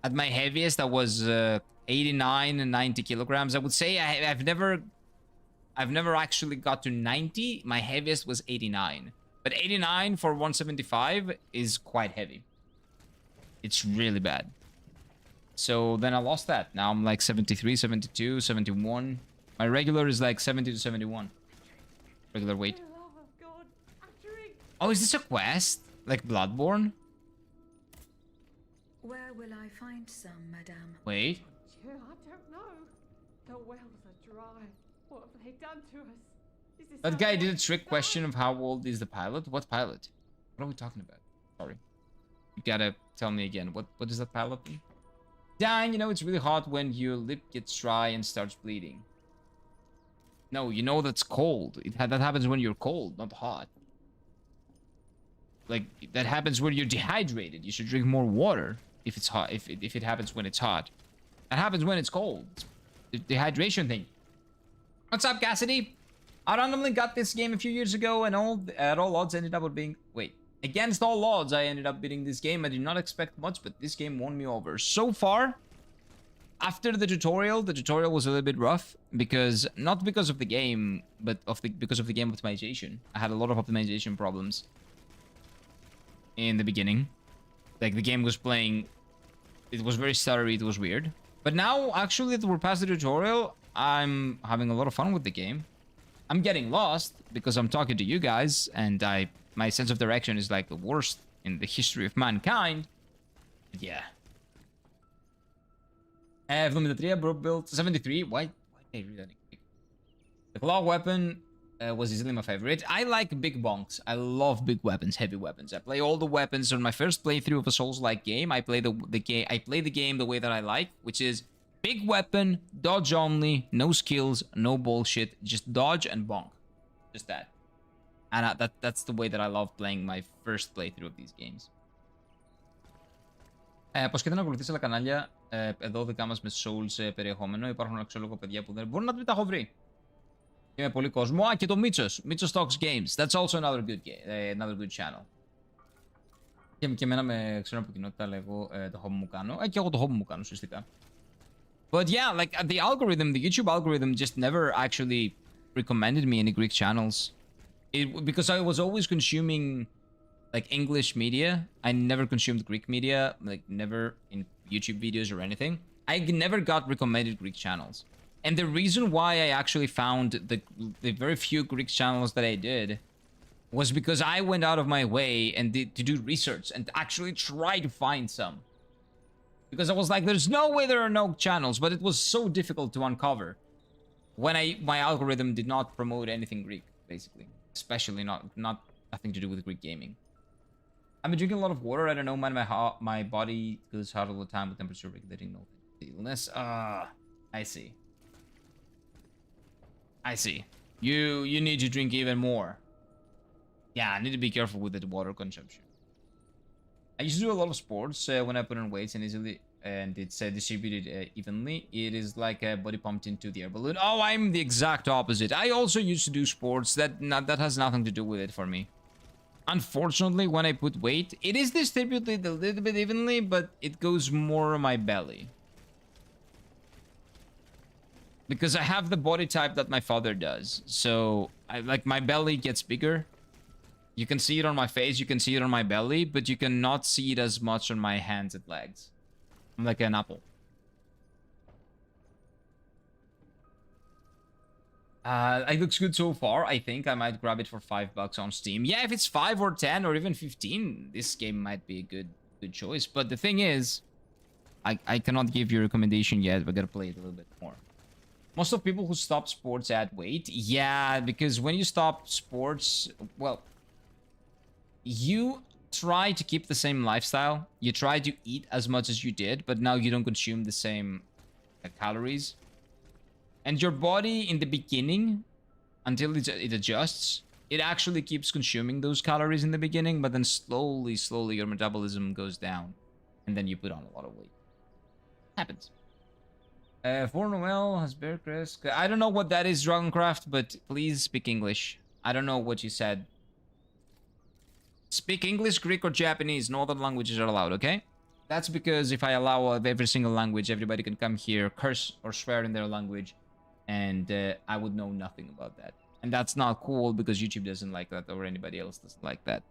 At my heaviest, I was 89 and 90 kilograms. I would say I've never actually got to 90. My heaviest was 89. But 89 for 175 is quite heavy. It's really bad. So then I lost that. Now I'm like 73, 72, 71. My regular is like 70 to 71. Regular weight. Oh, is this a quest? Like Bloodborne? Where will I find some, madame? Wait. I don't know. The wells are dry. What have they done to us? Is this That guy how did a it's trick done? question of how old is the pilot? What pilot? What are we talking about? Sorry. You gotta tell me again. What is that pilot mean? Dang, you know it's really hot when your lip gets dry and starts bleeding. No, you know that's cold. That happens when you're cold, not hot. Like, that happens when you're dehydrated. You should drink more water if it's hot. If it happens when it's hot. That happens when it's cold. It's the dehydration thing. What's up, Cassidy? I randomly got this game a few years ago and at all odds ended up being... Wait. Against all odds, I ended up beating this game. I did not expect much, but this game won me over. So far, after the tutorial was a little bit rough because... Not because of the game, but because of the game optimization. I had a lot of optimization problems in the beginning. Like, the game was playing... It was very stuttery, it was weird. But now, actually, that we're past the tutorial, I'm having a lot of fun with the game. I'm getting lost because I'm talking to you guys, and my sense of direction is like the worst in the history of mankind. But yeah. 73, bro built 73. Why did I read that? The claw weapon was easily my favorite. I like big bonks. I love big weapons, heavy weapons. I play all the weapons on my first playthrough of a Souls-like game. I play the game the way that I like, which is big weapon, dodge only, no skills, no bullshit, just dodge and bonk. Just that. And that's the way that I love playing my first playthrough of these games. Πως και δεν ακολουθείς άλλα κανάλια εδώ δικά μας με Souls περιεχόμενο. Υπάρχουν αξιόλογο παιδιά που δεν μπορούν να τα έχω βρει. Και με πολύ κόσμο. Α, και το Μίτσος. Μίτσος Talks Games. That's also another good channel. Και εμένα με ξέρω από κοινότητα λέγω το hobby μου κάνω. Και εγώ το hobby μου κάνω ουσιαστικά. But yeah, like the algorithm, the YouTube algorithm just never actually recommended me any Greek channels. Because I was always consuming like English media. I never consumed Greek media, like never in YouTube videos or anything. I never got recommended Greek channels. And the reason why I actually found the very few Greek channels that I did was because I went out of my way and to do research and actually try to find some. Because I was like, there's no way there are no channels, but it was so difficult to uncover when my algorithm did not promote anything Greek, basically. Especially nothing to do with Greek gaming. I've been drinking a lot of water. I don't know, man. My body feels hot all the time with temperature regulating no illness. I see. I see. You need to drink even more. Yeah, I need to be careful with the water consumption. I used to do a lot of sports when I put on weights and it's distributed evenly. It is like a body pumped into the air balloon. Oh, I'm the exact opposite. I also used to do sports. That has nothing to do with it for me. Unfortunately, when I put weight, it is distributed a little bit evenly, but it goes more on my belly. Because I have the body type that my father does. So, my belly gets bigger. You can see it on my face, you can see it on my belly, but you cannot see it as much on my hands and legs. I'm like an apple. It looks good so far. I think I might grab it for $5 on Steam. Yeah, if it's 5 or 10 or even 15, this game might be a good choice. But the thing is, I cannot give you a recommendation yet. We're gonna play it a little bit more. Most of people who stop sports add weight. Yeah, because when you stop sports, well, you try to keep the same lifestyle. You try to eat as much as you did, but now you don't consume the same calories. And your body in the beginning, until it adjusts, it actually keeps consuming those calories in the beginning, but then slowly your metabolism goes down. And then you put on a lot of weight. Happens. For Noel has Bear Crest. I don't know what that is, Dragoncraft, but please speak English. I don't know what you said. Speak English, Greek, or Japanese. No other languages are allowed, okay? That's because if I allow every single language, everybody can come here, curse or swear in their language, and I would know nothing about that. And that's not cool because YouTube doesn't like that, or anybody else doesn't like that.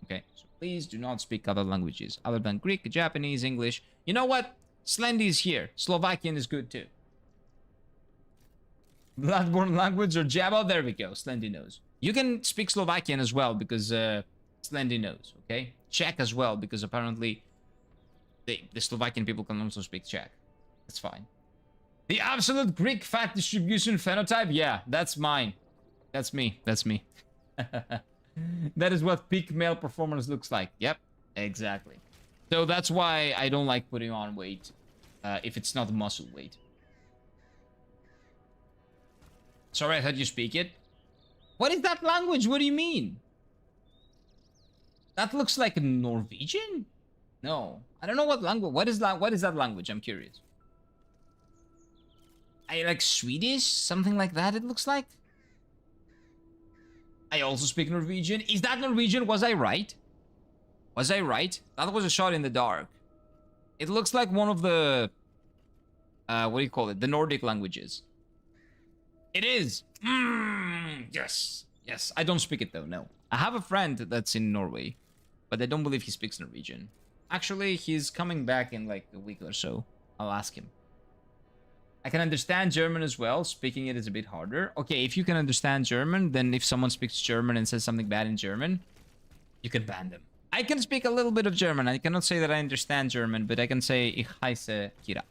Okay? So please do not speak other languages other than Greek, Japanese, English. You know what? Slendy is here. Slovakian is good too. Bloodborne language or Java? There we go. Slendy knows. You can speak Slovakian as well because Slendy knows, okay? Czech as well, because apparently the Slovakian people can also speak Czech. That's fine. The absolute Greek fat distribution phenotype? Yeah, that's mine. That's me. That's me. That is what peak male performance looks like. Yep, exactly. So that's why I don't like putting on weight if it's not muscle weight. Sorry, I heard you speak it. What is that language? What do you mean? That looks like Norwegian? No. I don't know what language. What is that language? I'm curious. I like Swedish? Something like that it looks like? I also speak Norwegian. Is that Norwegian? Was I right? Was I right? That was a shot in the dark. It looks like one of the... what do you call it? The Nordic languages. It is! Yes! Yes. I don't speak it though, no. I have a friend that's in Norway, but I don't believe he speaks Norwegian. Actually, he's coming back in like a week or so. I'll ask him. I can understand German as well. Speaking it is a bit harder. Okay, if you can understand German, then if someone speaks German and says something bad in German, you can ban them. I can speak a little bit of German. I cannot say that I understand German, but I can say Ich heiße Kira.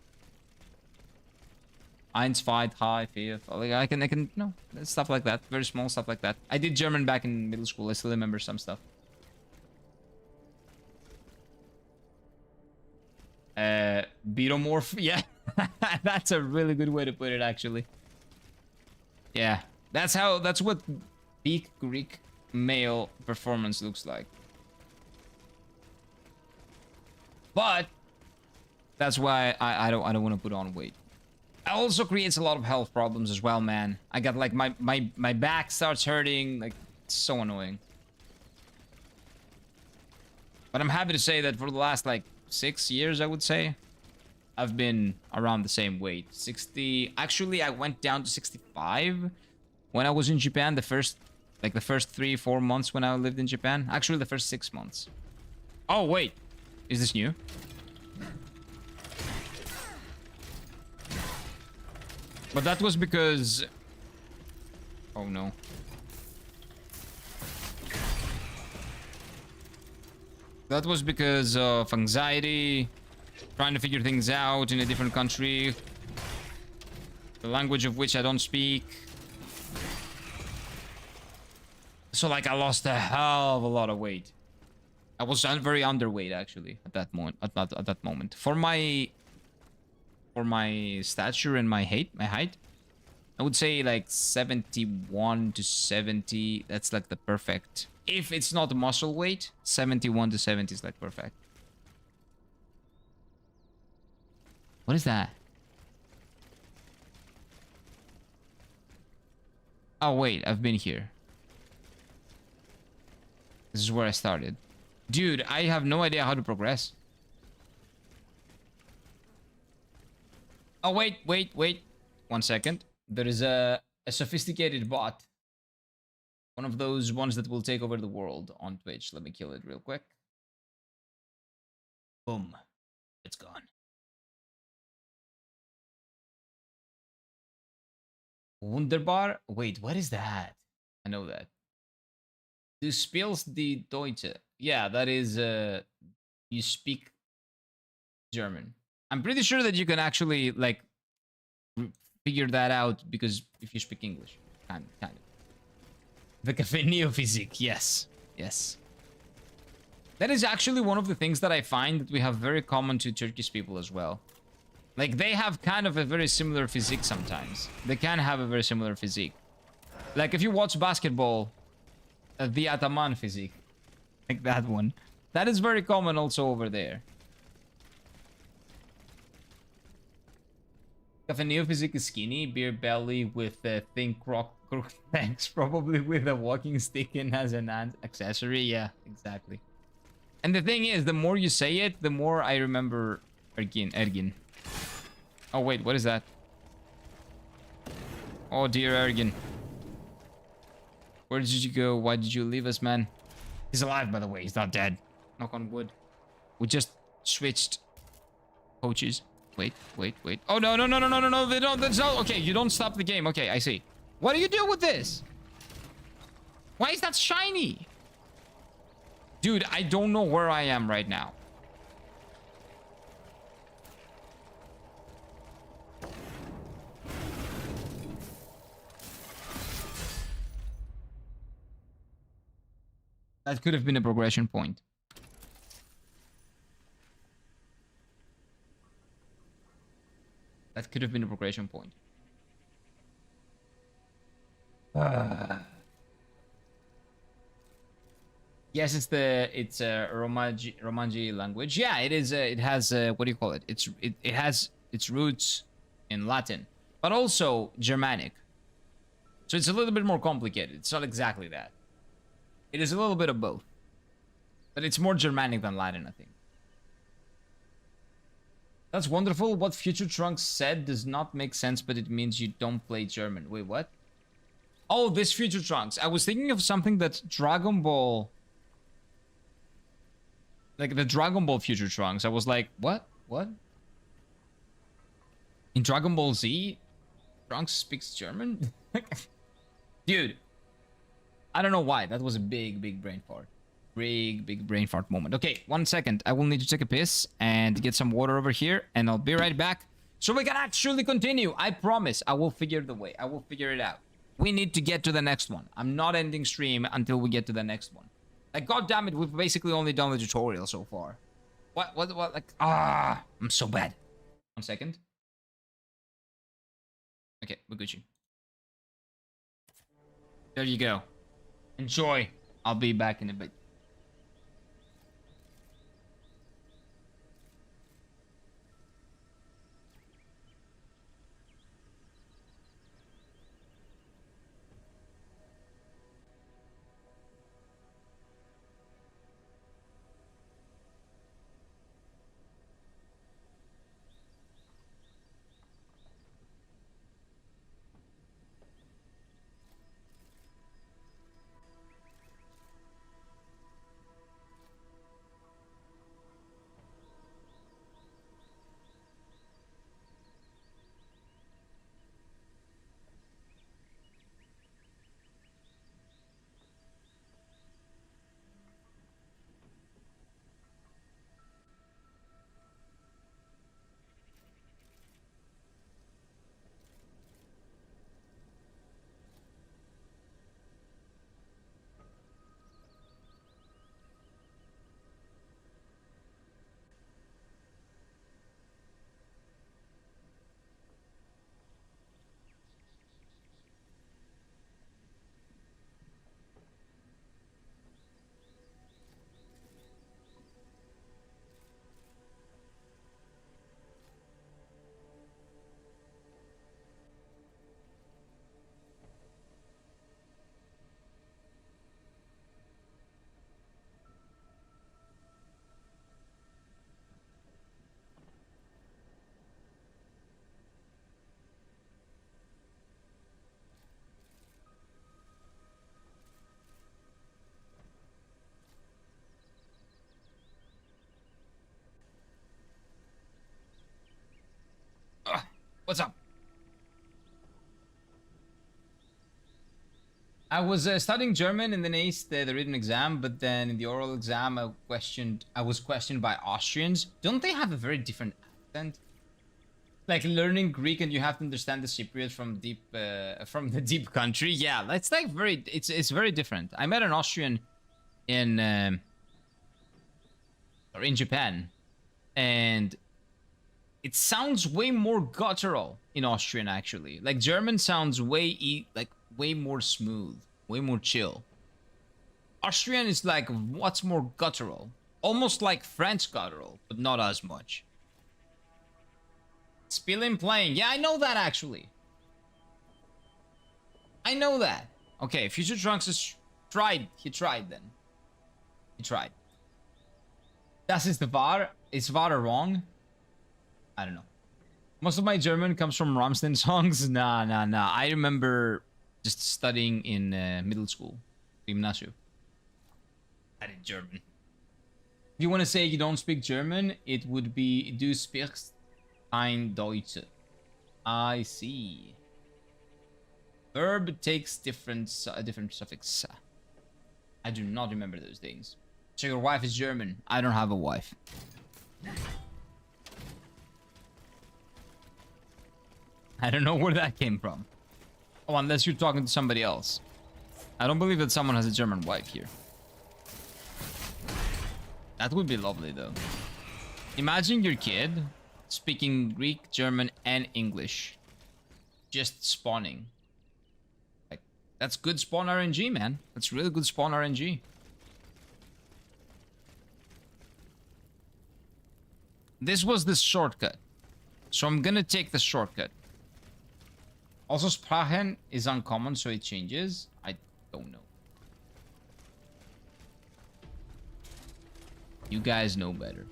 Eins, zwei, drei, vier. Like I can, no, stuff like that. Very small stuff like that. I did German back in middle school. I still remember some stuff. Beatomorph. Yeah, that's a really good way to put it, actually. Yeah, that's what peak Greek male performance looks like. But that's why I don't want to put on weight. It also creates a lot of health problems as well, man. I got like my back starts hurting, like it's so annoying. But I'm happy to say that for the last like 6 years, I would say, I've been around the same weight. 60. Actually, I went down to 65 when I was in Japan. The first 3-4 months when I lived in Japan. Actually, the first 6 months. Oh wait, is this new? But that was because... Oh no. That was because of anxiety, trying to figure things out in a different country, the language of which I don't speak. So like I lost a hell of a lot of weight. I was very underweight actually at that moment. At that moment, for my stature and my height, I I would say like 71 to 70. That's like the perfect. If it's not muscle weight, 71 to 70 is like perfect. What is that? Oh, wait, I've been here. This is where I started. Dude, I have no idea how to progress. Oh, wait. 1 second. There is a sophisticated bot. One of those ones that will take over the world on Twitch. Let me kill it real quick. Boom. It's gone. Wunderbar? Wait, what is that? I know that. Du spielst die Deutsche. Yeah, that is, you speak German. I'm pretty sure that you can actually, like, figure that out because if you speak English. Kind of. The Café Nioh physique. Yes. That is actually one of the things that I find that we have very common to Turkish people as well. Like, they have kind of a very similar physique sometimes. They can have a very similar physique. Like, if you watch basketball, the Ataman physique. Like that one. That is very common also over there. Café Neo physique is skinny, beer belly with a thin crook legs, probably with a walking stick and as an accessory. Yeah, exactly. And the thing is, the more you say it, the more I remember Ergin. Oh wait, what is that? Oh dear Ergin. Where did you go? Why did you leave us, man? He's alive, by the way. He's not dead. Knock on wood. We just switched coaches. Wait. Oh, no. They don't. That's not. Okay, you don't stop the game. Okay, I see. What do you do with this? Why is that shiny? Dude, I don't know where I am right now. That could have been a progression point. That could have been a progression point. Yes, it's a Romanji language. Yeah, it is. It has what do you call it? It has its roots in Latin, but also Germanic. So it's a little bit more complicated. It's not exactly that. It is a little bit of both, but it's more Germanic than Latin, I think. That's wonderful. What Future Trunks said does not make sense, but it means you don't play German. Wait, what? Oh, this Future Trunks. I was thinking of something that Dragon Ball... Like the Dragon Ball Future Trunks. I was like, what? What? In Dragon Ball Z, Trunks speaks German? Dude. I don't know why. That was a big brain fart. Big brain fart moment. Okay, 1 second. I will need to take a piss and get some water over here, and I'll be right back. So we can actually continue. I promise. I will figure the way. I will figure it out. We need to get to the next one. I'm not ending stream until we get to the next one. Like, god damn it, we've basically only done the tutorial so far. What, like, I'm so bad. 1 second. Okay, we're Gucci. There you go. Enjoy. I'll be back in a bit. I was studying German in the NACE, the written exam, but then in the oral exam, I was questioned by Austrians. Don't they have a very different accent? Like learning Greek and you have to understand the Cypriot from the deep country. Yeah, it's like it's very different. I met an Austrian in Japan, and it sounds way more guttural in Austrian actually. Like German sounds way more smooth, way more chill. Austrian is like what's more guttural, almost like French guttural, but not as much. Spilling playing. Yeah, I know that actually. I know that. Okay, Future Trunks is tried. He tried then. He tried. Das ist the Var. Is Var wrong? I don't know. Most of my German comes from Rammstein songs. Nah. I remember just studying in middle school. Gymnasium. I did German. If you want to say you don't speak German, it would be du sprichst ein Deutsch. I see. Verb takes different suffix. I do not remember those things. So your wife is German. I don't have a wife. I don't know where that came from. Oh, unless you're talking to somebody else. I don't believe that someone has a German wife here. That would be lovely though. Imagine your kid speaking Greek, German, and English. Just spawning. Like, that's good spawn RNG, man. That's really good spawn RNG. This was the shortcut. So I'm gonna take the shortcut. Also, Sprachen is uncommon, so it changes. I don't know. You guys know better.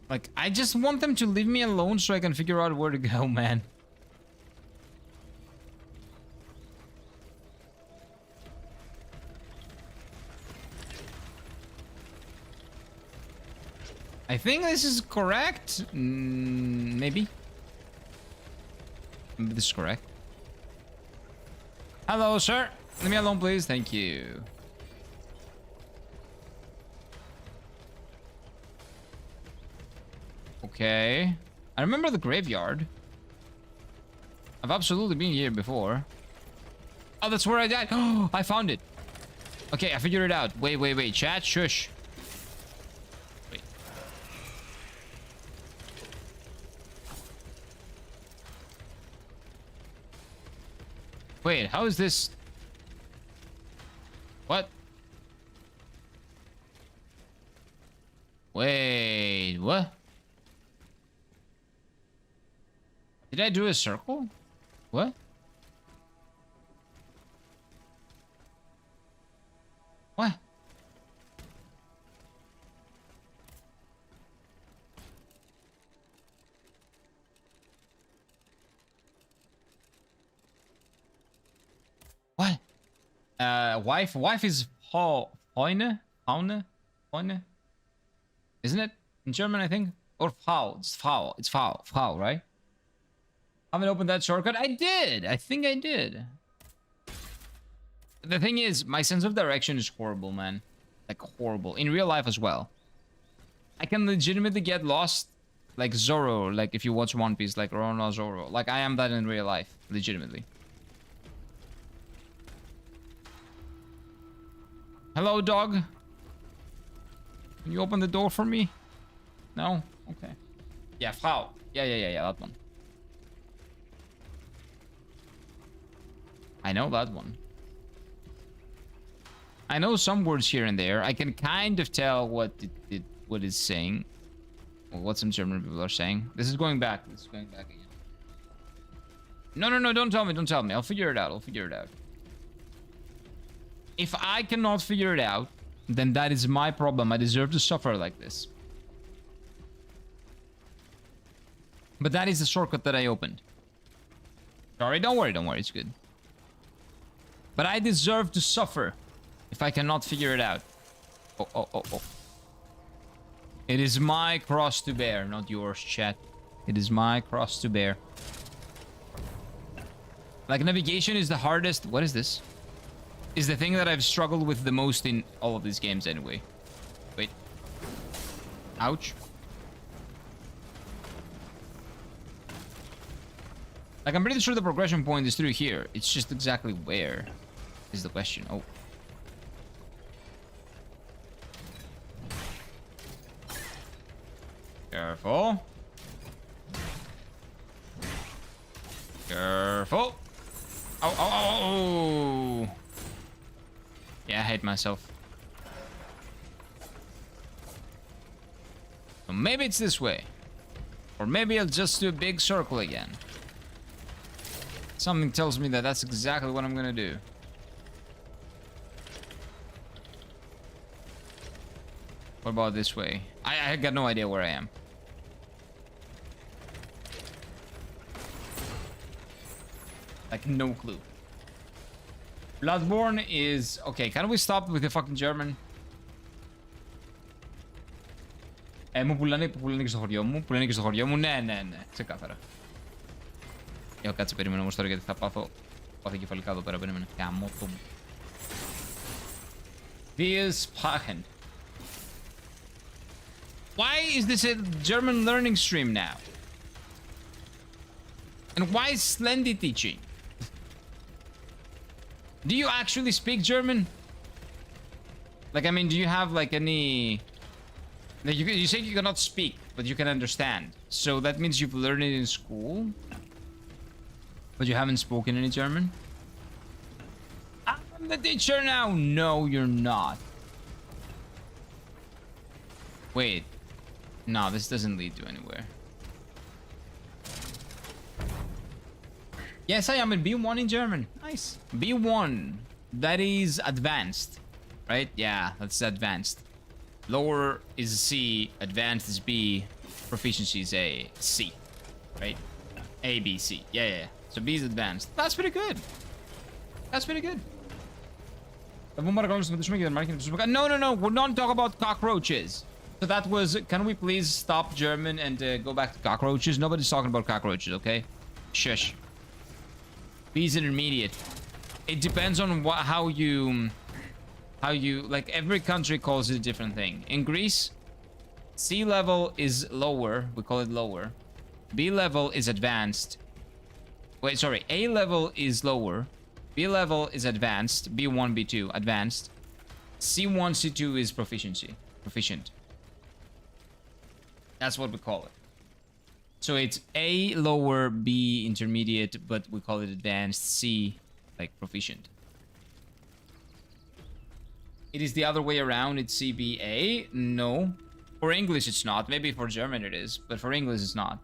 Like, I just want them to leave me alone so I can figure out where to go, man. I think this is correct. Maybe. Maybe this is correct. Hello, sir. Leave me alone, please. Thank you. Okay. I remember the graveyard. I've absolutely been here before. Oh, that's where I died. Oh, I found it. Okay, I figured it out. Wait. Chat, shush. Wait. Wait, how is this? What? Wait, what? Did I do a circle? What? What? What? Wife is Heune? Isn't it? In German, I think? Or Frau. It's Frau, right? I haven't opened that shortcut. I did. I think I did. The thing is, my sense of direction is horrible, man. Like, horrible. In real life as well. I can legitimately get lost like Zoro. Like, if you watch One Piece, like Roronoa Zoro. Like, I am that in real life. Legitimately. Hello, dog. Can you open the door for me? No? Okay. Yeah, Frau. Yeah, that one. I know that one. I know some words here and there. I can kind of tell what it's saying. Or what some German people are saying. This is going back. This is going back again. No, don't tell me. I'll figure it out. If I cannot figure it out, then that is my problem. I deserve to suffer like this. But that is the shortcut that I opened. Sorry, don't worry. It's good. But I deserve to suffer if I cannot figure it out. Oh. It is my cross to bear, not yours, chat. It is my cross to bear. Like, navigation is the hardest... What is this? Is the thing that I've struggled with the most in all of these games anyway. Wait. Ouch. Like, I'm pretty sure the progression point is through here. It's just exactly where is the question. Oh. Careful. Careful. Oh, oh, oh, oh. Yeah, I hate myself. So maybe it's this way. Or maybe I'll just do a big circle again. Something tells me that that's exactly what I'm gonna do. What about this way? I got no idea where I am. Like, no clue. Bloodborne is... Okay, can we stop with the fucking German? Μου πουλάνε και στο χωριό μου. Πουλάνε και στο χωριό μου. Ναι, ναι, ναι. Ξεκάθαρα. Κάτσε, περίμενε όμως τώρα γιατί θα πάθω κεφαλικά εδώ πέρα. Περίμενε. Καμώ το... This Pachen. Why is this a German learning stream now? And why is Slendy teaching? Do you actually speak German? Like, I mean, do you have like any... Like, you say you cannot speak, but you can understand. So that means you've learned it in school? But you haven't spoken any German? I'm the teacher now! No, you're not. Wait. No, this doesn't lead to anywhere. Yes, I am in B1 in German. Nice. B1. That is advanced. Right? Yeah, that's advanced. Lower is C, advanced is B, proficiency is A, C. Right? A, B, C. Yeah, yeah. So B is advanced. That's pretty good. That's pretty good. No, no, no. We're not talking about cockroaches. So that was... Can we please stop German and go back to cockroaches? Nobody's talking about cockroaches, okay? Shush. B is intermediate. It depends on what, how you... Like, every country calls it a different thing. In Greece, C level is lower. We call it lower. B level is advanced. Wait, sorry. A level is lower. B level is advanced. B1, B2, advanced. C1, C2 is proficiency. Proficient. That's what we call it. So it's A lower, B intermediate, but we call it advanced. C, like, proficient. It is the other way around. It's CBA. No. For English, it's not. Maybe for German it is, but for English, it's not.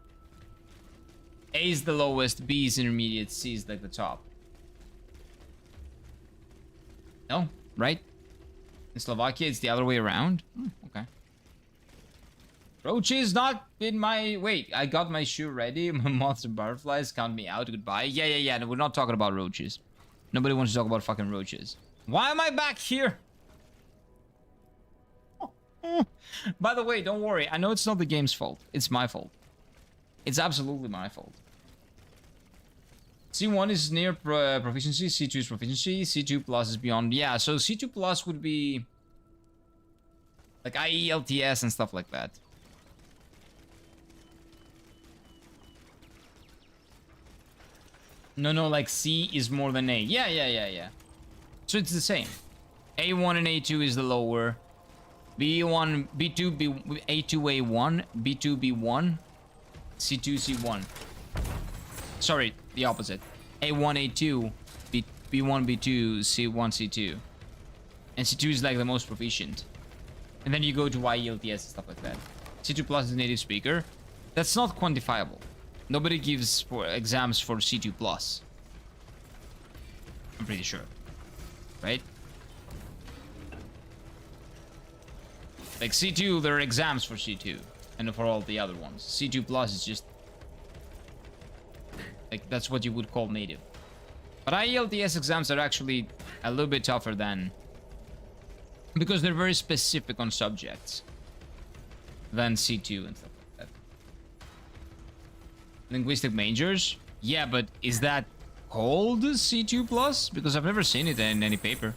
A is the lowest, B is intermediate, C is like the top. No, right? In Slovakia, it's the other way around. Okay. Roaches not in my... Wait, I got my shoe ready. Moths and butterflies count me out. Goodbye. Yeah. No, we're not talking about roaches. Nobody wants to talk about fucking roaches. Why am I back here? By the way, don't worry. I know it's not the game's fault. It's my fault. It's absolutely my fault. C1 is near proficiency. C2 is proficiency. C2 plus is beyond. Yeah, so C2 plus would be... like IELTS and stuff like that. No, like C is more than A. Yeah. So it's the same. A1 and A2 is the lower. B1, B2, A2, A1, B2, B1, C2, C1. Sorry, the opposite. A1, A2, B1, B2, C1, C2. And C2 is like the most proficient. And then you go to IELTS and stuff like that. C2 plus is native speaker. That's not quantifiable. Nobody gives for exams for C2 plus. I'm pretty sure. Right? Like C2, there are exams for C2. And for all the other ones. C2 plus is just... like, that's what you would call native. But IELTS exams are actually a little bit tougher than... because they're very specific on subjects. than C2 and stuff like that. Linguistic majors? Yeah, but is that called C2 plus? Because I've never seen it in any paper.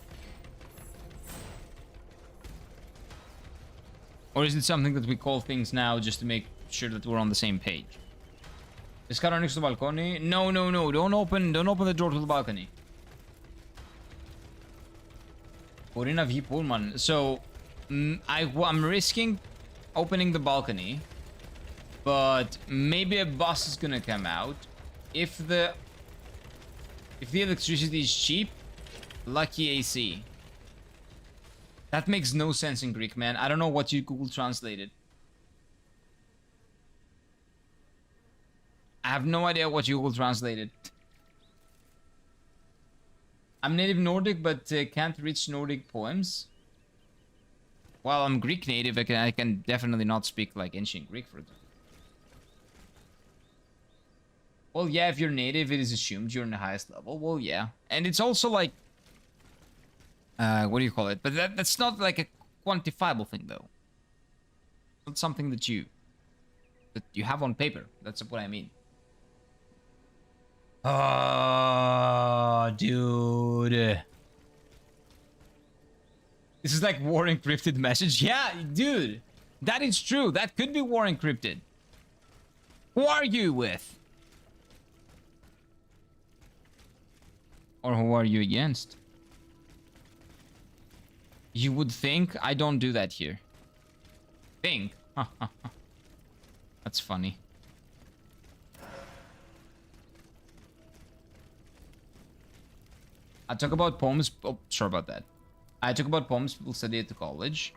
Or is it something that we call things now just to make sure that we're on the same page? Is car next to the balcony? No, no, no. Don't open the door to the balcony. Orina V Pullman. So, I'm risking opening the balcony, but maybe a bus is gonna come out. If the electricity is cheap, lucky AC. That makes no sense in Greek, man. I don't know what you Google translated. I have no idea what you Google translated. I'm native Nordic, but can't reach Nordic poems. Well, I'm Greek native. I can definitely not speak like ancient Greek, for example. Well, yeah, if you're native, it is assumed you're in the highest level. Well, yeah. And it's also like... what do you call it? But that's not like a quantifiable thing, though. It's not something that you have on paper. That's what I mean. Oh, dude. This is like war encrypted message. Yeah, dude. That is true. That could be war encrypted. Who are you with? Or who are you against? You would think I don't do that here. Think? That's funny. I talk about poems. Oh, sorry about that. I talk about poems people study at the college.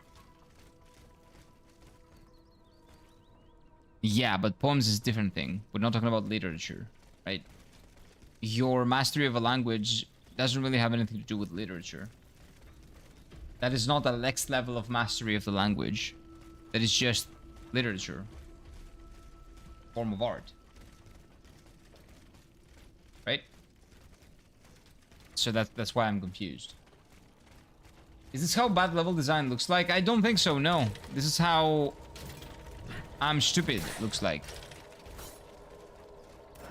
Yeah, but poems is a different thing. We're not talking about literature, right? Your mastery of a language doesn't really have anything to do with literature. That is not the next level of mastery of the language. That is just literature. Form of art. Right? So that's why I'm confused. Is this how bad level design looks like? I don't think so, no. This is how I'm stupid looks like.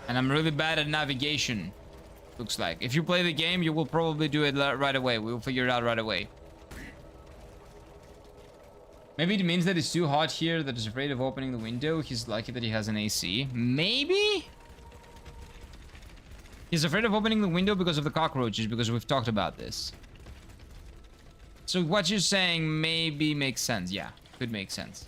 And I'm really bad at navigation, looks like. If you play the game, you will probably do it right away. We'll figure it out right away. Maybe it means that it's too hot here, that he's afraid of opening the window. He's lucky that he has an AC. Maybe? He's afraid of opening the window because of the cockroaches, because we've talked about this. So what you're saying maybe makes sense. Yeah, could make sense.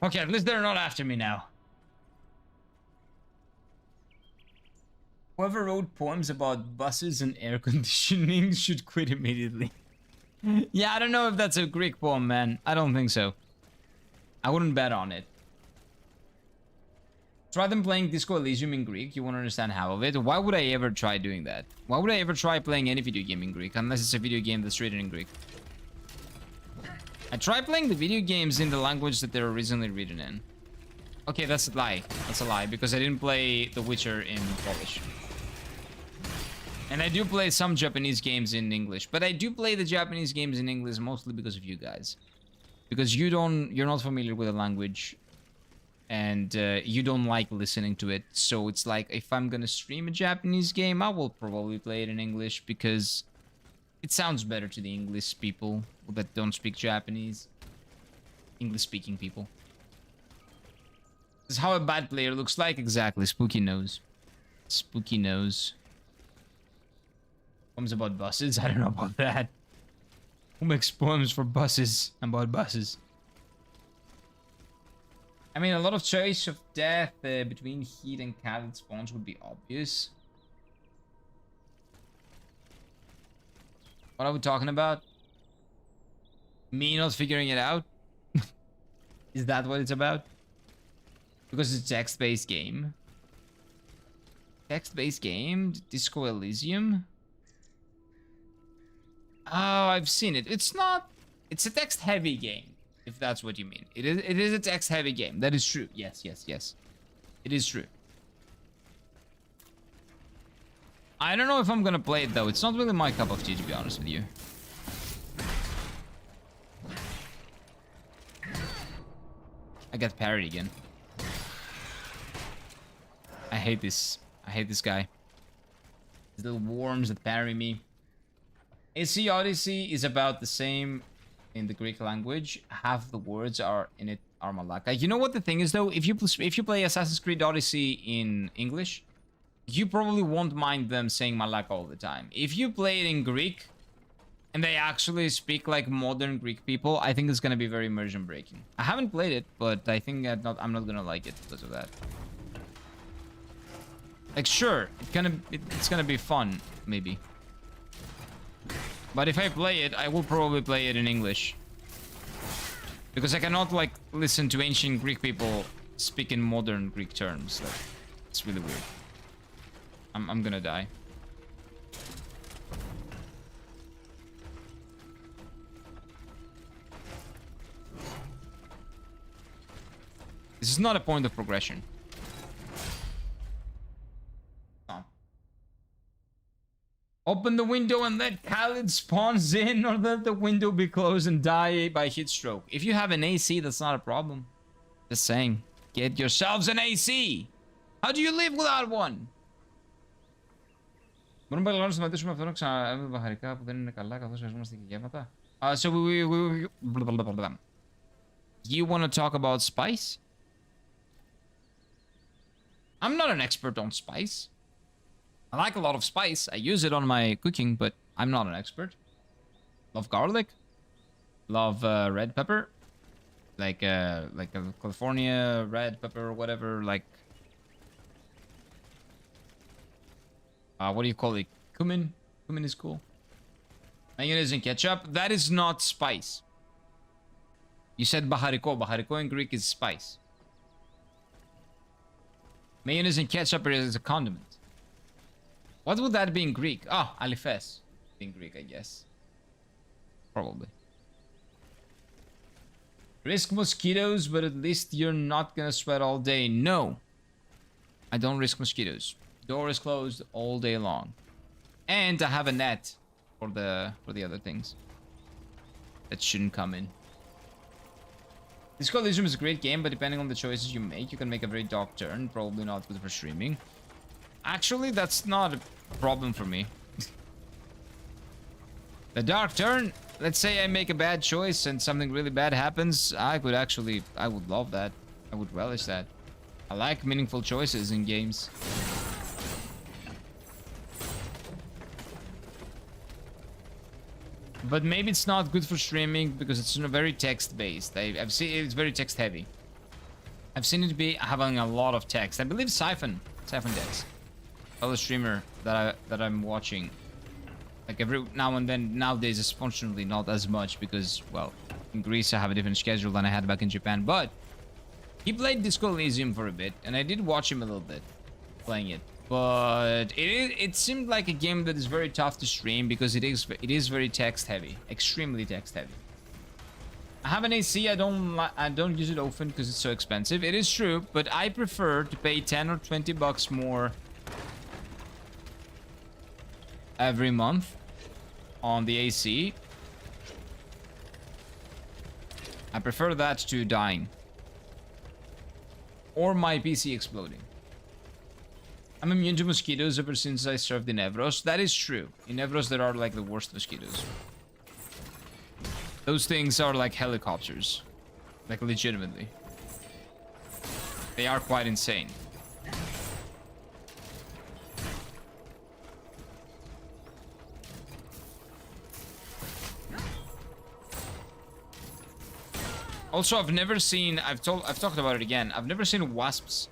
Okay, at least they're not after me now. Whoever wrote poems about buses and air conditioning should quit immediately. Yeah, I don't know if that's a Greek poem, man. I don't think so. I wouldn't bet on it. Try them playing Disco Elysium in Greek. You won't understand half of it. Why would I ever try doing that? Why would I ever try playing any video game in Greek? Unless it's a video game that's written in Greek. I try playing the video games in the language that they're originally written in. Okay, that's a lie. That's a lie, because I didn't play The Witcher in Polish. And I do play some Japanese games in English, but I do play the Japanese games in English mostly because of you guys. Because you're not familiar with the language, and you don't like listening to it. So it's like, if I'm gonna stream a Japanese game, I will probably play it in English, because it sounds better to the English people that don't speak Japanese. English-speaking people. This is how a bad player looks like. Exactly. Spooky nose. Spooky nose. Poems about buses? I don't know about that. Who makes poems for buses? About buses. I mean, a lot of choice of death between heat and catted spawns would be obvious. What are we talking about? Me not figuring it out? Is that what it's about? Because it's a text-based game. Text-based game? Disco Elysium? Oh, I've seen it. It's not... It's a text-heavy game, if that's what you mean. It is a text-heavy game. That is true. Yes, yes, yes. It is true. I don't know if I'm gonna play it, though. It's not really my cup of tea, to be honest with you. I got parried again. I hate this. I hate this guy. These little worms that parry me. AC Odyssey is about the same in the Greek language. Half the words are in it are Malaka. You know what the thing is though? If you play Assassin's Creed Odyssey in English, you probably won't mind them saying Malaka all the time. If you play it in Greek and they actually speak like modern Greek people, I think it's gonna be very immersion breaking. I haven't played it, but I think I'm not gonna like it because of that. Like sure, it's gonna be fun, maybe. But if I play it, I will probably play it in English. Because I cannot like listen to ancient Greek people speak in modern Greek terms. Like, it's really weird. I'm gonna die. This is not a point of progression. Open the window and let Khalid spawns in, or let the window be closed and die by heat stroke. If you have an AC, that's not a problem. Just saying. Get yourselves an AC! How do you live without one? Μπορούμε να σταματήσουμε αυτό να ξαναδούμε μπαχαρικά που δεν είναι καλά καθώς χρειαζόμαστε και γεύματα. So you want to talk about spice? I'm not an expert on spice. I like a lot of spice. I use it on my cooking, but I'm not an expert. Love garlic. Love red pepper. Like a California red pepper or whatever. Like, what do you call it? Cumin. Cumin is cool. Mayonnaise and ketchup. That is not spice. You said bahariko. Bahariko in Greek is spice. Mayonnaise and ketchup is a condiment. What would that be in Greek? Ah, alifes. In Greek, I guess. Probably. Risk mosquitoes, but at least you're not gonna sweat all day. No. I don't risk mosquitoes. Door is closed all day long. And I have a net for the other things that shouldn't come in. Disco Elysium is a great game, but depending on the choices you can make a very dark turn. Probably not good for streaming. Actually, that's not a problem for me. The dark turn, let's say I make a bad choice and something really bad happens, I would love that. I would relish that. I like meaningful choices in games. But maybe it's not good for streaming because it's very text-based. I've seen it's very text-heavy. I've seen it be having a lot of text. I believe Siphon Dex, fellow streamer that I'm watching, like every now and then. Nowadays, it's fortunately not as much because, well, in Greece I have a different schedule than I had back in Japan. But he played Disco Elysium for a bit, and I did watch him a little bit playing it. But it seemed like a game that is very tough to stream because it is very text heavy, extremely text heavy. I have an AC. I don't use it often because it's so expensive. It is true, but I prefer to pay 10 or 20 bucks more every month on the AC. I prefer that to dying or my PC exploding. I'm immune to mosquitoes ever since I served in Evros. That is true. In Evros, there are like the worst mosquitoes. Those things are like helicopters. Like legitimately. They are quite insane. Also, I've never seen, I've talked about it again. I've never seen wasps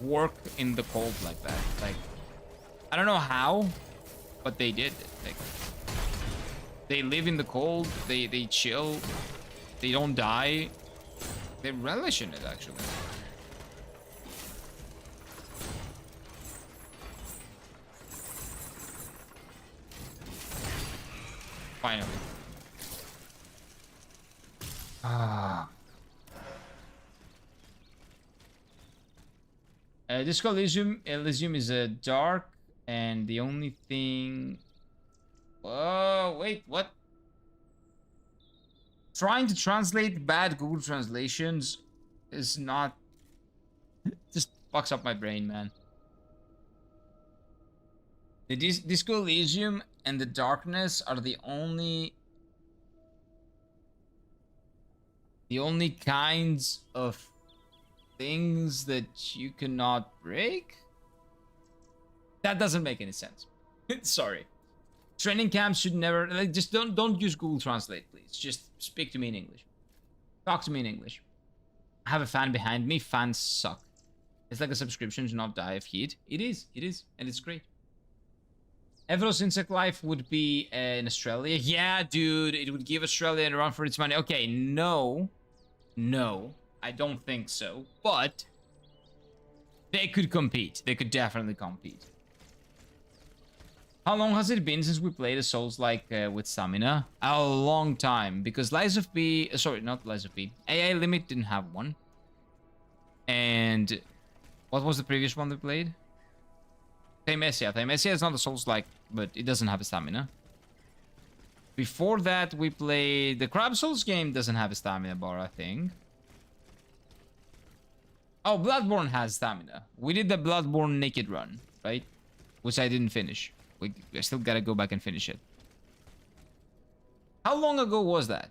work in the cold like that. Like, I don't know how, but they did. Like, they live in the cold, they chill, they don't die, They relish in it, actually. Finally. Ah. Disco Elysium is dark, and the only thing... Oh, wait, what? Trying to translate bad Google translations is not... just fucks up my brain, man. The Disco Elysium and the darkness are the only kinds of things that you cannot break? That doesn't make any sense. Sorry. Training camps should never, like, just don't use Google Translate, please. Just speak to me in English. Talk to me in English. I have a fan behind me. Fans suck. It's like a subscription to not die of heat. It is, and it's great. Evros Insect Life would be in Australia. Yeah, dude, it would give Australia a run for its money. Okay, no, I don't think so. But they could compete. They could definitely compete. How long has it been since we played a Souls-like with stamina? A long time, because Lies of P... sorry, not Lies of P. AI Limit didn't have one. And what was the previous one we played? Thymesia. Thymesia is not a Souls-like, but it doesn't have a stamina. Before that, we played... The Crab Souls game doesn't have a stamina bar, I think. Oh, Bloodborne has stamina. We did the Bloodborne naked run, right? Which I didn't finish. I still gotta go back and finish it. How long ago was that?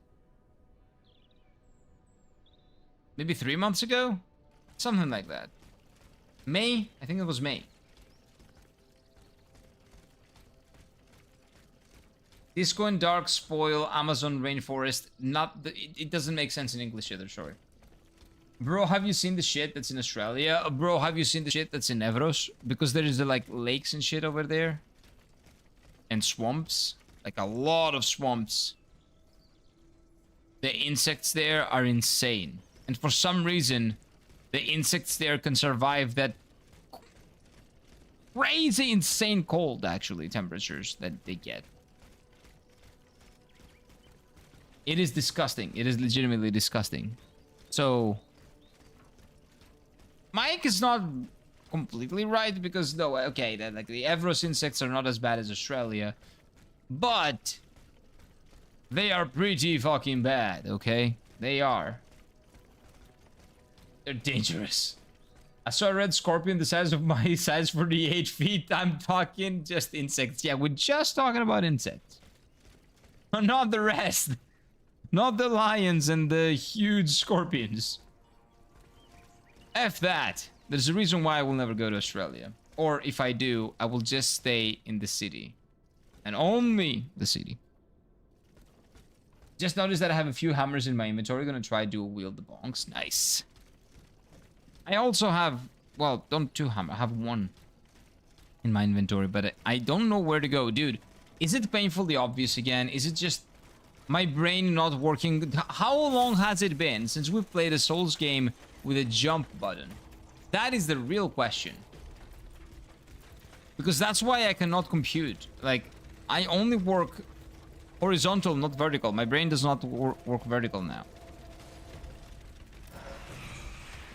Maybe 3 months ago? Something like that. May? I think it was May. Disco and Dark spoil Amazon rainforest. It doesn't make sense in English either, sorry. Bro, have you seen the shit that's in Australia? Bro, have you seen the shit that's in Evros? Because there is like lakes and shit over there. And swamps. Like a lot of swamps. The insects there are insane. And for some reason, the insects there can survive that crazy, insane cold, actually, temperatures that they get. It is disgusting. It is legitimately disgusting. So, Mike is not completely right because, no, okay, that like the Evros insects are not as bad as Australia, but they are pretty fucking bad, okay? They are. They're dangerous. I saw a red scorpion the size of my size 48 feet. I'm talking just insects. Yeah, we're just talking about insects. Not the rest. Not the lions and the huge scorpions. F that. There's a reason why I will never go to Australia. Or if I do, I will just stay in the city. And only the city. Just noticed that I have a few hammers in my inventory. Gonna try dual wield the bonks. Nice. I also have... Well, don't two hammer. I have one in my inventory. But I don't know where to go. Dude, is it painfully obvious again? Is it just... my brain not working? How long has it been since we've played a Souls game with a jump button? That is the real question. Because that's why I cannot compute. Like, I only work horizontal, not vertical. My brain does not work vertical now.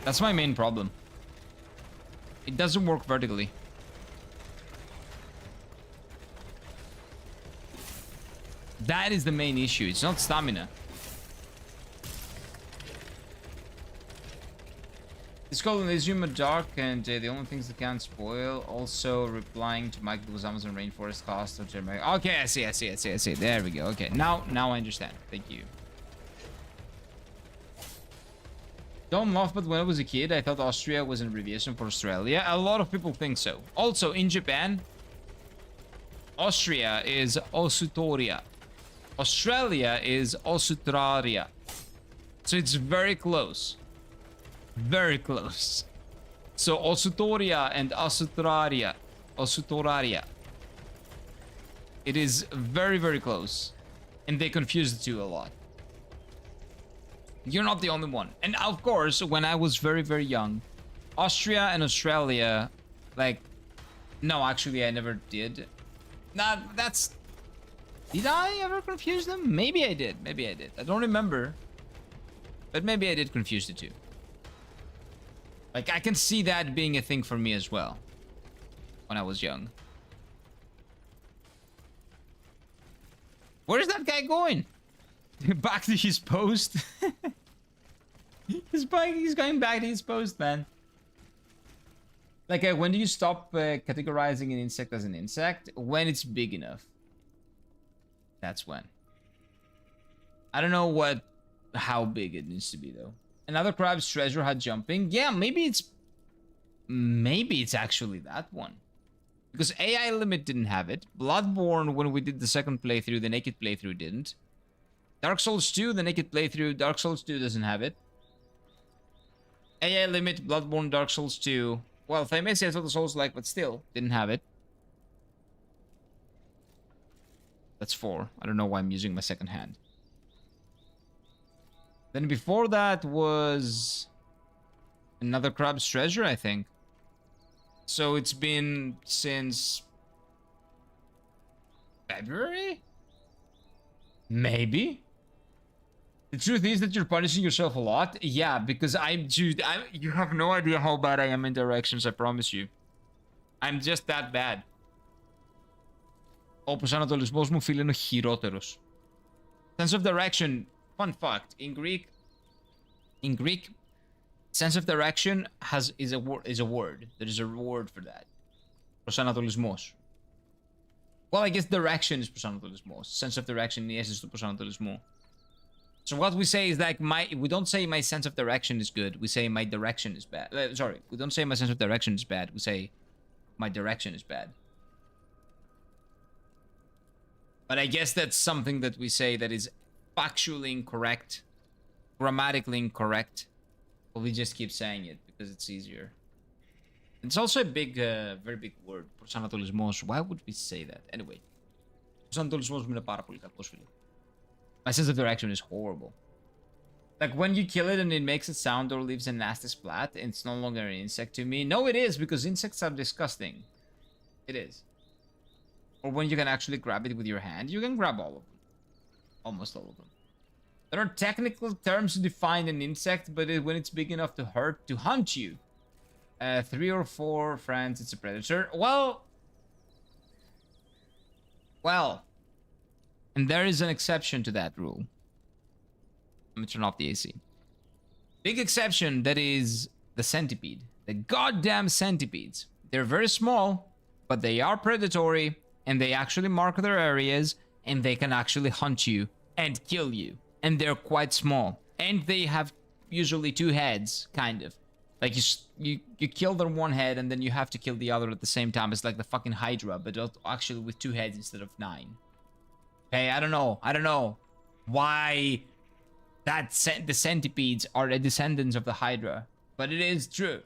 That's my main problem. It doesn't work vertically. That is the main issue. It's not stamina. It's called Elysium of Dark, and the only things that can spoil. Also replying to Mike, was Amazon Rainforest cost of Jeremiah. Okay, I see. There we go. Okay, now I understand. Thank you. Don't laugh, but when I was a kid, I thought Austria was an abbreviation for Australia. A lot of people think so. Also, in Japan, Austria is Osutoria. Australia is Osutraria. So it's very close. Very close. So Osutoria and Osutraria. Osutoraria. It is very, very close. And they confuse the two a lot. You're not the only one. And of course, when I was very, very young, Austria and Australia, like, no, actually, I never did. Nah, that's... Did I ever confuse them? Maybe I did. Maybe I did. I don't remember. But maybe I did confuse the two. Like, I can see that being a thing for me as well. When I was young. Where's that guy going? Back to his post. He's going back to his post, man. Like, when do you stop categorizing an insect as an insect? When it's big enough. That's when. I don't know how big it needs to be, though. Another crab's treasure had jumping. Yeah, maybe it's actually that one. Because AI Limit didn't have it. Bloodborne, when we did the second playthrough, the naked playthrough didn't. Dark Souls 2, the naked playthrough, Dark Souls 2 doesn't have it. AI Limit, Bloodborne, Dark Souls 2. Well, if I may say, I thought the Souls-like, but still, didn't have it. That's 4. I don't know why I'm using my second hand. Then before that was another crab's treasure, I think. So it's been since February? Maybe. The truth is that you're punishing yourself a lot. Yeah, because you have no idea how bad I am in directions, I promise you. I'm just that bad. Ο προσανατολισμός μου, φίλε, είναι ο χειρότερος. Sense of direction. Fun fact. In Greek, sense of direction is a word. There is a word for that. Προσανατολισμός. Well, I guess direction is προσανατολισμός. Sense of direction είναι η αίσθηση του προσανατολισμού. So what we say is like we don't say my sense of direction is good. We say my direction is bad. Sorry, we don't say my sense of direction is bad. We say my direction is bad. But I guess that's something that we say that is factually incorrect, grammatically incorrect. But we just keep saying it because it's easier. It's also a big, very big word. Προσανατολισμός. Why would we say that? Anyway. Προσανατολισμός μου είναι πάρα πολύ κακός, φίλε. My sense of direction is horrible. Like when you kill it and it makes a sound or leaves a nasty splat, it's no longer an insect to me. No, it is, because insects are disgusting. It is. Or when you can actually grab it with your hand, you can grab all of them. Almost all of them. There are technical terms to define an insect, but when it's big enough to hunt you. 3 or 4 friends, it's a predator. Well. And there is an exception to that rule. Let me turn off the AC. Big exception, that is the centipede. The goddamn centipedes. They're very small, but they are predatory, and they actually mark their areas, and they can actually hunt you and kill you. And they're quite small. And they have usually 2 heads, kind of. Like you kill their one head, and then you have to kill the other at the same time. It's like the fucking Hydra, but actually with 2 heads instead of 9. Hey, I don't know why the centipedes are the descendants of the Hydra, but it is true.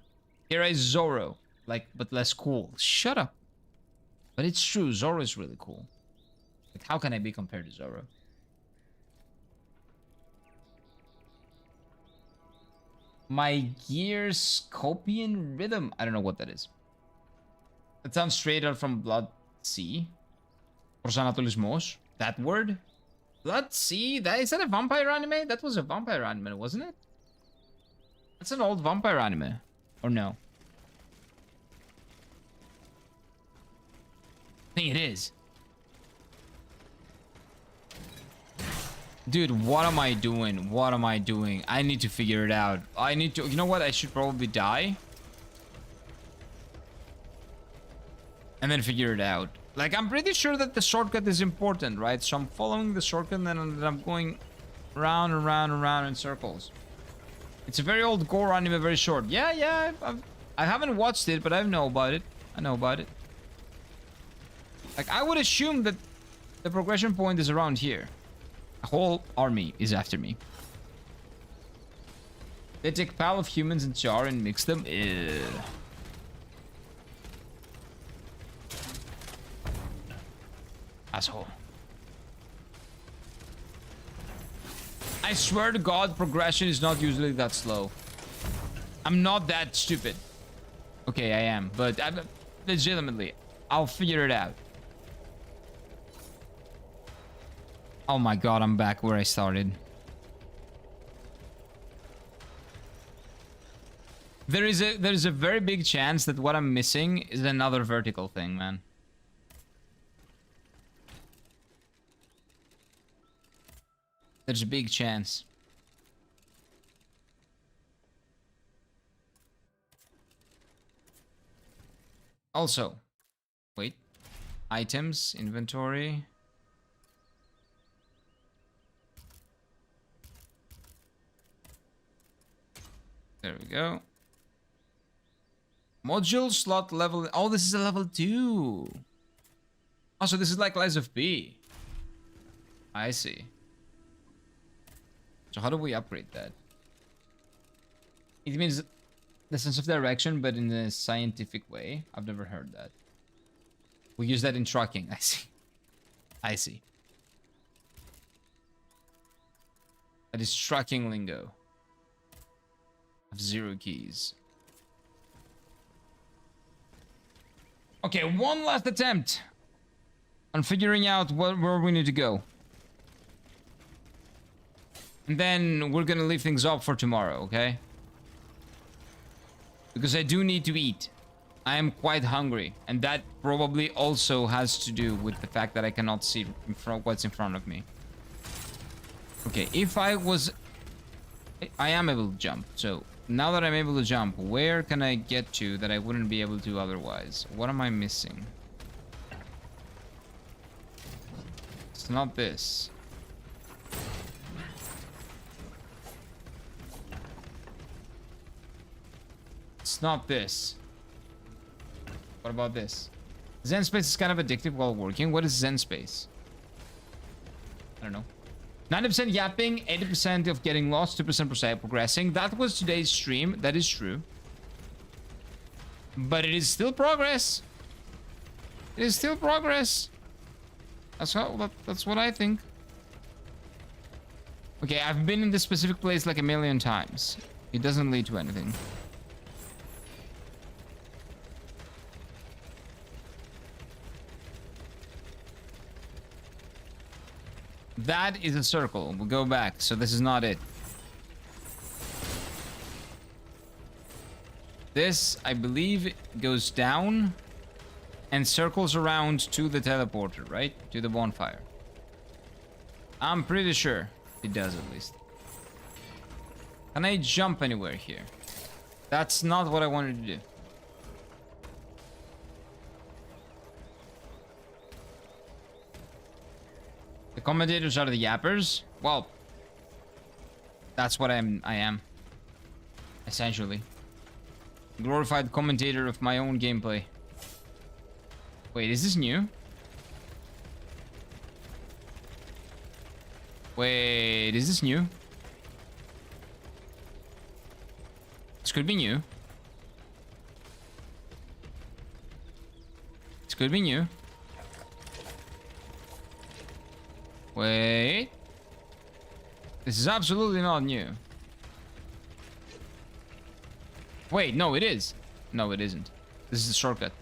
Here is Zoro, but less cool. Shut up. But it's true, Zoro is really cool. Like, how can I be compared to Zoro? My gear Scorpion Rhythm. I don't know what that is. That sounds straight out from Blood Sea. Προσανατολισμός. That word? Blood Sea? Is that a vampire anime? That was a vampire anime, wasn't it? That's an old vampire anime. Or no? I think it is. Dude, what am I doing? What am I doing? I need to figure it out. You know what? I should probably die. And then figure it out. Like, I'm pretty sure that the shortcut is important, right? So I'm following the shortcut and then I'm going round and round and round in circles. It's a very old gore anime, very short. Yeah, I haven't watched it, but I know about it. I know about it. Like, I would assume that the progression point is around here. A whole army is after me. They take a pile of humans and jar and mix them. Ew. Asshole. I swear to God, progression is not usually that slow. I'm not that stupid. Okay, I am, but legitimately, I'll figure it out. Oh my God, I'm back where I started. There is a very big chance that what I'm missing is another vertical thing, man. There's a big chance. Also, wait. Items, inventory. There we go. Module slot level. Oh, this is a level 2. Oh, so this is like Lies of P. I see. So how do we upgrade that? It means the sense of direction, but in a scientific way. I've never heard that. We use that in trucking. I see. I see. That is trucking lingo. I have 0 keys. Okay, one last attempt on figuring out where we need to go. And then we're gonna leave things up for tomorrow, okay? Because I do need to eat. I am quite hungry. And that probably also has to do with the fact that I cannot see what's in front of me. Okay, if I was... I am able to jump. So now that I'm able to jump, where can I get to that I wouldn't be able to otherwise? What am I missing? It's not this. It's not this. What about this? Zen space is kind of addictive while working. What is Zen space? I don't know. 90% yapping, 80% of getting lost, 2% progressing. That was today's stream. That is true. But it is still progress. It is still progress. That's what I think. Okay, I've been in this specific place like a million times. It doesn't lead to anything. That is a circle. We'll go back. So this is not it. This, I believe, goes down and circles around to the teleporter, right? To the bonfire. I'm pretty sure it does, at least. Can I jump anywhere here? That's not what I wanted to do. The commentators are the yappers? Well, that's what I am. Essentially. Glorified commentator of my own gameplay. Wait, is this new? Wait, is this new? This could be new. This could be new. Wait. This is absolutely not new. Wait, no, it is. No, it isn't. This is the shortcut.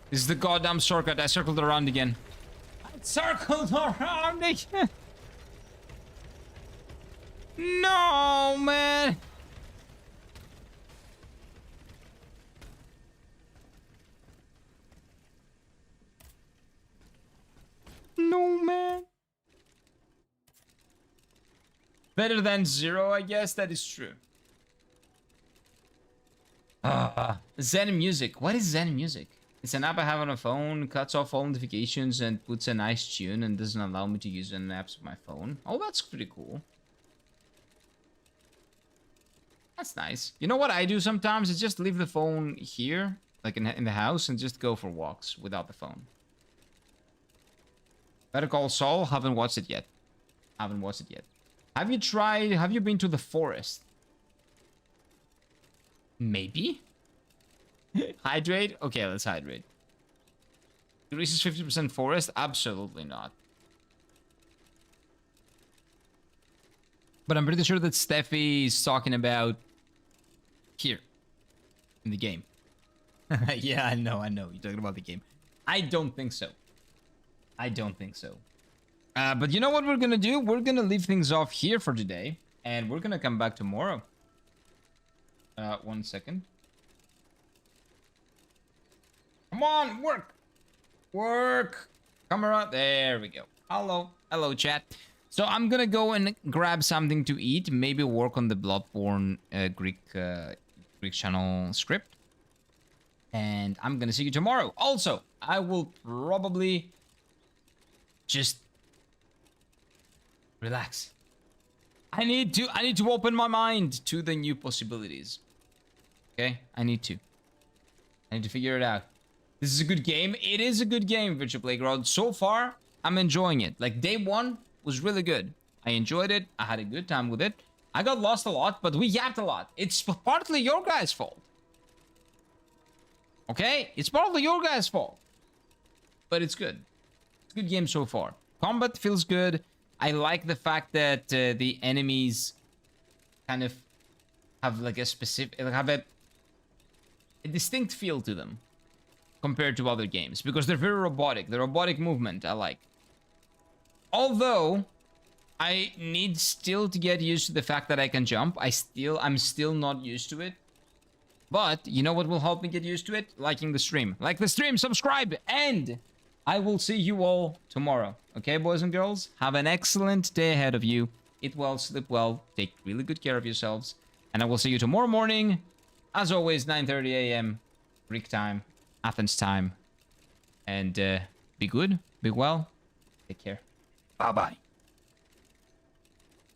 This is the goddamn shortcut. I circled around again. I circled around again. No, man. No, man. Better than 0, I guess. That is true. Zen music. What is Zen music? It's an app I have on a phone, cuts off all notifications and puts a nice tune and doesn't allow me to use any apps on my phone. Oh, that's pretty cool. That's nice. You know what I do sometimes? Is just leave the phone here, like in the house, and just go for walks without the phone. Better Call Saul. Haven't watched it yet. Haven't watched it yet. Have you been to the forest? Maybe? Hydrate? Okay, let's hydrate. Greece is 50% forest? Absolutely not. But I'm pretty sure that Steffi is talking about here in the game. Yeah, I know. You're talking about the game. I don't think so. But you know what we're gonna do? We're gonna leave things off here for today, and we're gonna come back tomorrow. 1 second. Come on, work! Work! Camera, there we go. Hello, chat. So I'm gonna go and grab something to eat, maybe work on the Bloodborne Greek channel script. And I'm gonna see you tomorrow. Also, I will probably just relax. I need to open my mind to the new possibilities. Okay? I need to figure it out. This is a good game. It is a good game, Virtual Playground. So far, I'm enjoying it. Like, day one was really good. I enjoyed it. I had a good time with it. I got lost a lot, but we yapped a lot. It's partly your guys' fault. Okay? It's partly your guys' fault. But it's good. It's a good game so far. Combat feels good. I like the fact that the enemies kind of have like a specific, have a distinct feel to them compared to other games, because they're very robotic. The robotic movement I like. Although I need still to get used to the fact that I can jump. I'm still not used to it. But you know what will help me get used to it? Liking the stream. Like the stream, subscribe, and I will see you all tomorrow. Okay, boys and girls? Have an excellent day ahead of you. Eat well, sleep well, take really good care of yourselves. And I will see you tomorrow morning. As always, 9:30 a.m. Greek time, Athens time. And be good, be well, take care. Bye-bye.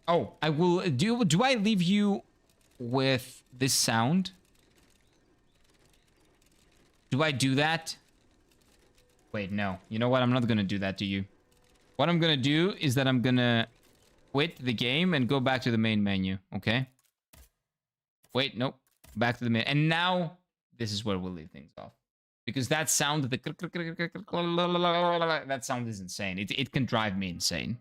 Oh, I will do I leave you with this sound? Do I do that? Wait, no. You know what? I'm not gonna do that to you. What I'm gonna do is that I'm gonna quit the game and go back to the main menu, okay? Wait, nope. Back to the main. And now, this is where we'll leave things off. Because that sound, that sound is insane. It can drive me insane.